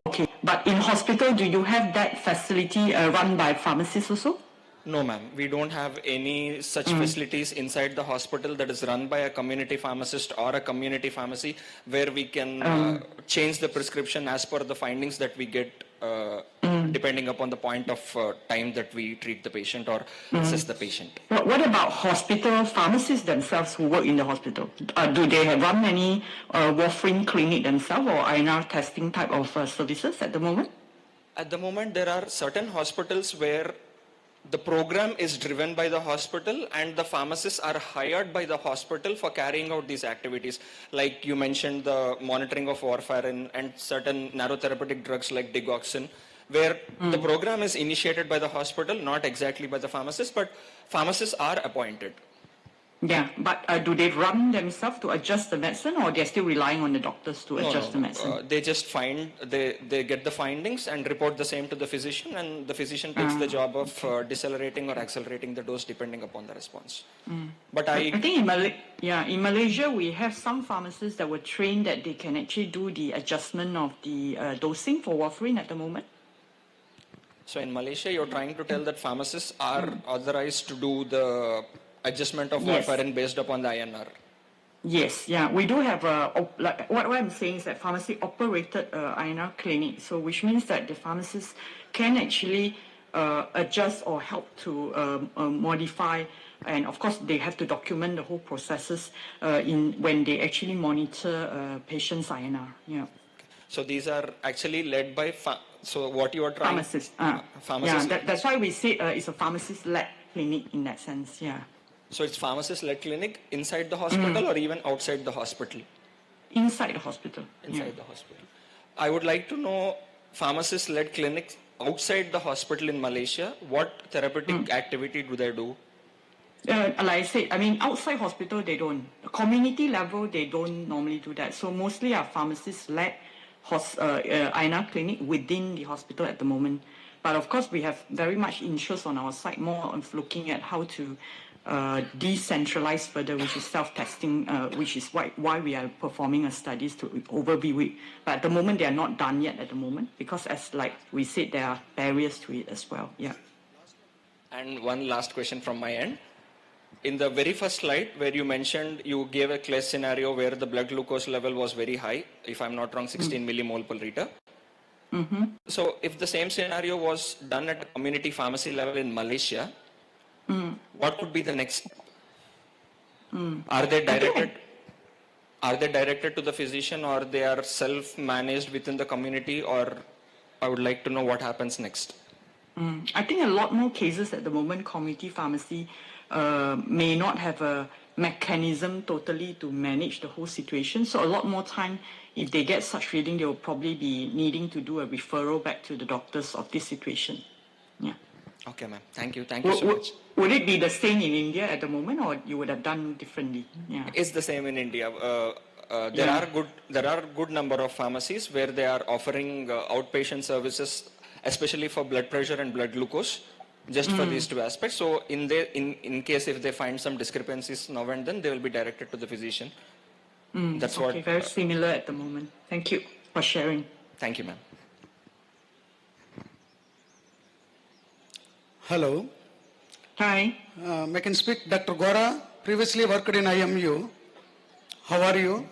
Okay. But in hospital, do you have that facility run by pharmacists also? No, ma'am. We don't have any such facilities inside the hospital that is run by a community pharmacist or a community pharmacy where we can change the prescription as per the findings that we get depending upon the point of time that we treat the patient or assess the patient. What about hospital pharmacists themselves who work in the hospital? Do they run any warfarin clinic themselves or INR testing type of services at the moment? At the moment, there are certain hospitals where the program is driven by the hospital and the pharmacists are hired by the hospital for carrying out these activities. Like you mentioned, the monitoring of warfarin and certain narrow therapeutic drugs like digoxin, where the program is initiated by the hospital, not exactly by the pharmacist, but pharmacists are appointed. Yeah, but do they run themselves to adjust the medicine or they're still relying on the doctors to adjust the medicine? They just they get the findings and report the same to the physician, and the physician takes the job of decelerating or accelerating the dose depending upon the response. But I think in Malaysia we have some pharmacists that were trained that they can actually do the adjustment of the dosing for warfarin at the moment. So in Malaysia, you're trying to tell that pharmacists are authorized to do the adjustment of warfarin based upon the INR. Yes, yeah, we do have like what I'm saying is that pharmacy operated INR clinic, so which means that the pharmacists can actually adjust or help to modify, and of course they have to document the whole processes when they actually monitor patients' INR. Yeah. So these are actually led by so what you are trying. Pharmacists. Pharmacists. Yeah, that's why we say it's a pharmacist-led clinic in that sense. Yeah. So it's pharmacist-led clinic inside the hospital or even outside the hospital? Inside the hospital. Inside the hospital. I would like to know pharmacist-led clinics outside the hospital in Malaysia. What therapeutic activity do they do? Like I said, I mean, outside hospital, they don't. Community level, they don't normally do that. So mostly our pharmacist-led INR clinic within the hospital at the moment. But of course, we have very much interest on our side more of looking at how to decentralize further, which is self-testing, which is why we are performing studies to overview it. But at the moment, they are not done yet at the moment because, as like we said, there are barriers to it as well. Yeah. And one last question from my end. In the very first slide where you mentioned you gave a case scenario where the blood glucose level was very high, if I'm not wrong, 16 millimole per liter. So if the same scenario was done at a community pharmacy level in Malaysia, what would be the next step? Are they directed to the physician or they are self-managed within the community, or I would like to know what happens next? I think a lot more cases at the moment, community pharmacy may not have a mechanism totally to manage the whole situation. So a lot more time, if they get such reading, they will probably be needing to do a referral back to the doctors of this situation. Yeah. Okay, ma'am. Thank you. Thank you so much. Would it be the same in India at the moment, or you would have done differently? Yeah. It's the same in India. There are good number of pharmacies where they are offering outpatient services, especially for blood pressure and blood glucose, just for these two aspects. So in case if they find some discrepancies now and then, they will be directed to the physician. That's okay, very similar at the moment. Thank you for sharing. Thank you, ma'am. Hello. Hi. I can speak Dr. Gora, previously worked in IMU. How are you?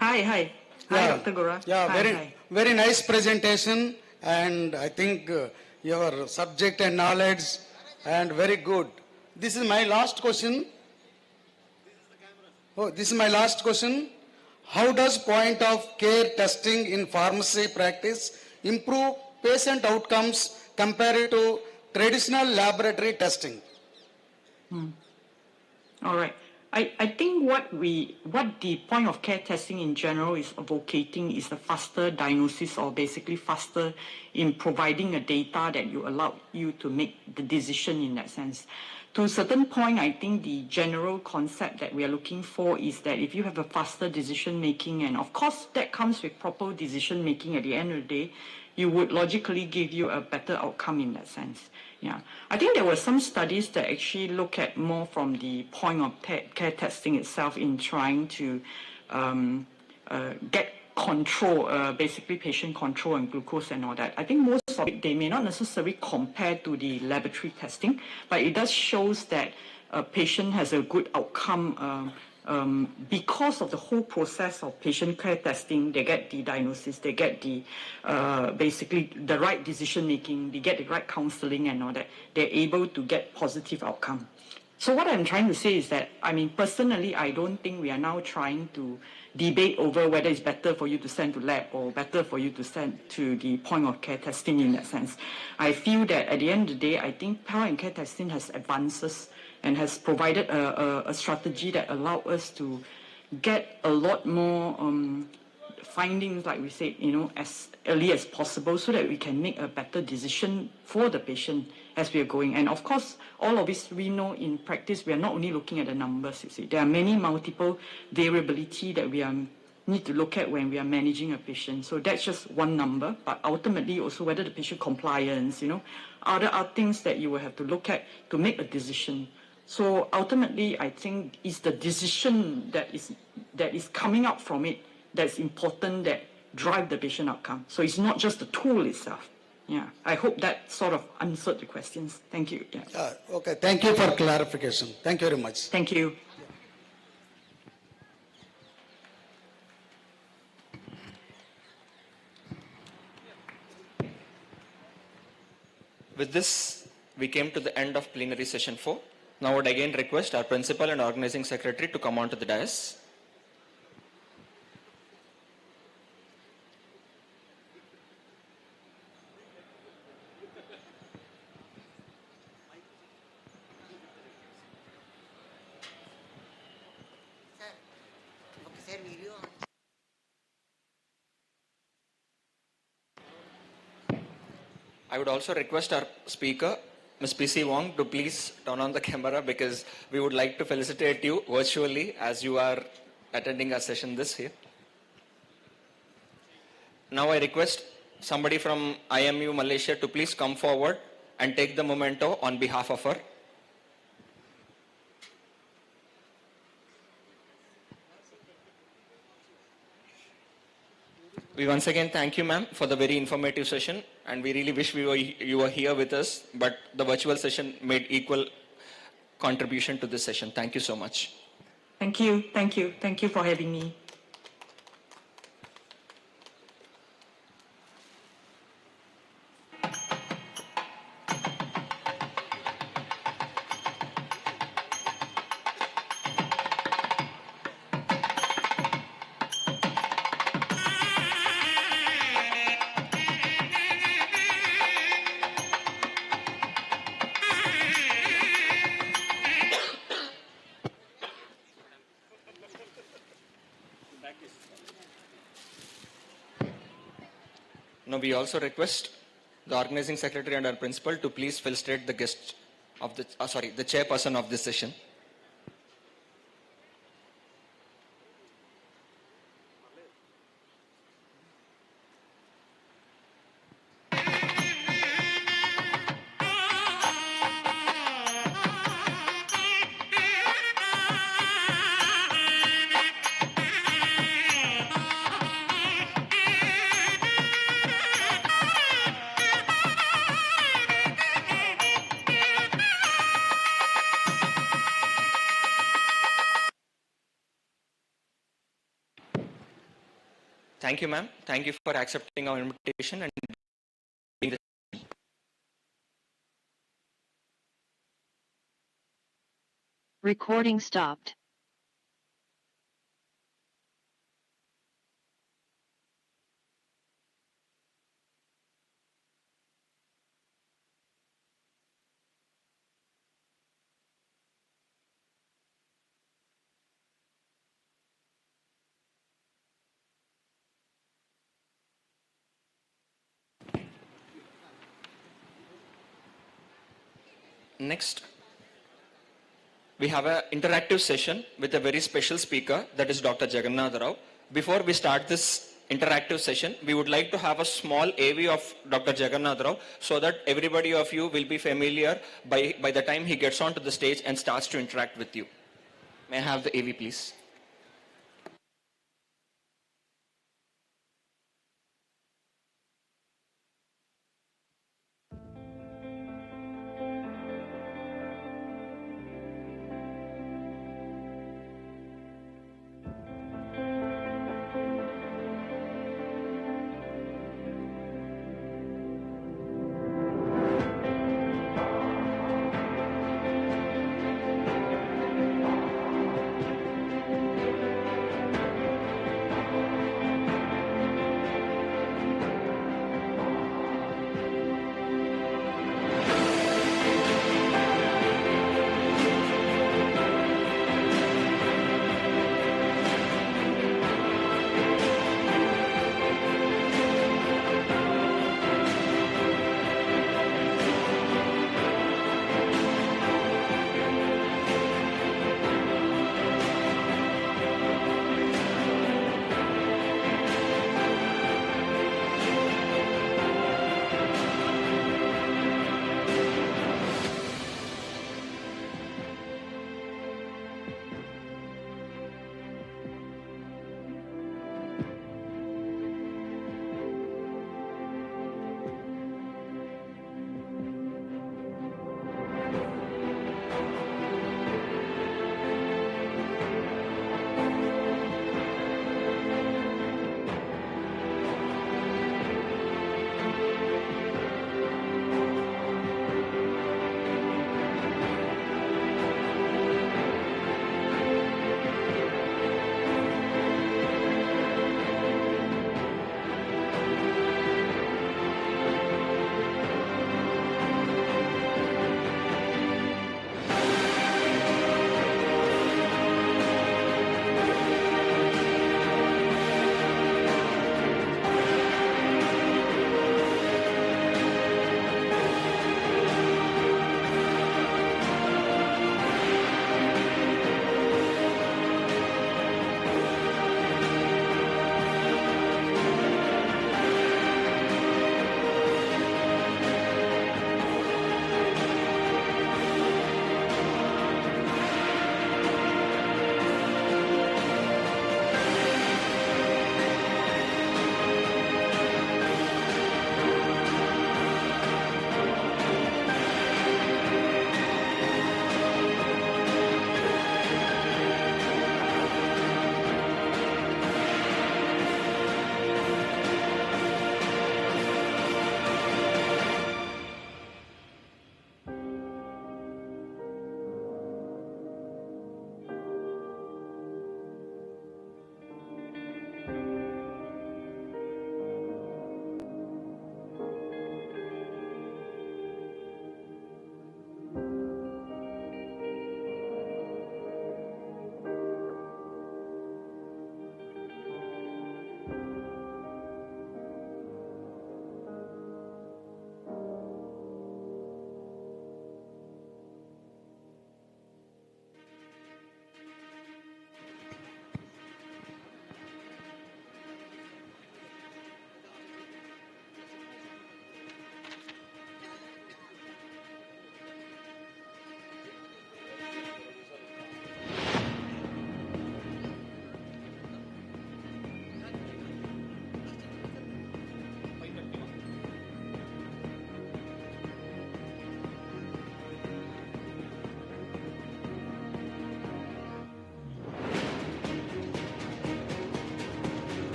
Hi. Hi, Dr. Gora. Yeah, hi. very nice presentation, and I think your subject and knowledge and very good. This is my last question. This is my last question. How does point of care testing in pharmacy practice improve patient outcomes compared to traditional laboratory testing? All right. I think what the point of care testing in general is advocating is the faster diagnosis, or basically faster in providing a data that you allow you to make the decision in that sense. To a certain point, I think the general concept that we are looking for is that if you have a faster decision making, and of course that comes with proper decision making at the end of the day, you would logically give you a better outcome in that sense. Yeah, I think there were some studies that actually look at more from the point of care testing itself in trying to get control, basically patient control and glucose and all that. I think most of it, they may not necessarily compare to the laboratory testing, but it does shows that a patient has a good outcome because of the whole process of patient care testing. They get the diagnosis, they get the basically the right decision making, they get the right counseling and all that. They're able to get positive outcome. So what I'm trying to say is that, I mean, personally, I don't think we are now trying to debate over whether it's better for you to send to lab or better for you to send to the point of care testing in that sense. I feel that at the end of the day, I think point and care testing has advances and has provided a strategy that allows us to get a lot more findings, like we said, as early as possible so that we can make a better decision for the patient as we are going. And of course, all of this we know in practice, we are not only looking at the numbers, you see. There are many multiple variability that we need to look at when we are managing a patient. So that's just one number, but ultimately also whether the patient compliance, other things that you will have to look at to make a decision. So ultimately, I think it's the decision that is coming out from it that's important, that drive the patient outcome. So it's not just the tool itself. Yeah, I hope that sort of answered the questions. Thank you. Yeah. Okay, thank you for clarification. Thank you very much. Thank you. With this, we came to the end of plenary session 4. Now I would again request our principal and organizing secretary to come on to the dais. I would also request our speaker, Ms. P.C. Wong, to please turn on the camera because we would like to felicitate you virtually as you are attending our session this year. Now I request somebody from IMU Malaysia to please come forward and take the memento on behalf of her. We once again thank you, ma'am, for the very informative session, and we really wish you were here with us, but the virtual session made equal contribution to this session. Thank you so much. Thank you. Thank you. Thank you for having me. Now we also request the organizing secretary and our principal to please felicitate the guest of the, the chairperson of this session. Thank you, ma'am. Thank you for accepting our invitation and being the Recording stopped. Next, we have an interactive session with a very special speaker, that is Dr. Jagannath Rao. Before we start this interactive session. We would like to have a small AV of Dr. Jagannath Rao so that everybody of you will be familiar by the time he gets onto the stage and starts to interact with you. May I have the AV, please?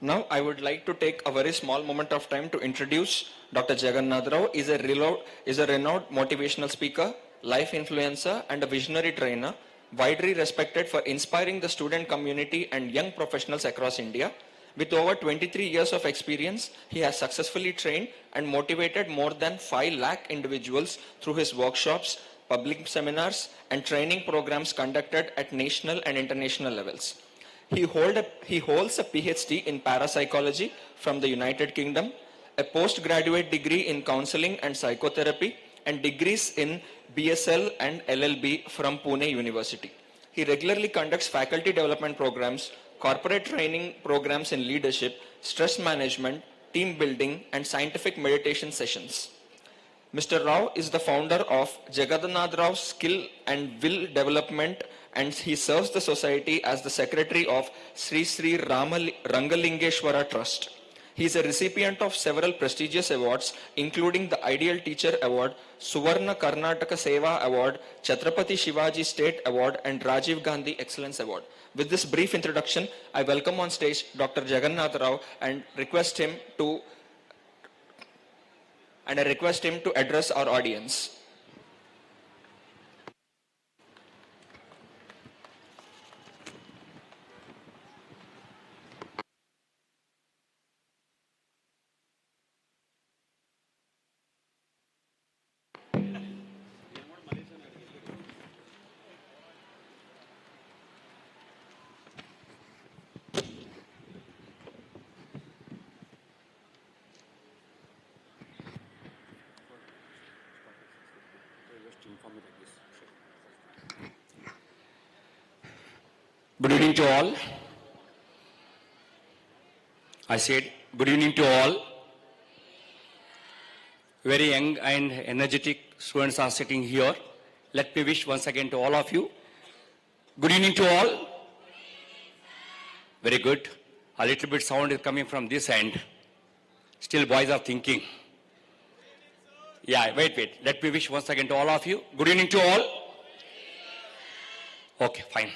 Now, I would like to take a very small moment of time to introduce Dr. Jagannath Rao. Is a renowned motivational speaker, life influencer, and a visionary trainer, widely respected for inspiring the student community and young professionals across India. With over 23 years of experience, he has successfully trained and motivated more than 5 lakh individuals through his workshops, public seminars, and training programs conducted at national and international levels. He holds a PhD in parapsychology from the United Kingdom, a postgraduate degree in counseling and psychotherapy, and degrees in BSL and LLB from Pune University. He regularly conducts faculty development programs, corporate training programs in leadership, stress management, team building, and scientific meditation sessions. Mr. Rao is the founder of Jagannath Rao Skill and Will Development, and he serves the society as the secretary of Sri Sri Rangalingeshwara Trust. He is a recipient of several prestigious awards, including the Ideal Teacher Award, Suvarna Karnataka Seva Award, Chhatrapati Shivaji State Award, and Rajiv Gandhi Excellence Award. With this brief introduction, I welcome on stage Dr. Jagannath Rao and request him to address our audience. Good evening to all. I said good evening to all. Very young and energetic students are sitting here. Let me wish once again to all of you. Good evening to all. Very good. A little bit sound is coming from this end. Still boys are thinking. Yeah, wait. Let me wish once again to all of you. Good evening to all. Okay, fine.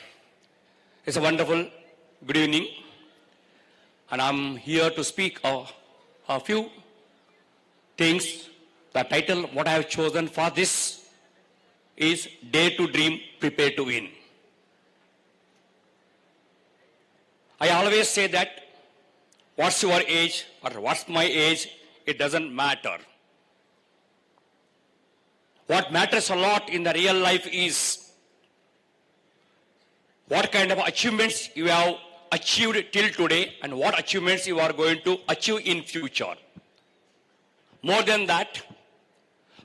It's a wonderful good evening, and I'm here to speak a few things. The title, what I have chosen for this is Dare to Dream, Prepare to Win. I always say that what's your age or what's my age, it doesn't matter. What matters a lot in the real life is what kind of achievements you have achieved till today and what achievements you are going to achieve in future. More than that,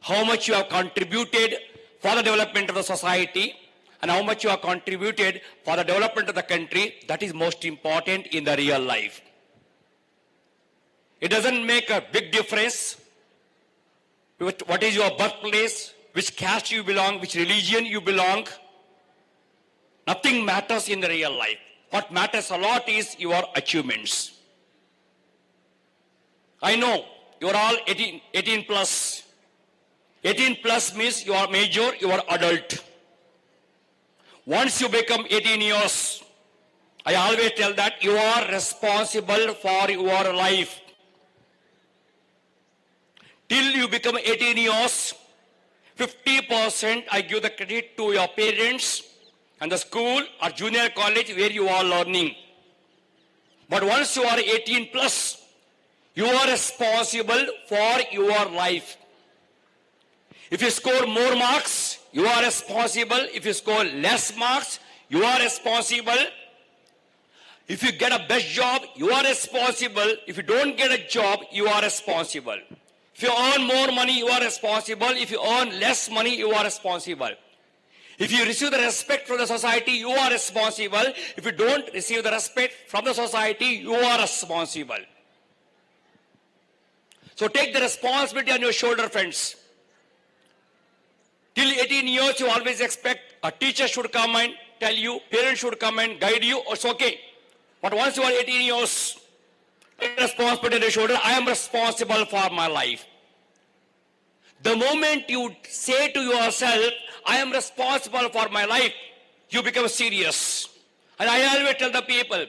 how much you have contributed for the development of the society and how much you have contributed for the development of the country, that is most important in the real life. It doesn't make a big difference what is your birthplace, which caste you belong, which religion you belong. Nothing matters in the real life. What matters a lot is your achievements. I know you are all 18 plus. 18 plus means you are major, you are adult. Once you become 18 years, I always tell that you are responsible for your life. Till you become 18 years, 50% I give the credit to your parents and the school or junior college where you are learning. But once you are 18 plus, you are responsible for your life. If you score more marks, you are responsible. If you score less marks, you are responsible. If you get a best job, you are responsible. If you don't get a job, you are responsible. If you earn more money, you are responsible. If you earn less money, you are responsible. If you receive the respect from the society, you are responsible. If you don't receive the respect from the society, you are responsible. So take the responsibility on your shoulder, friends. Till 18 years, you always expect a teacher should come and tell you, parents should come and guide you, it's okay. But once you are 18 years, take the responsibility on your shoulder. I am responsible for my life. The moment you say to yourself, I am responsible for my life, you become serious. And I always tell the people,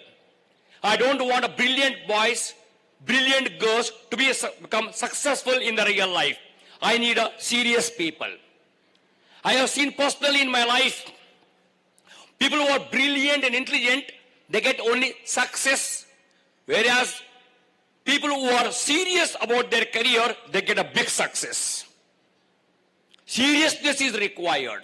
I don't want a brilliant boys, brilliant girls to become successful in the real life. I need a serious people. I have seen personally in my life, people who are brilliant and intelligent, they get only success, whereas people who are serious about their career, they get a big success. Seriousness is required.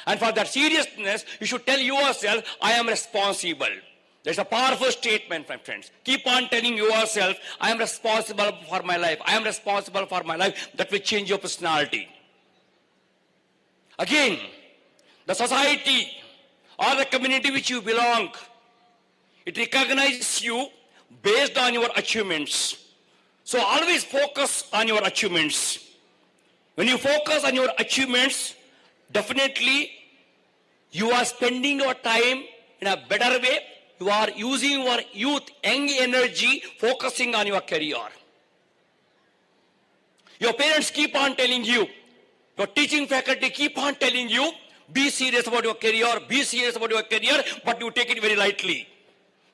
And for that seriousness, you should tell yourself, I am responsible. That's a powerful statement, my friends. Keep on telling yourself, I am responsible for my life. I am responsible for my life. That will change your personality. Again, the society or the community which you belong, it recognizes you based on your achievements. So always focus on your achievements. When you focus on your achievements, definitely you are spending your time in a better way. You are using your youth, young energy, focusing on your career. Your parents keep on telling you, your teaching faculty keep on telling you, be serious about your career, be serious about your career, but you take it very lightly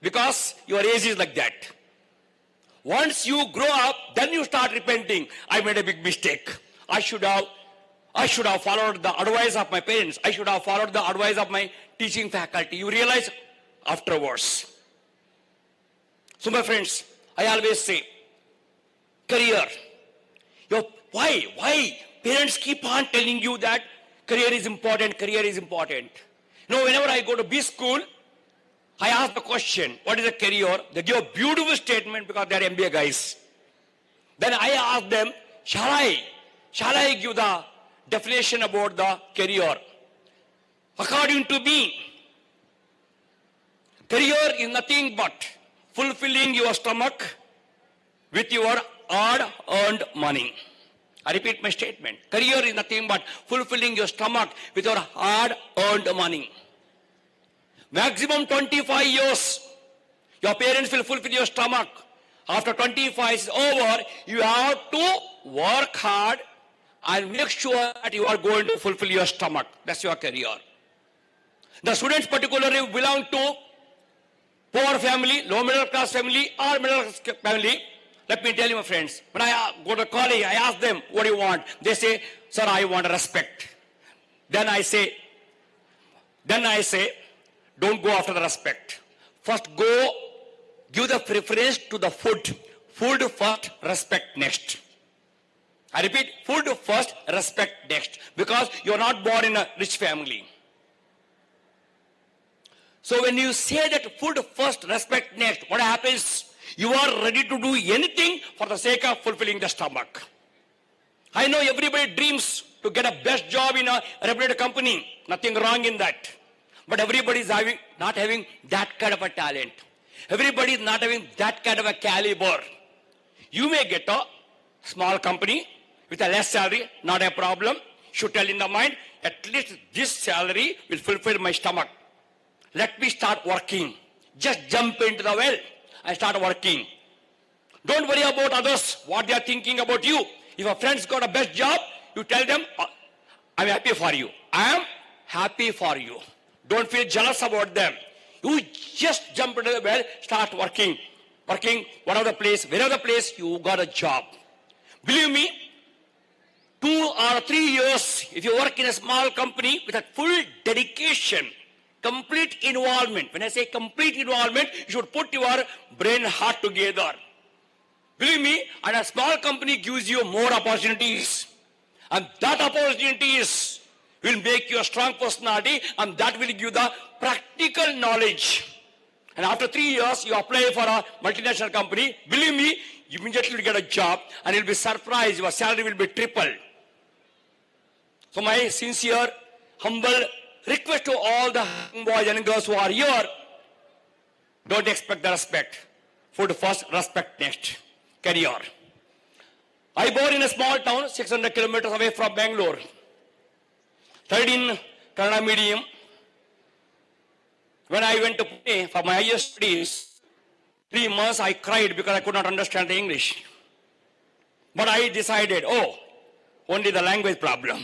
because your age is like that. Once you grow up, then you start repenting. I made a big mistake. I should have followed the advice of my parents. I should have followed the advice of my teaching faculty. You realize afterwards. So my friends, I always say, career. Why? Parents keep on telling you that career is important, career is important. You know, whenever I go to B school, I ask the question, what is a career? They give a beautiful statement because they are MBA guys. Then I ask them, shall I give the definition about the career? According to me, career is nothing but fulfilling your stomach with your hard-earned money. I repeat my statement. Career is nothing but fulfilling your stomach with your hard-earned money. Maximum 25 years, your parents will fulfill your stomach. After 25 is over, you have to work hard and make sure that you are going to fulfill your stomach. That's your career. The students particularly belong to poor family, low middle class family, or middle class family. Let me tell you, my friends, when I go to college, I ask them, what do you want? They say, sir, I want respect. Then I say, don't go after the respect. First go, give the preference to the food. Food first, respect next. I repeat, food first, respect next. Because you are not born in a rich family. So when you say that food first, respect next, what happens? You are ready to do anything for the sake of fulfilling the stomach. I know everybody dreams to get a best job in a reputed company. Nothing wrong in that. But everybody is not having that kind of a talent. Everybody is not having that kind of a caliber. You may get a small company with a less salary, not a problem. Should tell in the mind, at least this salary will fulfill my stomach. Let me start working. Just jump into the well and start working. Don't worry about others, what they are thinking about you. If a friend's got a best job, you tell them, I'm happy for you. I am happy for you. Don't feel jealous about them. You just jump into the well, start working. Working, wherever the place, you got a job. Believe me, 2 or 3 years, if you work in a small company with a full dedication, complete involvement. When I say complete involvement, you should put your brain and heart together. Believe me, and a small company gives you more opportunities. And that opportunities will make you a strong personality, and that will give you the practical knowledge. And after 3 years, you apply for a multinational company. Believe me, you immediately will get a job, and you'll be surprised. Your salary will be triple. So my sincere, humble request to all the boys and girls who are here, don't expect the respect. Food first, respect next. Career. I born in a small town, 600 kilometers away from Bangalore. Studied in Kannada medium. When I went to Pune for my higher studies, 3 months I cried because I could not understand the English. But I decided, only the language problem.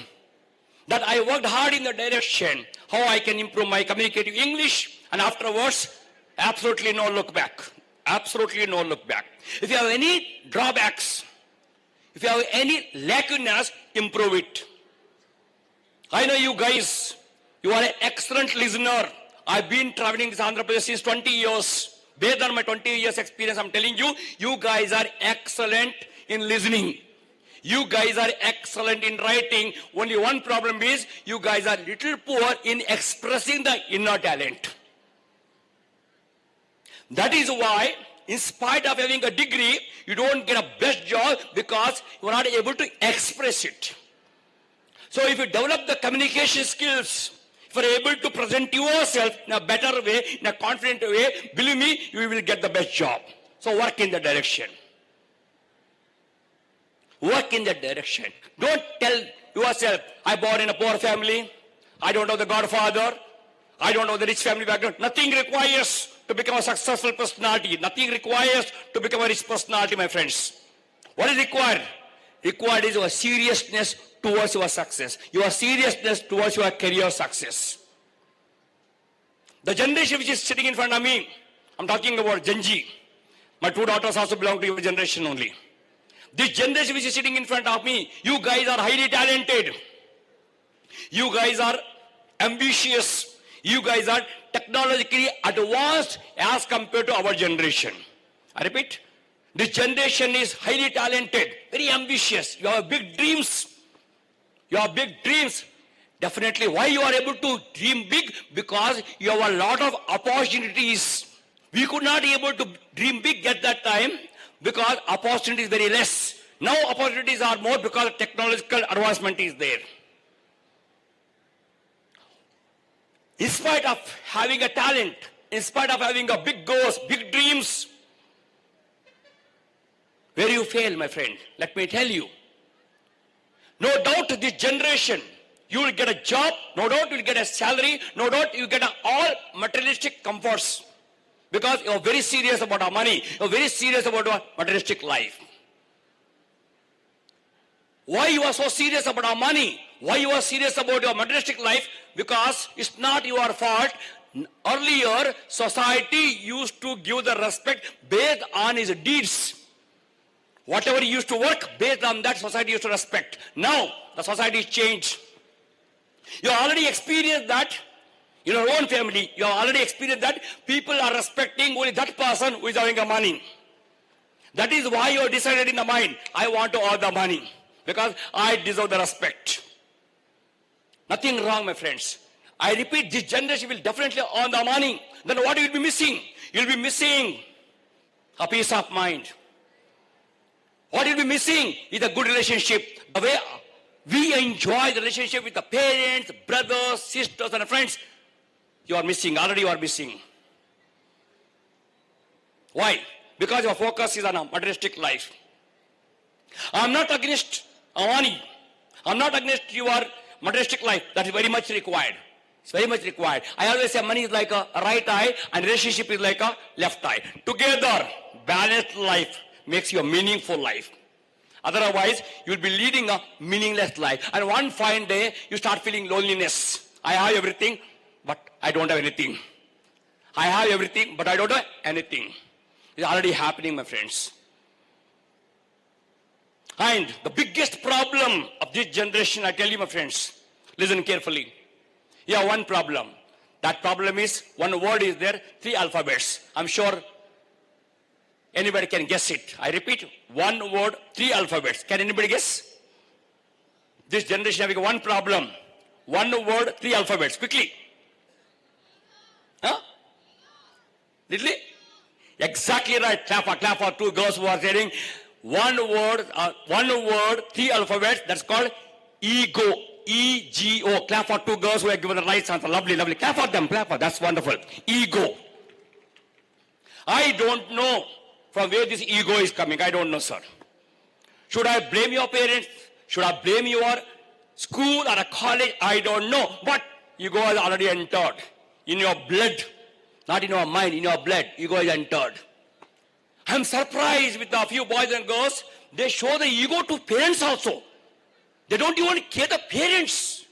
That I worked hard in the direction how I can improve my communicative English, and afterwards, absolutely no look back. Absolutely no look back. If you have any drawbacks, if you have any lacunas, improve it. I know you guys, you are an excellent listener. I've been traveling this Andhra Pradesh since 20 years. Based on my 20 years experience, I'm telling you, you guys are excellent in listening. You guys are excellent in writing. Only one problem is you guys are little poor in expressing the inner talent. That is why, in spite of having a degree, you don't get a best job because you are not able to express it. So if you develop the communication skills, if you are able to present yourself in a better way, in a confident way, believe me, you will get the best job. So work in that direction. Work in that direction. Don't tell yourself, I born in a poor family, I don't know the godfather, I don't know the rich family background. Nothing requires to become a successful personality. Nothing requires to become a rich personality, my friends. What is required? Required is your seriousness towards your success. Your seriousness towards your career success. The generation which is sitting in front of me, I'm talking about Gen Z. My two daughters also belong to your generation only. This generation which is sitting in front of me, you guys are highly talented. You guys are ambitious. You guys are technologically advanced as compared to our generation. I repeat, this generation is highly talented, very ambitious. You have big dreams. You have big dreams. Definitely, why you are able to dream big? Because you have a lot of opportunities. We could not be able to dream big at that time because opportunity is very less. Now opportunities are more because technological advancement is there. In spite of having a talent, in spite of having a big goals, big dreams, where you fail, my friend, let me tell you. No doubt this generation, you will get a job, no doubt you will get a salary, no doubt you get all materialistic comforts. Because you are very serious about our money, you are very serious about our materialistic life. Why you are so serious about our money? Why you are serious about your materialistic life? Because it's not your fault. Earlier, society used to give the respect based on his deeds. Whatever he used to work, based on that society used to respect. Now, the society changed. You already experienced that in your own family. You have already experienced that people are respecting only that person who is having the money. That is why you have decided in the mind, I want to earn the money because I deserve the respect. Nothing wrong, my friends. I repeat, this generation will definitely earn the money. Then what you will be missing? You will be missing a peace of mind. What you will be missing is a good relationship. The way we enjoy the relationship with the parents, brothers, sisters, and friends, you are missing. Already you are missing. Why? Because your focus is on a materialistic life. I'm not against money. I'm not against your materialistic life. That is very much required. It's very much required. I always say money is like a right eye and relationship is like a left eye. Together, balanced life makes you a meaningful life. Otherwise, you will be leading a meaningless life. And one fine day, you start feeling loneliness. I have everything, but I don't have anything. I have everything, but I don't have anything. It's already happening, my friends. And the biggest problem of this generation, I tell you, my friends, listen carefully. You have one problem. That problem is, one word is there, 3 alphabets. I'm sure anybody can guess it. I repeat, one word, 3 alphabets. Can anybody guess? This generation having one problem. One word, 3 alphabets. Quickly. Huh? Literally? Exactly right. Clap for 2 girls who are saying one word, 3 alphabets. That's called ego. E-G-O. Clap for 2 girls who have given the right answer. Lovely, lovely. Clap for them. Clap for. That's wonderful. Ego. I don't know from where this ego is coming. I don't know, sir. Should I blame your parents? Should I blame your school or a college? I don't know. But ego has already entered in your blood. Not in your mind, in your blood. Ego has entered. I'm surprised with a few boys and girls. They show the ego to parents also. They don't even care the parents.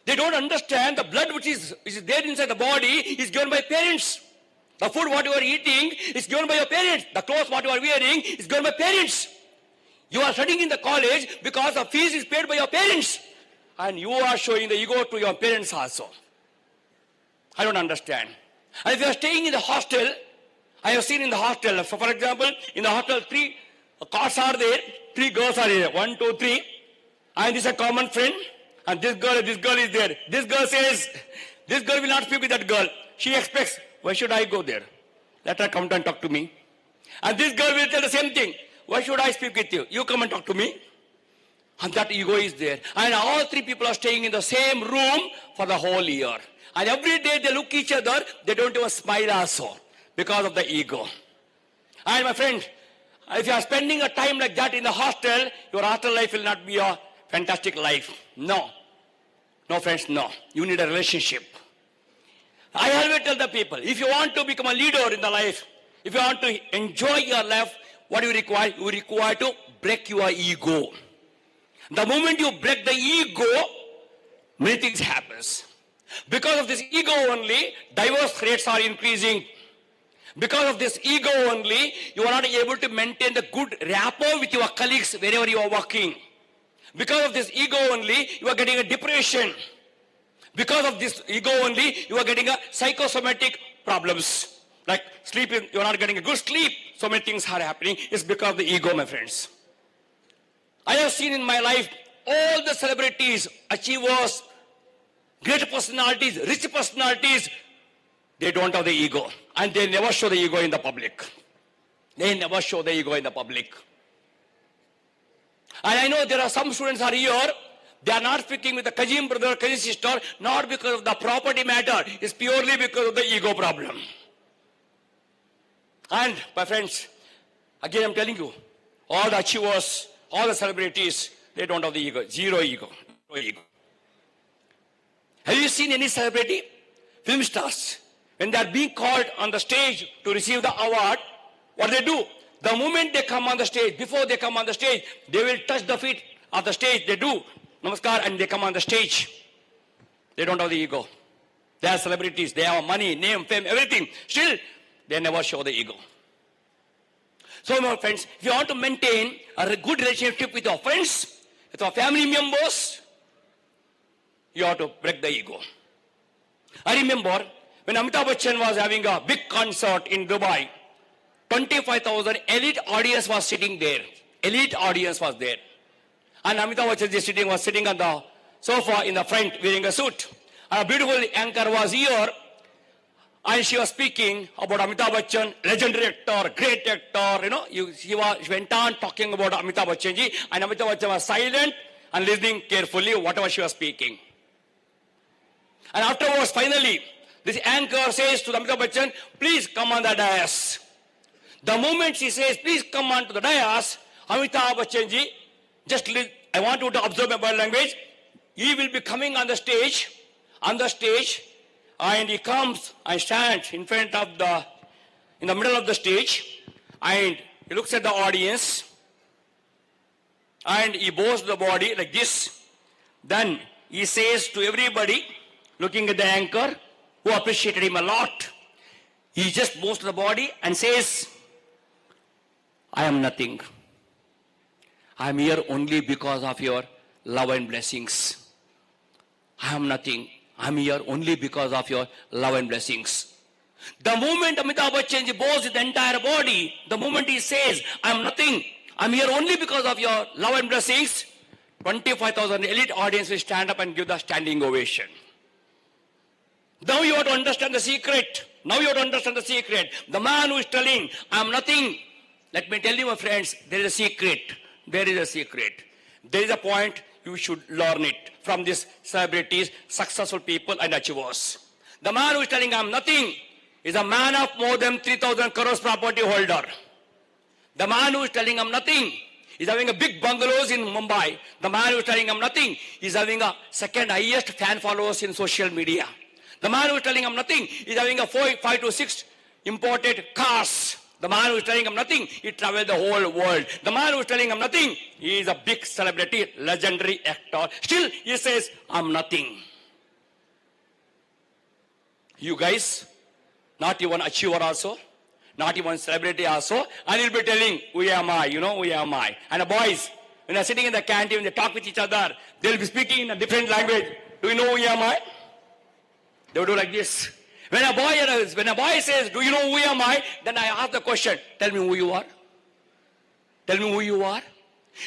They don't understand the blood which is there inside the body is given by parents. The food what you are eating is given by your parents. The clothes what you are wearing is given by parents. You are studying in the college because the fees is paid by your parents. And you are showing the ego to your parents also. I don't understand. And if you are staying in the hostel, I have seen in the hostel, so for example, in the hostel 3 Cards are there, 3 girls are here, 1, 2, 3, and this is a common friend, and this girl is there. This girl says, this girl will not speak with that girl. She expects, why should I go there? Let her come and talk to me. And this girl will tell the same thing. Why should I speak with you? You come and talk to me. And that ego is there. And all 3 people are staying in the same room for the whole year. And every day they look each other, they don't even smile also because of the ego. And my friend, if you are spending a time like that in the hostel, your hostel life will not be a fantastic life. No. No, friends, no. You need a relationship. I always tell the people, if you want to become a leader in the life, if you want to enjoy your life, what do you require? You require to break your ego. The moment you break the ego, many things happens. Because of this ego only, divorce rates are increasing. Because of this ego only, you are not able to maintain the good rapport with your colleagues wherever you are working. Because of this ego only, you are getting a depression. Because of this ego only, you are getting a psychosomatic problems. Like sleeping, you are not getting a good sleep. So many things are happening. It's because of the ego, my friends. I have seen in my life all the celebrities, achievers, great personalities, rich personalities, they don't have the ego. And they never show the ego in the public. They never show the ego in the public. And I know there are some students are here, they are not speaking with the cousin brother, cousin sister, not because of the property matter, it's purely because of the ego problem. And my friends, again I'm telling you, all the achievers, all the celebrities, they don't have the ego, zero ego, no ego. Have you seen any celebrity? Film stars, when they are being called on the stage to receive the award, what they do? The moment they come on the stage, before they come on the stage, they will touch the feet of the stage. They do namaskar and they come on the stage. They don't have the ego. They are celebrities. They have money, name, fame, everything. Still, they never show the ego. So, my friends, if you want to maintain a good relationship with your friends, with your family members, you have to break the ego. I remember when Amitabh Bachchan was having a big concert in Dubai, 25,000 elite audience was sitting there. Elite audience was there. And Amitabh Bachchan was sitting on the sofa in the front wearing a suit. And a beautiful anchor was here. And she was speaking about Amitabh Bachchan, legendary actor, great actor, you know. She went on talking about Amitabh Bachchan ji. And Amitabh Bachchan was silent and listening carefully whatever she was speaking. And afterwards, finally, this anchor says to Amitabh Bachchan, please come on the dais. The moment she says, please come on to the dais, Amitabh Bachchan ji, I want you to observe my body language. He will be coming on the stage, and he comes and stands in front of in the middle of the stage, and he looks at the audience, and he bows the body like this. Then he says to everybody, looking at the anchor, who appreciated him a lot, he just bows the body and says, I am nothing. I am here only because of your love and blessings. I am nothing. I am here only because of your love and blessings. The moment Amitabh Bachchan bows the entire body, the moment he says, I am nothing, I am here only because of your love and blessings, 25,000 elite audience will stand up and give the standing ovation. Now you have to understand the secret. Now you have to understand the secret. The man who is telling, I am nothing. Let me tell you, my friends, there is a secret. There is a secret. There is a point you should learn it from these celebrities, successful people and achievers. The man who is telling I am nothing is a man of more than 3,000 crores property holder. The man who is telling I am nothing is having a big bungalows in Mumbai. The man who is telling I am nothing is having a second highest fan followers in social media. The man who is telling I am nothing is having a 5 to 6 imported cars. The man who is telling him nothing, he traveled the whole world. The man who is telling him nothing, he is a big celebrity, legendary actor. Still, he says, I'm nothing. You guys, not even achiever also, not even celebrity also, and he'll be telling, who am I, you know, who am I. And the boys, when they're sitting in the canteen, they talk with each other, they'll be speaking in a different language. Do you know who am I? They will do like this. When a boy says, do you know who am I? Then I ask the question, tell me who you are. Tell me who you are.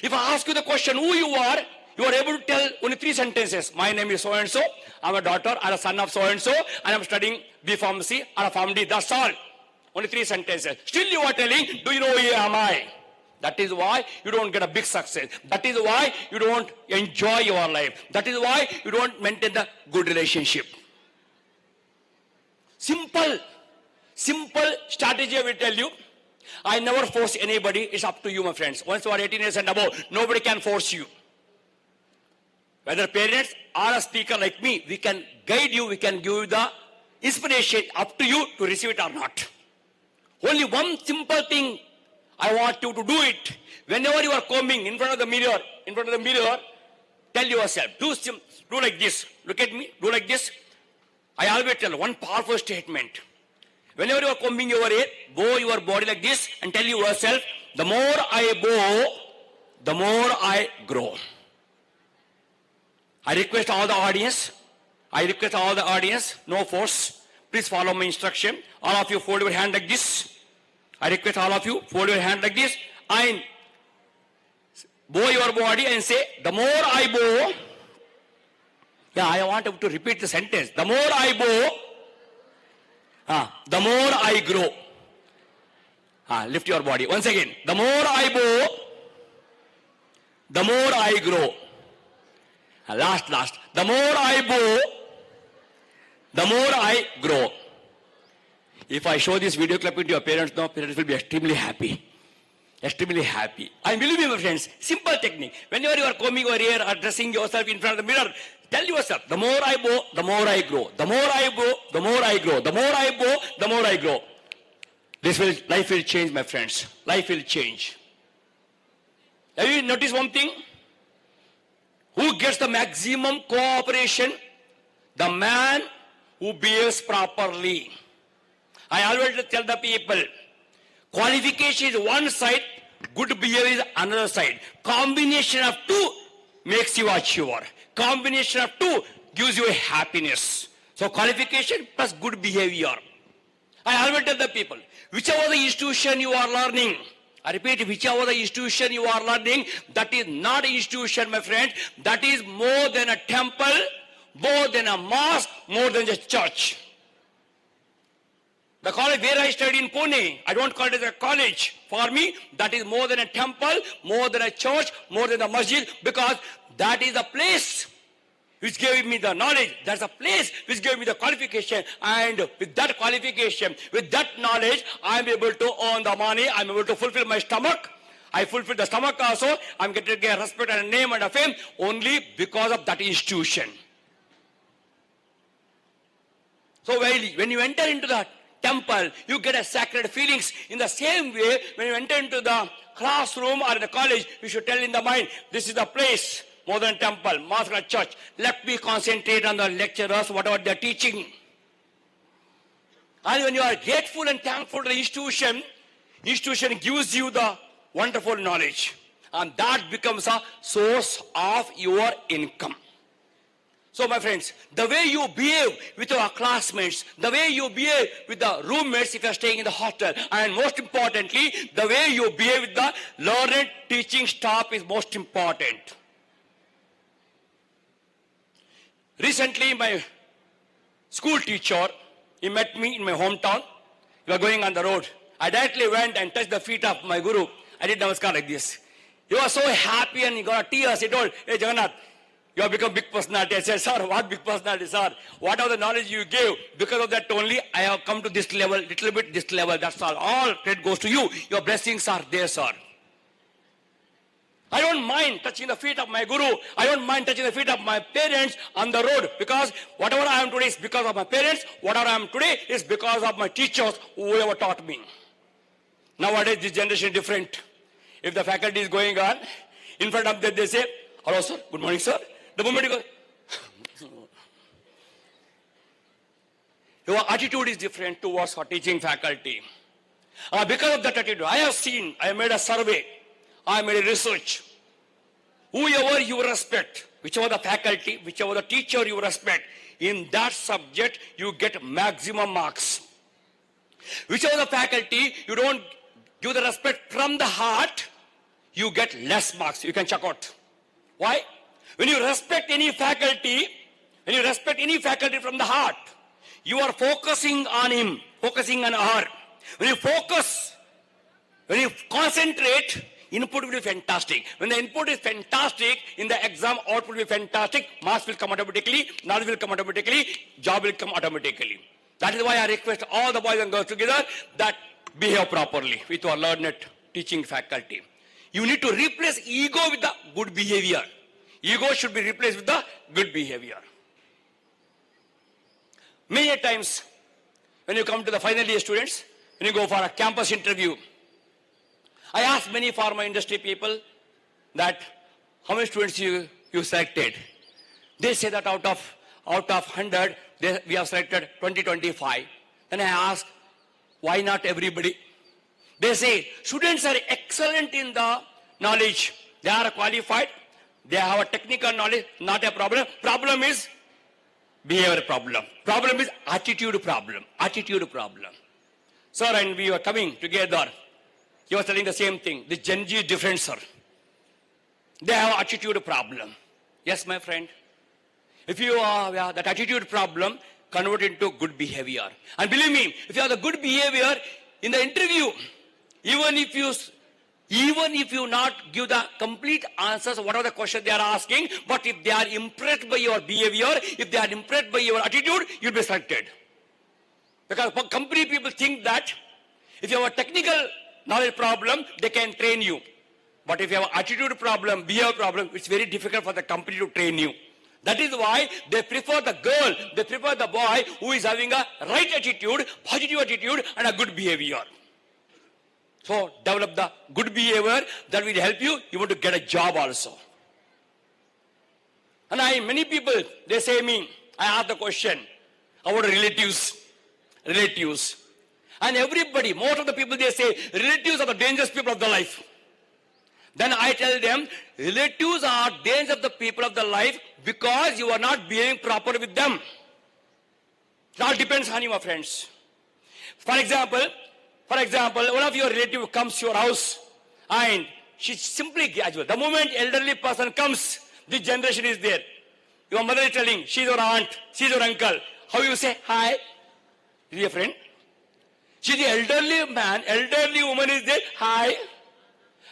If I ask you the question who you are able to tell only 3 sentences. My name is so-and-so, I'm a daughter or a son of so-and-so, and I'm studying B Pharmacy or a PharmD. That's all. Only 3 sentences. Still you are telling, do you know who am I? That is why you don't get a big success. That is why you don't enjoy your life. That is why you don't maintain the good relationship. Simple strategy I will tell you. I never force anybody. It's up to you, my friends. Once you are 18 years and above, nobody can force you. Whether parents or a speaker like me, we can guide you, we can give you the inspiration. Up to you to receive it or not. Only one simple thing I want you to do it. Whenever you are combing in front of the mirror, tell yourself, do like this. Look at me, do like this. I always tell one powerful statement. Whenever you are combing your hair, bow your body like this and tell yourself, the more I bow, the more I grow. I request all the audience, no force. Please follow my instruction. All of you fold your hand like this. I request all of you, fold your hand like this and bow your body and say, the more I bow, I want you to repeat the sentence. The more I bow, the more I grow. Lift your body. Once again. The more I bow, the more I grow. Last. The more I bow, the more I grow. If I show this video clip to your parents now, parents will be extremely happy. Extremely happy. And believe me, my friends, simple technique. Whenever you are combing your hair or dressing yourself in front of the mirror, tell yourself, the more I bow, the more I grow. The more I bow, the more I grow. The more I bow, the more I grow. Life will change, my friends. Life will change. Have you noticed one thing? Who gets the maximum cooperation? The man who behaves properly. I always tell the people, qualification is one side, good behavior is another side. Combination of two makes you achiever. Combination of two gives you a happiness. So qualification plus good behavior. I always tell the people, whichever the institution you are learning, I repeat, whichever the institution you are learning, that is not an institution, my friend. That is more than a temple, more than a mosque, more than just church. The college where I studied in Pune, I don't call it as a college. For me, that is more than a temple, more than a church, more than a masjid, because that is the place which gave me the knowledge. That's a place which gave me the qualification. And with that qualification, with that knowledge, I'm able to earn the money. I'm able to fulfill my stomach. I fulfill the stomach also. I'm getting a respect and a name and a fame only because of that institution. So when you enter into that temple, you get a sacred feelings. In the same way, when you enter into the classroom or the college, you should tell in the mind, this is the place, more than temple, mosque or church. Let me concentrate on the lecturers, whatever they're teaching. And when you are grateful and thankful to the institution gives you the wonderful knowledge. And that becomes a source of your income. So my friends, the way you behave with your classmates, the way you behave with the roommates if you are staying in the hostel, and most importantly, the way you behave with the learned teaching staff is most important. Recently, my school teacher, he met me in my hometown. We were going on the road. I directly went and touched the feet of my guru. I did namaskar like this. He was so happy and he got tears. He told, hey Jagannath, you have become big personality. I said, sir, what big personality, sir? Whatever the knowledge you gave, because of that only, I have come to this level, little bit this level, that's all. All credit goes to you. Your blessings are there, sir. I don't mind touching the feet of my guru. I don't mind touching the feet of my parents on the road, because whatever I am today is because of my parents. Whatever I am today is because of my teachers who ever taught me. Nowadays, this generation is different. If the faculty is going on, in front of them they say, hello sir, good morning sir. The moment you go, your attitude is different towards our teaching faculty. Because of that attitude, I have seen, I made a survey, I made a research. Whoever you respect, whichever the faculty, whichever the teacher you respect, in that subject you get maximum marks. Whichever the faculty you don't give the respect from the heart, you get less marks. You can check out. Why? When you respect any faculty from the heart, you are focusing on him, focusing on her. When you focus, when you concentrate, input will be fantastic. When the input is fantastic, in the exam output will be fantastic, marks will come automatically, knowledge will come automatically, job will come automatically. That is why I request all the boys and girls together that behave properly with your learned teaching faculty. You need to replace ego with the good behavior. Ego should be replaced with the good behavior. Many times, when you come to the final year students, when you go for a campus interview, I ask many pharma industry people that how many students you selected. They say that out of 100, we have selected 20-25. Then I ask, why not everybody? They say, students are excellent in the knowledge. They are qualified. They have a technical knowledge, not a problem. Problem is behavior problem. Problem is attitude problem. Attitude problem. Sir, and we were coming together. He was telling the same thing. The Gen Z is different, sir. They have attitude problem. Yes, my friend. If you have that attitude problem, convert it into good behavior. And believe me, if you have the good behavior in the interview, even if you not give the complete answers, whatever the question they are asking, but if they are impressed by your behavior, if they are impressed by your attitude, you'll be selected. Because company people think that if you have a technical knowledge problem, they can train you. But if you have an attitude problem, behavior problem, it's very difficult for the company to train you. That is why they prefer the girl, they prefer the boy who is having a right attitude, positive attitude, and a good behavior. So develop the good behavior, that will help you. You want to get a job also. And many people, they say me, I ask the question about relatives. And everybody, most of the people, they say relatives are the dangerous people of the life. Then I tell them, relatives are dangerous of the people of the life because you are not behaving properly with them. It all depends on you, my friends. For example, one of your relatives comes to your house and she's simply casual. The moment elderly person comes, this generation is there. Your mother is telling, she's your aunt, she's your uncle. How you say, hi? Is he a friend? She's the elderly man, elderly woman is there, hi.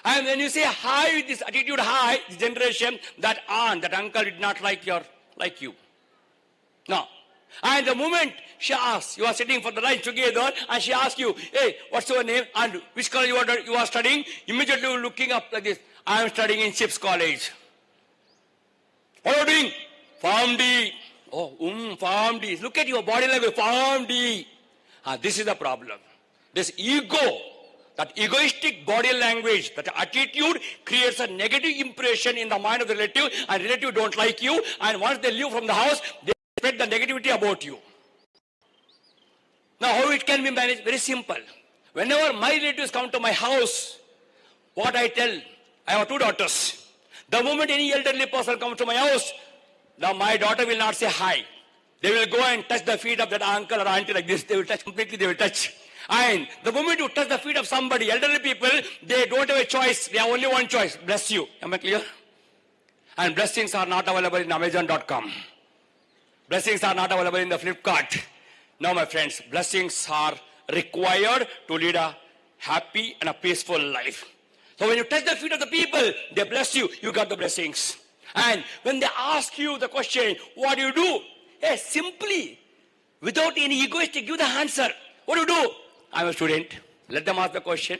And when you say hi with this attitude, hi, this generation, that aunt, that uncle did not like you. No. And the moment she asks, you are sitting for the lunch together, and she asks you, hey, what's your name and which college you are studying? Immediately looking up like this, I am studying in Ships College. What are you doing? Pharm D. Oh, Pharm D. Look at your body language, Pharm D. This is the problem. This ego, that egoistic body language, that attitude creates a negative impression in the mind of the relative, and relative don't like you, and once they leave from the house, they spread the negativity about you. Now, how it can be managed? Very simple. Whenever my relatives come to my house, what I tell, I have 2 daughters. The moment any elderly person comes to my house, now my daughter will not say hi. They will go and touch the feet of that uncle or auntie like this. They will touch completely, they will touch. And the moment you touch the feet of somebody, elderly people, they don't have a choice. They have only one choice. Bless you. Am I clear? And blessings are not available in Amazon.com. Blessings are not available in the Flipkart. Now, my friends, blessings are required to lead a happy and a peaceful life. So when you touch the feet of the people, they bless you. You got the blessings. And when they ask you the question, what do you do? Hey, simply, without any egoistic, give the answer. What do you do? I'm a student. Let them ask the question.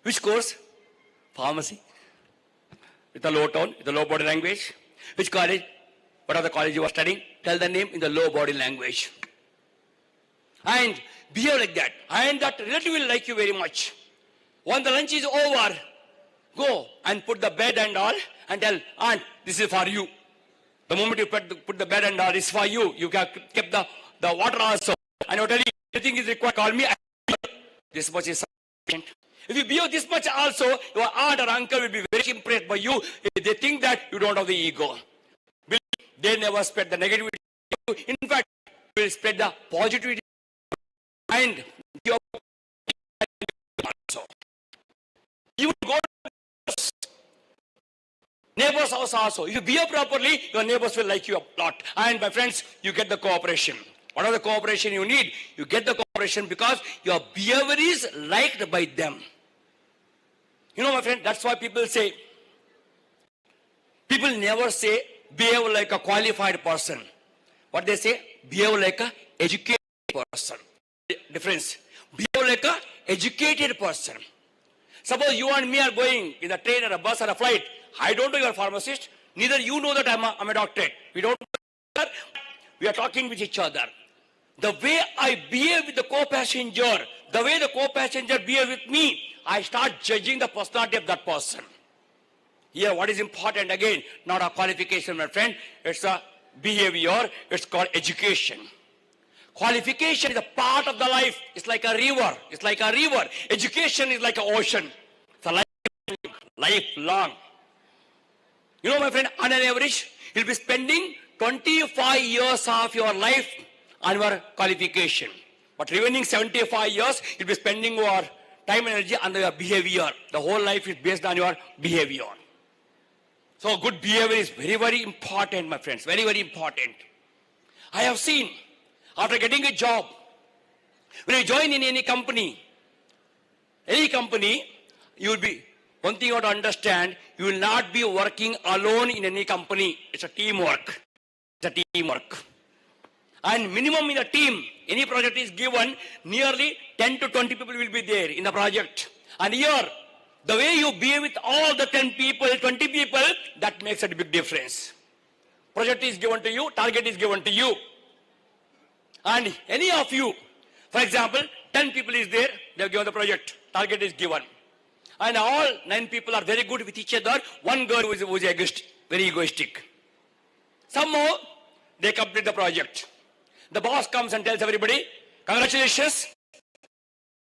Which course? Pharmacy. With a low tone, with a low body language. Which college? What are the college you are studying? Tell the name in the low body language. And behave like that. And that relative will like you very much. When the lunch is over, go and put the bed and all and tell, aunt, this is for you. The moment you put the bed and all, this is for you. You have kept the water also. And you tell you, anything is required, call me. This much is sufficient. If you behave this much also, your aunt or uncle will be very impressed by you if they think that you don't have the ego. They never spread the negativity. In fact, they will spread the positivity. And you also. You go to Neighbors house also. If you behave properly, your neighbors will like you a lot. And my friends, you get the cooperation. What are the cooperation you need? You get the cooperation because your behavior is liked by them. You know, my friend, that's why people say, people never say behave like a qualified person. What they say? Behave like a educated person. Difference. Behave like a educated person. Suppose you and me are going in a train or a bus or a flight. I don't know you are a pharmacist. Neither you know that I'm a doctorate. We don't know. We are talking with each other. The way I behave with the co-passenger, the way the co-passenger behaves with me, I start judging the personality of that person. Here, what is important again, not a qualification, my friend. It's a behavior. It's called education. Qualification is a part of the life. It's like a river. It's like a river. Education is like an ocean. It's a lifelong. You know, my friend, on an average, you'll be spending 25 years of your life on your qualification. But remaining 75 years, you'll be spending your time and energy on your behavior. The whole life is based on your behavior. So good behavior is very, very important, my friends. Very, very important. I have seen, after getting a job, when you join in any company, you will be, one thing you have to understand, you will not be working alone in any company. It's a teamwork. It's a teamwork. And minimum in the team, any project is given, nearly 10 to 20 people will be there in the project. And here, the way you behave with all the 10 people, 20 people, that makes a big difference. Project is given to you, target is given to you. And any of you, for example, 10 people is there, they have given the project, target is given. And all 9 people are very good with each other. One girl who is very egoistic. Somehow, they complete the project. The boss comes and tells everybody, congratulations,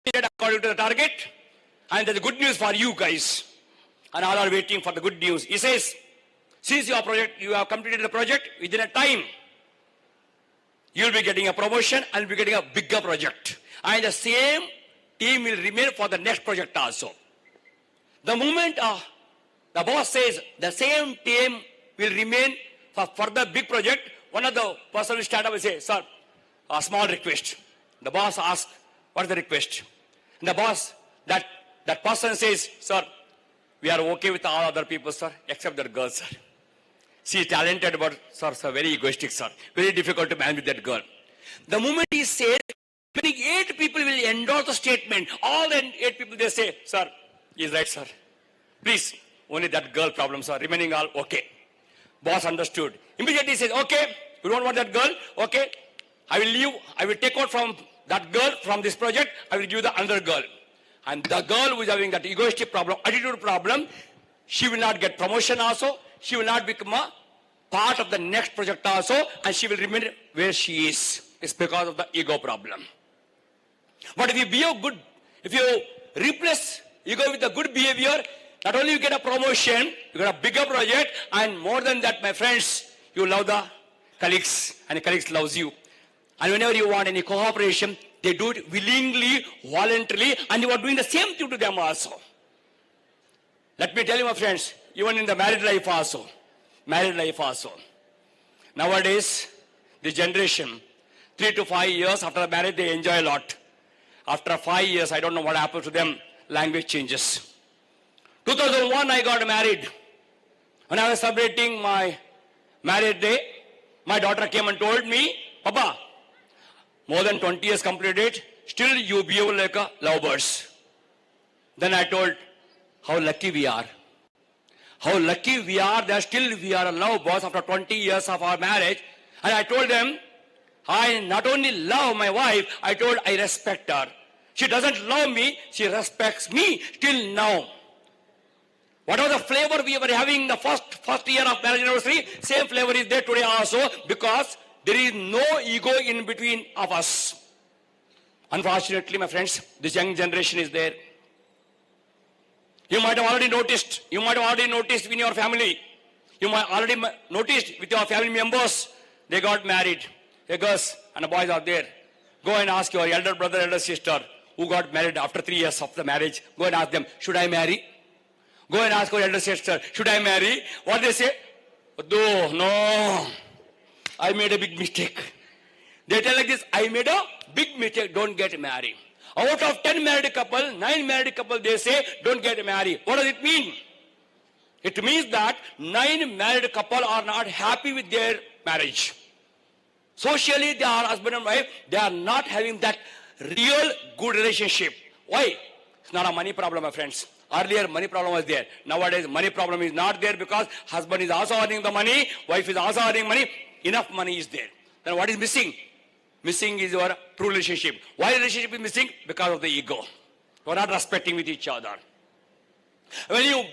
you did according to the target, and there's good news for you guys. And all are waiting for the good news. He says, since you have completed the project within a time, you'll be getting a promotion and you'll be getting a bigger project. And the same team will remain for the next project also. The moment the boss says the same team will remain for further big project, one of the person will stand up and say, sir, a small request. The boss asks, what is the request? And the boss, that person says, sir, we are okay with all other people, sir, except that girl, sir. She is talented, but sir, very egoistic, sir. Very difficult to manage with that girl. The moment he says, 8 people will endorse the statement. All the 8 people, they say, sir, he is right, sir. Please, only that girl problem, sir. Remaining all okay. Boss understood. Immediately says, okay, you don't want that girl? Okay, I will leave. I will take out from that girl from this project. I will give the other girl. And the girl who is having that egoistic problem, attitude problem, she will not get promotion also. She will not become a part of the next project also. And she will remain where she is. It's because of the ego problem. But if you behave good, if you replace ego with a good behavior, not only you get a promotion, you get a bigger project, and more than that, my friends, you love the colleagues, and the colleagues loves you. And whenever you want any cooperation, they do it willingly, voluntarily, and you are doing the same thing to them also. Let me tell you, my friends, even in the married life also, nowadays, the generation, 3 to 5 years after the marriage, they enjoy a lot. After 5 years, I don't know what happens to them, language changes. 2001, I got married. When I was celebrating my marriage day, my daughter came and told me, Papa, more than 20 years completed, still you behave like a lovebirds. Then I told, how lucky we are. How lucky we are that still we are a lovebirds after 20 years of our marriage. And I told them, I not only love my wife, I told I respect her. She doesn't love me, she respects me till now. Whatever the flavor we were having in the first year of marriage anniversary, same flavor is there today also, because there is no ego in between of us. Unfortunately, my friends, this young generation is there. You might have already noticed in your family. You might already noticed with your family members, they got married. The girls and the boys are there. Go and ask your elder brother, elder sister, who got married after 3 years of the marriage. Go and ask them, should I marry? Go and ask your elder sister, should I marry? What they say? No, I made a big mistake. They tell like this, I made a big mistake, don't get married. Out of 10 married couple, 9 married couple, they say, don't get married. What does it mean? It means that 9 married couple are not happy with their marriage. Socially, they are husband and wife, they are not having that real good relationship. Why? It's not a money problem, my friends. Earlier, money problem was there. Nowadays, money problem is not there because husband is also earning the money, wife is also earning money. Enough money is there. Then what is missing? Missing is your true relationship. Why relationship is missing? Because of the ego. You are not respecting with each other. When you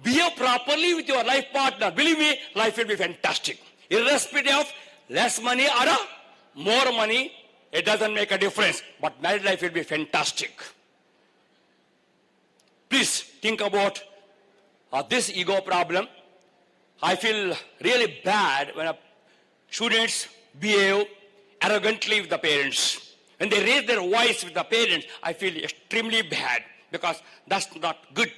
behave properly with your life partner, believe me, life will be fantastic. Irrespective of less money or more money, it doesn't make a difference. But married life will be fantastic. Please think about this ego problem. I feel really bad when students behave arrogantly with the parents. When they raise their voice with the parents, I feel extremely bad because that's not good.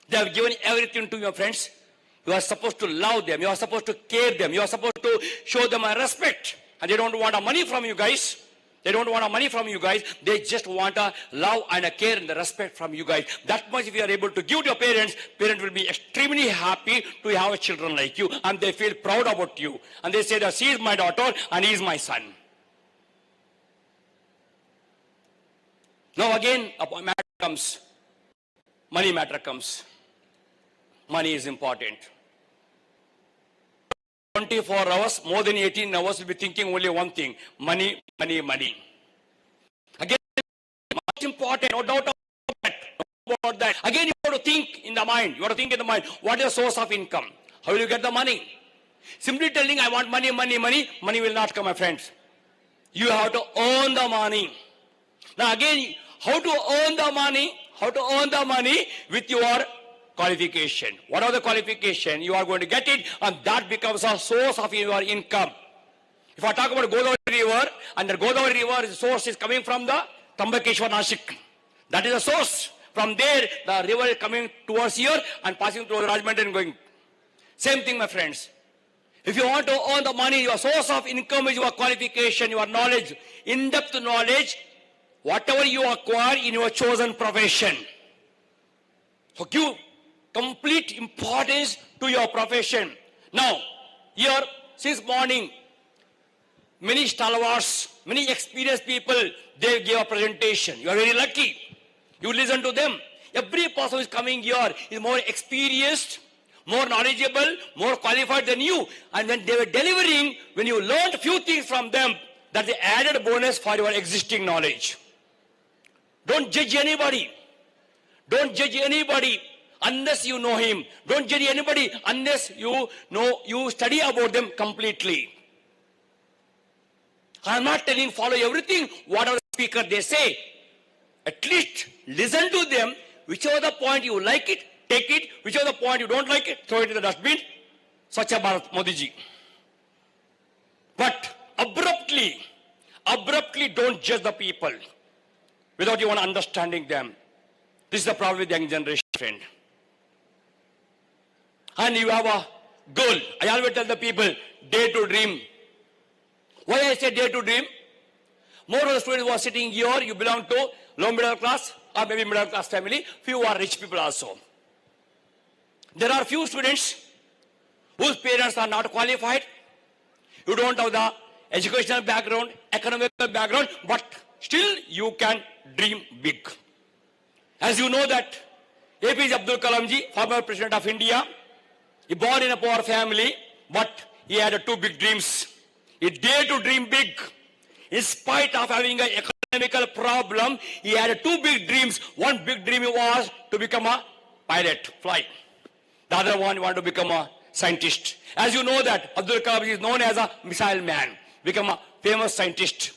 They have given everything to your friends. You are supposed to love them. You are supposed to care them. You are supposed to show them a respect. And they don't want money from you guys. They don't want money from you guys. They just want a love and a care and the respect from you guys. That much if you are able to give to your parents, parents will be extremely happy to have children like you. And they feel proud about you. And they say that she is my daughter and he is my son. Now again, a matter comes. Money matter comes. Money is important. 24 hours, more than 18 hours, will be thinking only one thing. Money, money, money. Again, much important, no doubt about that. Again, you have to think in the mind. You have to think in the mind. What is the source of income? How will you get the money? Simply telling, I want money, money, money, money will not come, my friends. You have to earn the money. Now again, how to earn the money? How to earn the money with your qualification. Whatever the qualification, you are going to get it, and that becomes a source of your income. If I talk about Godavari River, and the Godavari River source is coming from the Tambakeshwar Nashik. That is the source. From there, the river is coming towards here and passing through Rajahmundry and going. Same thing, my friends. If you want to earn the money, your source of income is your qualification, your knowledge, in-depth knowledge, whatever you acquire in your chosen profession. So give complete importance to your profession. Now, here, since morning, many stalwarts, many experienced people, they give a presentation. You are very lucky. You listen to them. Every person who is coming here is more experienced, more knowledgeable, more qualified than you. And when they were delivering, when you learned a few things from them, that's the added bonus for your existing knowledge. Don't judge anybody. Don't judge anybody unless you know him. Don't judge anybody unless you study about them completely. I am not telling follow everything, whatever the speaker they say. At least listen to them. Whichever the point you like it, take it. Whichever the point you don't like it, throw it in the dustbin. Swachha Bharat, Modi ji. But abruptly don't judge the people without even understanding them. This is the problem with the young generation, friend. And you have a goal. I always tell the people, dare to dream. Why I say dare to dream? More of the students who are sitting here, you belong to low middle class or maybe middle class family. Few are rich people also. There are few students whose parents are not qualified. You don't have the educational background, economical background, but still you can dream big. As you know that APJ Abdul Kalam ji, former President of India, he born in a poor family, but he had two big dreams. He dared to dream big. In spite of having an economical problem, he had two big dreams. One big dream was to become a pilot, fly. The other one, he wanted to become a scientist. As you know that Abdul Kalam is known as a missile man, become a famous scientist.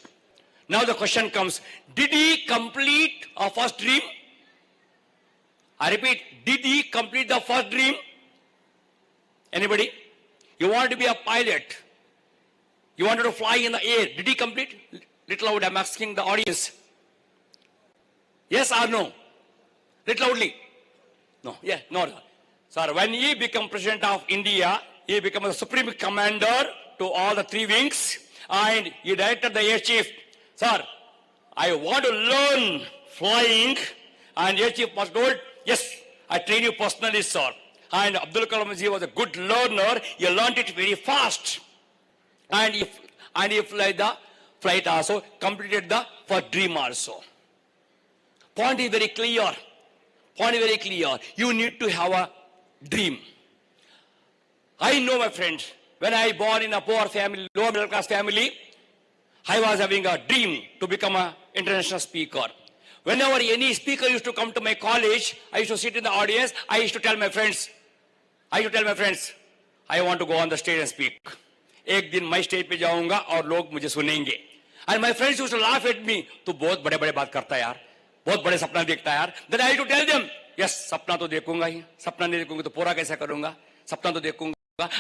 Now the question comes, did he complete a first dream? I repeat, did he complete the first dream? Anybody? You wanted to be a pilot. You wanted to fly in the air. Did he complete? Little loud, I'm asking the audience. Yes or no? Little loudly. No, yeah, no. Sir, when he became President of India, he became the Supreme Commander to all the three wings and he directed the Air Chief. Sir, I want to learn flying, and Air Chief was told, yes, I train you personally, sir. And Abdul Kalam ji was a good learner. He learned it very fast. And he fly the flight also, completed the first dream also. Point is very clear. Point is very clear. You need to have a dream. I know, my friends, when I born in a poor family, lower middle class family, I was having a dream to become an international speaker. Whenever any speaker used to come to my college, I used to sit in the audience, I used to tell my friends, I want to go on the stage and speak. एक दिन मैं stage पे जाऊंगा और लोग मुझे सुनेंगे. And my friends used to laugh at me. तू बहुत बड़े-बड़े बात करता है यार, बहुत बड़े सपना देखता है यार. Then I used to tell them, yes, सपना तो देखूंगा ही, सपना नहीं देखूंगा तो पूरा कैसे करूंगा, सपना तो देखूंगा.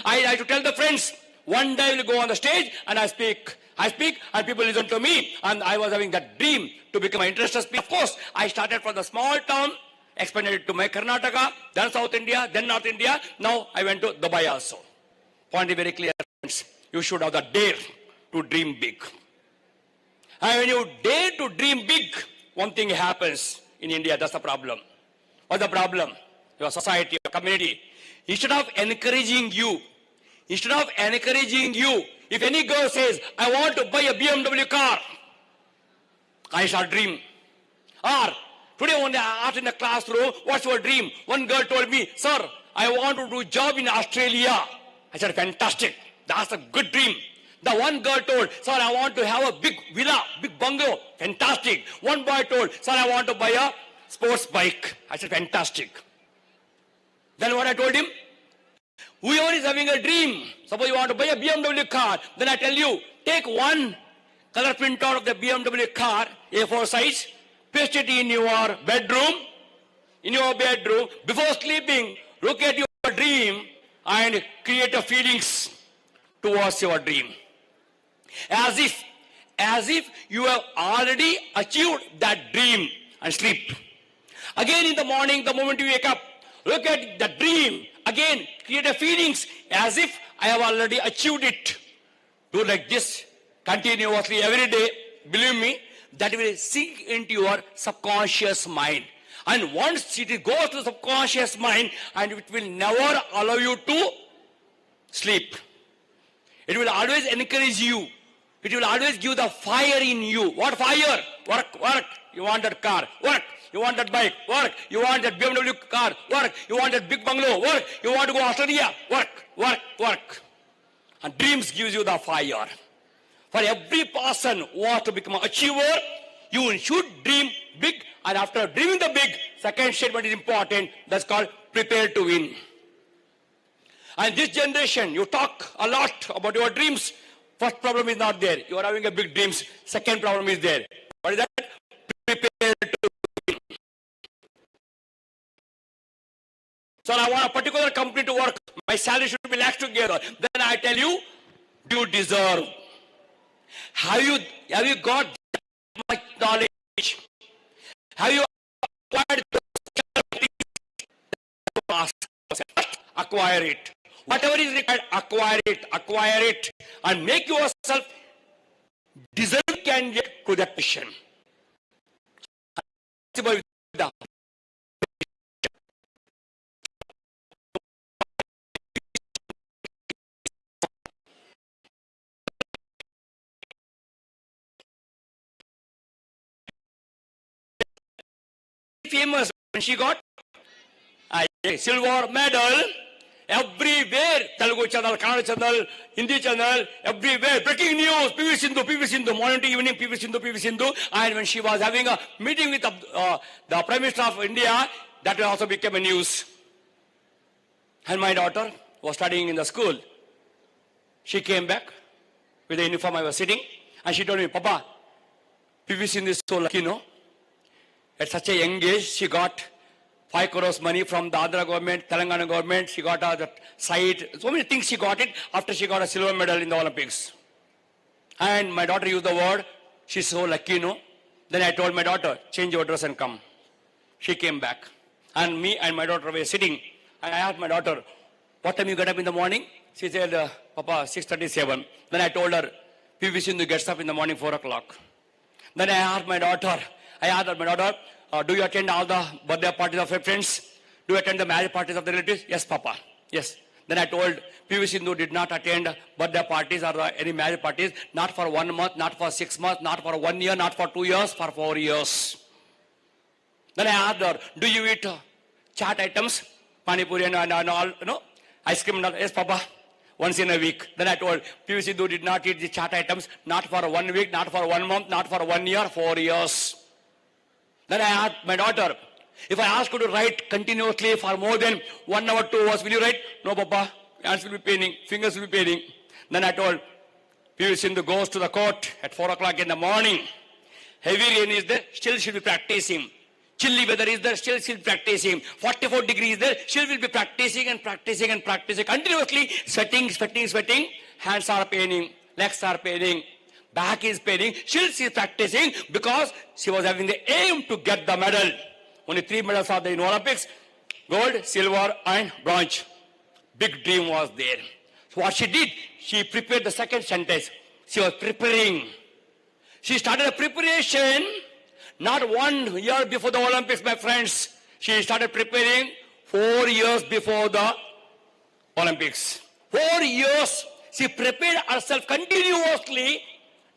I used to tell the friends, one day I will go on the stage and I speak and people listen to me, and I was having that dream to become an international speaker. Of course, I started from the small town, expanded to my Karnataka, then South India, then North India. Now I went to Dubai also. Point is very clear, friends. You should have the dare to dream big. And when you dare to dream big, one thing happens in India. That's the problem. What's the problem? Your society, your community. Instead of encouraging you, if any girl says, I want to buy a BMW car, I shall dream. Or, today when I asked in the classroom, what's your dream? One girl told me, sir, I want to do a job in Australia. I said, fantastic. That's a good dream. The one girl told, sir, I want to have a big villa, big bungalow. Fantastic. One boy told, sir, I want to buy a sports bike. I said, fantastic. Then what I told him, whoever is having a dream, suppose you want to buy a BMW car, then I tell you, take one color printout of the BMW car, A4 size, paste it in your bedroom, before sleeping, look at your dream and create a feelings towards your dream. As if you have already achieved that dream, and sleep. Again in the morning, the moment you wake up, look at the dream, again create a feelings as if I have already achieved it. Do like this continuously every day. Believe me, that will sink into your subconscious mind. And once it goes to the subconscious mind, and it will never allow you to sleep. It will always encourage you. It will always give the fire in you. What fire? Work. You want that car? Work. You want that bike? Work. You want that BMW car? Work. You want that big bungalow? Work. You want to go to Australia? Work. And dreams gives you the fire. For every person who wants to become an achiever, you should dream big. And after dreaming the big, second statement is important. That's called prepare to win. And this generation, you talk a lot about your dreams. First problem is not there. You are having a big dreams. Second problem is there. What is that? Prepare to win. So I want a particular company to work. My salary should be lakhs together. Then I tell you, do you deserve? Have you got that much knowledge? Have you acquired those acquire it. Whatever is required, acquire it, and make yourself deserving candidate to that position. Famous when she got a silver medal. Everywhere, Telugu channel, Kannada channel, Hindi channel, everywhere, breaking news, PV Sindhu, morning to evening, PV Sindhu. And when she was having a meeting with the Prime Minister of India, that also became a news. And my daughter was studying in the school. She came back with the uniform I was sitting, and she told me, Papa, PV Sindhu is so lucky, no? At such a young age, she got 5 crores money from the Andhra government, Telangana government. She got that site. So many things she got it after she got a silver medal in the Olympics. And my daughter used the word, she's so lucky, no? Then I told my daughter, change your dress and come. She came back. And me and my daughter were sitting. And I asked my daughter, what time you get up in the morning? She said, Papa, 6:37. Then I told her, PV Sindhu gets up in the morning 4 o'clock. Then I asked my daughter, do you attend all the birthday parties of your friends? Do you attend the marriage parties of the relatives? Yes, Papa. Yes. Then I told PV Sindhu did not attend birthday parties or any marriage parties, not for 1 month, not for 6 months, not for 1 year, not for 2 years, for 4 years. Then I asked her, do you eat chaat items, pani puri and all, ice cream? Yes, Papa. Once in a week. Then I told PV Sindhu did not eat the chaat items, not for 1 week, not for 1 month, not for 1 year, 4 years. Then I asked my daughter, if I ask you to write continuously for more than 1 hour, 2 hours, will you write? No, Papa. Hands will be paining, fingers will be paining. Then I told PV Sindhu goes to the court at 4 o'clock in the morning. Heavy rain is there, still she'll be practicing. Chilly weather is there, still she'll be practicing. 44 degrees there, she will be practicing and practicing and practicing. Continuously sweating. Hands are paining, legs are paining, back is paining. Still she's practicing because she was having the aim to get the medal. Only 3 medals are there in Olympics: gold, silver and bronze. Big dream was there. So what she did, she prepared the second sentence. She was preparing. She started a preparation not 1 year before the Olympics, my friends. She started preparing 4 years before the Olympics. 4 years she prepared herself continuously,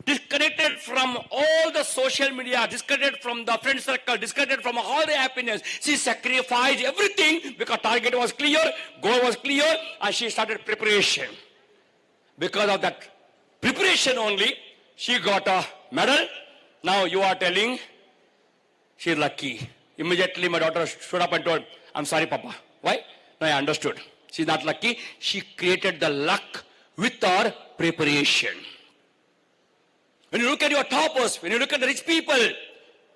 disconnected from all the social media, disconnected from the friend circle, disconnected from all the happiness. She sacrificed everything because target was clear, goal was clear, and she started preparation. Because of that preparation only, she got a medal. Now you are telling she's lucky. Immediately my daughter stood up and told, I'm sorry, Papa. Why? No, I understood. She's not lucky. She created the luck with her preparation. When you look at your toppers, when you look at the rich people,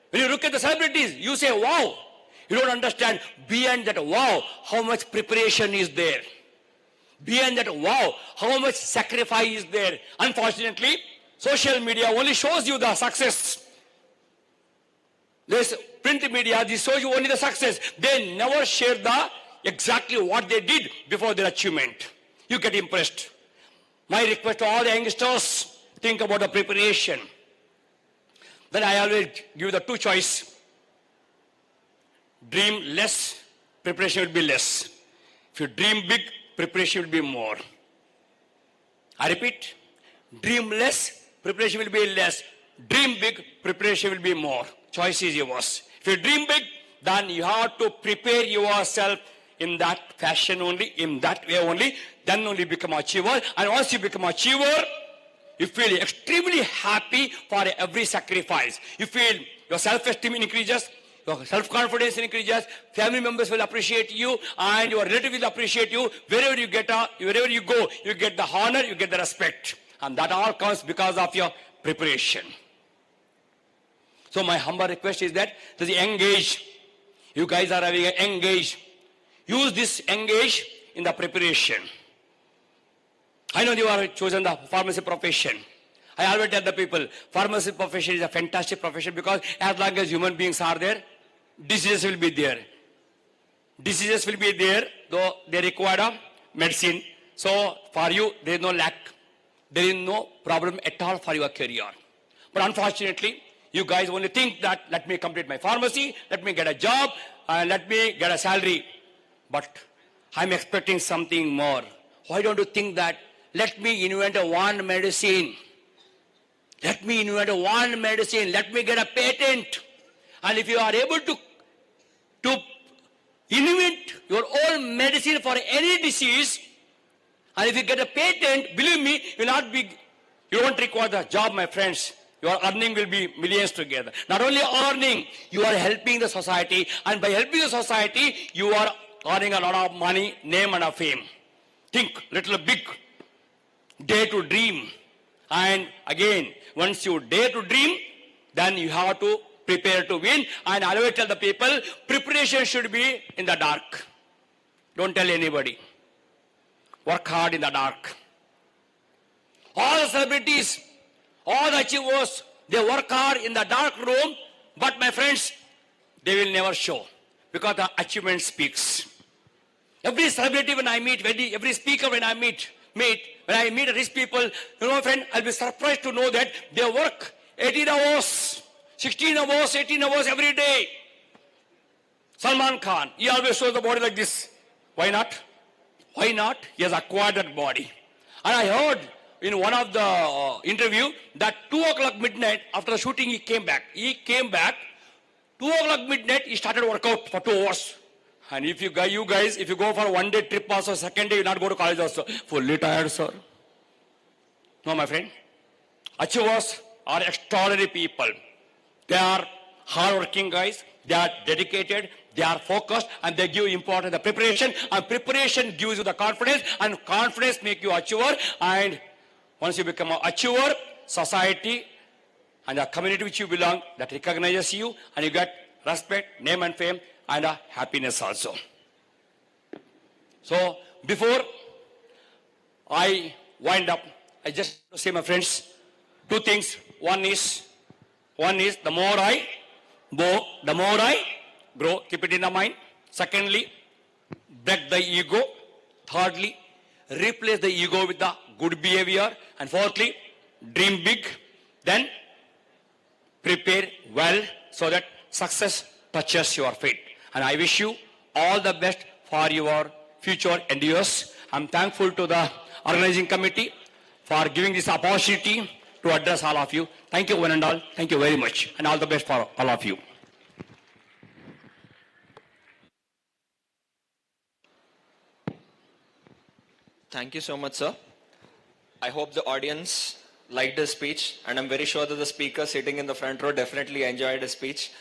when you look at the celebrities, you say, wow. You don't understand behind that wow, how much preparation is there. Behind that wow, how much sacrifice is there. Unfortunately, social media only shows you the success. This print media, this shows you only the success. They never share the exactly what they did before their achievement. You get impressed. My request to all the youngsters, think about the preparation. Then I always give the 2 choice. Dream less, preparation will be less. If you dream big, preparation will be more. I repeat, dream less, preparation will be less. Dream big, preparation will be more. Choice is yours. If you dream big, then you have to prepare yourself in that fashion only, in that way only, then only become achiever. And once you become achiever, you feel extremely happy for every sacrifice. You feel your self-esteem increases, your self-confidence increases, family members will appreciate you, and your relatives will appreciate you. Wherever you go, you get the honor, you get the respect. And that all comes because of your preparation. So my humble request is that engage. You guys are having an engage. Use this engage in the preparation. I know you have chosen the pharmacy profession. I always tell the people, pharmacy profession is a fantastic profession because as long as human beings are there, diseases will be there. Diseases will be there, though they require a medicine. So for you, there is no lack. There is no problem at all for your career. But unfortunately, you guys only think that let me complete my pharmacy, let me get a job, and let me get a salary. But I'm expecting something more. Why don't you think that let me invent one medicine? Let me invent one medicine. Let me get a patent. And if you are able to invent your own medicine for any disease, and if you get a patent, believe me, you won't require the job, my friends. Your earning will be millions together. Not only earning, you are helping the society. And by helping the society, you are earning a lot of money, name and a fame. Think little big. Dare to dream. And again, once you dare to dream, then you have to prepare to win. And I always tell the people, preparation should be in the dark. Don't tell anybody. Work hard in the dark. All the celebrities, all the achievers, they work hard in the dark room, but my friends, they will never show. because the achievement speaks. Every celebrity when I meet, every speaker when I meet, when I meet rich people, you know, my friend, I'll be surprised to know that they work 18 hours, 16 hours, 18 hours every day. Salman Khan, he always shows the body like this. Why not? Why not? He has acquired that body. And I heard in one of the interview that 2 o'clock midnight after the shooting he came back. 2 o'clock midnight he started workout for 2 hours. And if you guys, if you go for 1 day trip also, second day you not go to college also, fully tired, sir. No, my friend. Achievers are extraordinary people. They are hardworking guys. They are dedicated. They are focused, and they give importance to the preparation. And preparation gives you the confidence, and confidence makes you achiever. And once you become an achiever, society and the community which you belong that recognizes you, and you get respect, name and fame, and happiness also. So before I wind up, I just want to say, my friends, 2 things. One is the more I grow, keep it in the mind. Secondly, break the ego. Thirdly, replace the ego with the good behavior. And fourthly, dream big. Then prepare well so that success touches your feet. And I wish you all the best for your future endeavors. I'm thankful to the organizing committee for giving this opportunity to address all of you. Thank you, one and all. Thank you very much. And all the best for all of you. Thank you so much, sir. I hope the audience liked his speech, and I'm very sure that the speaker sitting in the front row definitely enjoyed his speech.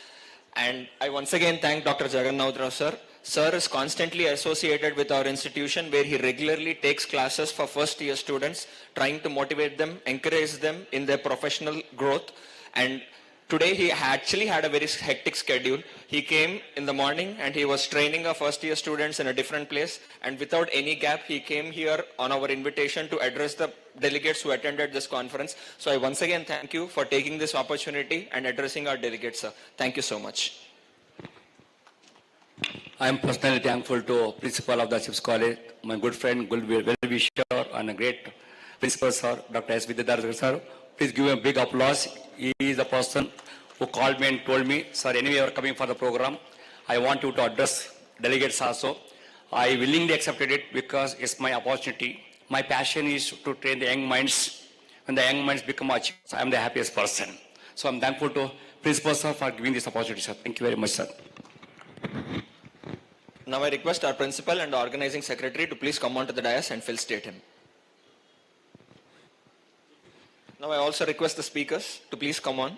And I once again thank Dr. Jagannath Rao, sir. Sir is constantly associated with our institution, where he regularly takes classes for first year students, trying to motivate them, encourage them in their professional growth. And today he actually had a very hectic schedule. He came in the morning and he was training our first year students in a different place, and without any gap he came here on our invitation to address the delegates who attended this conference. So I once again thank you for taking this opportunity and addressing our delegates, sir. Thank you so much. I am personally thankful to Principal of the Chiefs College, my good friend, good well-wisher, and a great Principal, sir, Dr. S. Vidyadhar, sir. Please give him a big applause. He is the person who called me and told me, sir, anyway, you are coming for the program. I want you to address delegates also. I willingly accepted it because it's my opportunity. My passion is to train the young minds. When the young minds become achievers, I am the happiest person. So I'm thankful to Principal, sir, for giving this opportunity, sir. Thank you very much, sir. Now I request our principal and the organizing secretary to please come on to the dais and felicitate him. Now I also request the speakers to please come on.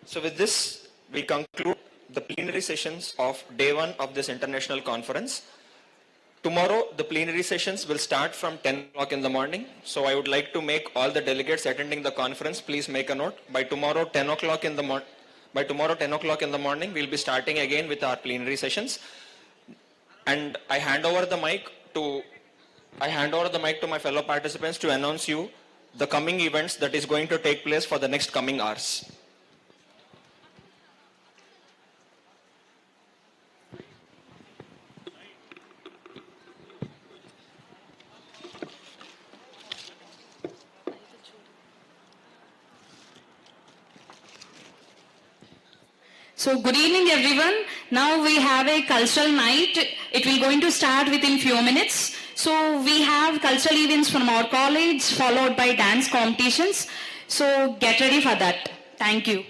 So with this, we conclude the plenary sessions of day 1 of this international conference. Tomorrow, the plenary sessions will start from 10 o'clock in the morning. So I would like to make all the delegates attending the conference, please make a note. By tomorrow, 10 o'clock in the morning, we'll be starting again with our plenary sessions. And I hand over the mic to my fellow participants to announce you the coming events that is going to take place for the next coming hours. So good evening everyone. Now we have a cultural night. It will going to start within few minutes. So we have cultural events from our college followed by dance competitions. So get ready for that. Thank you.